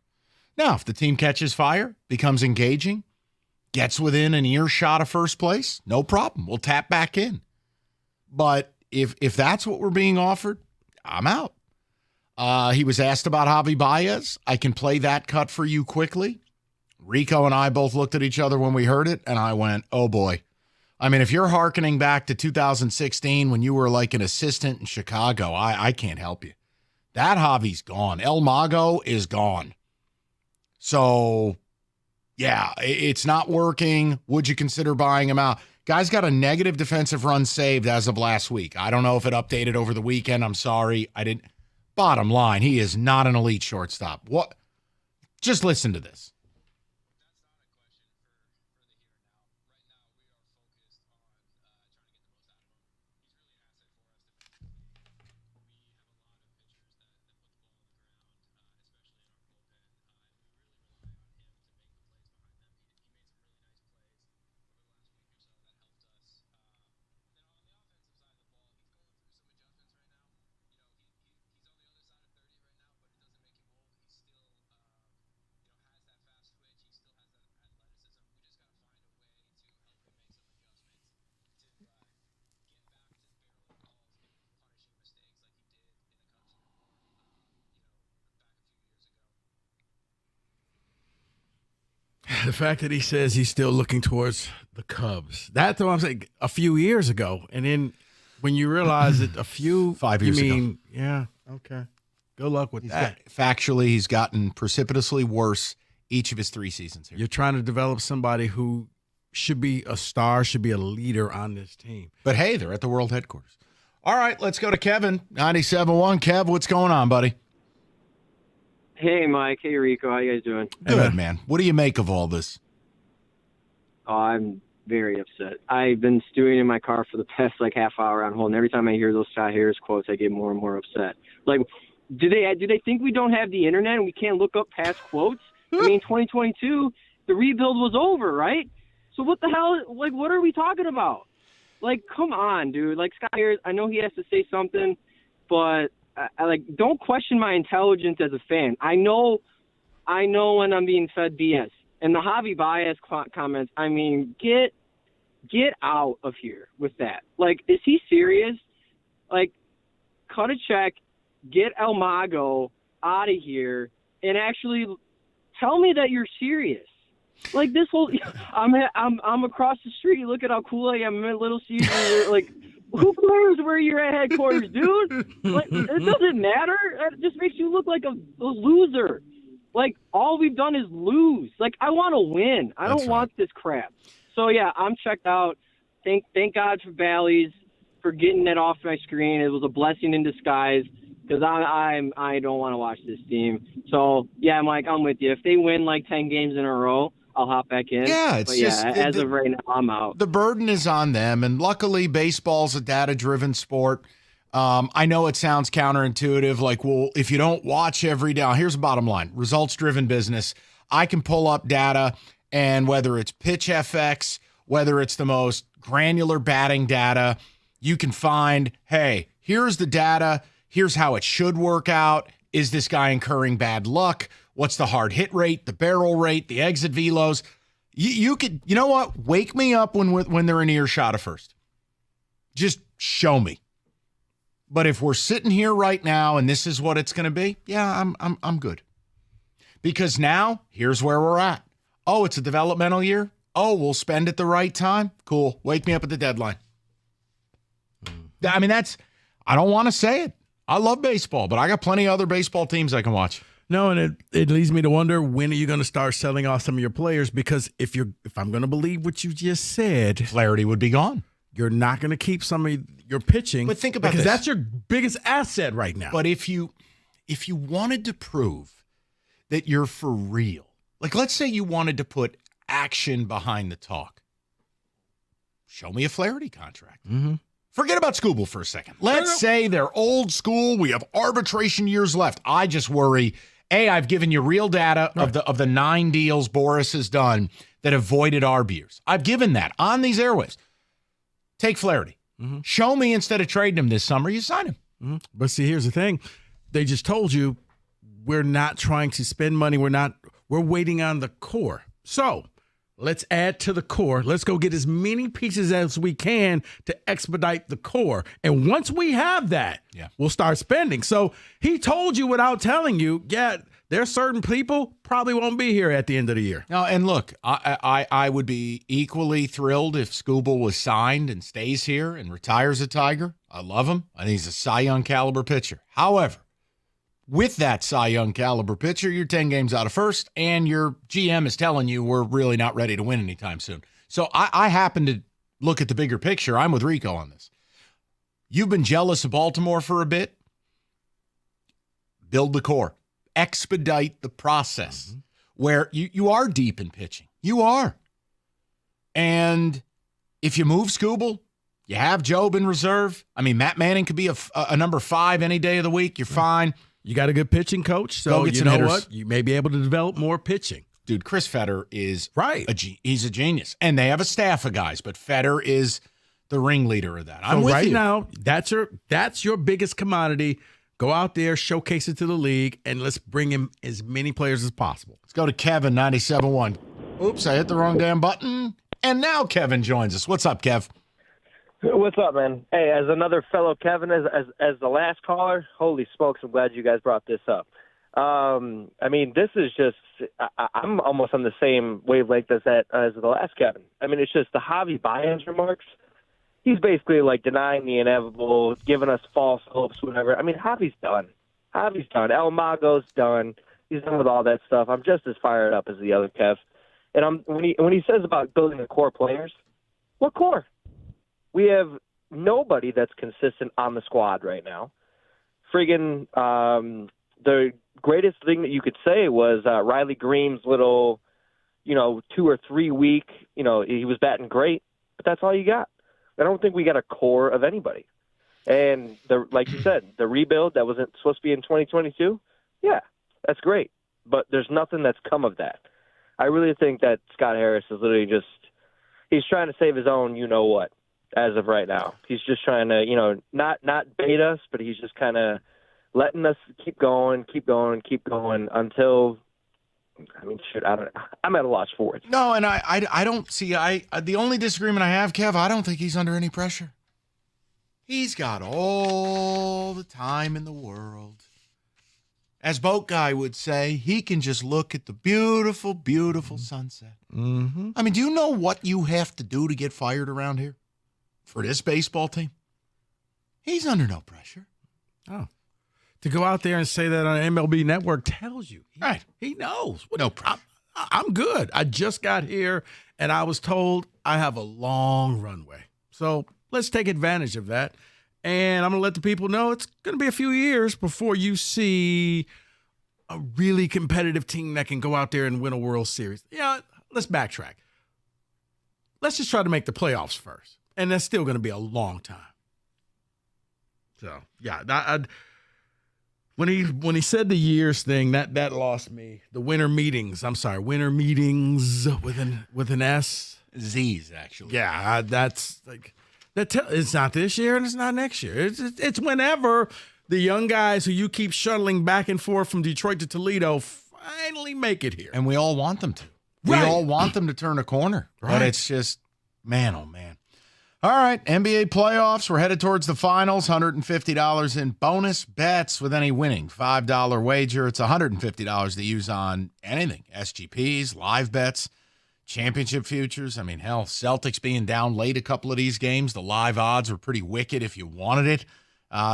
Now, if the team catches fire, becomes engaging, gets within an earshot of first place, no problem. We'll tap back in. But if that's what we're being offered, I'm out. He was asked about Javy Baez. I can play that cut for you quickly. Rico and I both looked at each other when we heard it, and I went, oh, boy. I mean, if you're hearkening back to 2016 when you were like an assistant in Chicago, I can't help you. That Javy's gone. El Mago is gone. So, yeah, it's not working. Would you consider buying him out? Guy's got a negative defensive run saved as of last week. I don't know if it updated over the weekend. I'm sorry. I didn't. Bottom line, he is not an elite shortstop. What? Just listen to this. The fact that he says he's still looking towards the Cubs. That's what I'm saying. A few years ago. And then when you realize that 5 years ago. Yeah, okay. Good luck with that. Factually, he's gotten precipitously worse each of his 3 seasons here. You're trying to develop somebody who should be a star, should be a leader on this team. But, hey, they're at the world headquarters. All right, let's go to Kevin, 97.1. Kev, what's going on, buddy? Hey, Mike. Hey, Rico. How you guys doing? Good, man. What do you make of all this? Oh, I'm very upset. I've been stewing in my car for the past half hour on hold, and every time I hear those Scott Harris quotes, I get more and more upset. Like, do they think we don't have the internet and we can't look up past quotes? I mean, 2022, the rebuild was over, right? So what the hell? Like, what are we talking about? Like, come on, dude. Like, Scott Harris, I know he has to say something, but I don't question my intelligence as a fan. I know when I'm being fed BS. And the Javy Baez comments, I mean, get out of here with that. Like, is he serious? Like, cut a check, get El Mago out of here, and actually tell me that you're serious. Like, this whole, I'm across the street. Look at how cool I am. I'm at Little Caesars. Like, who cares where you're at headquarters, dude? Like, it doesn't matter. It just makes you look like a loser. Like, all we've done is lose. Like, I want to win. I don't want this crap. So, yeah, I'm checked out. Thank God for Bally's for getting it off my screen. It was a blessing in disguise because I don't want to watch this team. So, yeah, Mike, I'm with you. If they win 10 games in a row, I'll hop back in. Yeah, it's just as of right now, I'm out. The burden is on them, and luckily, baseball's a data-driven sport. I know it sounds counterintuitive, like, well, if you don't watch every down, here's the bottom line: results-driven business. I can pull up data, and whether it's pitch FX, whether it's the most granular batting data, you can find, hey, here's the data. Here's how it should work out. Is this guy incurring bad luck? What's the hard hit rate, the barrel rate, the exit velos? You could, you know what? Wake me up when they're in earshot of first. Just show me. But if we're sitting here right now and this is what it's going to be, yeah, I'm good. Because now here's where we're at. Oh, it's a developmental year. Oh, we'll spend it the right time. Cool. Wake me up at the deadline. I mean, I don't want to say it. I love baseball, but I got plenty of other baseball teams I can watch. No, and it leads me to wonder, when are you going to start selling off some of your players? Because if I'm going to believe what you just said, Flaherty would be gone. You're not going to keep some of your pitching. But think about because this. That's your biggest asset right now. But if you wanted to prove that you're for real, like let's say you wanted to put action behind the talk, show me a Flaherty contract. Mm-hmm. Forget about Scooble for a second. Let's say they're old school. We have arbitration years left. I just worry, I've given you real data of the 9 deals Boris has done that have voided our beers. I've given that on these airwaves. Take Flaherty. Mm-hmm. Show me instead of trading him this summer, you sign him. Mm-hmm. But see, here's the thing. They just told you we're not trying to spend money. We're waiting on the core. So let's add to the core. Let's go get as many pieces as we can to expedite the core. And once we have that, we'll start spending. So he told you without telling you, there's certain people probably won't be here at the end of the year. No, and look, I would be equally thrilled if Scooble was signed and stays here and retires a Tiger. I love him. I think he's a Cy Young caliber pitcher. However, with that Cy Young caliber pitcher, you're 10 games out of first, and your GM is telling you we're really not ready to win anytime soon. So I happen to look at the bigger picture. I'm with Rico on this. You've been jealous of Baltimore for a bit. Build the core. Expedite the process where you are deep in pitching. You are. And if you move Scooble, you have Job in reserve. I mean, Matt Manning could be a number 5 any day of the week. You're fine. You got a good pitching coach, so you know what? You may be able to develop more pitching. Dude, Chris Fetter is he's a genius. And they have a staff of guys, but Fetter is the ringleader of that. I'm with right you. now, that's your biggest commodity. Go out there, showcase it to the league, and let's bring in as many players as possible. Let's go to Kevin, 97.1. Oops, I hit the wrong damn button. And now Kevin joins us. What's up, Kev? What's up, man? Hey, as another fellow Kevin, as the last caller, holy smokes, I'm glad you guys brought this up. I mean, this is just I'm almost on the same wavelength as the last Kevin. I mean, it's just the Javy Baez remarks. He's basically like denying the inevitable, giving us false hopes, whatever. I mean, Javy's done. Javy's done. El Mago's done. He's done with all that stuff. I'm just as fired up as the other Kev. And when he says about building the core players, what core? We have nobody that's consistent on the squad right now. Friggin' the greatest thing that you could say was Riley Green's little, 2 or 3 week, he was batting great, but that's all you got. I don't think we got a core of anybody. And like you said, the rebuild that wasn't supposed to be in 2022, yeah, that's great. But there's nothing that's come of that. I really think that Scott Harris is literally he's trying to save his own you-know-what as of right now. He's just trying to, not bait us, but he's just kind of letting us keep going until, I mean, shoot, I don't know. I'm at a loss for it. No, and I don't see, the only disagreement I have, Kev, I don't think he's under any pressure. He's got all the time in the world. As Boat Guy would say, he can just look at the beautiful, beautiful sunset. Mm-hmm. I mean, do you know what you have to do to get fired around here for this baseball team? He's under no pressure. Oh. To go out there and say that on MLB Network tells you. He knows. No problem. I'm good. I just got here, and I was told I have a long runway. So let's take advantage of that. And I'm going to let the people know it's going to be a few years before you see a really competitive team that can go out there and win a World Series. Yeah, let's backtrack. Let's just try to make the playoffs first. And that's still going to be a long time. So, yeah, when he said the years thing, that lost me. The winter meetings with an S. Z's, actually. Yeah, that's like... it's not this year and it's not next year. It's whenever the young guys who you keep shuttling back and forth from Detroit to Toledo finally make it here. And we all want them to. We all want them to turn a corner. Right. But it's just, man, oh, man. All right, NBA playoffs. We're headed towards the finals. $150 in bonus bets with any winning $5 wager. It's $150 to use on anything. SGPs, live bets. Championship futures. I mean, hell, Celtics being down late a couple of these games, the live odds were pretty wicked if you wanted it.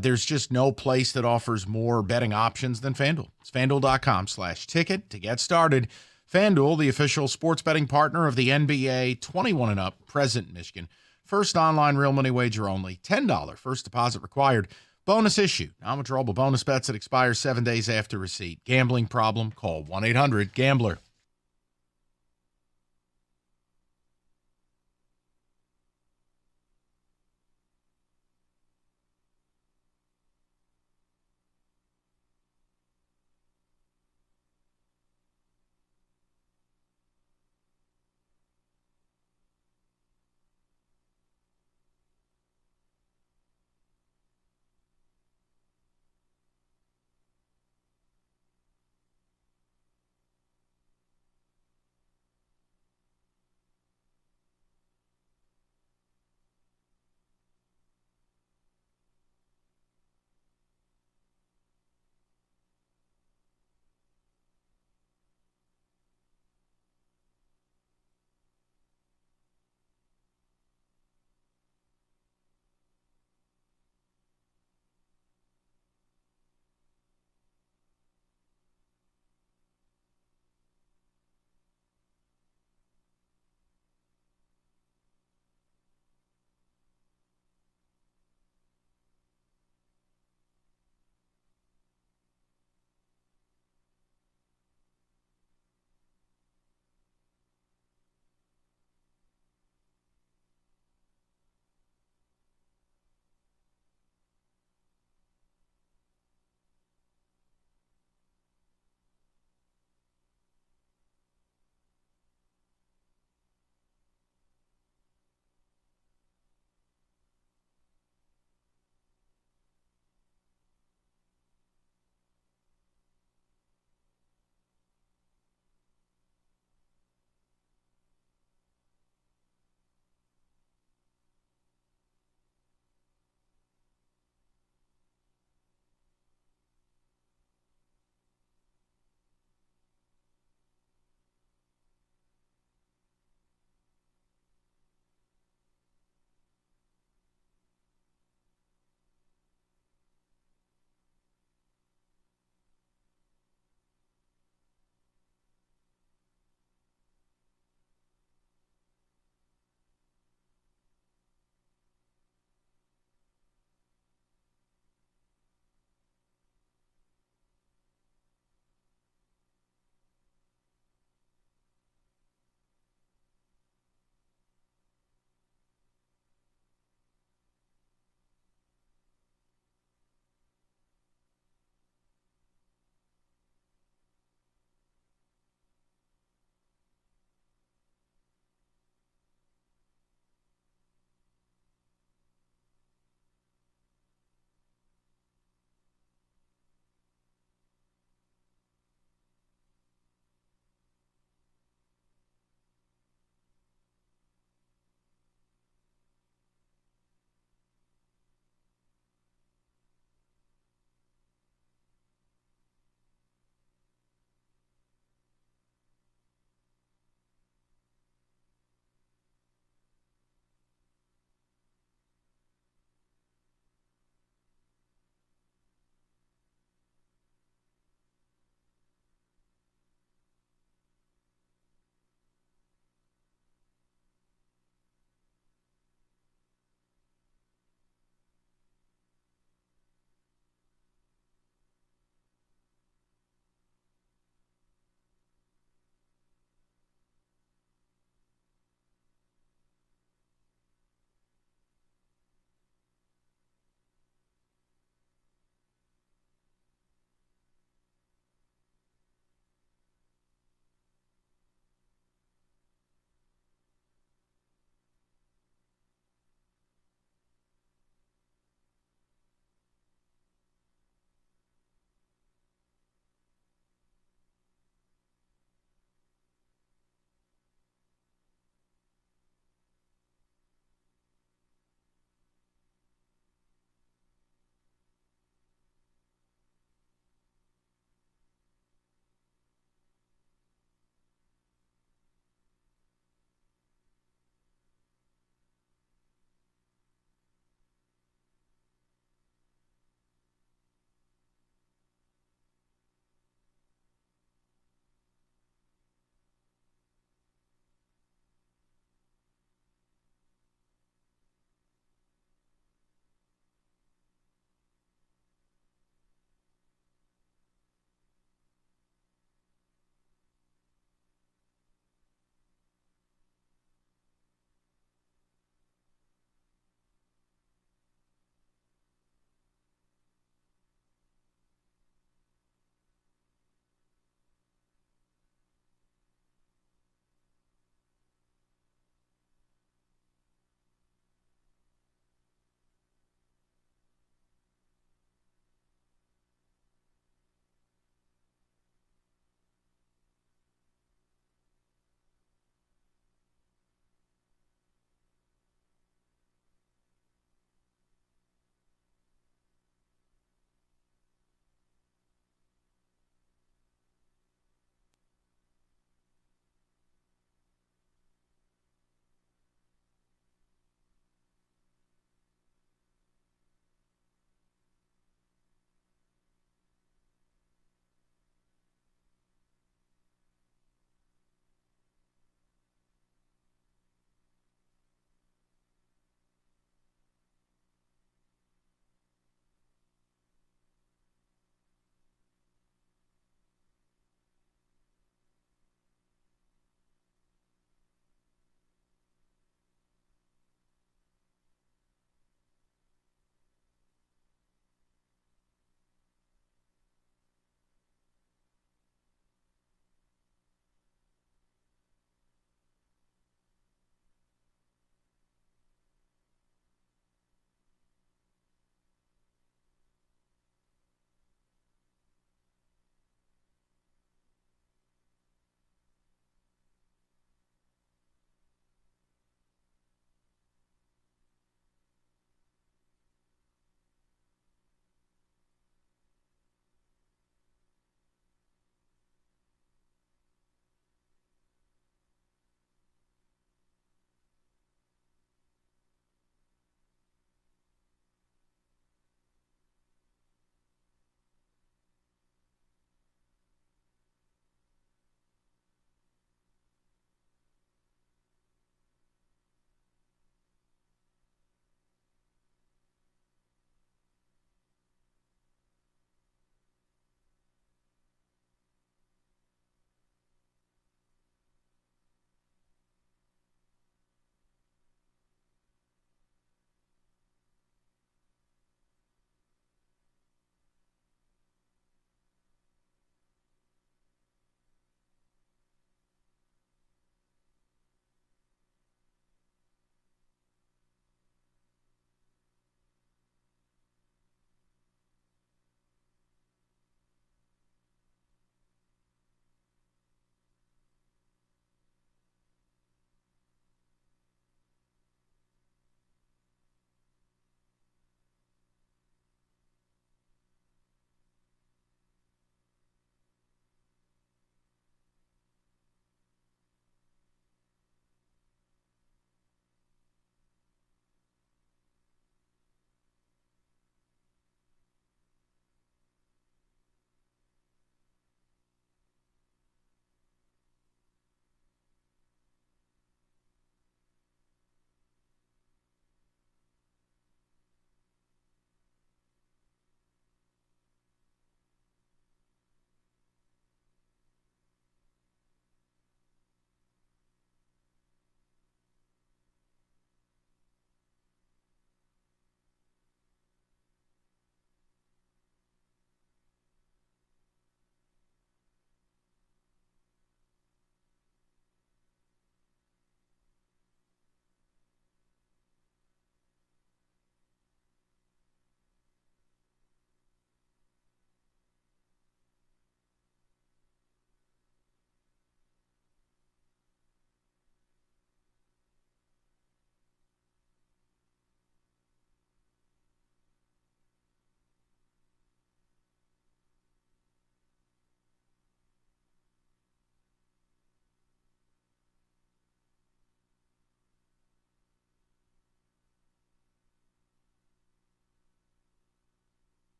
There's just no place that offers more betting options than FanDuel. It's FanDuel.com/ticket to get started. FanDuel, the official sports betting partner of the NBA, 21 and up, present in Michigan. First online real money wager only. $10 first deposit required. Bonus issue. Non-withdrawable bonus bets that expire 7 days after receipt. Gambling problem? Call 1-800-GAMBLER.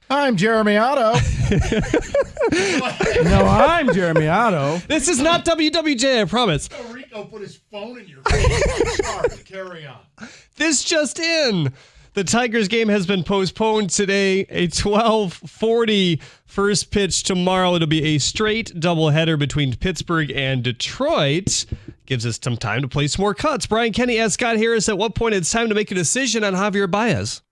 I'm Jeremy Otto. No, I'm Jeremy Otto. This is not WWJ, I promise. Rico put his phone in your face. Sorry, carry on. This just in. The Tigers game has been postponed today. A 12:40 first pitch tomorrow. It'll be a straight doubleheader between Pittsburgh and Detroit. Gives us some time to play some more cuts. Brian Kenny asked Scott Harris at what point it's time to make a decision on Javy Baez.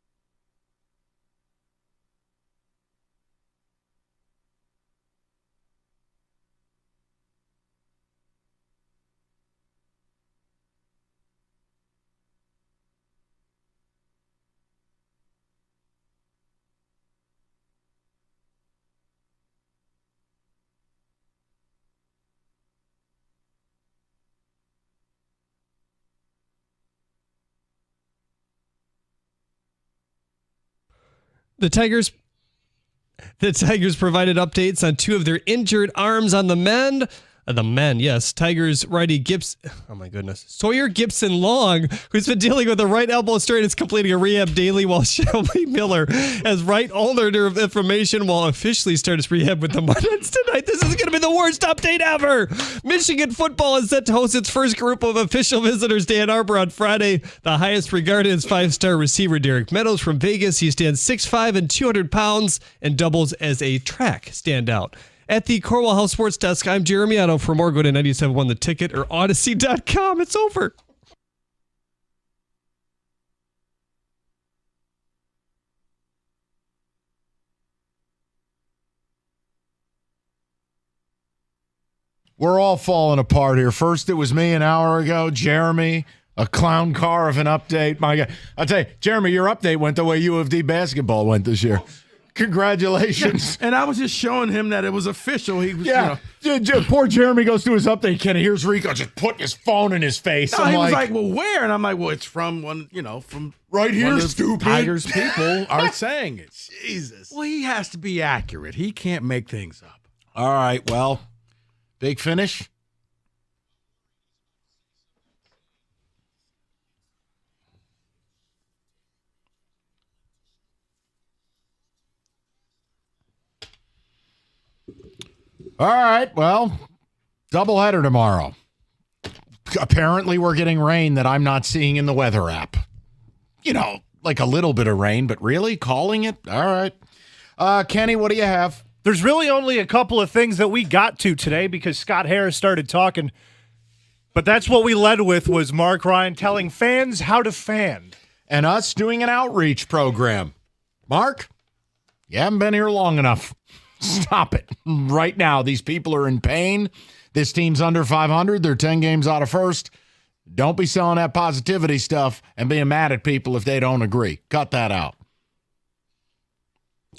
The Tigers provided updates on two of their injured arms on the mend. Yes. Tigers righty Sawyer Gibson Long, who's been dealing with a right elbow strain, is completing a rehab daily, while Shelby Miller has right ulnar nerve inflammation while officially starts rehab with the Mudhens tonight. This is going to be the worst update ever. Michigan football is set to host its first group of official visitors to Ann Arbor on Friday. The highest regarded is 5-star receiver Derek Meadows from Vegas. He stands 6'5" and 200 pounds and doubles as a track standout. At the Corwell House Sports Desk, I'm Jeremy Otto. For more, go to 97.1 The Ticket or Odyssey.com. It's over. We're all falling apart here. First, it was me an hour ago. Jeremy, a clown car of an update. My God. I'll tell you, Jeremy, your update went the way U of D basketball went this year. Congratulations. Yeah, and I was just showing him that it was official. He was, Poor Jeremy goes to his update. Kenny, here's Rico just putting his phone in his face. No, he was like, well, where? And I'm like, well, it's from from right here, stupid. Tigers people are saying it. Jesus. Well, he has to be accurate. He can't make things up. All right, well, big finish. All right, well, doubleheader tomorrow. Apparently, we're getting rain that I'm not seeing in the weather app. Like a little bit of rain, but really calling it? All right. Kenny, what do you have? There's really only a couple of things that we got to today because Scott Harris started talking. But that's what we led with was Mark Ryan telling fans how to fan. And us doing an outreach program. Mark, you haven't been here long enough. Stop it. Right now, these people are in pain. This team's under 500. They're 10 games out of first. Don't be selling that positivity stuff and being mad at people if they don't agree. Cut that out.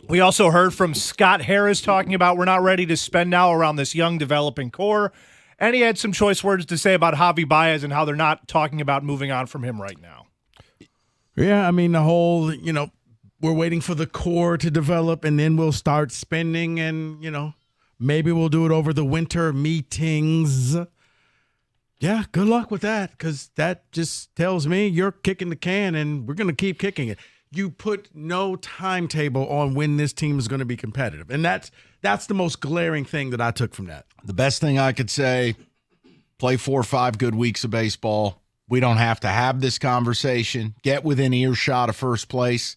We also heard from Scott Harris talking about we're not ready to spend now around this young developing core. And he had some choice words to say about Javy Baez and how they're not talking about moving on from him right now. Yeah, I mean, the whole, we're waiting for the core to develop, and then we'll start spending, and, maybe we'll do it over the winter meetings. Yeah, good luck with that, because that just tells me you're kicking the can, and we're going to keep kicking it. You put no timetable on when this team is going to be competitive, and that's the most glaring thing that I took from that. The best thing I could say, play 4 or 5 good weeks of baseball. We don't have to have this conversation. Get within earshot of first place,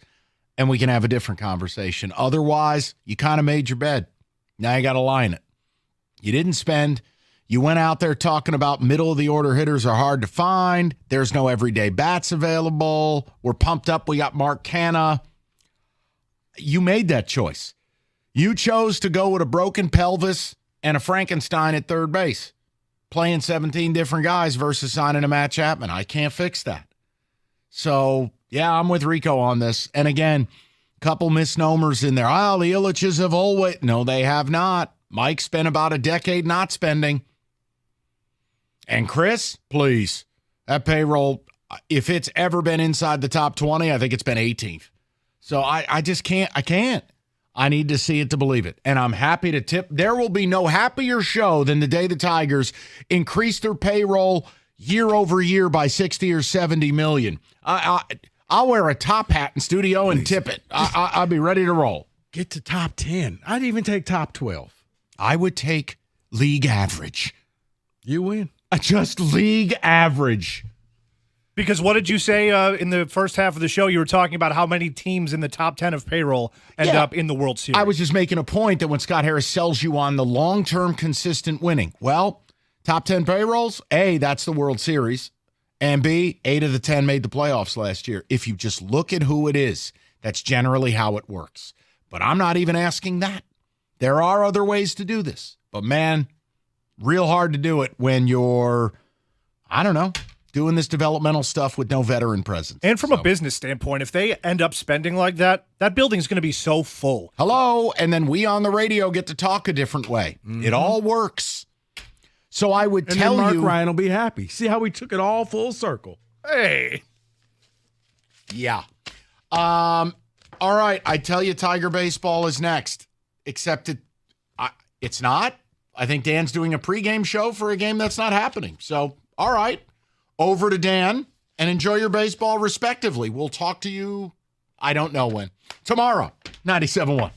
and we can have a different conversation. Otherwise, you kind of made your bed. Now you got to line it. You didn't spend. You went out there talking about middle-of-the-order hitters are hard to find. There's no everyday bats available. We're pumped up. We got Mark Canha. You made that choice. You chose to go with a broken pelvis and a Frankenstein at third base, playing 17 different guys versus signing a Matt Chapman. I can't fix that. So, yeah, I'm with Rico on this. And again, a couple misnomers in there. Oh, the Illiches have always. No, they have not. Mike spent about a decade not spending. And Chris, please, that payroll, if it's ever been inside the top 20, I think it's been 18th. So I just can't. I can't. I need to see it to believe it. And I'm happy to tip. There will be no happier show than the day the Tigers increase their payroll year over year by 60 or 70 million. I'll wear a top hat in studio and tip it. I'll be ready to roll. Get to top 10. I'd even take top 12. I would take league average. You win. Just league average. Because what did you say in the first half of the show? You were talking about how many teams in the top 10 of payroll end up in the World Series. I was just making a point that when Scott Harris sells you on the long-term consistent winning, well, top 10 payrolls, A, that's the World Series, and B, 8 of the 10 made the playoffs last year. If you just look at who it is, that's generally how it works. But I'm not even asking that. There are other ways to do this. But, man, real hard to do it when you're, I don't know, doing this developmental stuff with no veteran presence. And from a business standpoint, if they end up spending like that, that building's going to be so full. Hello, and then we on the radio get to talk a different way. Mm-hmm. It all works. So I would tell Mark you. Ryan will be happy. See how we took it all full circle. Hey. Yeah. All right, I tell you, Tiger baseball is next. Except it's not. I think Dan's doing a pregame show for a game that's not happening. So, all right. Over to Dan and enjoy your baseball respectively. We'll talk to you, I don't know when. Tomorrow, 97.1.